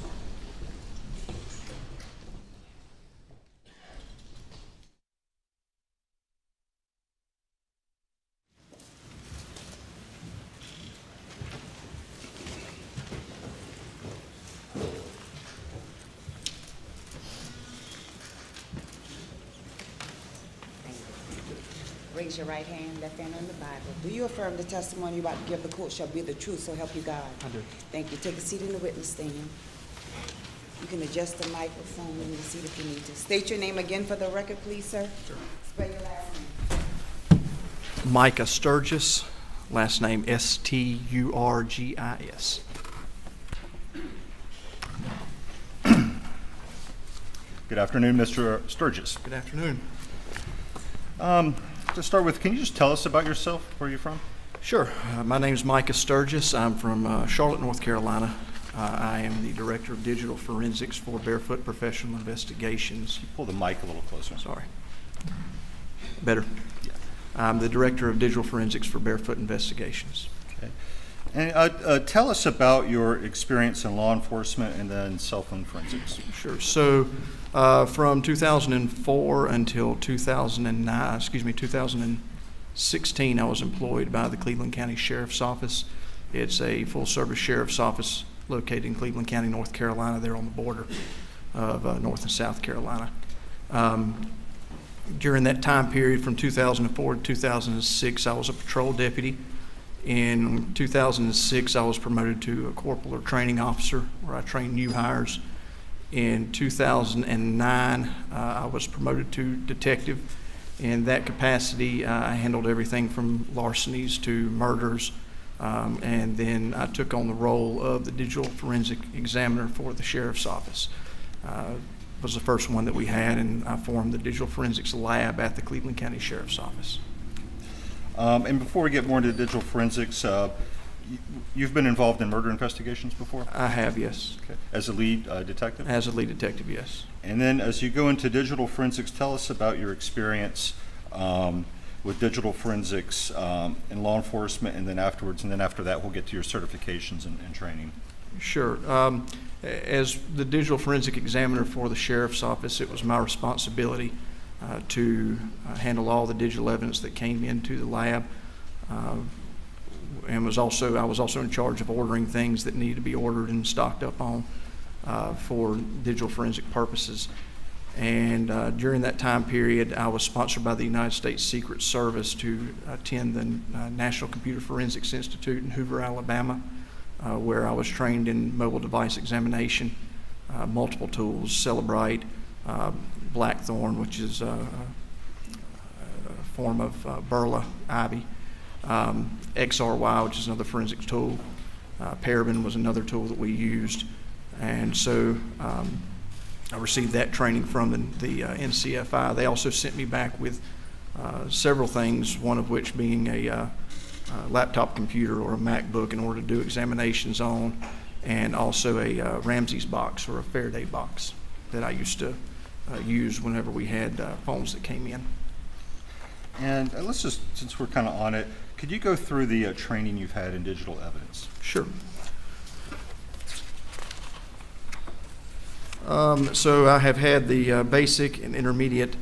Raise your right hand, left hand on the Bible. Do you affirm the testimony you're about to give the court shall be the truth, so help you God? I do. Thank you. Take a seat in the witness stand. You can adjust the microphone in your seat if you need to. State your name again for the record, please, sir. Sure. Spell your last name. Micah Sturgis, last name Sturgis. Good afternoon, Mr. Sturgis. Good afternoon. To start with, can you just tell us about yourself? Where are you from? Sure. My name is Micah Sturgis. I'm from Charlotte, North Carolina. I am the Director of Digital Forensics for Barefoot Professional Investigations. Can you pull the mic a little closer? Sorry. Better? Yeah. I'm the Director of Digital Forensics for Barefoot Investigations. Okay. And tell us about your experience in law enforcement and then cell phone forensics. Sure. So from 2004 until 2016, I was employed by the Cleveland County Sheriff's Office. It's a full-service sheriff's office located in Cleveland County, North Carolina. They're on the border of North and South Carolina. During that time period from 2004 to 2006, I was a patrol deputy. In 2006, I was promoted to a corporal or training officer, where I trained new hires. In 2009, I was promoted to detective. In that capacity, I handled everything from larcenies to murders, and then I took on the role of the digital forensic examiner for the sheriff's office. It was the first one that we had, and I formed the digital forensics lab at the Cleveland County Sheriff's Office. And before we get more into digital forensics, you've been involved in murder investigations before? I have, yes. Okay. As a lead detective? As a lead detective, yes. And then as you go into digital forensics, tell us about your experience with digital forensics in law enforcement, and then afterwards, and then after that we'll get to your certifications and training. Sure. As the digital forensic examiner for the sheriff's office, it was my responsibility to handle all the digital evidence that came into the lab, and I was also in charge of ordering things that needed to be ordered and stocked up on for digital forensic purposes. And during that time period, I was sponsored by the United States Secret Service to attend the National Computer Forensics Institute in Hoover, Alabama, where I was trained in mobile device examination, multiple tools, Celebrite, Blackthorn, which is a form of burla ivy, XRY, which is another forensics tool. Paraben was another tool that we used. And so I received that training from the NCFI. They also sent me back with several things, one of which being a laptop computer or a MacBook in order to do examinations on, and also a Ramsey's box or a Faraday box that I used to use whenever we had phones that came in. And let's just, since we're kind of on it, could you go through the training you've had in digital evidence? Sure. So I have had the basic and intermediate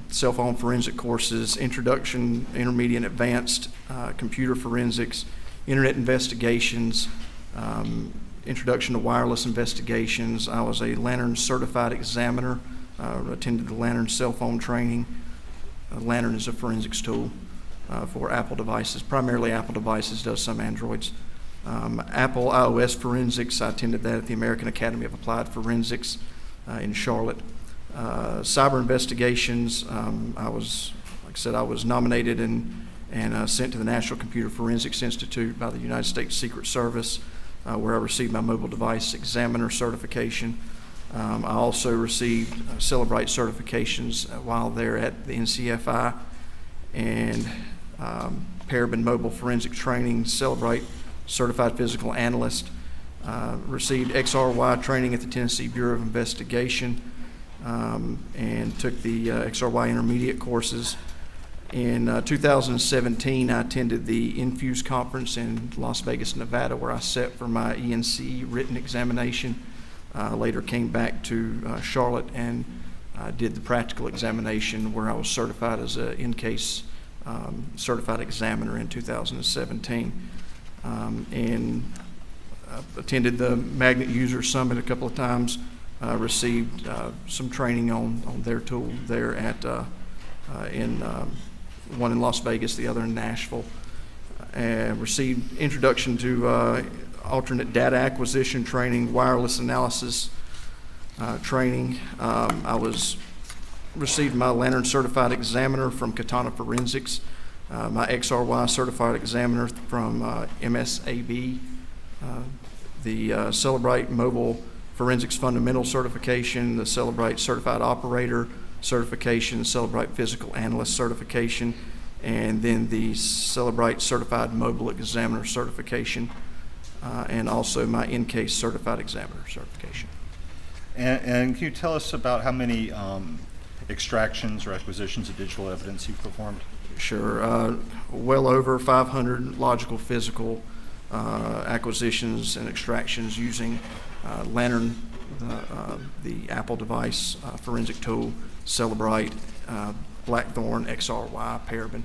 cell phone forensic courses, introduction, intermediate, and advanced computer forensics, internet investigations, introduction to wireless investigations. I was a Lantern certified examiner, attended the Lantern cell phone training. Lantern is a forensics tool for Apple devices, primarily Apple devices, does some Androids. Apple iOS forensics, I attended that at the American Academy of Applied Forensics in Charlotte. Cyber investigations, I was nominated and sent to the National Computer Forensics Institute by the United States Secret Service, where I received my mobile device examiner certification. I also received Celebrite certifications while there at the NCFI, and Paraben mobile forensic training, Celebrite certified physical analyst, received XRY training at the Tennessee Bureau of Investigation, and took the XRY intermediate courses. In 2017, I attended the Infuse conference in Las Vegas, Nevada, where I sat for my ENC written examination. Later came back to Charlotte and did the practical examination, where I was certified as an in-case certified examiner in 2017. And attended the Magnet User Summit a couple of times, received some training on their tool there at one in Las Vegas, the other in Nashville, and received introduction to alternate data acquisition training, wireless analysis training. I received my Lantern certified examiner from Katana Forensics, my XRY certified examiner from MSAB, the Celebrite Mobile Forensics Fundamental Certification, the Celebrite Certified Operator Certification, Celebrite Physical Analyst Certification, and then the Celebrite Certified Mobile Examiner Certification, and also my in-case Certified Examiner Certification. And can you tell us about how many extractions or acquisitions of digital evidence you've performed? Sure. Well over 500 logical physical acquisitions and extractions using Lantern, the Apple device forensic tool, Celebrite, Blackthorn, XRY, Paraben,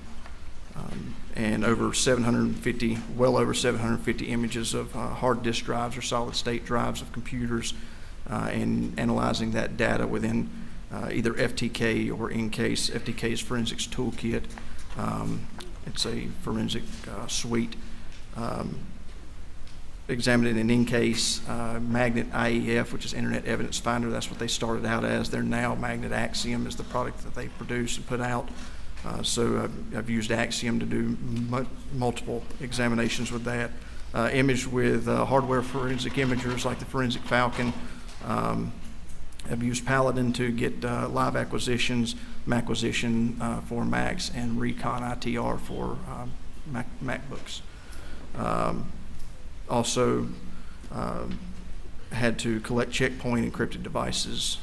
and well over 750 images of hard disk drives or solid state drives of computers, and analyzing that data within either FTK or in-case. FTK's Forensics Toolkit. It's a forensic suite. Examined in in-case, Magnet IEF, which is Internet Evidence Finder. That's what they started out as. They're now Magnet Axiom is the product that they produce and put out. So I've used Axiom to do multiple examinations with that. Image with hardware forensic imagers like the Forensic Falcon. I've used Paladin to get live acquisitions, Macquisition for Macs, and Recon ITR for MacBooks. Also had to collect checkpoint encrypted devices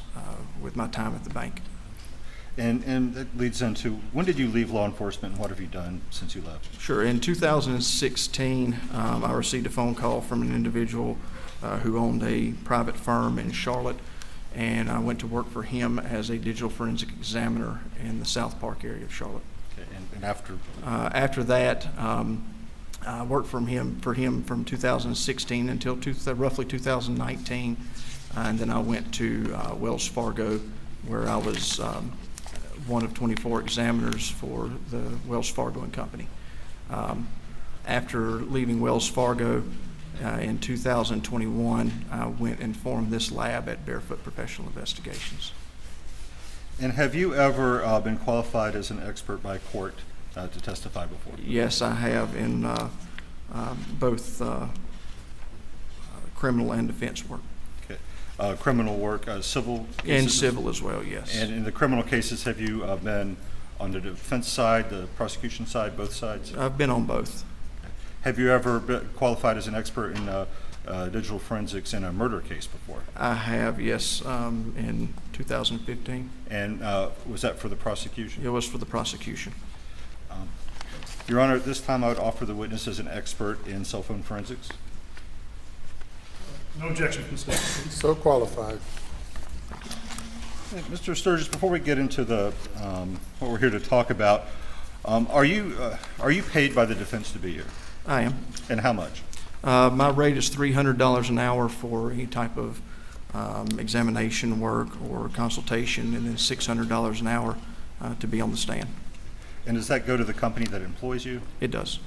with my time at the bank. And that leads into, when did you leave law enforcement and what have you done since you left? Sure. In 2016, I received a phone call from an individual who owned a private firm in Charlotte, and I went to work for him as a digital forensic examiner in the South Park area of Charlotte. Okay. And after? After that, I worked for him from 2016 until roughly 2019, and then I went to Wells Fargo where I was one of 24 examiners for the Wells Fargo and Company. After leaving Wells Fargo in 2021, I went and formed this lab at Barefoot Professional Investigations. And have you ever been qualified as an expert by court to testify before? Yes, I have in both criminal and defense work. Okay. Criminal work, civil cases? And civil as well, yes. And in the criminal cases, have you been on the defense side, the prosecution side, both sides? I've been on both. Have you ever been qualified as an expert in digital forensics in a murder case before? I have, yes, in 2015. And was that for the prosecution? It was for the prosecution. Your Honor, at this time I would offer the witness as an expert in cell phone forensics. No objection from the state. So qualified. Mr. Sturgis, before we get into the what we're here to talk about, are you paid by the defense to be here? I am. And how much? My rate is $300 an hour for any type of examination work or consultation, and then $600 an hour to be on the stand. And does that go to the company that employs you? It does.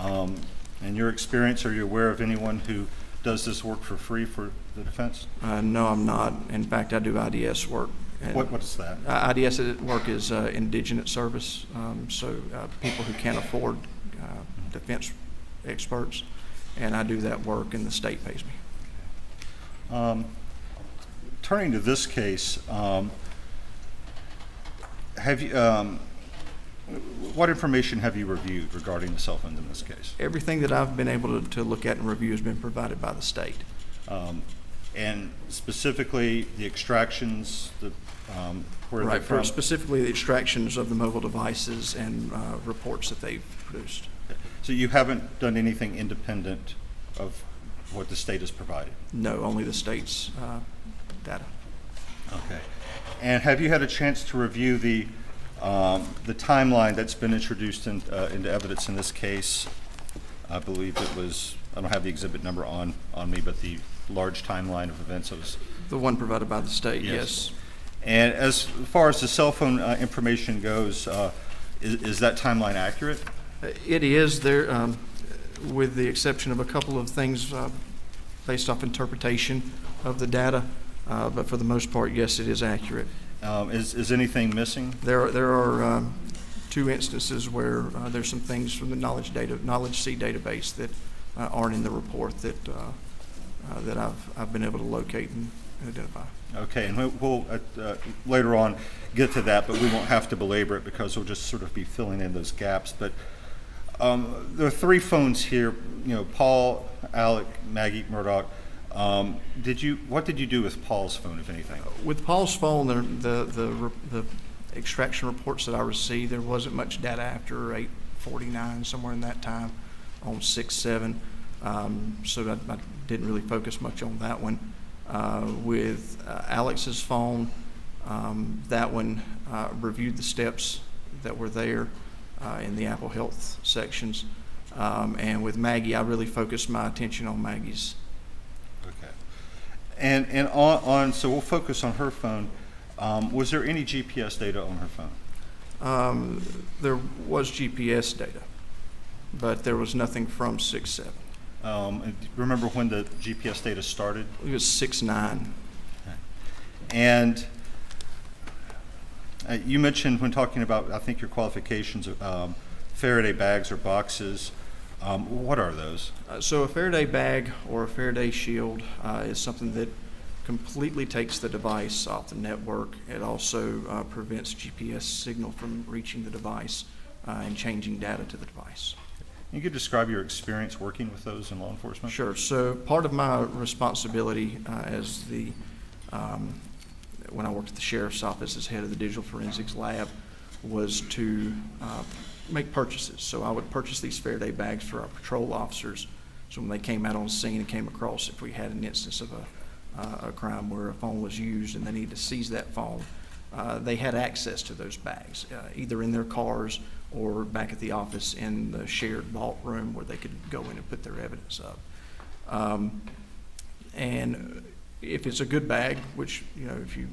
In your experience, are you aware of anyone who does this work for free for the defense? No, I'm not. In fact, I do IDS work. What's that? IDS work is indigent service, so people who can't afford defense experts, and I do that work, and the state pays me. Turning to this case, have you? What information have you reviewed regarding the cell phones in this case? Everything that I've been able to look at and review has been provided by the state. And specifically the extractions, where Right, they're from? specifically the extractions of the mobile devices and reports that they've produced. So you haven't done anything independent of what the state has provided? No, only the state's data. Okay. And have you had a chance to review the timeline that's been introduced into evidence in this case? I believe it was, I don't have the exhibit number on me, but the large timeline of events. The one provided by the state, yes. And as far as the cell phone information goes, is that timeline accurate? It is there, with the exception of a couple of things based off interpretation of the data, but for the most part, yes, it is accurate. Is anything missing? There are two instances where there's some things from the Knowledge C database that aren't in the report that I've been able to locate and identify. Okay, and we'll later on get to that, but we won't have to belabor it because we'll just sort of be filling in those gaps. But there are three phones here. You know, Paul, Alex, Maggie Murdaugh. What did you do with Paul's phone, if anything? With Paul's phone, the extraction reports that I received, there wasn't much data after 8:49, somewhere in that time, on 6/7. So I didn't really focus much on that one. With Alex's phone, that one reviewed the steps that were there in the Apple Health sections. And with Maggie, I really focused my attention on Maggie's. Okay. And so we'll focus on her phone. Was there any GPS data on her phone? There was GPS data, but there was nothing from 6/7. Remember when the GPS data started? It was 6/9. Okay. And you mentioned when talking about, I think, your qualifications, Faraday bags or boxes. What are those? So a Faraday bag or a Faraday shield is something that completely takes the device off the network. It also prevents GPS signal from reaching the device and changing data to the device. You could describe your experience working with those in law enforcement? Sure. So part of my responsibility as when I worked at the Sheriff's Office as head of the Digital Forensics Lab was to make purchases. So I would purchase these Faraday bags for our patrol officers. So when they came out on scene and came across, if we had an instance of a crime where a phone was used and they needed to seize that phone, they had access to those bags, either in their cars or back at the office in the shared vault room where they could go in and put their evidence up. And if it's a good bag, which, you know, if you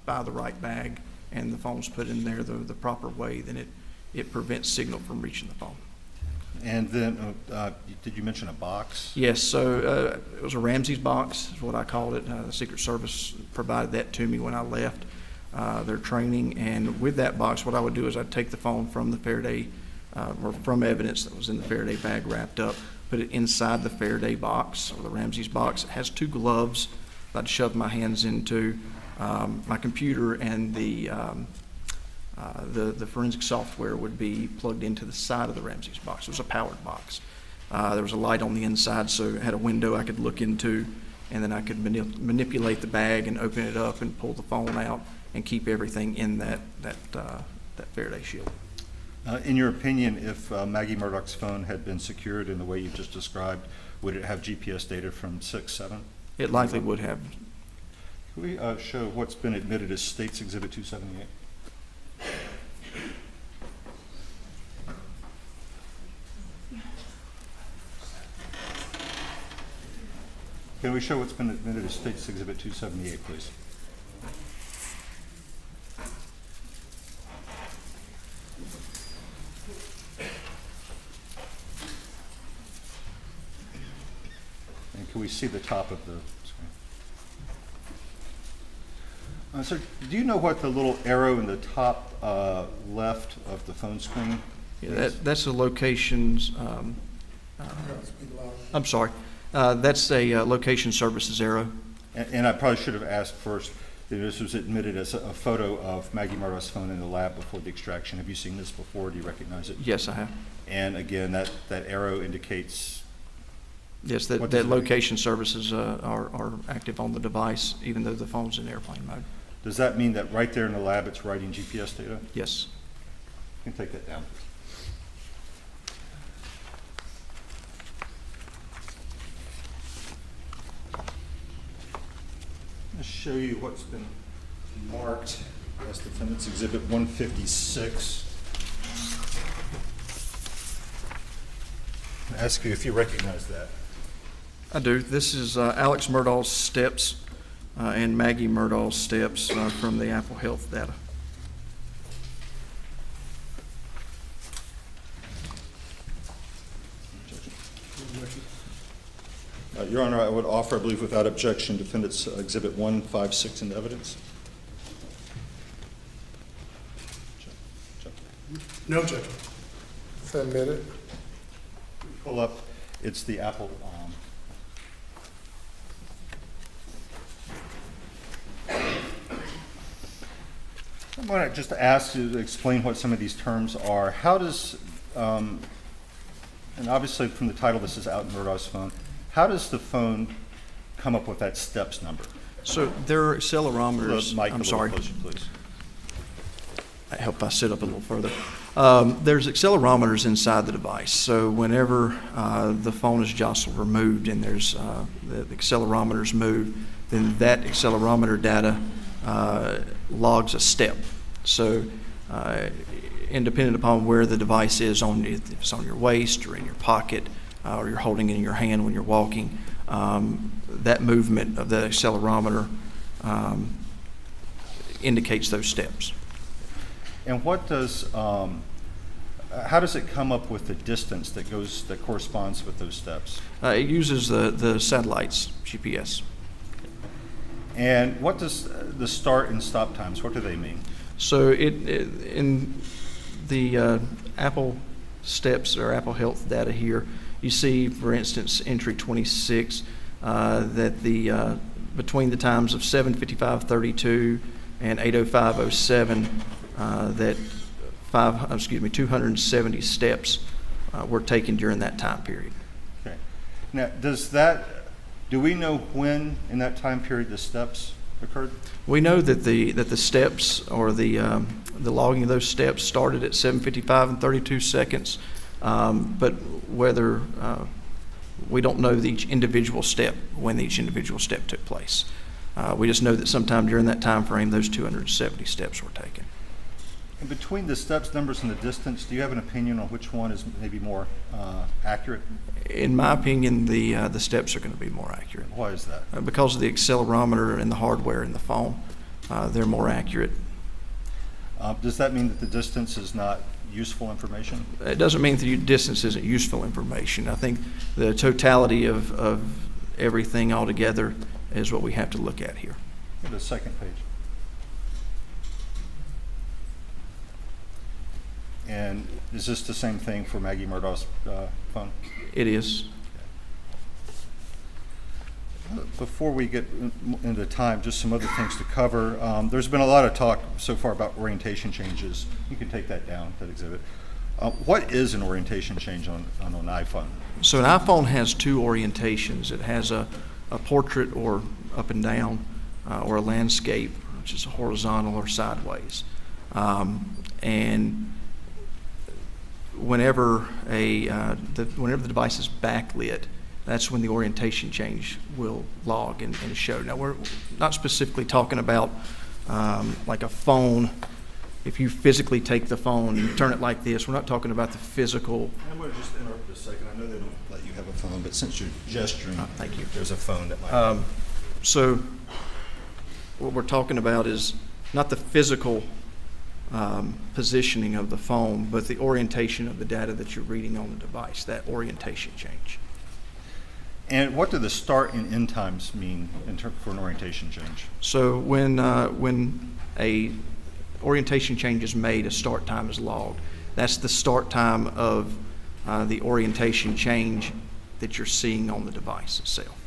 buy the right bag and the phone's put in there the proper way, then it prevents signal from reaching the phone. And then, did you mention a box? Yes, so it was a Ramsey's box, is what I called it. The Secret Service provided that to me when I left their training. And with that box, what I would do is I'd take the phone from the Faraday, or from evidence that was in the Faraday bag wrapped up, put it inside the Faraday box, or the Ramsey's box. It has two gloves that I'd shove my hands into. My computer and the forensic software would be plugged into the side of the Ramsey's box. It was a powered box. There was a light on the inside, so it had a window I could look into, and then I could manipulate the bag and open it up and pull the phone out and keep everything in that Faraday shield. In your opinion, if Maggie Murdaugh's phone had been secured in the way you just described, would it have GPS data from 6-7? It likely would have. Can we show what's been admitted as State's Exhibit 278? Can we show what's been admitted as State's Exhibit 278, please? And can we see the top of the screen? Sir, do you know what the little arrow in the top left of the phone screen is? That's the locations. I'm sorry. That's a location services arrow. And I probably should have asked first, this was admitted as a photo of Maggie Murdaugh's phone in the lab before the extraction. Have you seen this before? Do you recognize it? Yes, I have. And again, that arrow indicates... Yes, that location services are active on the device, even though the phone's in airplane mode. Does that mean that right there in the lab it's writing GPS data? Yes. You can take that down. I'm going to show you what's been marked as Defendant's Exhibit 156. I'll ask you if you recognize that. I do. This is Alex Murdaugh's steps and Maggie Murdaugh's steps from the Apple Health data. Your Honor, I would offer, I believe without objection, Defendant's Exhibit 156 into evidence. No objection. Submitted. Pull up. It's the Apple. I'm going to just ask you to explain what some of these terms are. How does, and obviously from the title this is out in Murdaugh's phone, how does the phone come up with that steps number? So there are accelerometers. I'm sorry. Closer, please. I hope I sit up a little further. There's accelerometers inside the device. So whenever the phone is jostled or moved and there's the accelerometers move, then that accelerometer data logs a step. So independent upon where the device is, if it's on your waist or in your pocket or you're holding it in your hand when you're walking, that movement of the accelerometer indicates those steps. And what does, how does it come up with the distance that corresponds with those steps? It uses the satellite's GPS. And what does the start and stop times, what do they mean? So in the Apple steps or Apple Health data here, you see, for instance, entry 26, that the between the times of 7:55:32 and 8:05:07, that 270 steps were taken during that time period. Okay. Now, do we know when in that time period the steps occurred? We know that the steps or the logging of those steps started at 7:55 and 32 seconds, but whether we don't know each individual step when each individual step took place. We just know that sometime during that time frame, those 270 steps were taken. And between the steps numbers and the distance, do you have an opinion on which one is maybe more accurate? In my opinion, the steps are going to be more accurate. Why is that? Because of the accelerometer and the hardware in the phone. they're more accurate. Does that mean that the distance is not useful information? It doesn't mean that your distance isn't useful information. I think the totality of everything altogether is what we have to look at here. Go to the second page. And is this the same thing for Maggie Murdaugh's phone? It is. Before we get into time, just some other things to cover. There's been a lot of talk so far about orientation changes. You can take that down, that exhibit. What is an orientation change on an iPhone? So an iPhone has two orientations. It has a portrait or up and down, or a landscape, which is horizontal or sideways. And whenever whenever the device is backlit, that's when the orientation change will log and show. Now, we're not specifically talking about like a phone. If you physically take the phone and turn it like this, we're not talking about the physical. I'm going to just interrupt for a second. I know they don't let you have a phone, but since you're gesturing, thank you. There's a phone that might. So what we're talking about is not the physical positioning of the phone, but the orientation of the data that you're reading on the device, that orientation change. And what do the start and end times mean for an orientation change? So when a orientation change is made, a start time is logged. That's the start time of the orientation change that you're seeing on the device itself.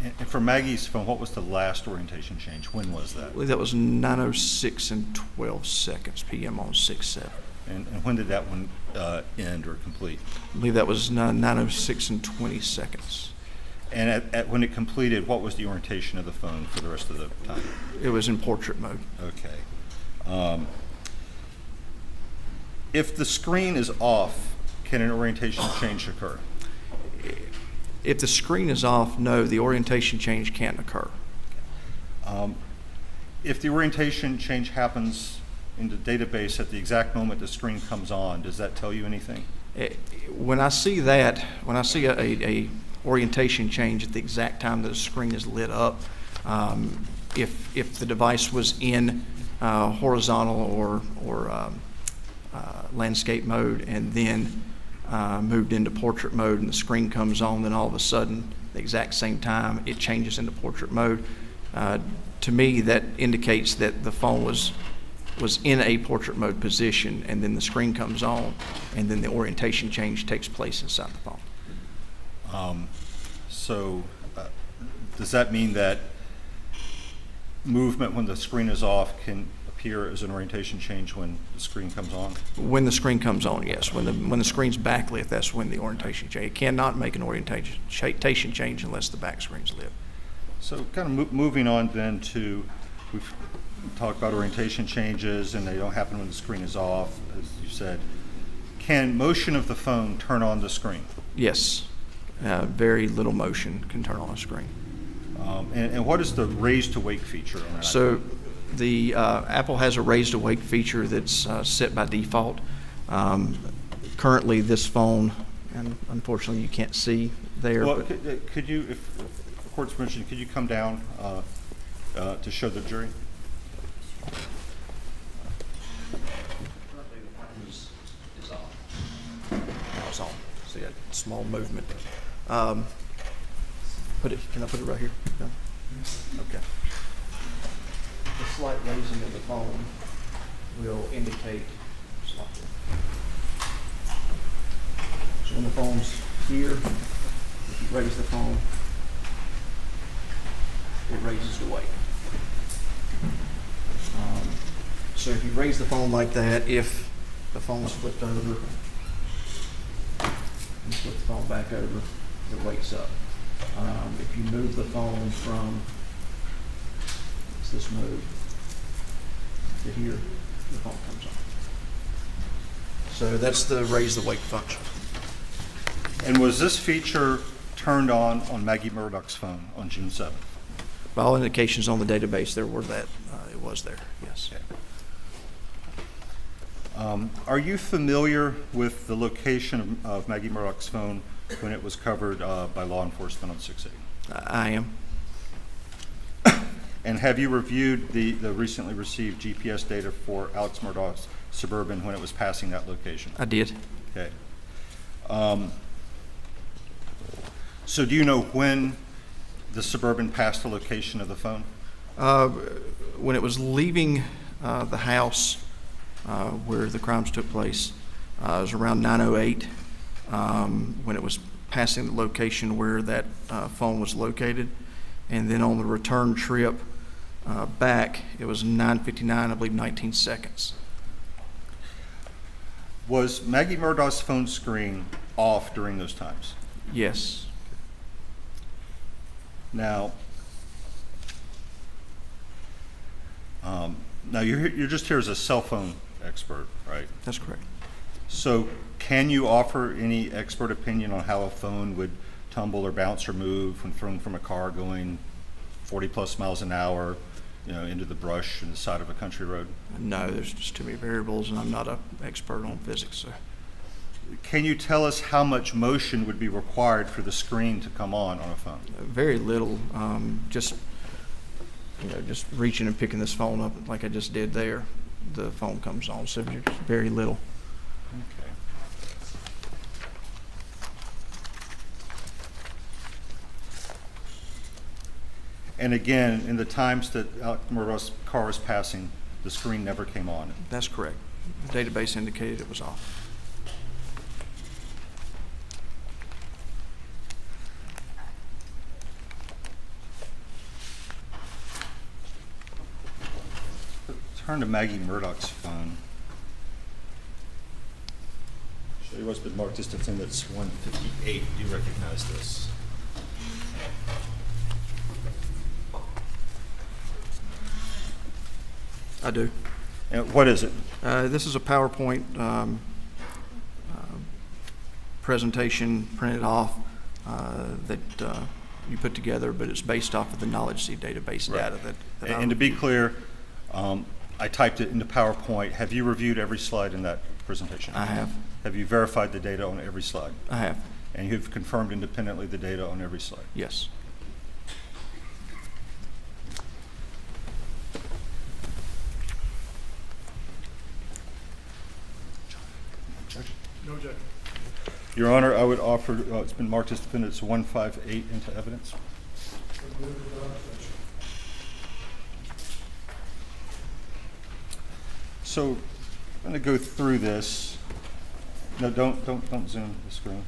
And for Maggie's phone, what was the last orientation change? When was that? I believe that was 9:06 and 12 seconds p.m. on 6/7. And when did that one end or complete? I believe that was 9:06 and 20 seconds. And when it completed, what was the orientation of the phone for the rest of the time? It was in portrait mode. Okay. If the screen is off, can an orientation change occur? If the screen is off, no, the orientation change can't occur. If the orientation change happens in the database at the exact moment the screen comes on, does that tell you anything? When I see that, when I see a orientation change at the exact time that the screen is lit up, if the device was in horizontal or landscape mode and then moved into portrait mode and the screen comes on, then all of a sudden, the exact same time, it changes into portrait mode. To me, that indicates that the phone was in a portrait mode position, and then the screen comes on, and then the orientation change takes place inside the phone. So does that mean that movement when the screen is off can appear as an orientation change when the screen comes on? When the screen comes on, yes. When the screen's backlit, that's when the orientation change. It cannot make an orientation change unless the back screen's lit. So kind of moving on then to, we've talked about orientation changes and they don't happen when the screen is off, as you said. Can motion of the phone turn on the screen? Yes. Very little motion can turn on a screen. And what is the raise to wake feature on that? So the Apple has a raise to wake feature that's set by default. Currently this phone, and unfortunately you can't see there. Well, could you, if the court's permission, could you come down to show the jury? Currently the phone is off. Now it's on. See that small movement. Can I put it right here? No? Okay. The slight raising of the phone will indicate so when the phone's here, if you raise the phone, it raises to wake. So if you raise the phone like that, if the phone's flipped over, you flip the phone back over, it wakes up. If you move the phone from this mode to here, the phone comes on. So that's the raise the wake function. And was this feature turned on Maggie Murdaugh's phone on June 7th? By all indications on the database, there were that it was there. Yes. Okay. Are you familiar with the location of Maggie Murdaugh's phone when it was covered by law enforcement on 680? I am. And have you reviewed the recently received GPS data for Alex Murdaugh's Suburban when it was passing that location? I did. Okay. So do you know when the Suburban passed the location of the phone? When it was leaving the house where the crimes took place, it was around 9:08 when it was passing the location where that phone was located. And then on the return trip back, it was 9:59, I believe 19 seconds. Was Maggie Murdaugh's phone screen off during those times? Yes. Now, now you're just here as a cell phone expert, right? That's correct. So can you offer any expert opinion on how a phone would tumble or bounce or move when thrown from a car going 40 plus miles an hour, into the brush in the side of a country road? No, there's just too many variables, and I'm not an expert on physics. So. Can you tell us how much motion would be required for the screen to come on a phone? Very little. Just reaching and picking this phone up like I just did there, the phone comes on. So just very little. Okay. And again, in the times that Alex Murdaugh's car was passing, the screen never came on. That's correct. The database indicated it was off. Turn to Maggie Murdaugh's phone. Show you what's been marked as defendant's 158. Do you recognize this? I do. And what is it? This is a PowerPoint presentation printed off that you put together, but it's based off of the Knowledge Seed database data. And to be clear, I typed it into PowerPoint. Have you reviewed every slide in that presentation? I have. Have you verified the data on every slide? I have. And you've confirmed independently the data on every slide? Yes. No objection. Your Honor, I would offer, it's been marked as defendant's 158 into evidence. So I'm going to go through this. No, don't zoom the screen.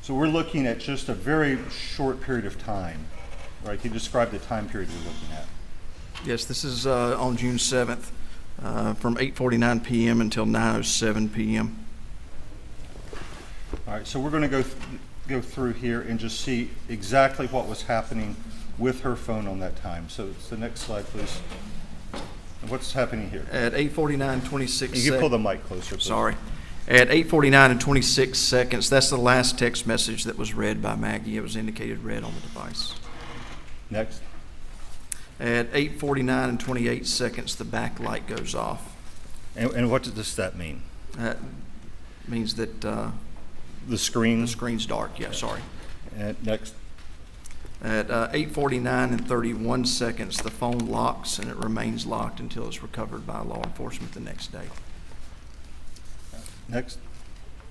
So we're looking at just a very short period of time, right? Can you describe the time period we're looking at? Yes, this is on June 7th from 8:49 p.m. until 9:07 p.m. All right, so we're going to go through here and just see exactly what was happening with her phone on that time. So it's the next slide, please. What's happening here? At 8:49:26 seconds. You can pull the mic closer, please. Sorry. At 8:49 and 26 seconds, that's the last text message that was read by Maggie. It was indicated read on the device. Next. At 8:49 and 28 seconds, the backlight goes off. And what does that mean? That means that the screen's dark. Yeah, sorry. And next. At 8:49 and 31 seconds, the phone locks and it remains locked until it's recovered by law enforcement the next day. Next.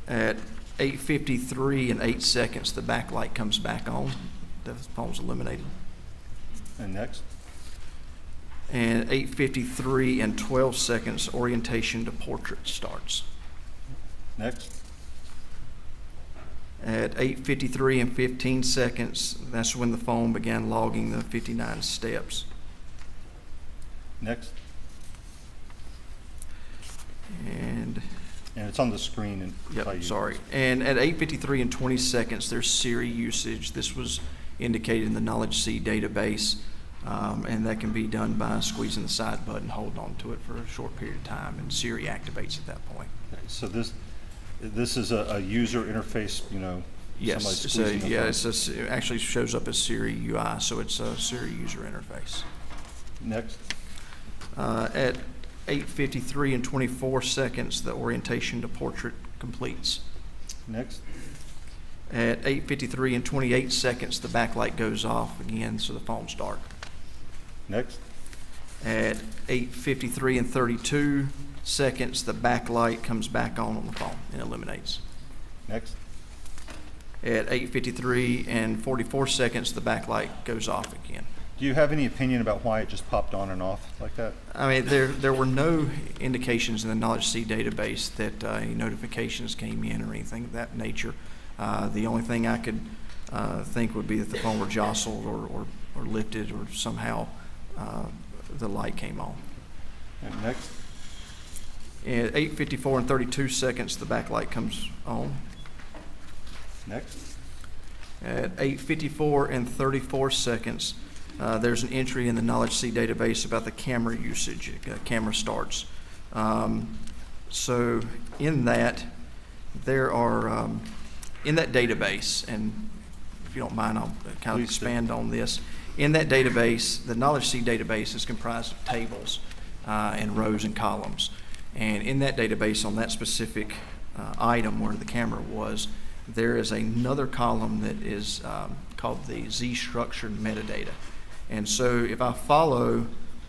At 8:53 and 8 seconds, the backlight comes back on. The phone's eliminated. And next. And 8:53 and 12 seconds, orientation to portrait starts. Next. At 8:53 and 15 seconds, that's when the phone began logging the 59 steps. Next. And it's on the screen. Yep, sorry. And at 8:53 and 20 seconds, there's Siri usage. This was indicated in the Knowledge Seed database, and that can be done by squeezing the side button, holding on to it for a short period of time, and Siri activates at that point. Okay, so this is a user interface, Yes, it actually shows up as Siri UI, so it's a Siri user interface. Next. At 8:53 and 24 seconds, the orientation to portrait completes. Next. At 8:53 and 28 seconds, the backlight goes off again, so the phone's dark. Next. At 8:53 and 32 seconds, the backlight comes back on the phone and illuminates. Next. At 8:53 and 44 seconds, the backlight goes off again. Do you have any opinion about why it just popped on and off like that? I mean, there were no indications in the Knowledge C database that any notifications came in or anything of that nature. The only thing I could think would be that the phone were jostled or lifted or somehow the light came on. And next. At 8:54 and 32 seconds, the backlight comes on. Next. At 8:54 and 34 seconds, there's an entry in the Knowledge C database about the camera usage, camera starts. So in that, there are, in that database, and if you don't mind, I'll kind of expand on this. In that database, the Knowledge C database is comprised of tables and rows and columns. And in that database, on that specific item where the camera was, there is another column that is called the Z-structured metadata. And so if I follow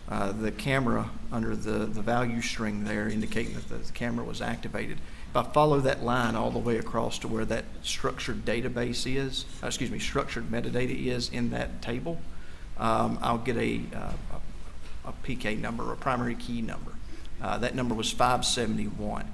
the camera under the value string there indicating that the camera was activated, if I follow that line all the way across to where that structured database is, structured metadata is in that table, I'll get a PK number, a primary key number. That number was 571.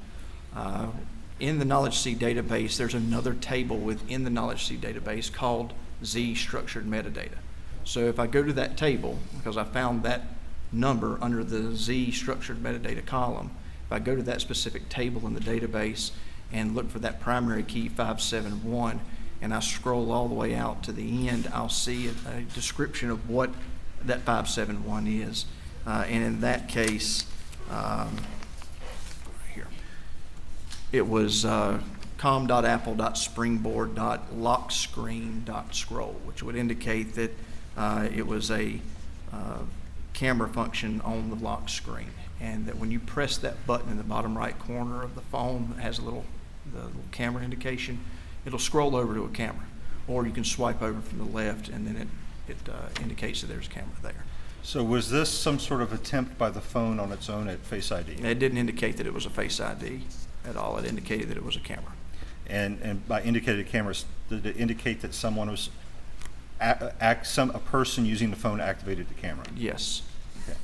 In the Knowledge C database, there's another table within the Knowledge C database called Z structured metadata. So if I go to that table, because I found that number under the Z structured metadata column, if I go to that specific table in the database and look for that primary key 571, and I scroll all the way out to the end, I'll see a description of what that 571 is. And in that case, here, it was com.apple.springboard.lockscreen.scroll, which would indicate that it was a camera function on the lock screen, and that when you press that button in the bottom right corner of the phone that has the little camera indication, it'll scroll over to a camera, or you can swipe over from the left, and then it indicates that there's a camera there. So was this some sort of attempt by the phone on its own at Face ID? It didn't indicate that it was a Face ID at all. It indicated that it was a camera. And by indicated cameras, did it indicate that someone was a person using the phone activated the camera? Yes. Okay.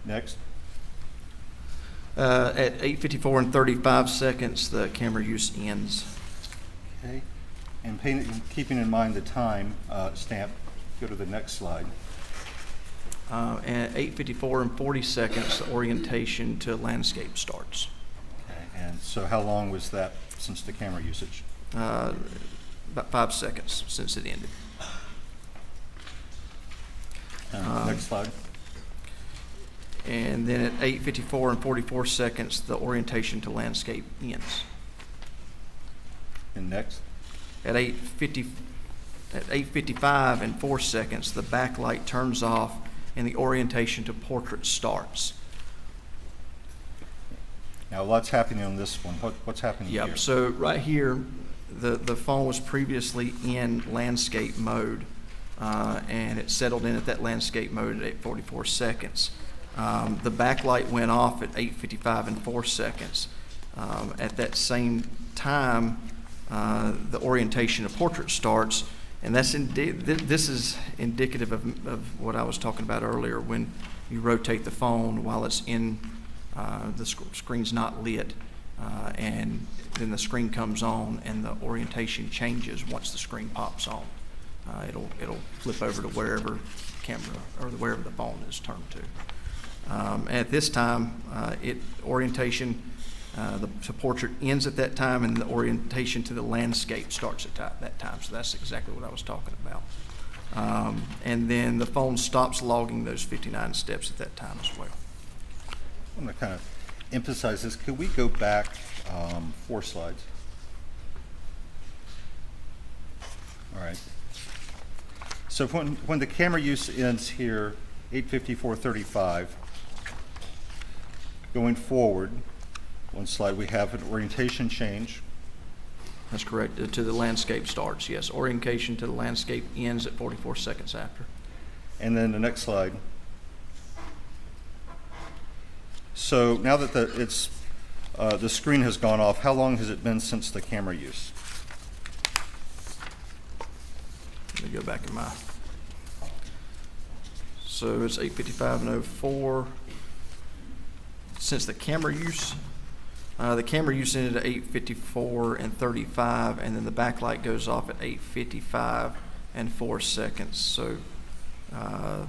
Next. At 8:54 and 35 seconds, the camera use ends. Okay. And keeping in mind the time stamp, go to the next slide. At 8:54 and 40 seconds, the orientation to landscape starts. Okay. And so how long was that since the camera usage? About 5 seconds since it ended. Next slide. And then at 8:54 and 44 seconds, the orientation to landscape ends. And next. At 8:55 and 4 seconds, the backlight turns off and the orientation to portrait starts. Now, what's happening on this one? What's happening here? Yep. So right here, the phone was previously in landscape mode, and it settled in at that landscape mode at 8:44 seconds. The backlight went off at 8:55 and 4 seconds. At that same time, the orientation of portrait starts, and this is indicative of what I was talking about earlier. When you rotate the phone while it's in the screen's not lit, and then the screen comes on and the orientation changes once the screen pops on. It'll flip over to wherever camera or wherever the phone is turned to. At this time, orientation to portrait ends at that time, and the orientation to the landscape starts at that time. So that's exactly what I was talking about. And then the phone stops logging those 59 steps at that time as well. I'm going to kind of emphasize this. Could we go back 4 slides? All right. So when the camera use ends here, 8:54:35, going forward, one slide, we have an orientation change. That's correct. To the landscape starts, yes. Orientation to the landscape ends at 44 seconds after. And then the next slide. So now that the screen has gone off, how long has it been since the camera use? Let me go back in my. So it's 8:55 and 04. Since the camera use ended at 8:54 and 35, and then the backlight goes off at 8:55 and 4 seconds. So, what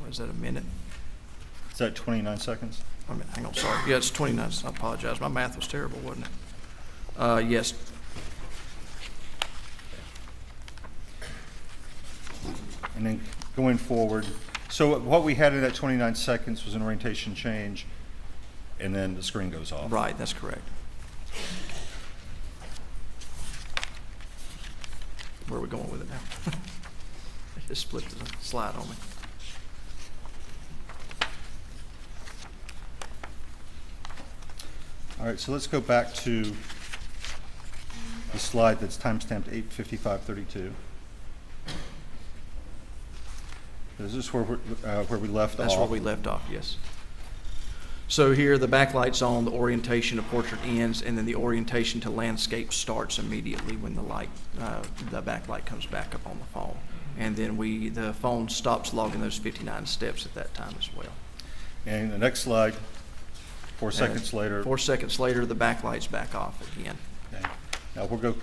is that, a minute? Is that 29 seconds? I mean, hang on, sorry. Yeah, it's 29. I apologize. My math was terrible, wasn't it? Yes. And then going forward, so what we had in that 29 seconds was an orientation change, and then the screen goes off. Right, that's correct. Where are we going with it now? It just flipped the slide on me. All right, so let's go back to the slide that's timestamped 8:55:32. Is this where we left off? That's where we left off, yes. So here, the backlight's on, the orientation to portrait ends, and then the orientation to landscape starts immediately when the backlight comes back up on the phone. And then the phone stops logging those 59 steps at that time as well. And the next slide, 4 seconds later. 4 seconds later, the backlight's back off again. Okay. Now we'll go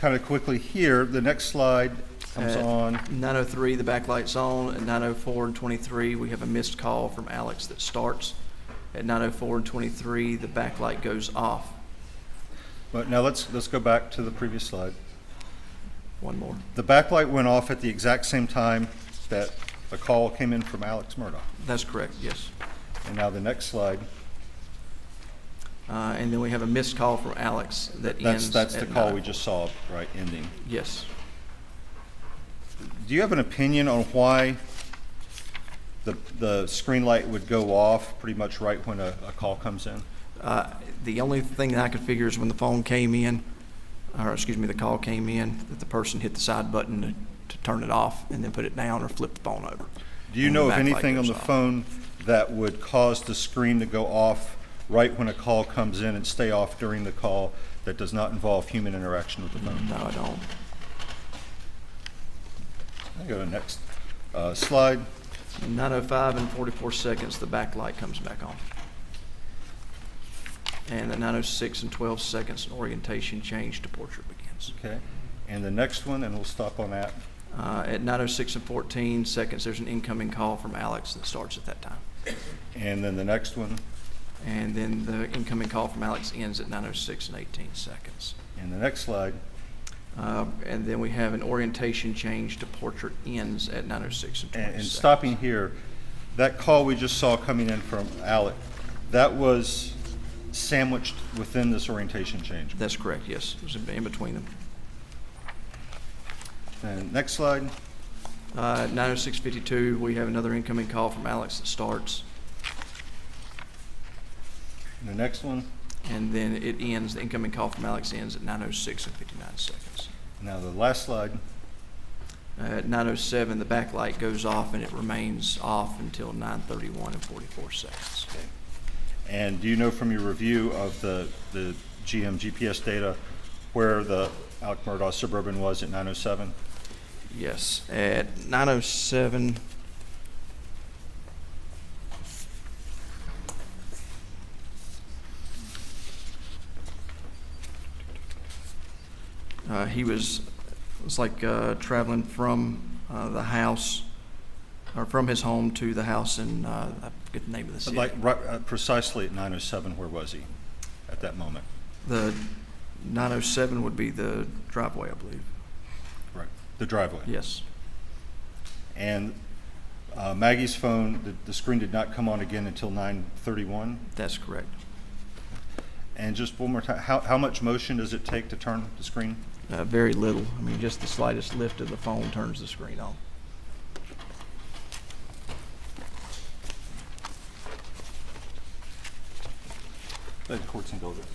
kind of quickly here. The next slide comes on. 9:03, the backlight's on. At 9:04 and 23, we have a missed call from Alex that starts. At 9:04 and 23, the backlight goes off. But now let's go back to the previous slide. One more. The backlight went off at the exact same time that a call came in from Alex Murdaugh. That's correct, yes. And now the next slide. And then we have a missed call from Alex that ends. That's the at call 9. we just saw, right, ending. Yes. Do you have an opinion on why the screen light would go off pretty much right when a call comes in? The only thing that I could figure is when the phone came in, the call came in, that the person hit the side button to turn it off and then put it down or flip the phone over. Do you know of anything on the phone that would cause the screen to go off right when a call comes in and stay off during the call that does not involve human interaction with the phone? No, I don't. I'll go to the next slide. 9:05 and 44 seconds, the backlight comes back on. And at 9:06 and 12 seconds, an orientation change to portrait begins. Okay. And the next one, and we'll stop on that. At 9:06 and 14 seconds, there's an incoming call from Alex that starts at that time. And then the next one. And then the incoming call from Alex ends at 9:06 and 18 seconds. And the next slide. And then we have an orientation change to portrait ends at 9:06 and 20 And seconds. stopping here, that call we just saw coming in from Alex, that was sandwiched within this orientation change. That's correct, yes. It was in between them. And next slide. 9:06:52, we have another incoming call from Alex that starts. And the next one. And then it ends, the incoming call from Alex ends at 9:06 and 59 seconds. Now the last slide. At 9:07, the backlight goes off and it remains off until 9:31 and 44 seconds. Okay. And do you know from your review of the GM GPS data where the Alex Murdaugh Suburban was at 9:07? Yes, at 9:07, he was like traveling from the house, or from his home to the house in, I forget the name of the city. Like right, precisely at 9:07, where was he at that moment? The 9:07 would be the driveway, I believe. Right, the driveway. Yes. And Maggie's phone, the screen did not come on again until 9:31? That's correct. And just one more time, how much motion does it take to turn the screen? Very little. I mean, just the slightest lift of the phone turns the screen on. The court's indulgent.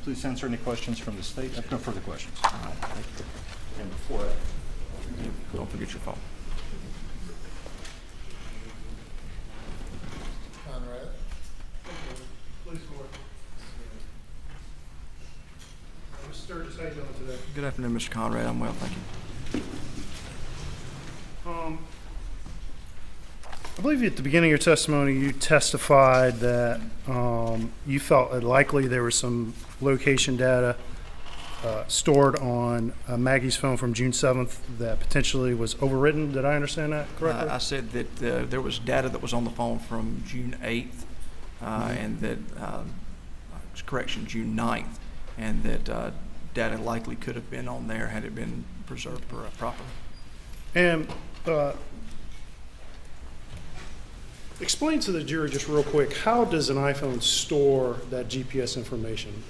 please answer any questions from the state. I have no further questions. And before Don't forget your phone. Conrad? Please, Court. Mr. Sturgis, how you doing today? Good afternoon, Mr. Conrad. I'm well, thank you. I believe at the beginning of your testimony, you testified that you felt it likely there was some location data stored on Maggie's phone from June 7th that potentially was overwritten. Did I understand that correctly? I said that there was data that was on the phone from June 8th, and that, correction, June 9th, and that data likely could have been on there had it been preserved properly. And explain to the jury just real quick, how does an iPhone store that GPS information?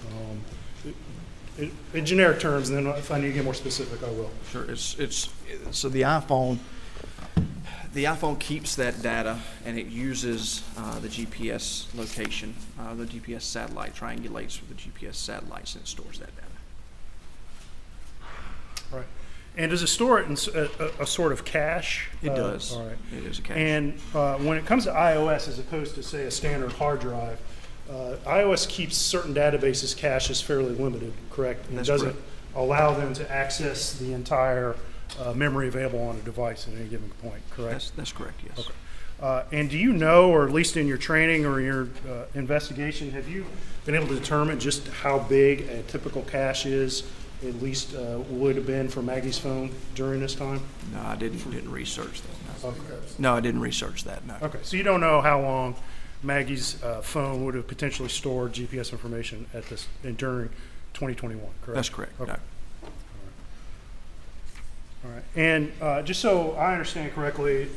In generic terms, and then if I need to get more specific, I will. Sure. So the iPhone keeps that data, and it uses the GPS location, the GPS satellite, triangulates with the GPS satellites, and it stores that data. Right. And does it store it in a sort of cache? It does. All right. It is a cache. And when it comes to iOS, as opposed to, say, a standard hard drive, iOS keeps certain databases caches fairly limited, correct? And That's doesn't correct. allow them to access the entire memory available on a device at any given point, correct? That's correct, yes. Okay. And do you know, or at least in your training or your investigation, have you been able to determine just how big a typical cache is, at least would have been for Maggie's phone during this time? No, I didn't research that. No. Okay. No, I didn't research that, no. Okay, so you don't know how long Maggie's phone would have potentially stored GPS information at this during 2021, correct? That's correct, Okay. no. All right. And just so I understand correctly,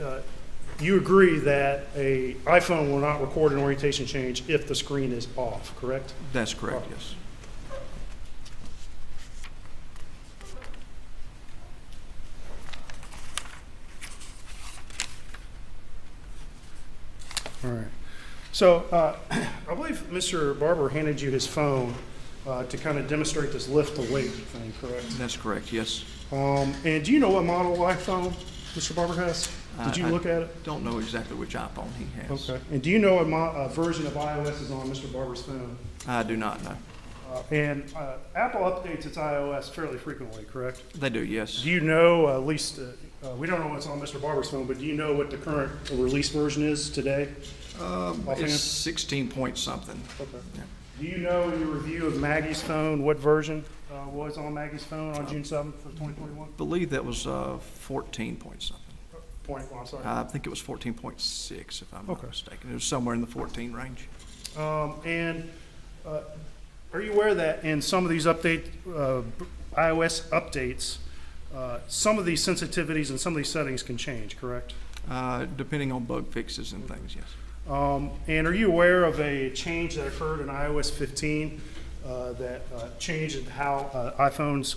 you agree that a iPhone will not record an orientation change if the screen is off, correct? That's correct, yes. All right. So I believe Mr. Barber handed you his phone to kind of demonstrate this lift to weight thing, correct? That's correct, yes. And do you know what model iPhone Mr. Barber has? Did you look at it? Don't know exactly which iPhone he has. Okay. And do you know what version of iOS is on Mr. Barber's phone? I do not know. And Apple updates its iOS fairly frequently, correct? They do, yes. Do you know, at least, we don't know what's on Mr. Barber's phone, but do you know what the current release version is today? It's 16 point something. Okay. Yeah. Do you know in your review of Maggie's phone what version was on Maggie's phone on June 7th of 2021? I believe that was 14 point something. I'm sorry. I think it was 14.6, if I'm not Okay. mistaken. It was somewhere in the 14 range. And are you aware that in some of these iOS updates, some of these sensitivities and some of these settings can change, correct? Depending on bug fixes and things, yes. And are you aware of a change that occurred in iOS 15 that changed how iPhones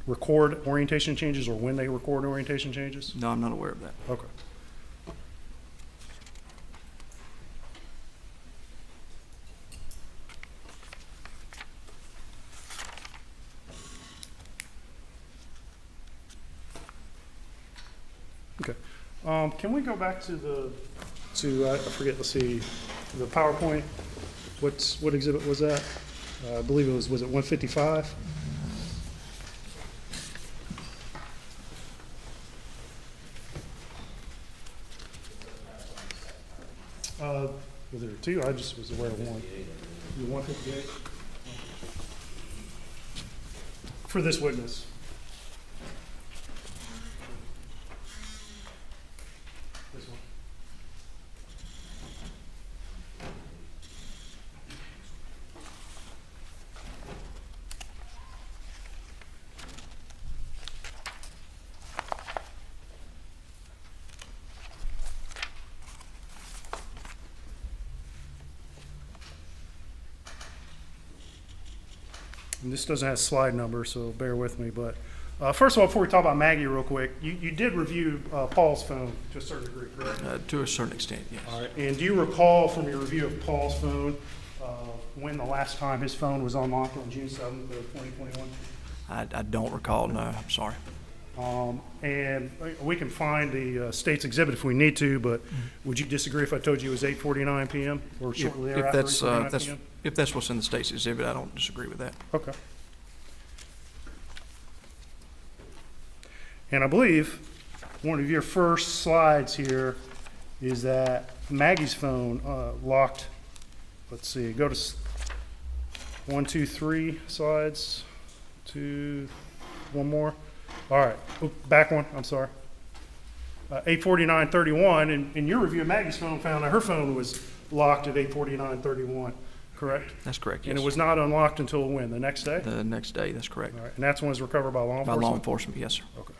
record orientation changes, or when they record orientation changes? No, I'm not aware of that. Okay. Okay. Can we go back to I forget, let's see, the PowerPoint? What exhibit was that? I believe it was it 155? Was there two? I just was aware of one. The 158? For this witness. This one. And this doesn't have a slide number, so bear with me. But first of all, before we talk about Maggie real quick, you did review Paul's phone to a certain degree, correct? To a certain extent, yes. All right. And do you recall from your review of Paul's phone when the last time his phone was unlocked on June 7th of 2021? I don't recall, no, I'm sorry. And we can find the state's exhibit if we need to, but would you disagree if I told you it was 8:49 p.m. or shortly If thereafter? that's, 8:49 p.m.? if that's what's in the state's exhibit, I don't disagree with that. Okay. And I believe one of your first slides here is that Maggie's phone locked. Let's see, go to 1, 2, 3 slides. One more. All right, back one, I'm sorry. 8:49:31, and in your review of Maggie's phone found that her phone was locked at 8:49:31, correct? That's correct, yes. And it was not unlocked until when, the next day? The next day, that's correct. All right, and that's when it was recovered by law enforcement? By law enforcement, yes, sir. Okay.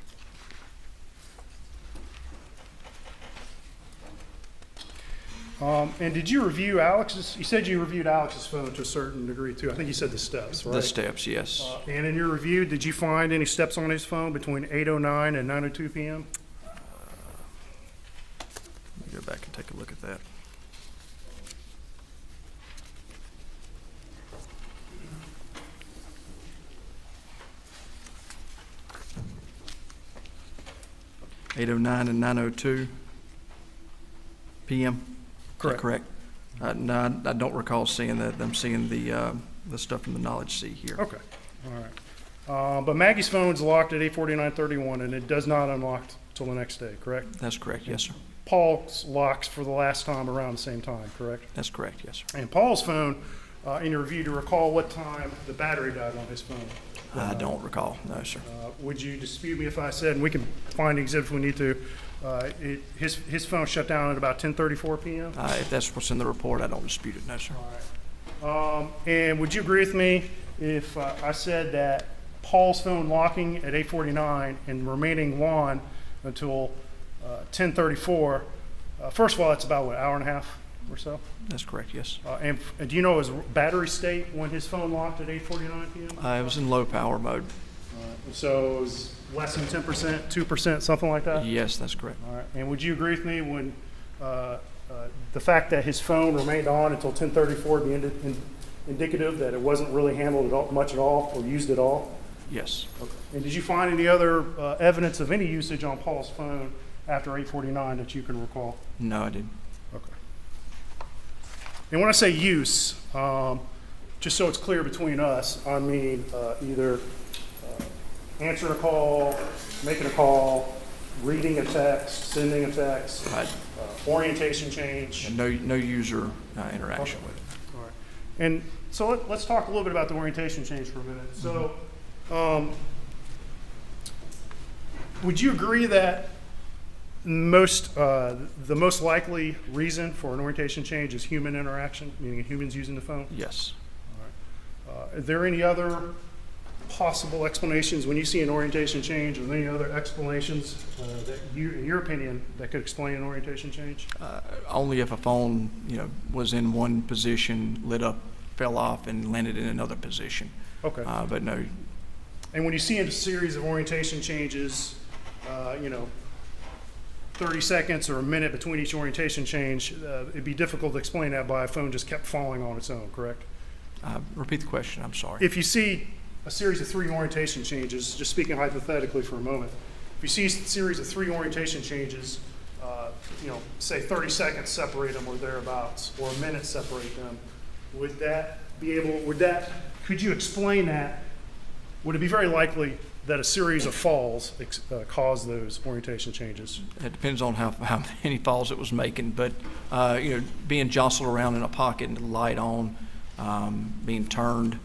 And did you review Alex's, you said you reviewed Alex's phone to a certain degree too. I think you said the steps, right? The steps, yes. And in your review, did you find any steps on his phone between 8:09 and 9:02 p.m.? Let me go back and take a look at that. (8:09) and 9:02 p.m. Correct. Correct. No, I don't recall seeing that. I'm seeing the stuff in the knowledge C here. Okay, all right. But Maggie's phone's locked at 8:49:31, and it does not unlock till the next day, correct? That's correct, yes, sir. Paul's locks for the last time around the same time, correct? That's correct, yes, sir. And Paul's phone, in your review, to recall what time the battery died on his phone? I don't recall, no, sir. Would you dispute me if I said, and we can find the exhibit if we need to, his phone shut down at about 10:34 p.m.? If that's what's in the report, I don't dispute it, no, sir. All right. And would you agree with me if I said that Paul's phone locking at 8:49 and remaining on until 10:34, first of all, that's about, what, hour and a half or so? That's correct, yes. And do you know his battery state when his phone locked at 8:49 p.m.? It was in low power mode. So it was less than 10%, 2%, something like that? Yes, that's correct. All right. And would you agree with me when the fact that his phone remained on until 10:34 would be indicative that it wasn't really handled much at all or used at all? Yes. Okay. And did you find any other evidence of any usage on Paul's phone after 8:49 that you can recall? No, I didn't. Okay. And when I say use, just so it's clear between us, I mean either answering a call, making a call, reading a text, sending a text, orientation change. And no user interaction with it. All right. And so let's talk a little bit about the orientation change for a minute. So would you agree that the most likely reason for an orientation change is human interaction, meaning humans using the phone? Yes. All right. Are there any other possible explanations when you see an orientation change, or any other explanations that you, in your opinion, that could explain an orientation change? Only if a phone, was in one position, lit up, fell off, and landed in another position. Okay. But no. And when you see a series of orientation changes, 30 seconds or a minute between each orientation change, it'd be difficult to explain that by a phone just kept falling on its own, correct? Repeat the question, I'm sorry. If you see a series of 3 orientation changes, just speaking hypothetically for a moment, if you see a series of 3 orientation changes, say 30 seconds separate them or thereabouts, or a minute separate them, could you explain that? Would it be very likely that a series of falls caused those orientation changes? It depends on how many falls it was making, but being jostled around in a pocket and the light on, being turned,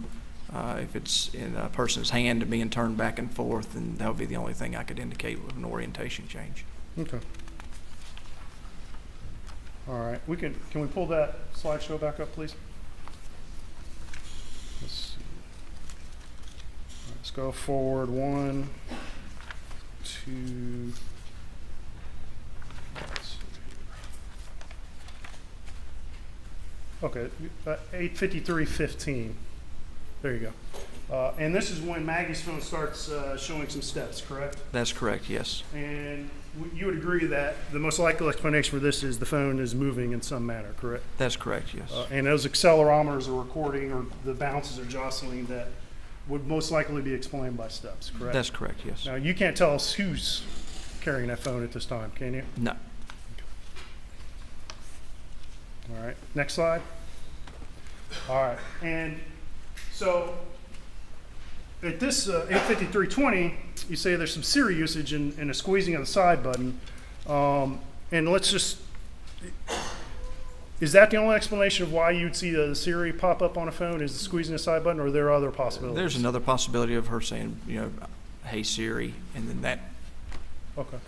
if it's in a person's hand and being turned back and forth, and that would be the only thing I could indicate with an orientation change. Okay. All right. Can we pull that slideshow back up, please? Let's see. Let's go forward 1, 2. Okay, 8:53:15. There you go. And this is when Maggie's phone starts showing some steps, correct? That's correct, yes. And you would agree that the most likely explanation for this is the phone is moving in some manner, correct? That's correct, yes. And those accelerometers are recording, or the bounces are jostling, that would most likely be explained by steps, correct? That's correct, yes. Now, you can't tell us who's carrying that phone at this time, can you? No. All right, next slide. All right, and so at this 853.20, you say there's some Siri usage and a squeezing of the side button. And let's just, is that the only explanation of why you'd see the Siri pop up on a phone, is the squeezing the side button, or are there other possibilities? There's another possibility of her saying, hey Siri, and then that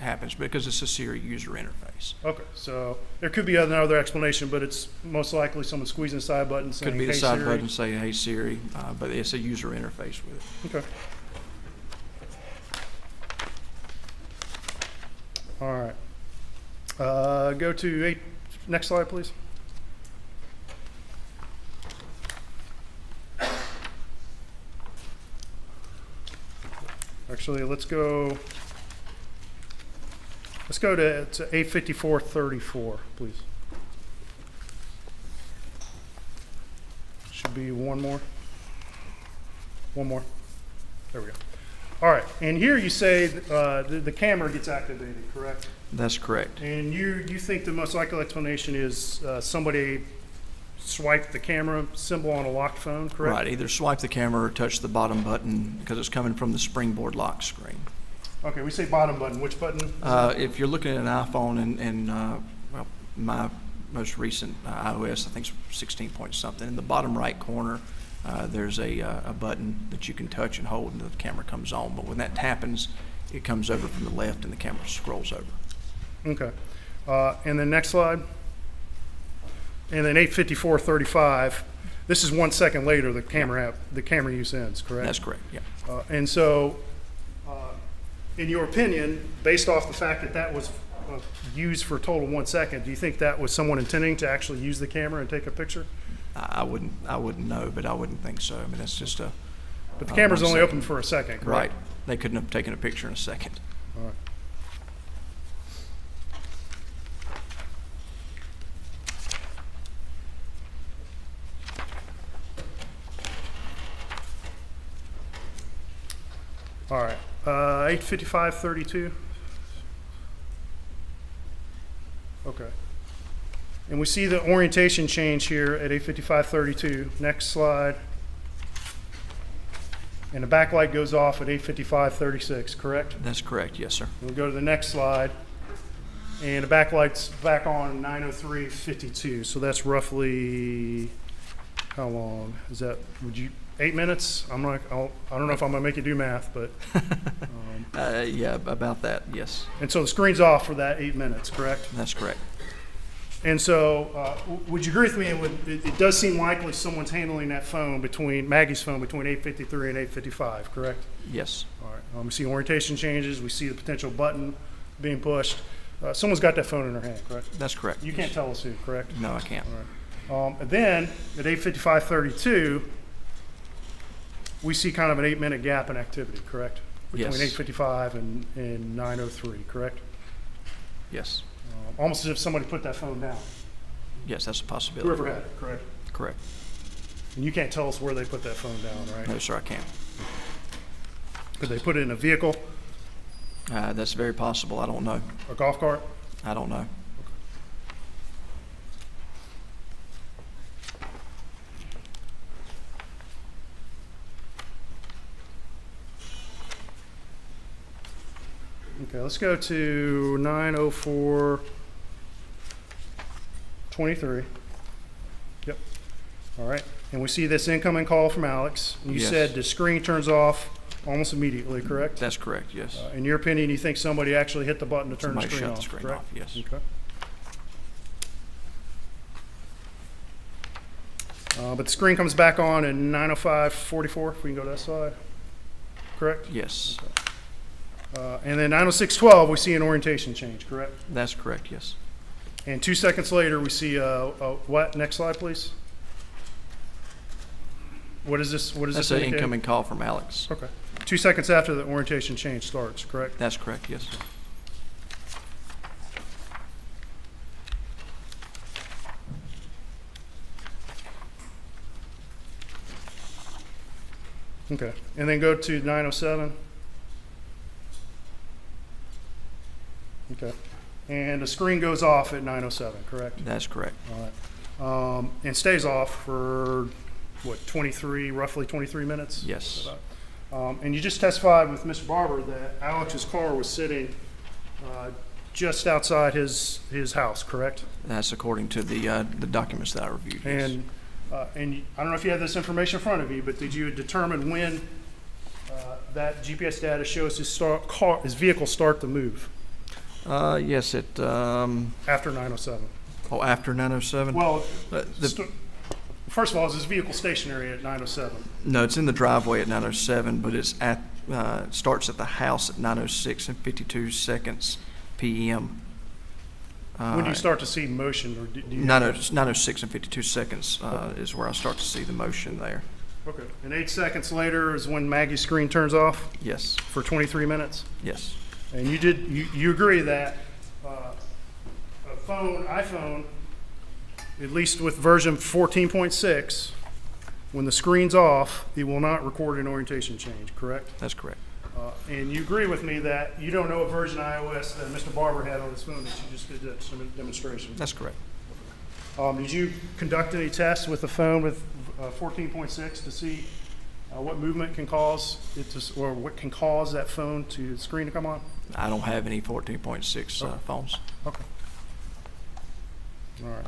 happens because it's a Siri user interface. Okay, so there could be another explanation, but it's most likely someone squeezing the side button saying, Could be hey, the side Siri. button saying, hey Siri, but it's a user interface with it. Okay. All right. Go to next slide, please. Actually, let's go to 854.34, please. Should be one more. One more. There we go. All right, and here you say the camera gets activated, correct? That's correct. And you think the most likely explanation is somebody swiped the camera symbol on a locked phone, correct? Right, either swipe the camera or touch the bottom button because it's coming from the springboard lock screen. Okay, we say bottom button. Which button? If you're looking at an iPhone and well, my most recent iOS, I think it's 16 point something, in the bottom right corner, there's a button that you can touch and hold and the camera comes on. But when that happens, it comes over from the left and the camera scrolls over. Okay. And then next slide. And then 854.35. This is 1 second later. The camera use ends. Correct. That's correct. Yeah. And so, in your opinion, based off the fact that that was used for a total of 1 second, do you think that was someone intending to actually use the camera and take a picture? I wouldn't know, but I wouldn't think so. I mean, that's just a. But the camera's only open for a second, correct? Right. They couldn't have taken a picture in a second. All right. All right, 855.32. Okay. And we see the orientation change here at 855.32. Next slide. And the backlight goes off at 855.36, correct? That's correct, yes, sir. We'll go to the next slide. And the backlight's back on 9:03:52. So that's roughly, how long is that? 8 minutes? I don't know if I'm gonna make you do math, but. Yeah, about that, yes. And so the screen's off for that 8 minutes, correct? That's correct. And so, would you agree with me? It does seem likely someone's handling that phone Maggie's phone between 8:53 and 8:55, correct? Yes. All right. We see orientation changes. We see the potential button being pushed. Someone's got that phone in their hand, correct? That's correct. You can't tell us who, correct? No, I can't. All right. And then at 8:55:32, we see kind of an 8-minute gap in activity, correct? Between Yes. 8:55 and 9:03, correct? Yes. Almost as if somebody put that phone down. Yes, that's a possibility. Whoever had it, correct? Correct. And you can't tell us where they put that phone down, right? No, sir, I can't. Could they put it in a vehicle? That's very possible. I don't know. A golf cart? I don't know. Okay, let's go to 9:04:23. Yep. All right. And we see this incoming call from Alex. You Yes. said the screen turns off almost immediately, correct? That's correct, yes. In your opinion, you think somebody actually hit the button to turn Somebody the screen shut off, the screen correct? off, yes. Okay. But the screen comes back on at 9:05:44, if we can go to that slide. Correct? Yes. And then 9:06:12, we see an orientation change, correct? That's correct, yes. And 2 seconds later, we see what? Next slide, please. what is this? What is That's this an indicate? incoming call from Alex. Okay. 2 seconds after the orientation change starts, correct? That's correct, yes. Okay. And then go to 907. Okay. And the screen goes off at 907, correct? That's correct. All right. And stays off for, what, roughly 23 minutes? Yes. And you just testified with Mr. Barber that Alex's car was sitting just outside his house, correct? That's according to the documents that I reviewed. Yes. And I don't know if you have this information in front of you, but did you determine when that GPS data shows his vehicle start to move? Yes, after 907. Oh, after 907? Well, first of all, is his vehicle stationary at 907? No, it's in the driveway at 907, but it's starts at the house at 9:06 and 52 seconds p.m. When do you start to see motion? Or do you 9:06 and 52 seconds is where I start to see the motion there. Okay. And 8 seconds later is when Maggie's screen turns off? Yes. For 23 minutes? Yes. And you agree that iPhone, at least with version 14.6, when the screen's off, it will not record an orientation change, correct? That's correct. And you agree with me that you don't know what version iOS that Mr. Barber had on his phone that you just did that demonstration? That's correct. Did you conduct any tests with the phone with 14.6 to see what movement can cause it to, or what can cause that phone to screen to come on? I don't have any 14.6 phones. Okay. All right.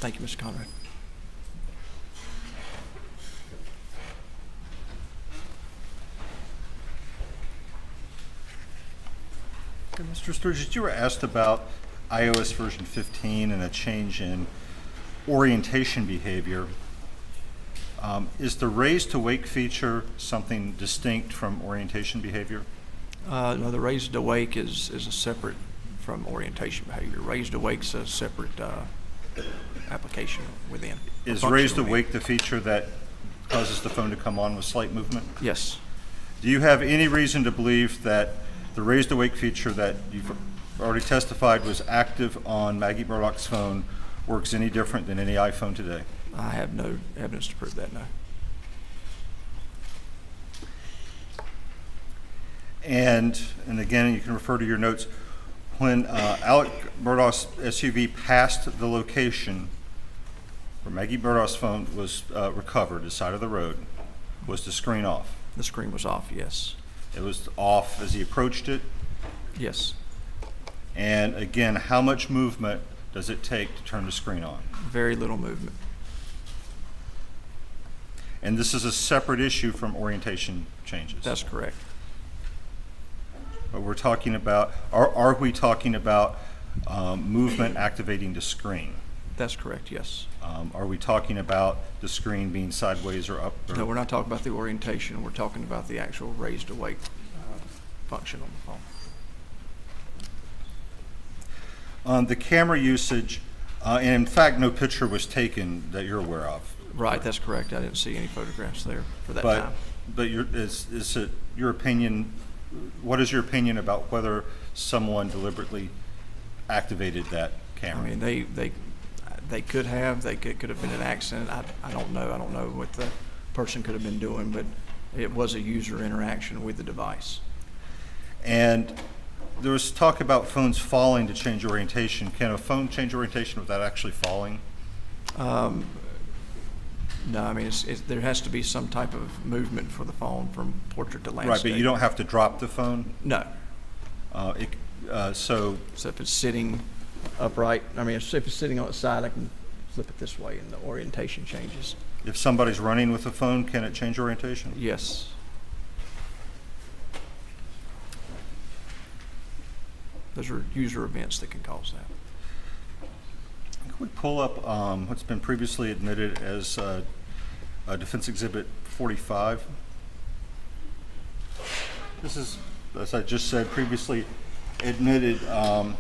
Thank you, Mr. Conrad. Mr. Sturgis, you were asked about iOS version 15 and a change in orientation behavior. Is the raise to wake feature something distinct from orientation behavior? No, the raised awake is a separate from orientation behavior. Raised awake's a separate application within. Is raised awake the feature that causes the phone to come on with slight movement? Yes. Do you have any reason to believe that the raised awake feature that you've already testified was active on Maggie Murdaugh's phone works any different than any iPhone today? I have no evidence to prove that, no. And again, you can refer to your notes. When Alex Murdaugh's SUV passed the location where Maggie Murdaugh's phone was recovered, the side of the road, was the screen off? The screen was off, yes. It was off as he approached it? Yes. And again, how much movement does it take to turn the screen on? Very little movement. And this is a separate issue from orientation changes? That's correct. But we're talking about, are we talking about movement activating the screen? That's correct, yes. Are we talking about the screen being sideways or up? No, we're not talking about the orientation. We're talking about the actual raised awake function on the phone. The camera usage, and in fact, no picture was taken that you're aware of. Right, that's correct. I didn't see any photographs there for that time. But is it your opinion, what is your opinion about whether someone deliberately activated that camera? I mean, they could have. They could have been an accident. I don't know. I don't know what the person could have been doing, but it was a user interaction with the device. And there was talk about phones falling to change orientation. Can a phone change orientation without actually falling? No, I mean, there has to be some type of movement for the phone from portrait to landscape. Right, but you don't have to drop the phone? No. So if it's sitting upright, I mean, if it's sitting on its side, I can flip it this way and the orientation changes. if somebody's running with a phone, can it change orientation? Yes. Those are user events that can cause that. Can we pull up what's been previously admitted as Defense Exhibit 45? This is, as I just said, previously admitted. Do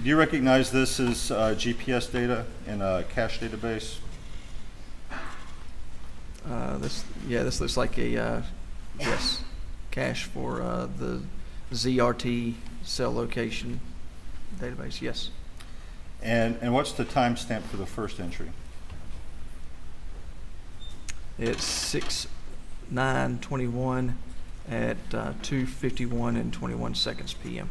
you recognize this as GPS data in a cache database? This looks like a yes, cache for the ZRT cell location database. Yes. And what's the timestamp for the first entry? It's 6/9/21 at 2:51 and 21 seconds p.m.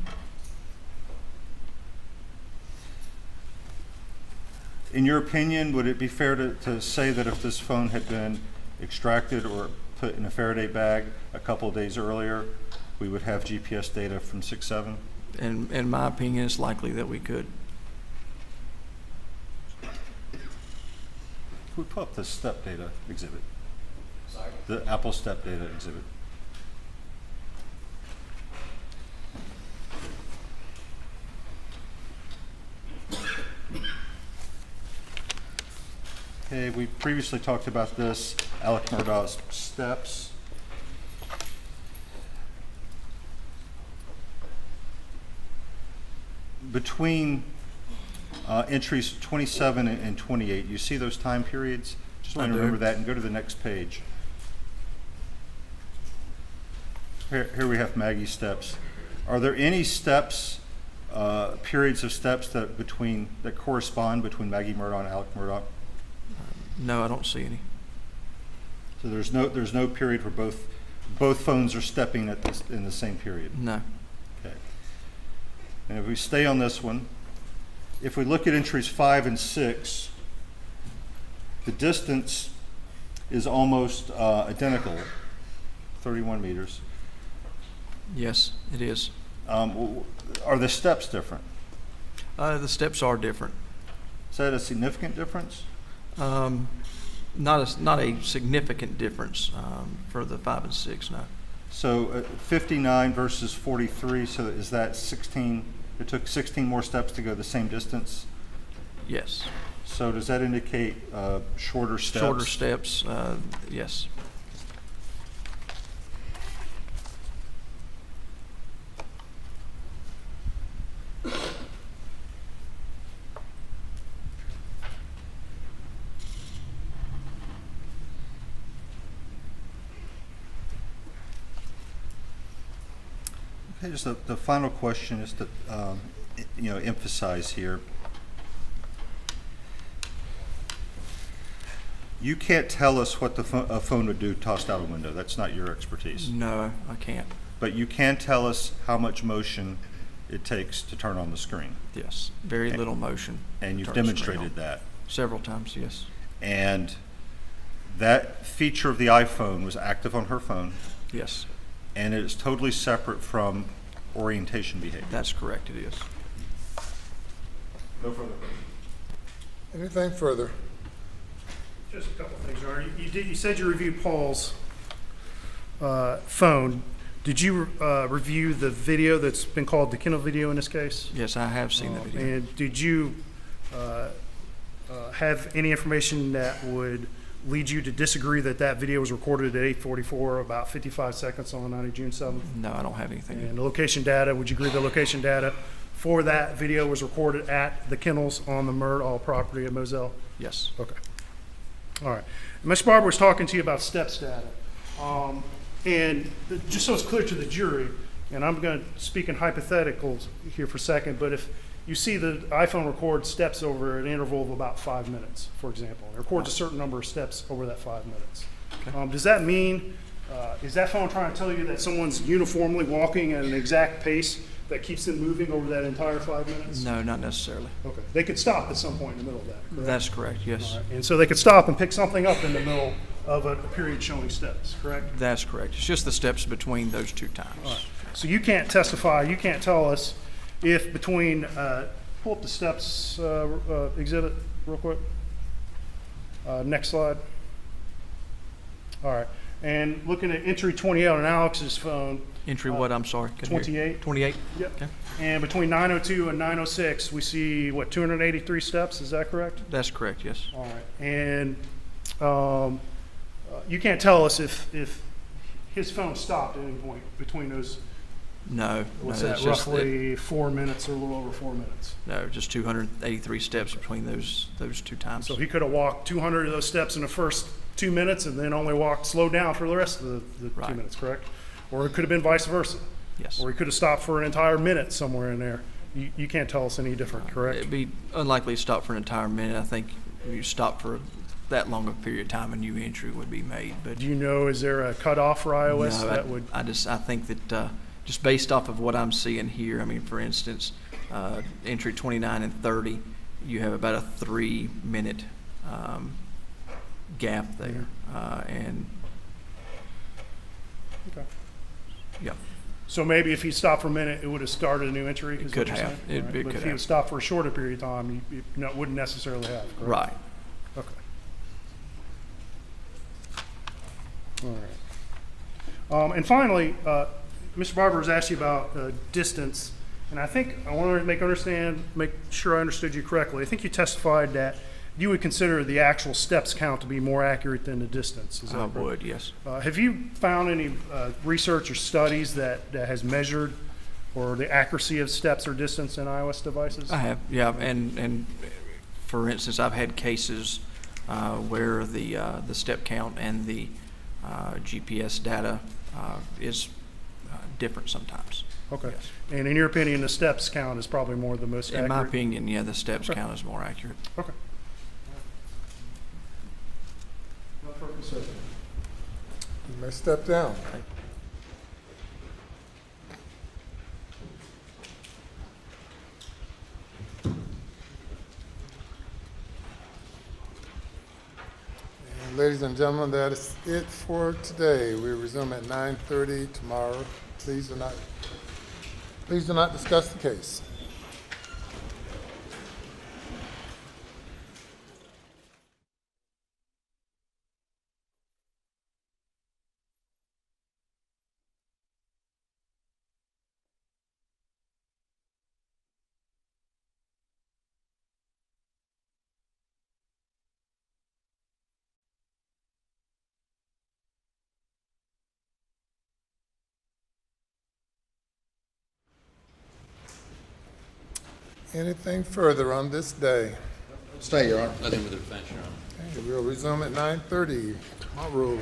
In your opinion, would it be fair to say that if this phone had been extracted or put in a Faraday bag a couple of days earlier, we would have GPS data from 6/7? And in my opinion, it's likely that we could. We put up the step data exhibit. Sorry? The Apple step data exhibit. Okay, we previously talked about this, Alex Murdaugh's steps. Between entries 27 and 28, you see those time periods? Just want I to do. remember that and go to the next page. Here we have Maggie's steps. Are there any steps, periods of steps that correspond between Maggie Murdaugh and Alex Murdaugh? No, I don't see any. So there's no period where both phones are stepping in the same period? No. Okay. And if we stay on this one, if we look at entries 5 and 6, the distance is almost identical, 31 meters. Yes, it is. Are the steps different? The steps are different. Is that a significant difference? Not a significant difference for the 5 and 6, no. So 59 versus 43, so is that 16? It took 16 more steps to go the same distance? Yes. So does that indicate shorter steps? Shorter steps, yes. Okay, just the final question is to emphasize here. You can't tell us what a phone would do tossed out a window. That's not your expertise. No, I can't. But you can tell us how much motion it takes to turn on the screen. Yes, very little motion. And you've Turn the screen demonstrated on. that. Several times, yes. And that feature of the iPhone was active on her phone. Yes. And it is totally separate from orientation behavior. That's correct, it is. No further questions. Anything further? Just a couple of things, Your Honor. You said you reviewed Paul's phone. Did you review the video that's been called the Kindle video in this case? Yes, I have seen the video. And did you have any information that would lead you to disagree that video was recorded at 8:44, about 55 seconds on the night of June 7th? No, I don't have anything. And the location data, would you agree the location data for that video was recorded at the kennels on the Murdaugh property at Moselle? Yes. Okay. All right. Ms. Barber was talking to you about steps data. Just so it's clear to the jury, and I'm going to speak in hypotheticals here for a second, but if you see the iPhone record steps over an interval of about 5 minutes, for example, it records a certain number of steps over that 5 minutes. Okay. Does that mean, is that phone trying to tell you that someone's uniformly walking at an exact pace that keeps them moving over that entire 5 minutes? No, not necessarily. Okay. They could stop at some point in the middle of that, correct? That's correct, yes. All right. And so they could stop and pick something up in the middle of a period showing steps, correct? That's correct. It's just the steps between those two times. All right. So you can't testify, you can't tell us if between, pull up the steps exhibit real quick. Next slide. All right. And looking at entry 28 on Alex's phone. Entry what, I'm sorry? couldn't hear you. 28. 28? Yep. Okay. And between 902 and 906, we see, what, 283 steps? Is that correct? That's correct, yes. All right. And you can't tell us if his phone stopped at any point between those. No. What's no, that, it's just roughly 4 minutes or a little over 4 minutes? No, just 283 steps between those two times. So he could have walked 200 of those steps in the first 2 minutes and then only slowed down for the rest of the Right. 2 minutes, correct? Or it could have been vice versa. Yes. Or he could have stopped for an entire minute somewhere in there. You can't tell us any different, correct? It'd be unlikely to stop for an entire minute. I think if you stop for that long of a period of time, a new entry would be made. But Do you know, is there a cutoff for iOS no, that would? I think that just based off of what I'm seeing here, I mean, for instance, entry 29 and 30, you have about a 3-minute gap there, and Okay. yeah. So maybe if he stopped for a minute, it would have started a new entry? It is could what you're have. saying? It Right. could But if he have. was stopped for a shorter period of time, he wouldn't necessarily have, correct? Right. Okay. All right. And finally, Mr. Barber has asked you about distance, and I think I want to make sure I understood you correctly. I think you testified that you would consider the actual steps count to be more accurate than the distance. Is that I correct? would, yes. Have you found any research or studies that has measured or the accuracy of steps or distance in iOS devices? I have, yeah, and for instance, I've had cases where the step count and the GPS data is different sometimes. Okay. Yes. And in your opinion, the steps count is probably more the most accurate? In my opinion, yeah, the steps Okay. count is more accurate. Okay. No further questions. You may step down. And ladies and gentlemen, that is it for today. We resume at 9:30 tomorrow. Please do not discuss the case. Anything further on this day? Stay, Your Honor. Nothing with the defense, Your Honor. Okay, we'll resume at 9:30 tomorrow.